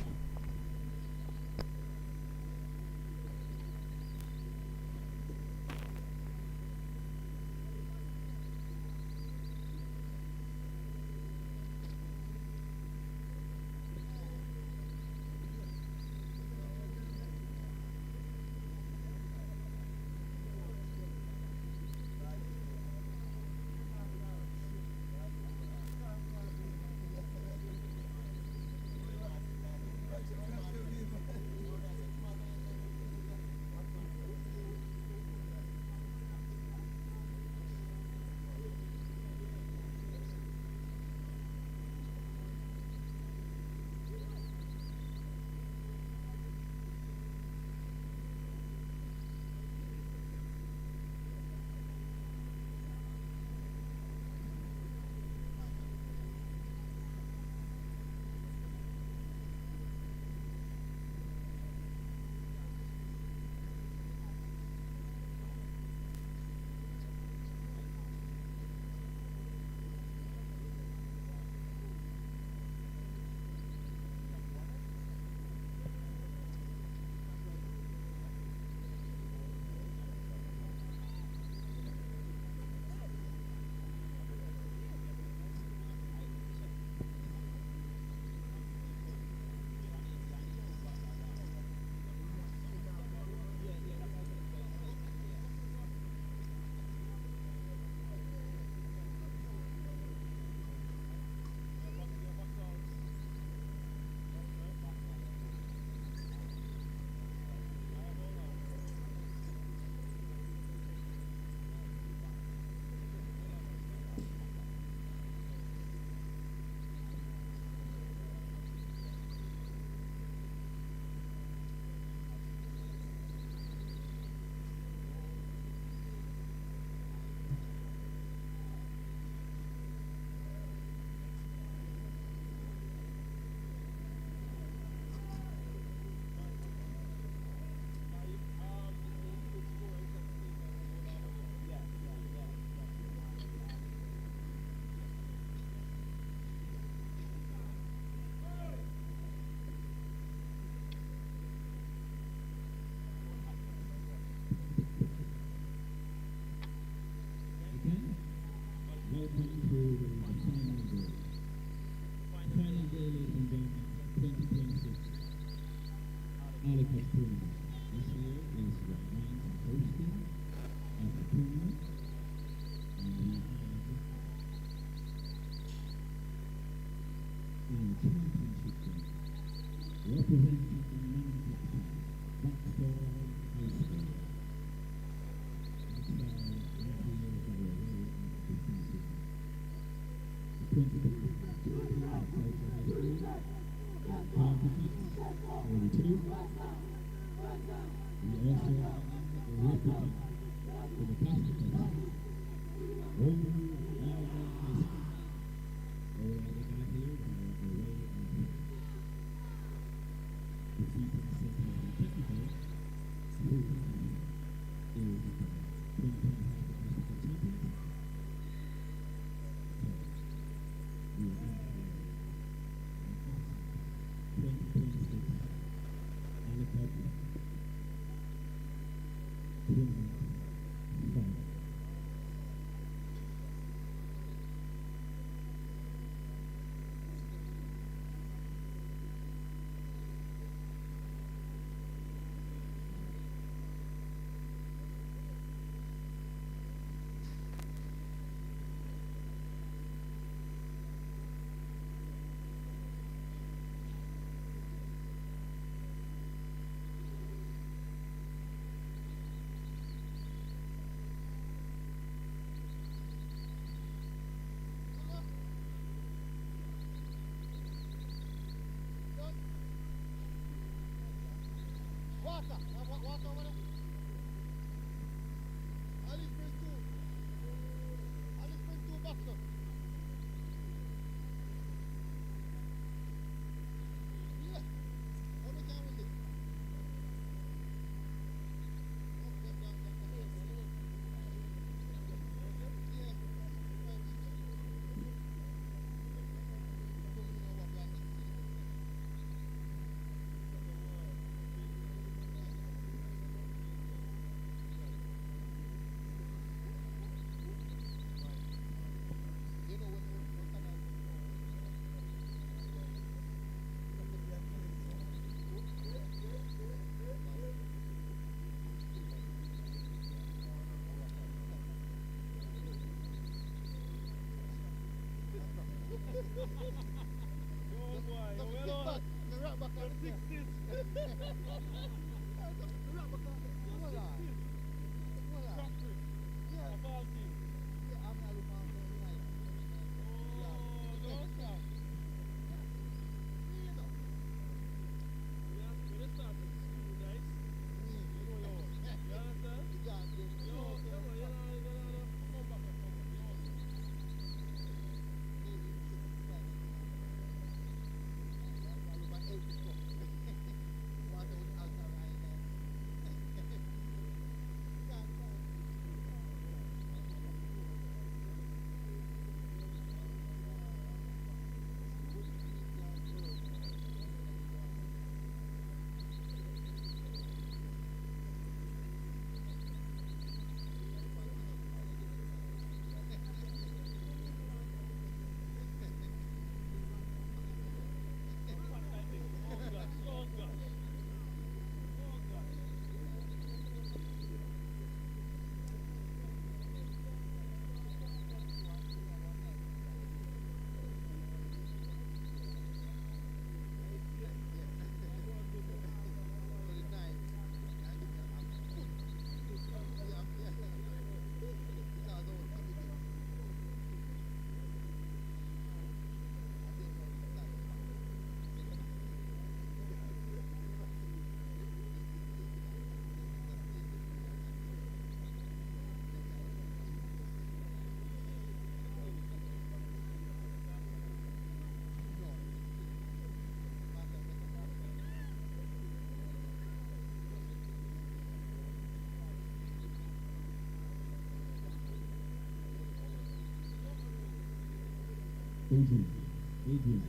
Adrian,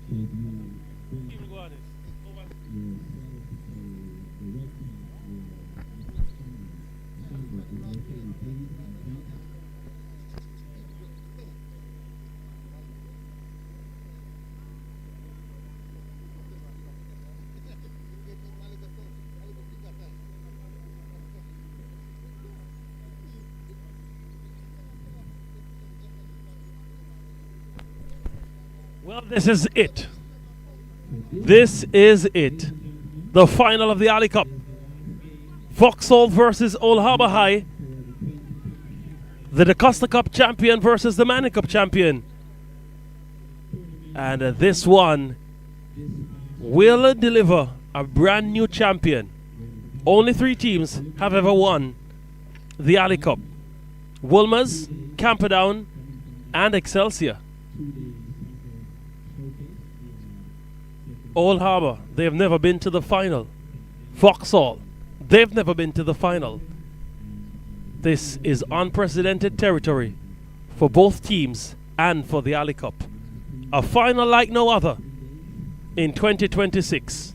can you bring Keep going. Over. yourself the red team Mr. Silver is located, please, and thanks. Well, this is it. This is it. The final of the Ali Cup. Vauxhall versus Old Harbour High. The DaCosta Cup champion versus the Manning Cup champion. And this one will deliver a brand new champion. Only 3 teams have ever won the Ali Cup. Wolmer's, Camperdown, and Excelsior. Old Harbour, they've never been to the final. Vauxhall, they've never been to the final. This is unprecedented territory for both teams and for the Ali Cup. A final like no other in 2026.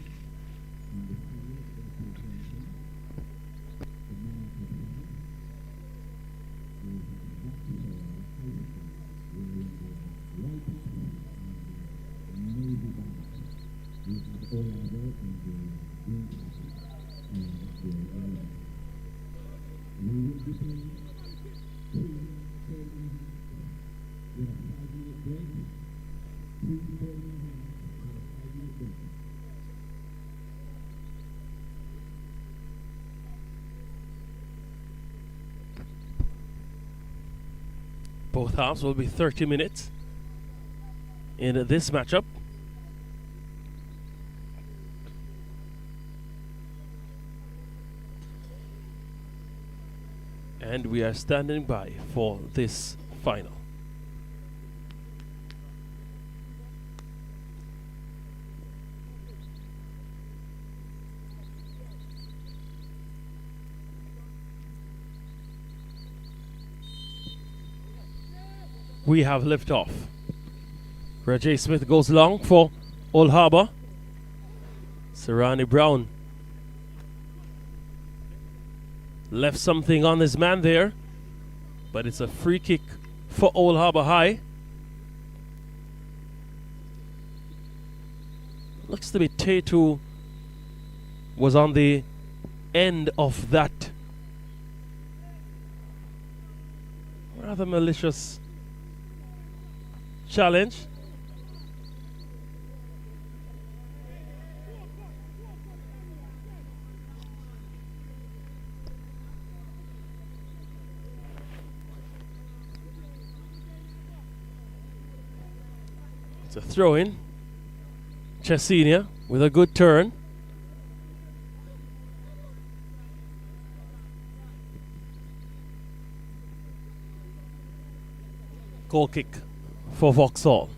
Both halves will be 30 minutes in this matchup. And we are standing by for this final. We have liftoff. Reggie Smith goes long for Old Harbour. Serrani Brown left something on his man there, but it's a free kick for Old Harbour High. Looks to be Tatu was on the end of that rather malicious challenge. It's a throw in. Chesenia with a good turn. Goal kick for Vauxhall.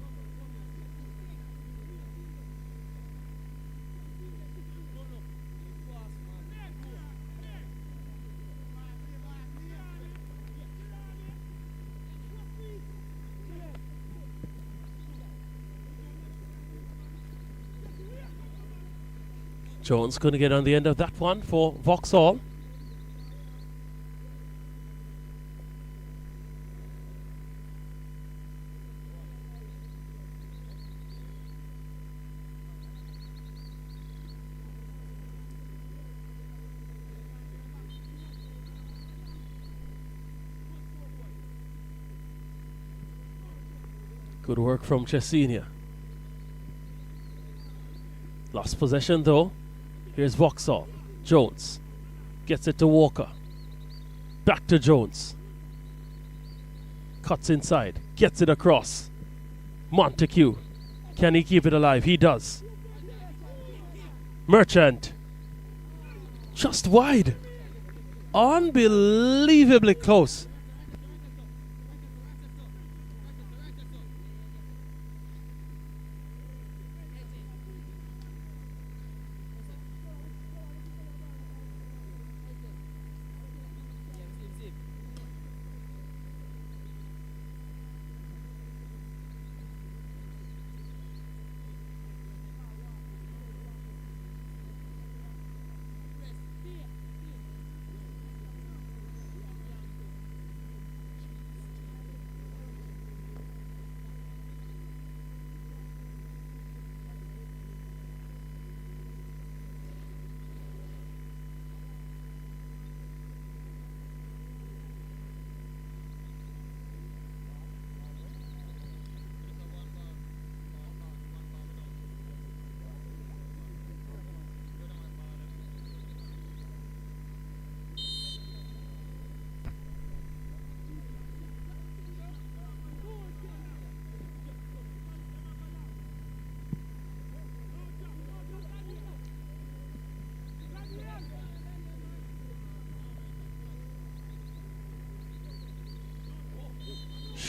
Jones going to get on the end of that one for Vauxhall. Good work from Chesenia. Lost possession though. Here's Vauxhall. Jones gets it to Walker. Back to Jones. Cuts inside. Gets it across. Montague. Can he keep it alive? He does. Merchant. Just wide. Unbelievably close.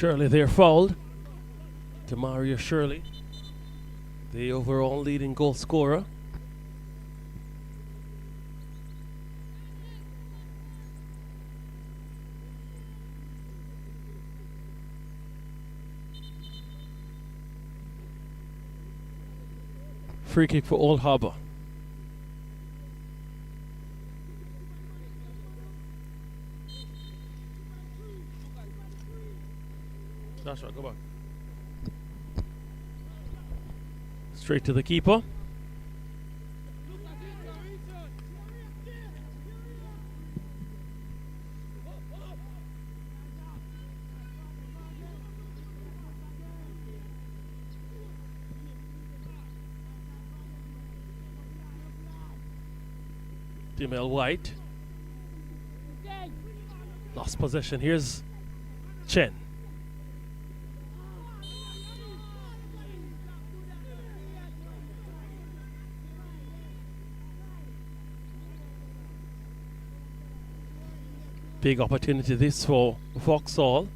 Shirley there fouled. Demaria Shirley, the overall leading goal scorer. Free kick for Old Harbour. That's right, go back. Straight to the keeper. Demel White. Lost possession. Here's Chen. Big opportunity this for Vauxhall.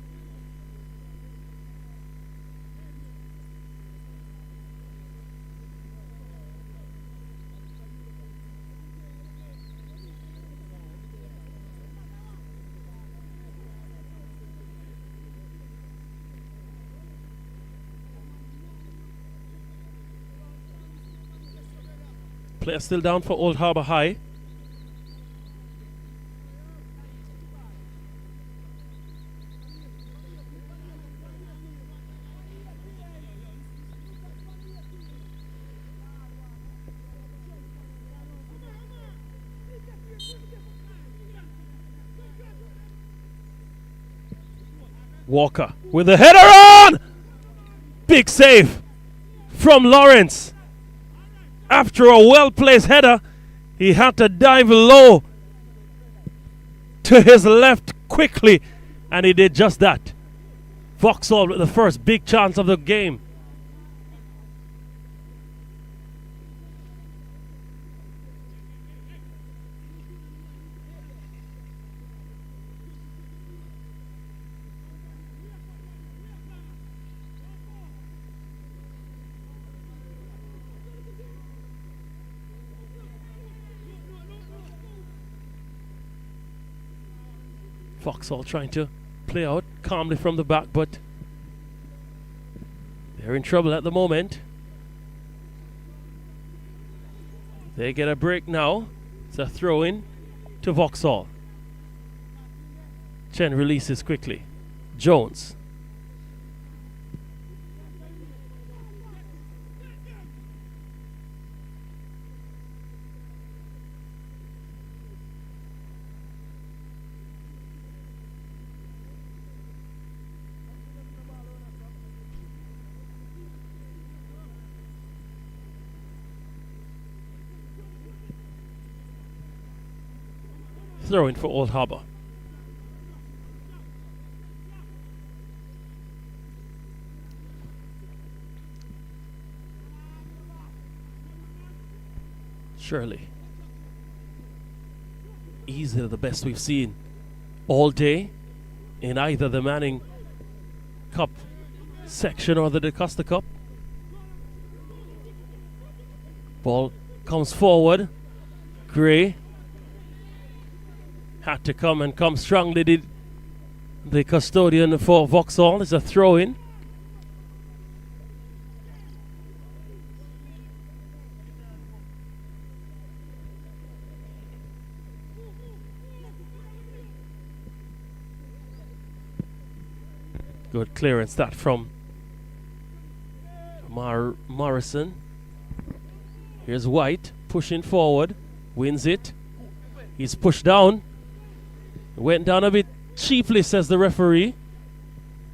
Player still down for Old Harbour High. Walker with the header on! Big save from Lawrence. After a well-placed header, he had to dive low to his left quickly, and he did just that. Vauxhall with the first big chance of the game. Vauxhall trying to play out calmly from the back, but they're in trouble at the moment. They get a break now. It's a throw in to Vauxhall. Chen releases quickly. Jones. Throw in for Old Harbour. Surely. Easily the best we've seen all day in either the Manning Cup section or the DeCosta Cup. Ball comes forward. Gray had to come strongly, did the custodian for Vauxhall. It's a throw-in. Good clearance that from Morrison. Here's White pushing forward, wins it. He's pushed down. Went down a bit cheaply, says the referee.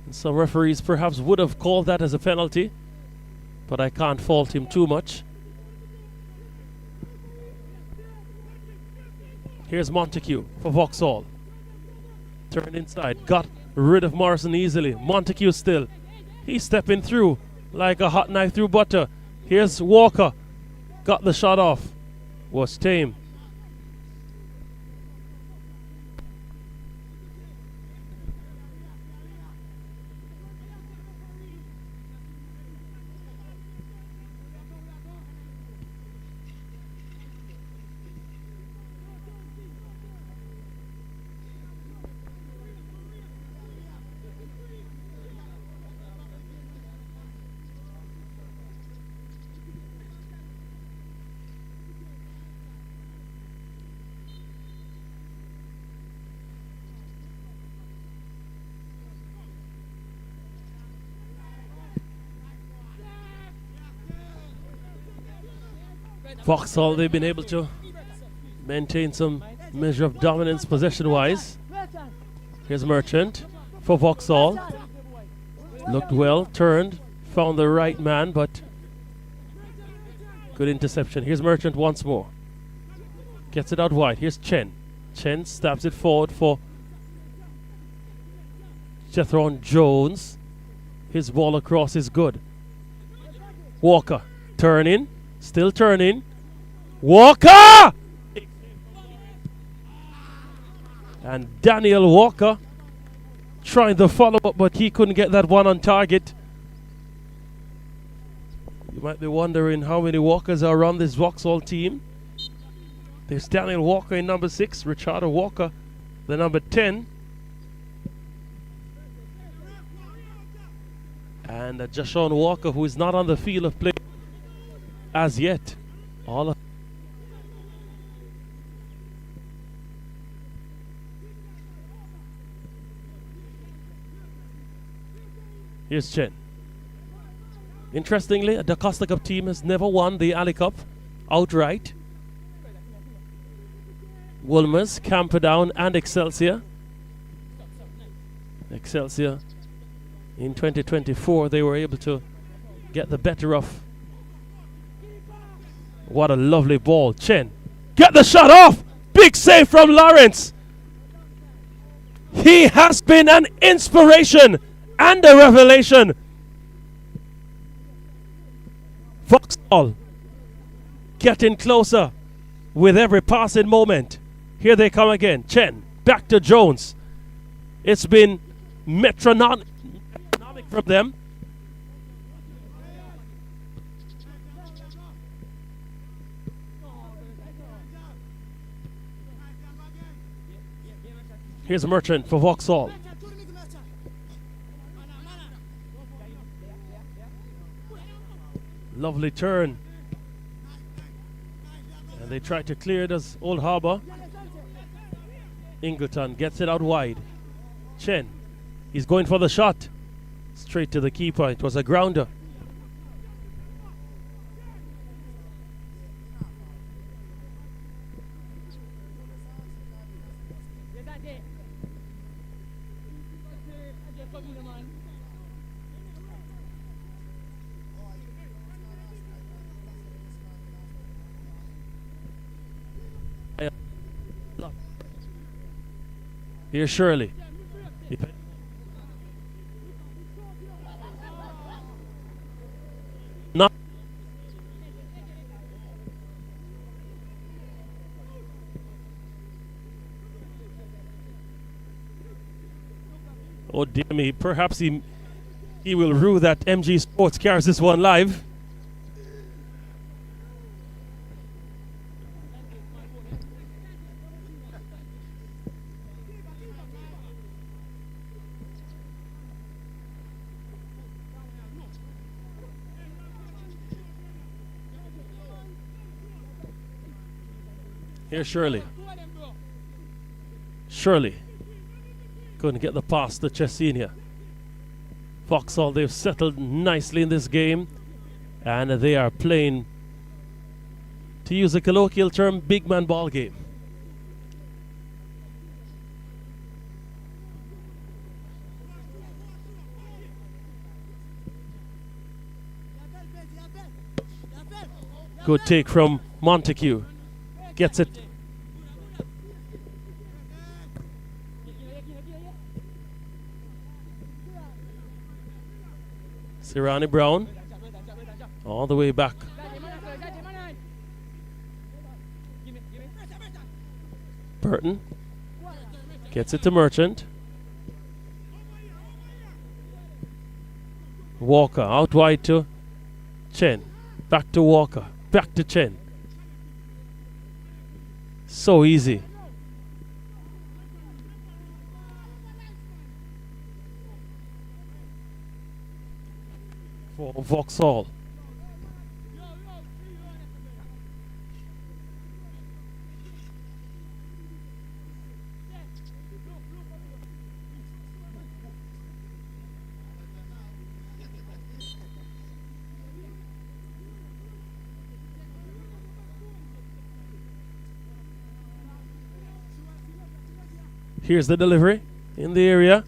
And some referees perhaps would have called that as a penalty, but I can't fault him too much. Here's Montague for Vauxhall. Turned inside, got rid of Morrison easily. Montague still. He's stepping through like a hot knife through butter. Here's Walker. Got the shot off. Was tame. Vauxhall, they've been able to maintain some measure of dominance possession-wise. Here's Merchant for Vauxhall. Looked well, turned, found the right man, but good interception. Here's Merchant once more. Gets it out wide. Here's Chen. Chen stabs it forward for Jethron Jones. His ball across is good. Walker, turning, still turning. Walker! And Daniel Walker trying to follow up, but he couldn't get that one on target. You might be wondering how many Walkers are on this Vauxhall team. There's Daniel Walker in number 6, Richard Walker, the number 10. And Jashawn Walker, who is not on the field of play as yet. All of Here's Chen. Interestingly, the Costa Cup team has never won the Ali Cup outright. Wolmer's, Camperdown and Excelsior. Excelsior in 2024, they were able to get the better of. What a lovely ball. Chen, get the shot off. Big save from Lawrence. He has been an inspiration and a revelation. Vauxhall getting closer with every passing moment. Here they come again. Chen, back to Jones. It's been metronomic from them. Here's Merchant for Vauxhall. Lovely turn. And they try to clear it as Old Harbour. Ingleton gets it out wide. Chen, he's going for the shot. Straight to the keeper. It was a grounder. Here's Shirley. Not oh dear me, perhaps he will rue that MG Sports carries this one live. Here's Shirley. Shirley couldn't get the pass to Chesenia. Vauxhall, they've settled nicely in this game, and they are playing, to use a colloquial term, big man ball game. Good take from Montague. Gets it. Sirani Brown all the way back. Burton gets it to Merchant. Walker out wide to Chen. Back to Walker. Back to Chen. So easy. For Vauxhall. Here's the delivery in the area.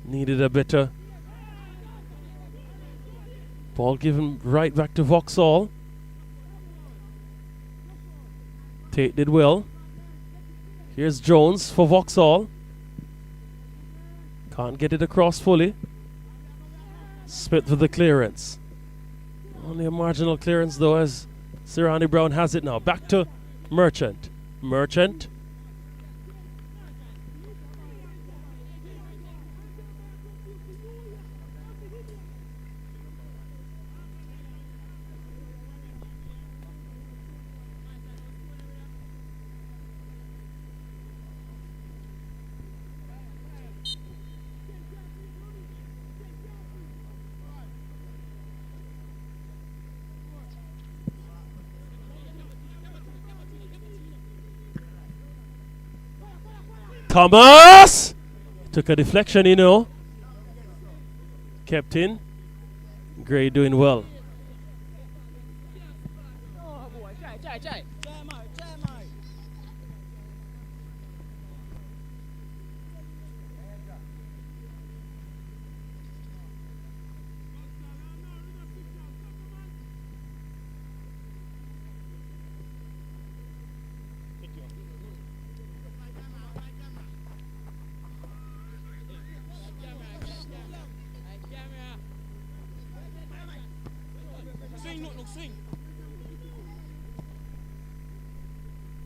Needed a better ball given right back to Vauxhall. Tate did well. Here's Jones for Vauxhall. Can't get it across fully. Smith with the clearance. Only a marginal clearance though, as Sirani Brown has it now. Back to Merchant. Merchant Thomas! Took a deflection, you know. Kept in. Gray doing well.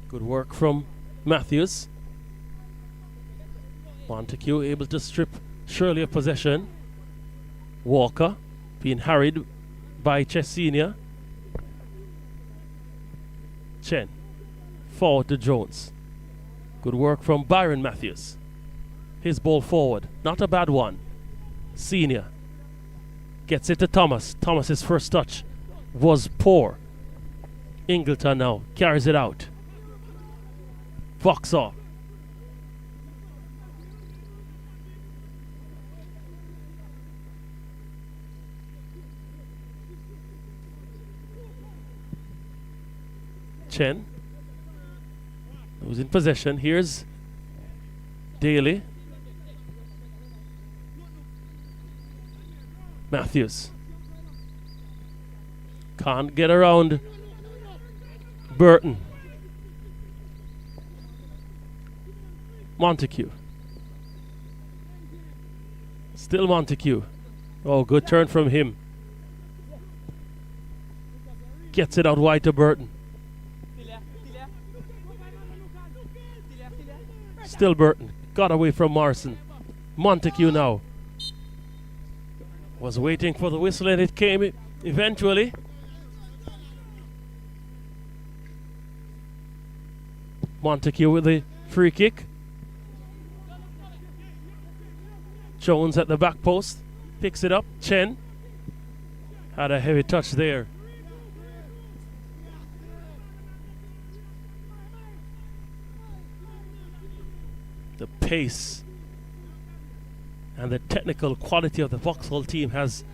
Good work from Matthews. Montague able to strip Shirley of possession. Walker being harried by Chesenia. Chen. Forward to Jones. Good work from Byron Matthews. His ball forward. Not a bad one. Senior. Gets it to Thomas. Thomas's first touch was poor. Ingleton now carries it out. Vauxhall. Chen, who's in possession. Here's Daly. Matthews. Can't get around Burton. Montague. Still Montague. Oh, good turn from him. Gets it out wide to Burton. Still Burton. Got away from Morrison. Montague now. Was waiting for the whistle and it came eventually. Montague with the free kick. Jones at the back post. Picks it up. Chen. Had a heavy touch there. The pace and the technical quality of the Vauxhall team has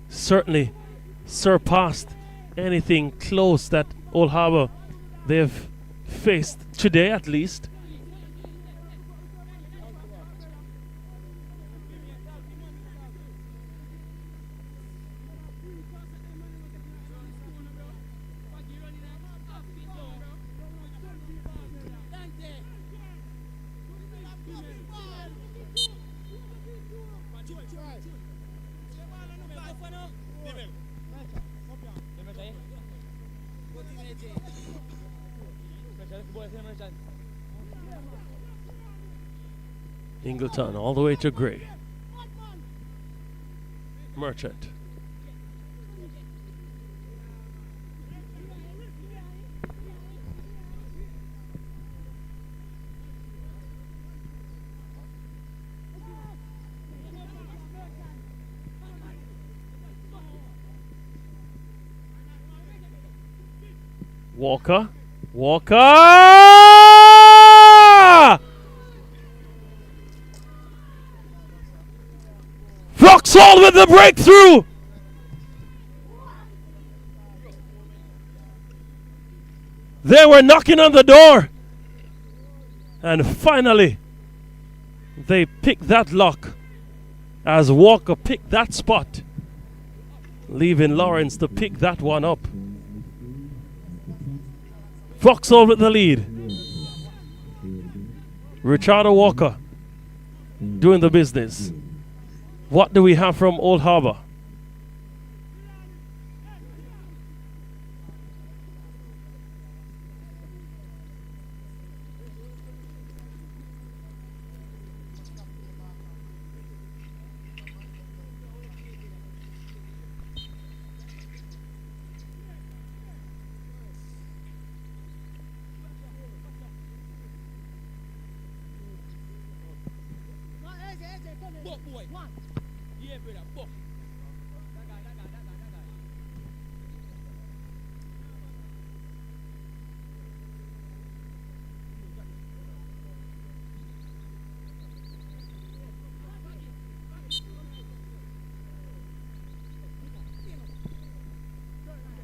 certainly surpassed anything close that Old Harbour they've faced today, at least. Ingleton all the way to Gray. Merchant. Walker. Vauxhall with the breakthrough. They were knocking on the door. And finally, they picked that lock as Walker picked that spot, leaving Lawrence to pick that one up. Vauxhall with the lead. Richardo Walker doing the business. What do we have from Old Harbour?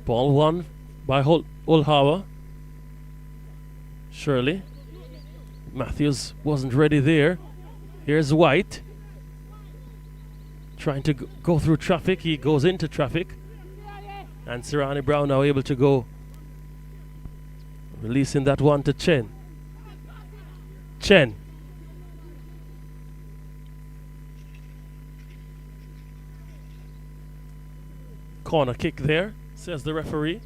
Ball won by Ulhawa. Shirley. Matthews wasn't ready there. Here's White. Trying to go through traffic. He goes into traffic. And Sirani Brown now able to go. Releasing that one to Chen. Chen. Corner kick there, says the referee.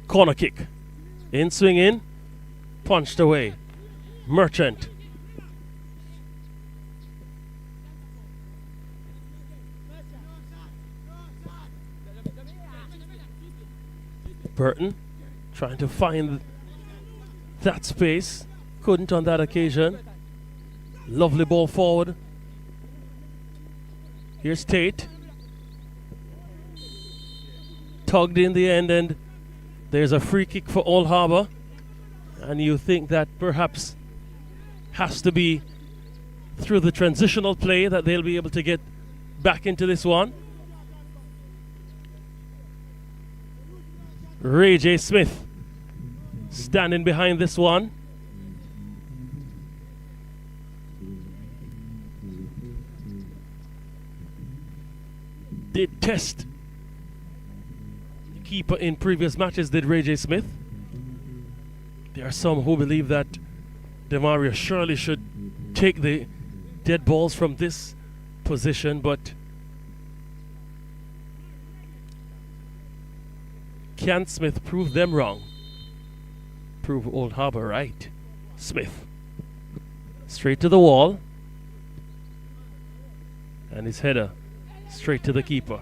Corner kick. In, swing in. Punched away. Merchant. Burton trying to find that space. Couldn't on that occasion. Lovely ball forward. Here's Tate. Tugged in the end, and there's a free kick for Old Harbour. And you think that perhaps has to be through the transitional play that they'll be able to get back into this one. Ray J. Smith standing behind this one. Did test the keeper in previous matches, did Ray J. Smith. There are some who believe that Demario Shirley should take the dead balls from this position, but can Smith prove them wrong? Prove Old Harbour right? Smith. Straight to the wall. And his header straight to the keeper.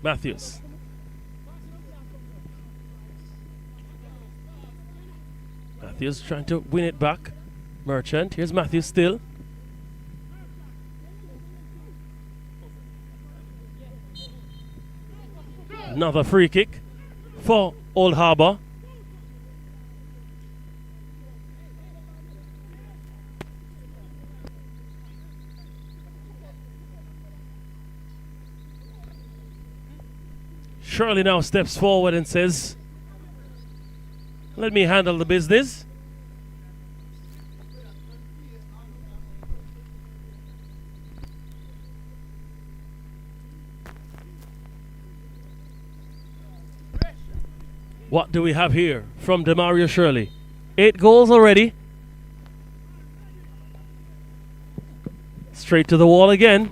Matthews. Matthews trying to win it back. Merchant. Here's Matthews still. Another free kick for Old Harbour. Shirley now steps forward and says, let me handle the business. What do we have here from Demario Shirley? 8 goals already. Straight to the wall again.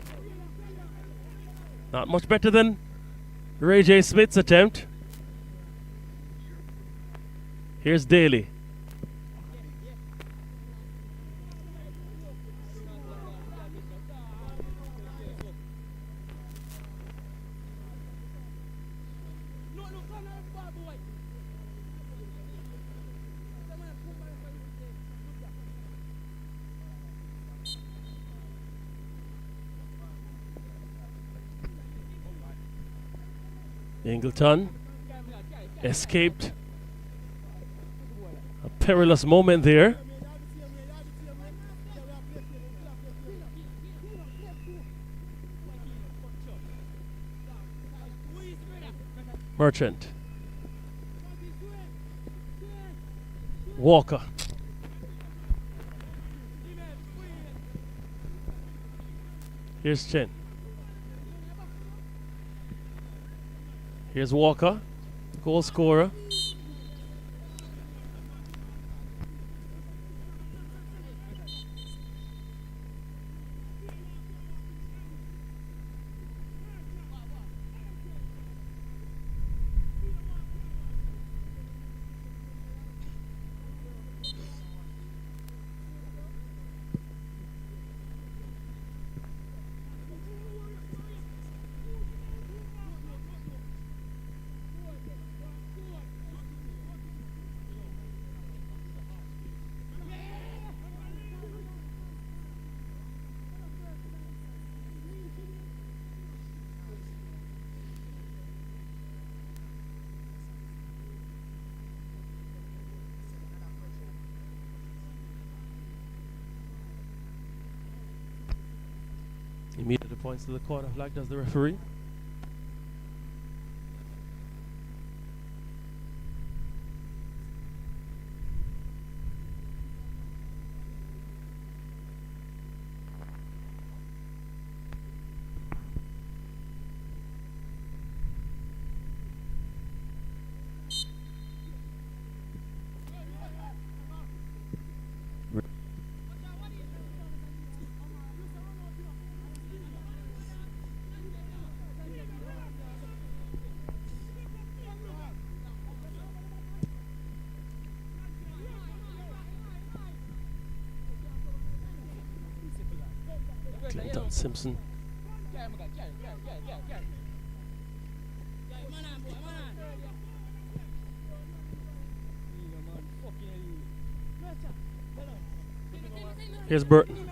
Not much better than Ray J. Smith's attempt. Here's Daly. Ingleton escaped a perilous moment there. Merchant. Walker. Here's Chen. Here's Walker, goal scorer. Immediately points to the corner flag, does the referee. Clinton Simpson. Here's Burton.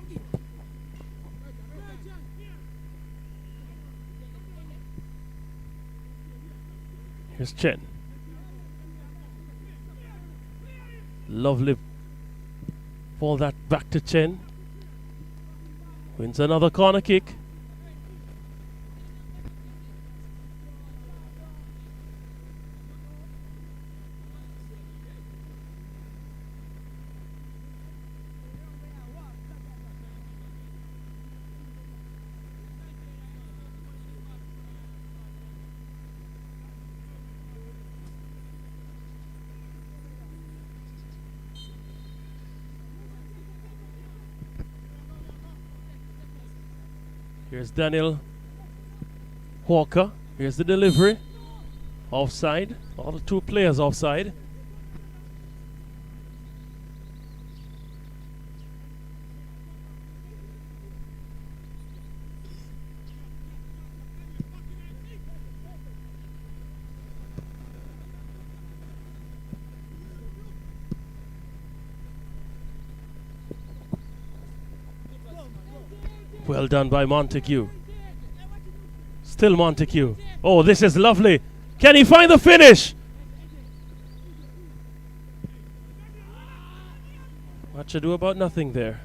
Here's Chen. Lovely ball that back to Chen. Wins another corner kick. Here's Daniel Walker. Here's the delivery. Offside. All the two players offside. Well done by Montague. Still Montague. Oh, this is lovely. Can he find the finish? Much ado about nothing there.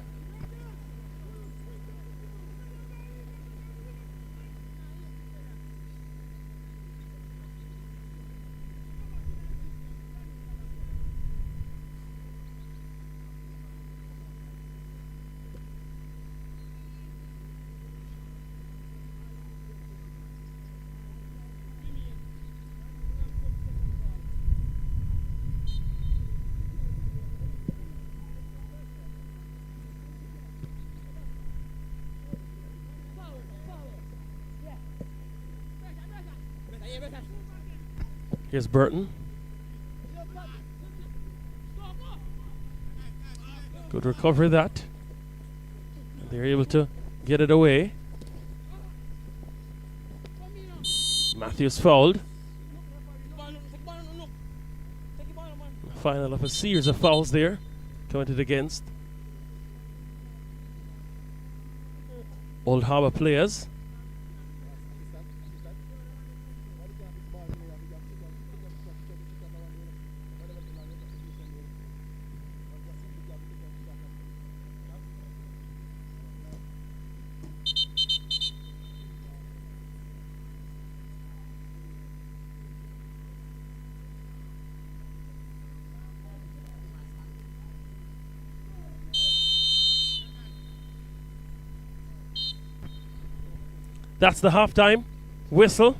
Here's Burton. Good recovery that. And they're able to get it away. Matthews fouled. Final of a series of fouls there. Counted against Old Harbour players. That's the halftime whistle.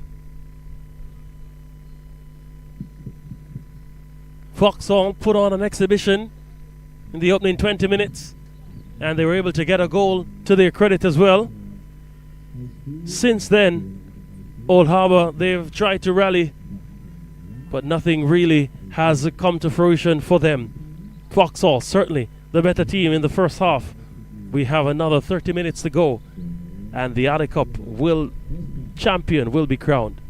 Vauxhall put on an exhibition in the opening 20 minutes, and they were able to get a goal to their credit as well. Since then, Old Harbour, they've tried to rally, but nothing really has come to fruition for them. Vauxhall, certainly the better team in the first half. We have another 30 minutes to go, and the Alley Cup champion will be crowned.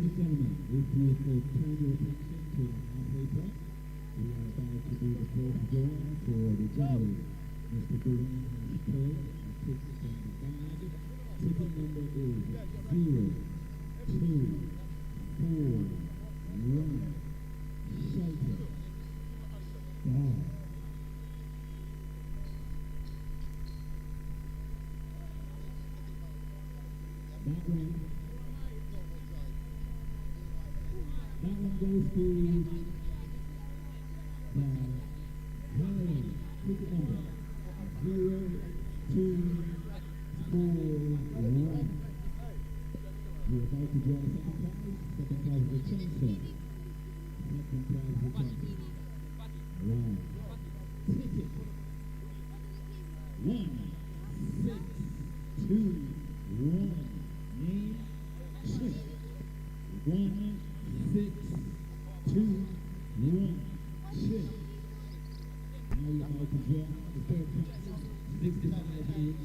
and gentlemen, if you could turn your attention to the halfway point, we are about to do the first draw for the generator. Mr. Durant has pulled and takes it from the bag. Ticket number is 0, 2, 4, 1. Shelter. Ball. That one goes to the generator. Ticket number 0, 2, 4, 1. We're about to draw the second prize. Second prize is a chainsaw. Second prize is a chainsaw. Wow. Ticket. 1, 6, 2, 1. Name, 2. 1, 6, 2, 1. Chip. Now we're about to draw the third prize. 65-inch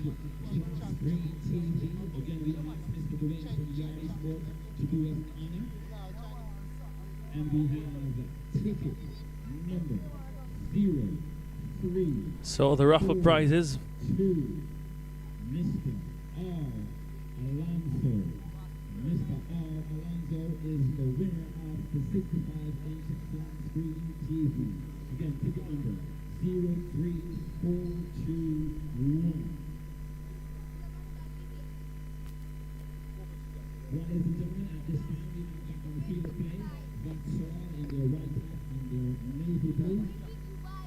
screen TV. Again, we ask Mr. Durant from Yardie Sport to do us honor. And we have ticket number 0, 3. So the raffle prizes. 2. Mr. R. Alonso. Mr. R. Alonso is the winner of the 65-inch screen TV. Again, ticket number 0, 3, 4, 2, 1. Well, ladies and gentlemen, at this time we are back on the field of play. Vauxhall in their white hat and their navy blue.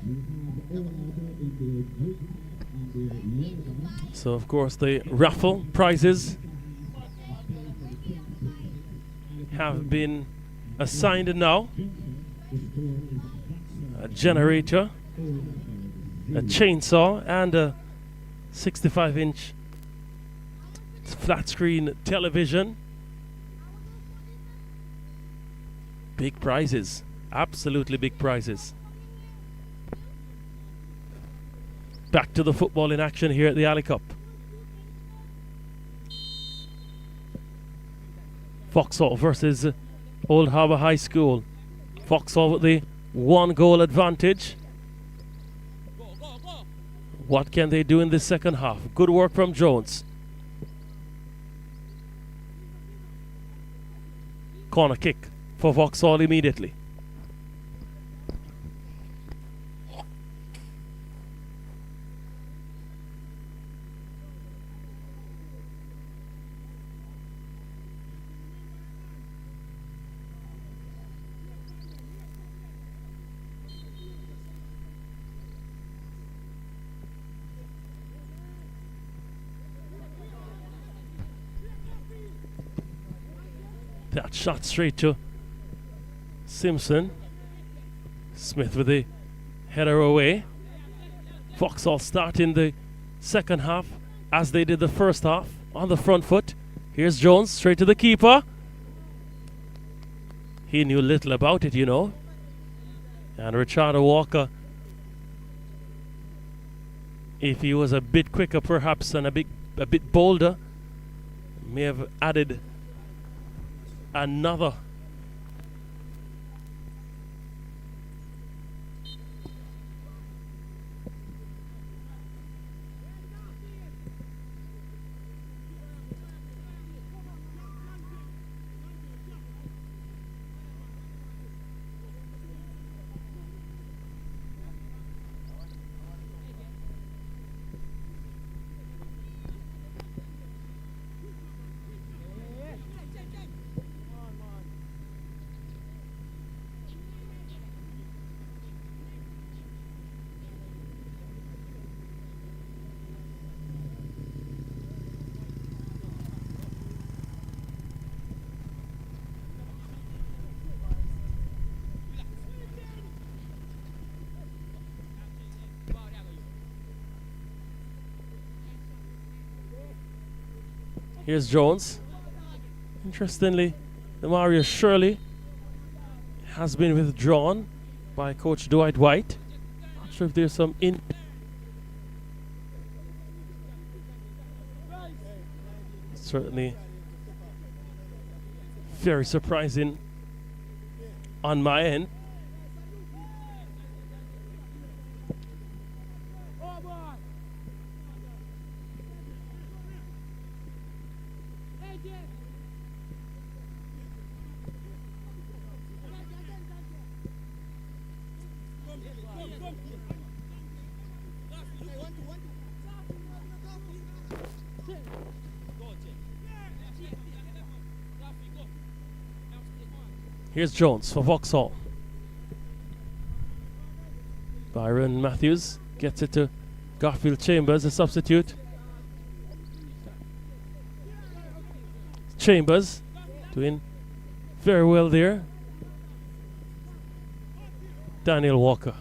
We have Orlando in their blue hat and their yellow. So of course the raffle prizes have been assigned now. A generator, a chainsaw, and a 65-inch flat screen television. Big prizes, absolutely big prizes. Back to the football in action here at the Alley Cup. Vauxhall versus Old Harbour High School. Vauxhall with the 1-goal advantage. What can they do in the second half? Good work from Jones. Corner kick for Vauxhall immediately. That shot straight to Simpson. Smith with the header away. Vauxhall starting the second half as they did the first half on the front foot. Here's Jones straight to the keeper. He knew little about it, you know. And Richard Walker, if he was a bit quicker perhaps and a bit bolder, may have added another. Here's Jones. Interestingly, Demario Shirley has been withdrawn by Coach Dwight White. Not sure if there's some certainly Very surprising on my end. Here's Jones for Vauxhall. Byron Matthews gets it to Garfield Chambers, a substitute. Chambers doing very well there. Daniel Walker.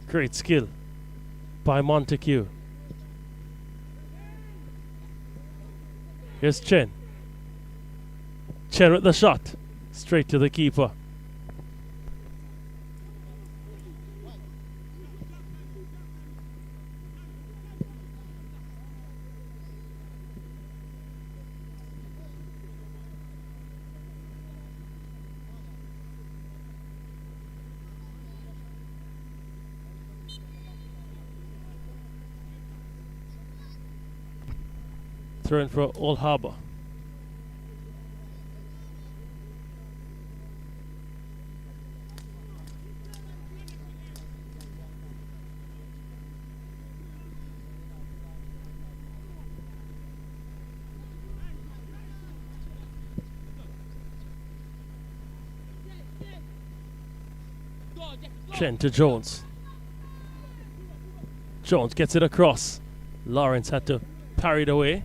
Great skill by Montague. Here's Chen. Chen with the shot. Straight to the keeper. Throw in for Old Harbour. Chen to Jones. Jones gets it across. Lawrence had to parry it away.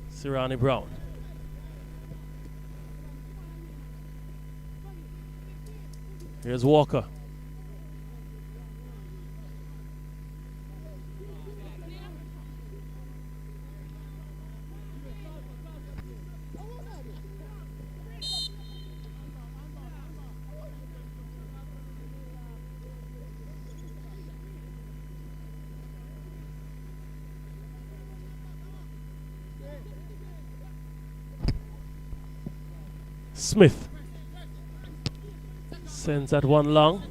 Sirani Brown. Here's Walker. Smith sends that one long.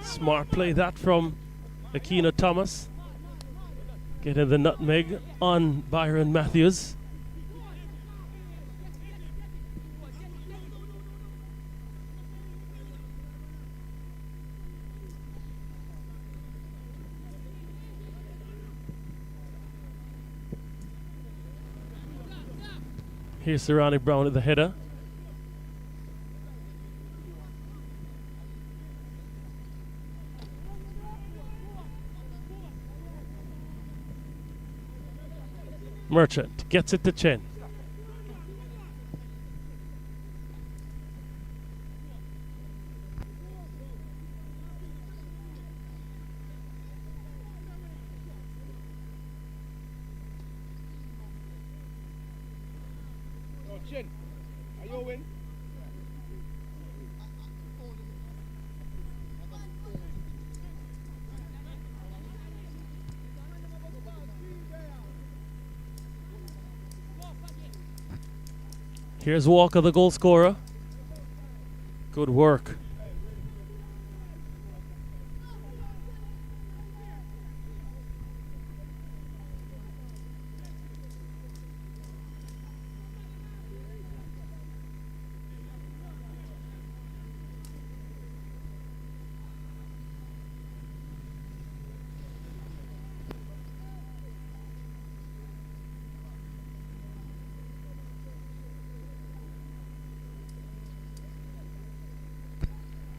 Smart play that from Aquino Thomas. Getting the nutmeg on Byron Matthews. Here's Sirani Brown at the header. Merchant gets it to Chen. Oh, Chen, are you win? Here's Walker, the goal scorer. Good work.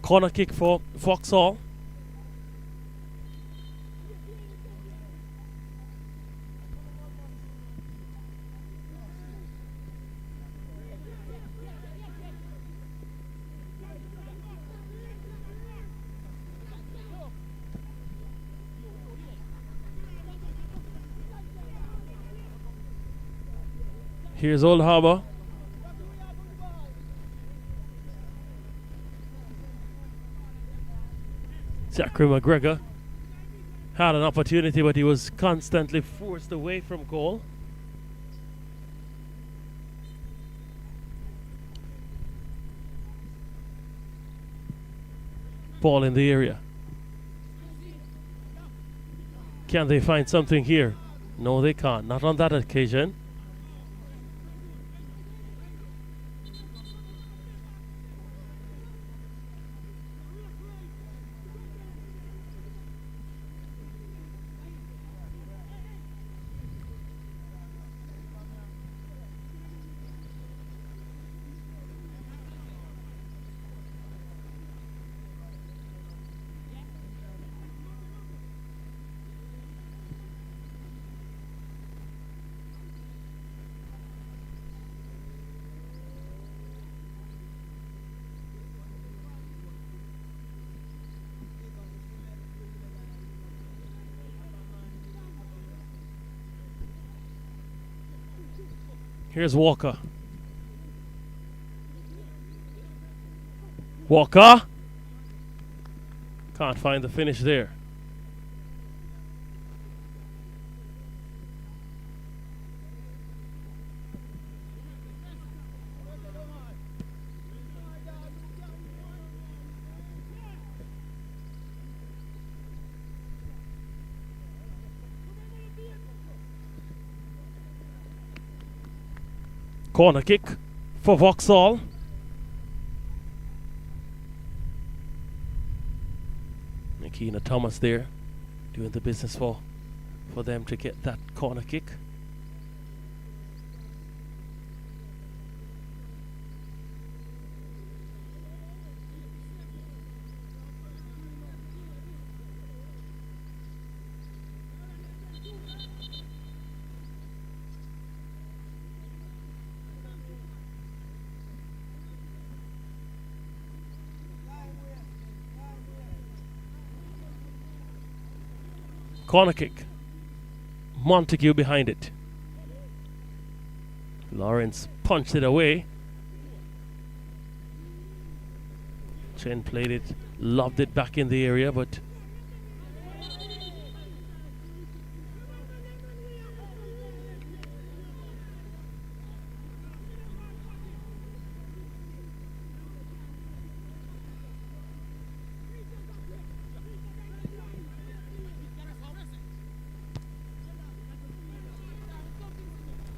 Corner kick for Vauxhall. Here's Old Harbour. Zachary McGregor had an opportunity, but he was constantly forced away from goal. Ball in the area. Can they find something here? No, they can't. Not on that occasion. Here's Walker. Walker. Can't find the finish there. Corner kick for Vauxhall. Nikina Thomas there doing the business for them to get that corner kick. Corner kick. Montague behind it. Lawrence punched it away. Chen played it, lobbed it back in the area, but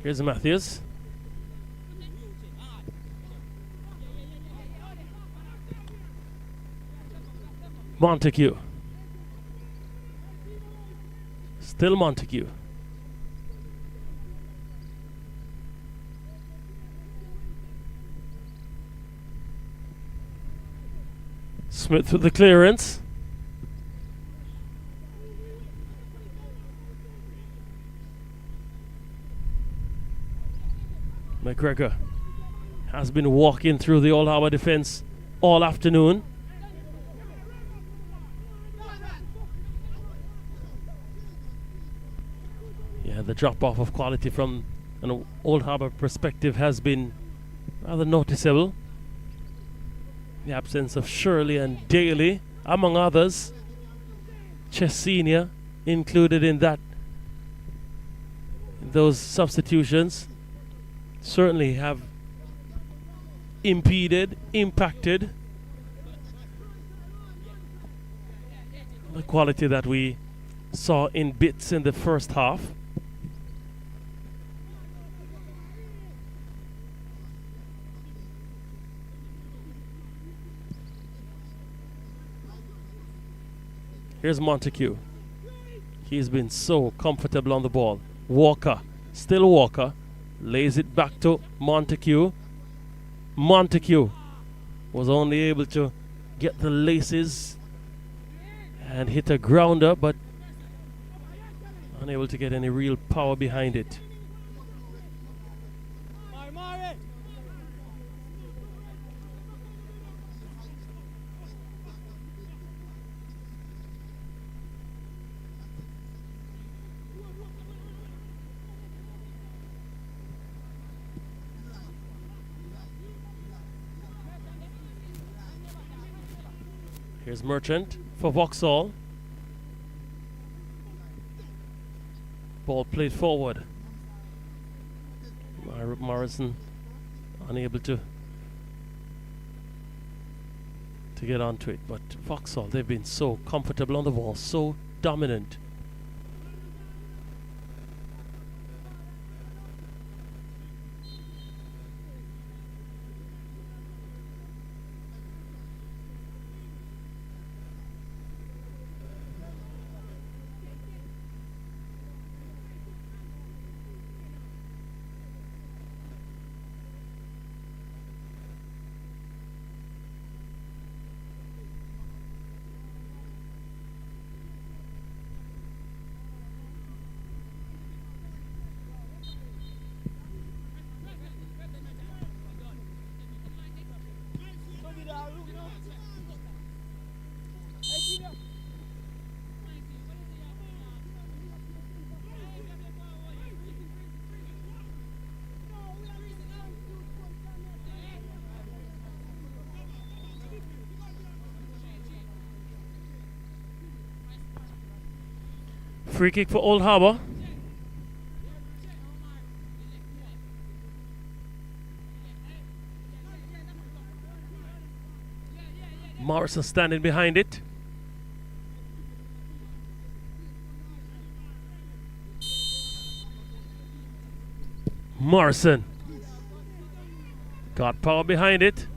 here's Matthews. Montague. Still Montague. Smith with the clearance. McGregor has been walking through the Old Harbour defense all afternoon. Yeah, the drop off of quality from an Old Harbour perspective has been rather noticeable. The absence of Shirley and Daly, among others. Chess Senior included in those substitutions, certainly have impacted the quality that we saw in bits in the first half. Here's Montague. He's been so comfortable on the ball. Walker, still Walker, lays it back to Montague. Montague was only able to get the laces and hit a grounder, but unable to get any real power behind it. Here's Merchant for Vauxhall. Ball played forward. Morrison unable to get onto it, but Vauxhall, they've been so comfortable on the ball, so dominant. Free kick for Old Harbour. Morrison standing behind it. Morrison got power behind it.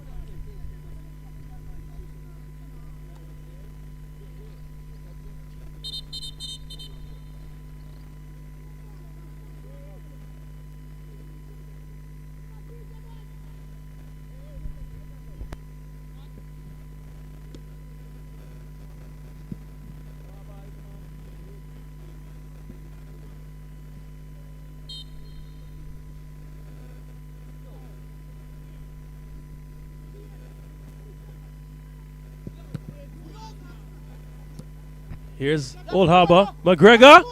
Here's Old Harbour. McGregor.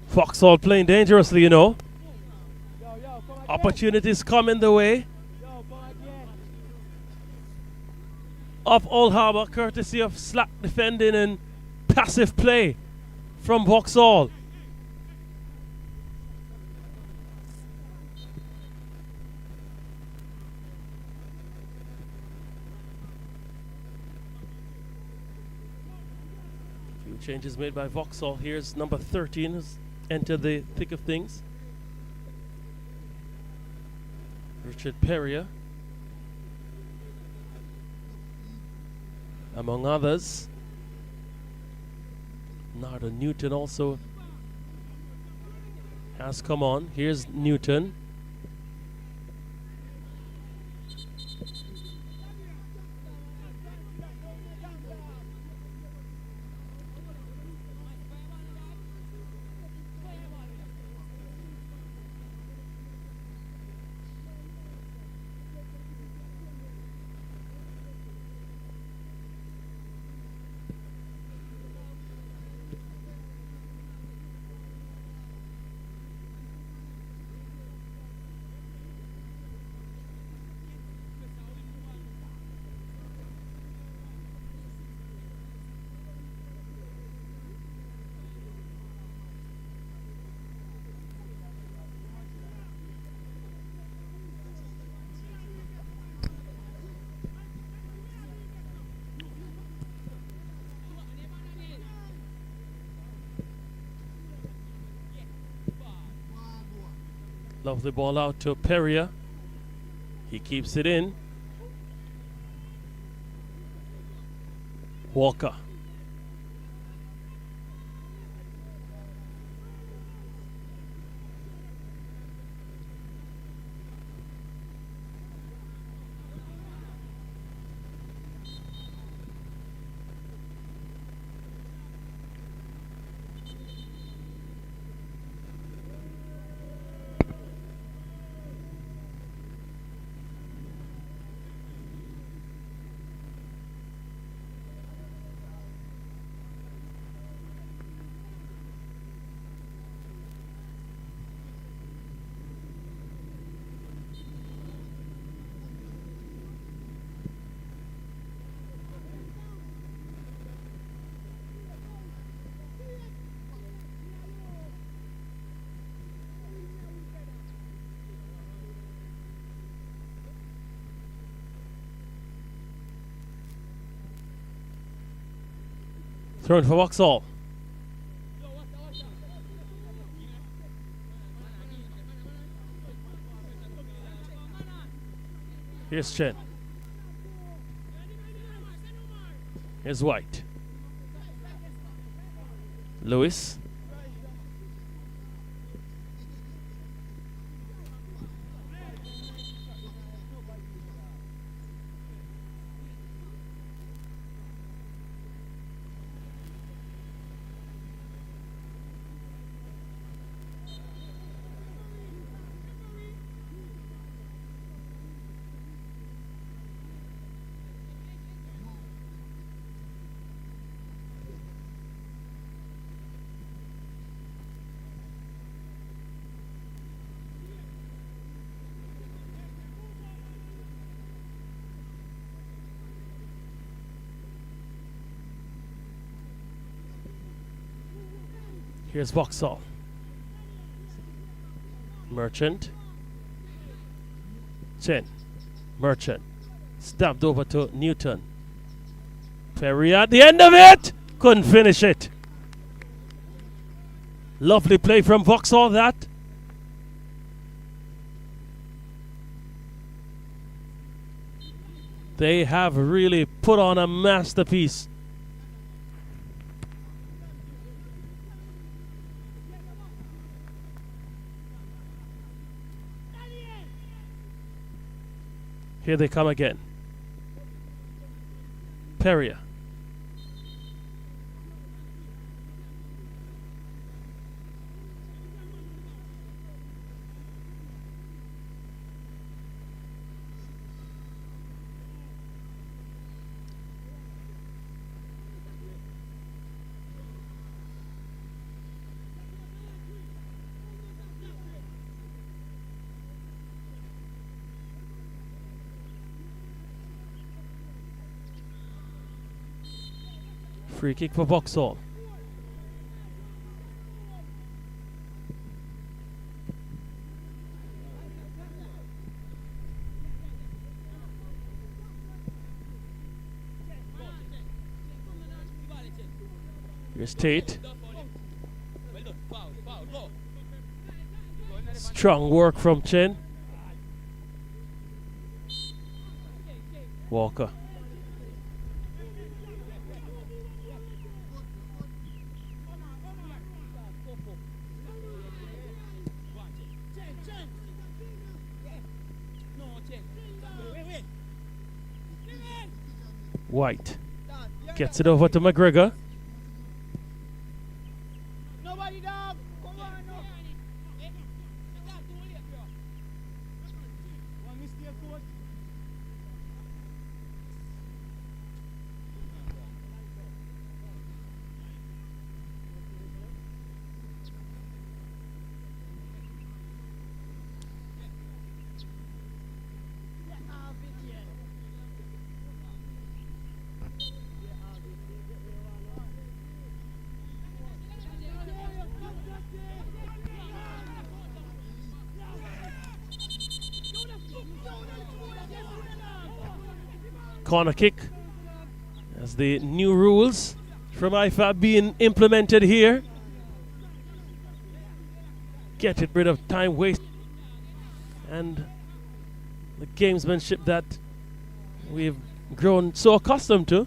Vauxhall playing dangerously, you know. Opportunities coming the way of Old Harbour, courtesy of slack defending and passive play from Vauxhall. Changes made by Vauxhall. Here's number 13 who's entered the thick of things. Richard Perrier, among others. Narda Newton also has come on. Here's Newton. Love the ball out to Perrier. He keeps it in. Walker. Thrown for Vauxhall. Here's Chen. Here's White. Lewis. Here's Vauxhall. Merchant. Chen. Merchant. Stabbed over to Newton. Perry at the end of it. Couldn't finish it. Lovely play from Vauxhall that. They have really put on a masterpiece. Here they come again. Perrier. Free kick for Vauxhall. Here's Tate. Strong work from Chen. Walker. White gets it over to McGregor. Nobody dog. Come on, no. One mistake, coach. Corner kick as the new rules from IFAB being implemented here. Get rid of time waste and the gamesmanship that we've grown so accustomed to.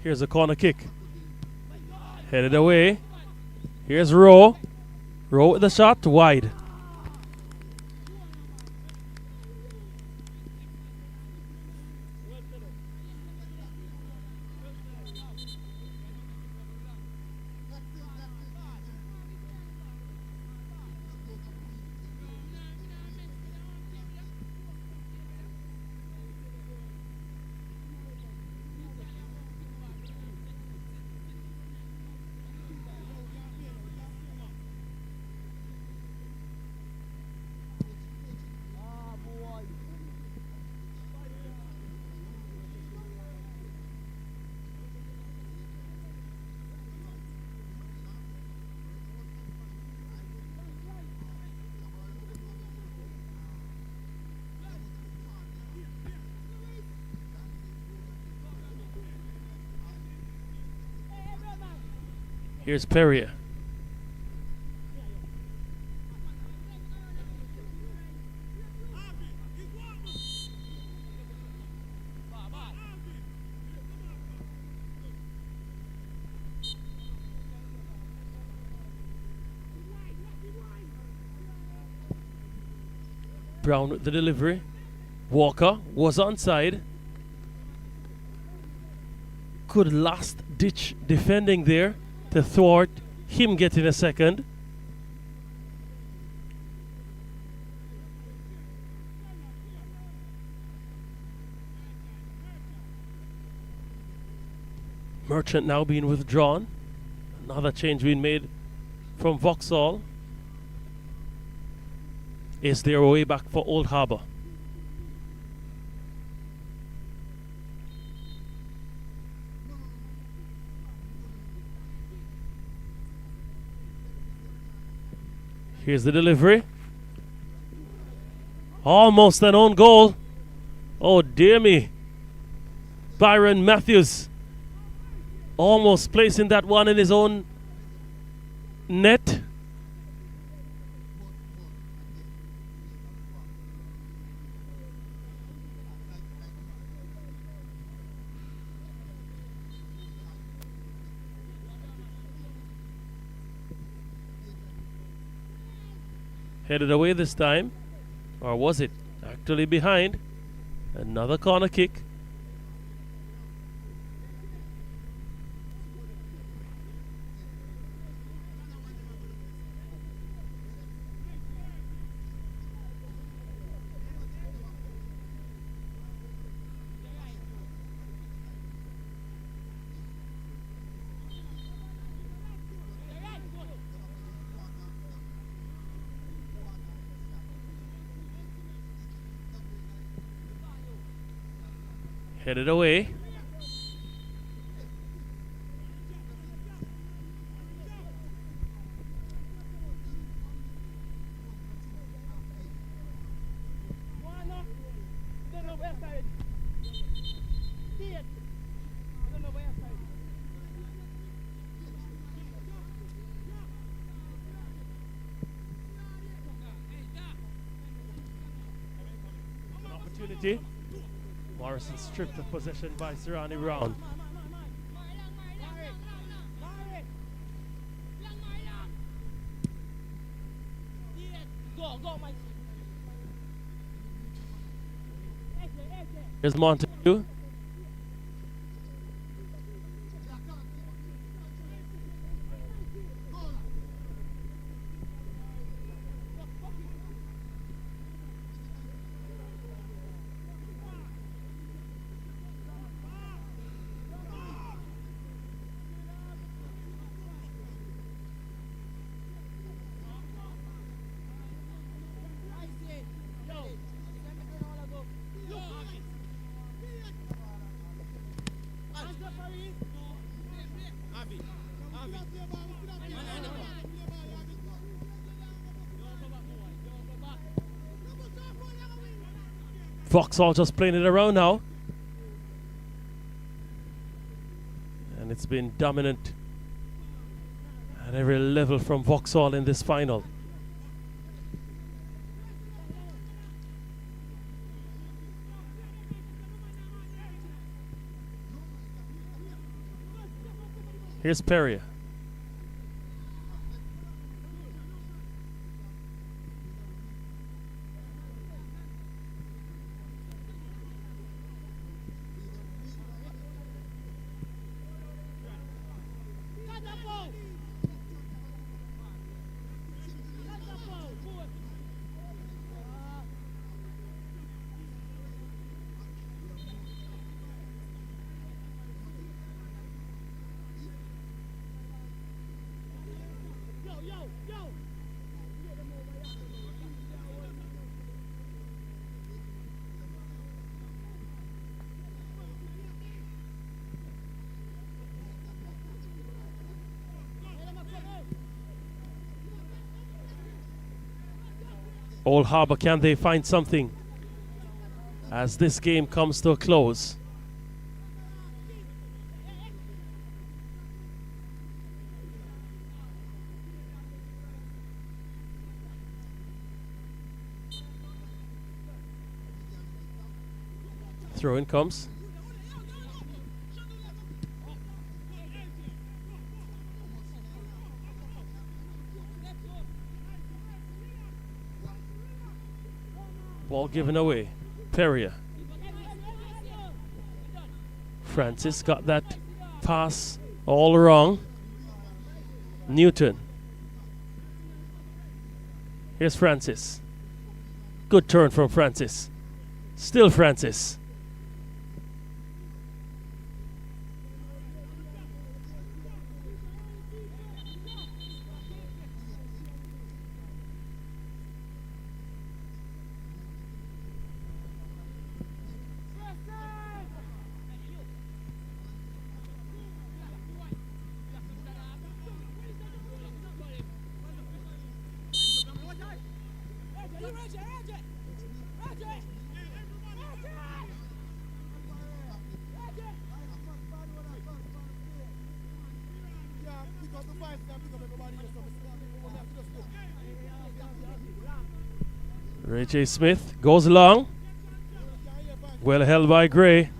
Here's a corner kick. Headed away. Here's Rowe. Rowe with the shot wide. Here's Perrier. Brown with the delivery. Walker was onside. Good last ditch defending there to thwart him getting a second. Merchant now being withdrawn. Another change being made from Vauxhall. Is their way back for Old Harbour. Here's the delivery. Almost an own goal. Oh dear me. Byron Matthews almost placing that one in his own net. Headed away this time. Or was it actually behind? Another corner kick. Headed away. Opportunity. Morrison stripped of possession by Sirani Brown. Here's Montague. Vauxhall just playing it around now. And it's been dominant at every level from Vauxhall in this final. Here's Perrier. Old Harbour, can they find something as this game comes to a close? Throw in comes. Ball given away. Perrier. Francis got that pass all wrong. Newton. Here's Francis. Good turn from Francis. Still Francis. Ray J. Smith goes along. Well held by Gray.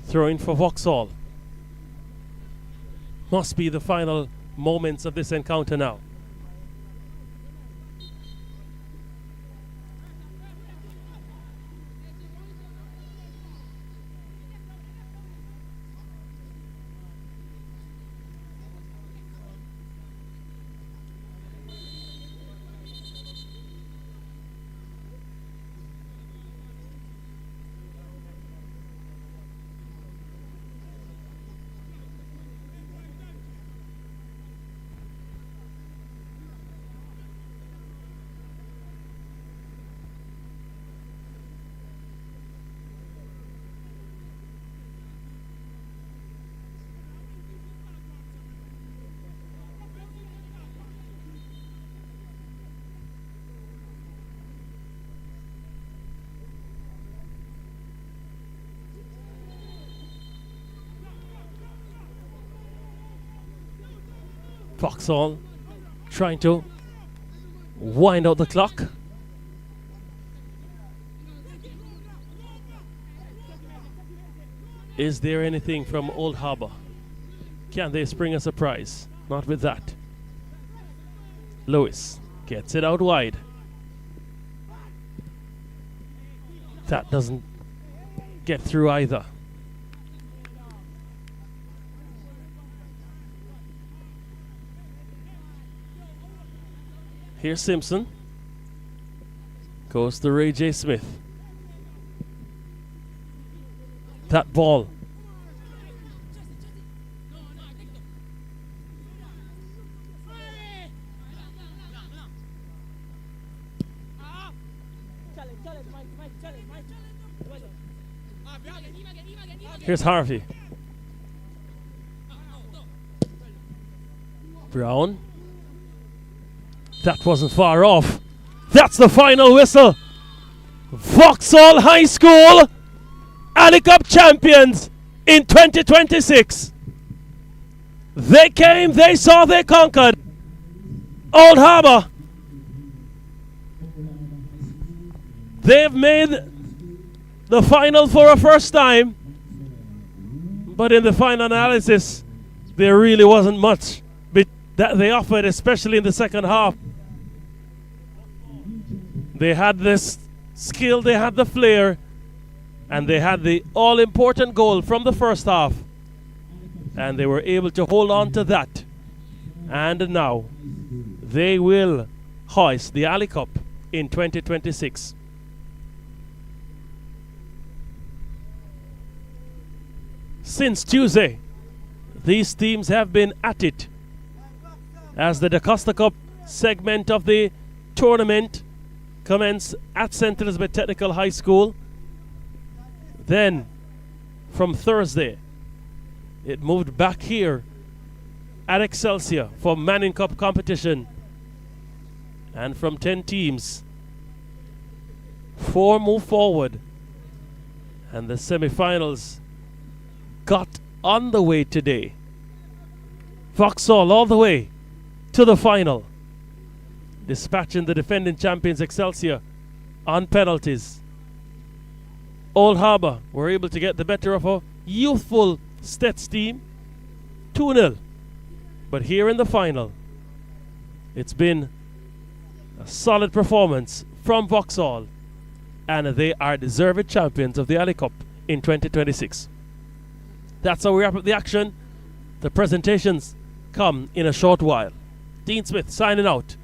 Throwing for Vauxhall. Must be the final moments of this encounter now. Vauxhall trying to wind out the clock. Is there anything from Old Harbour? Can they spring a surprise? Not with that. Lewis gets it out wide. That doesn't get through either. Here's Simpson. Goes to Ray J. Smith. That ball. Here's Harvey. Brown. That wasn't far off. That's the final whistle. Vauxhall High School, Ali Cup champions in 2026. They came, they saw, they conquered. Old Harbour. They've made the final for a first time. But in the final analysis, there really wasn't much that they offered, especially in the second half. They had this skill, they had the flair, and they had the all-important goal from the first half. And they were able to hold on to that. And now, they will hoist the Ali Cup in 2026. Since Tuesday, these teams have been at it as the DaCosta Cup segment of the tournament commenced at St. Elizabeth Technical High School. Then from Thursday. It moved back here at Excelsior for Manning Cup competition. And from 10 teams, 4 move forward. And the semifinals got underway today. Vauxhall all the way to the final, dispatching the defending champions Excelsior on penalties. Old Harbour were able to get the better of a youthful Stets team, 2-0. But here in the final, it's been a solid performance from Vauxhall, and they are deserved champions of the Alley Cup in 2026. That's how we wrap up the action. The presentations come in a short while. Dean Smith signing out.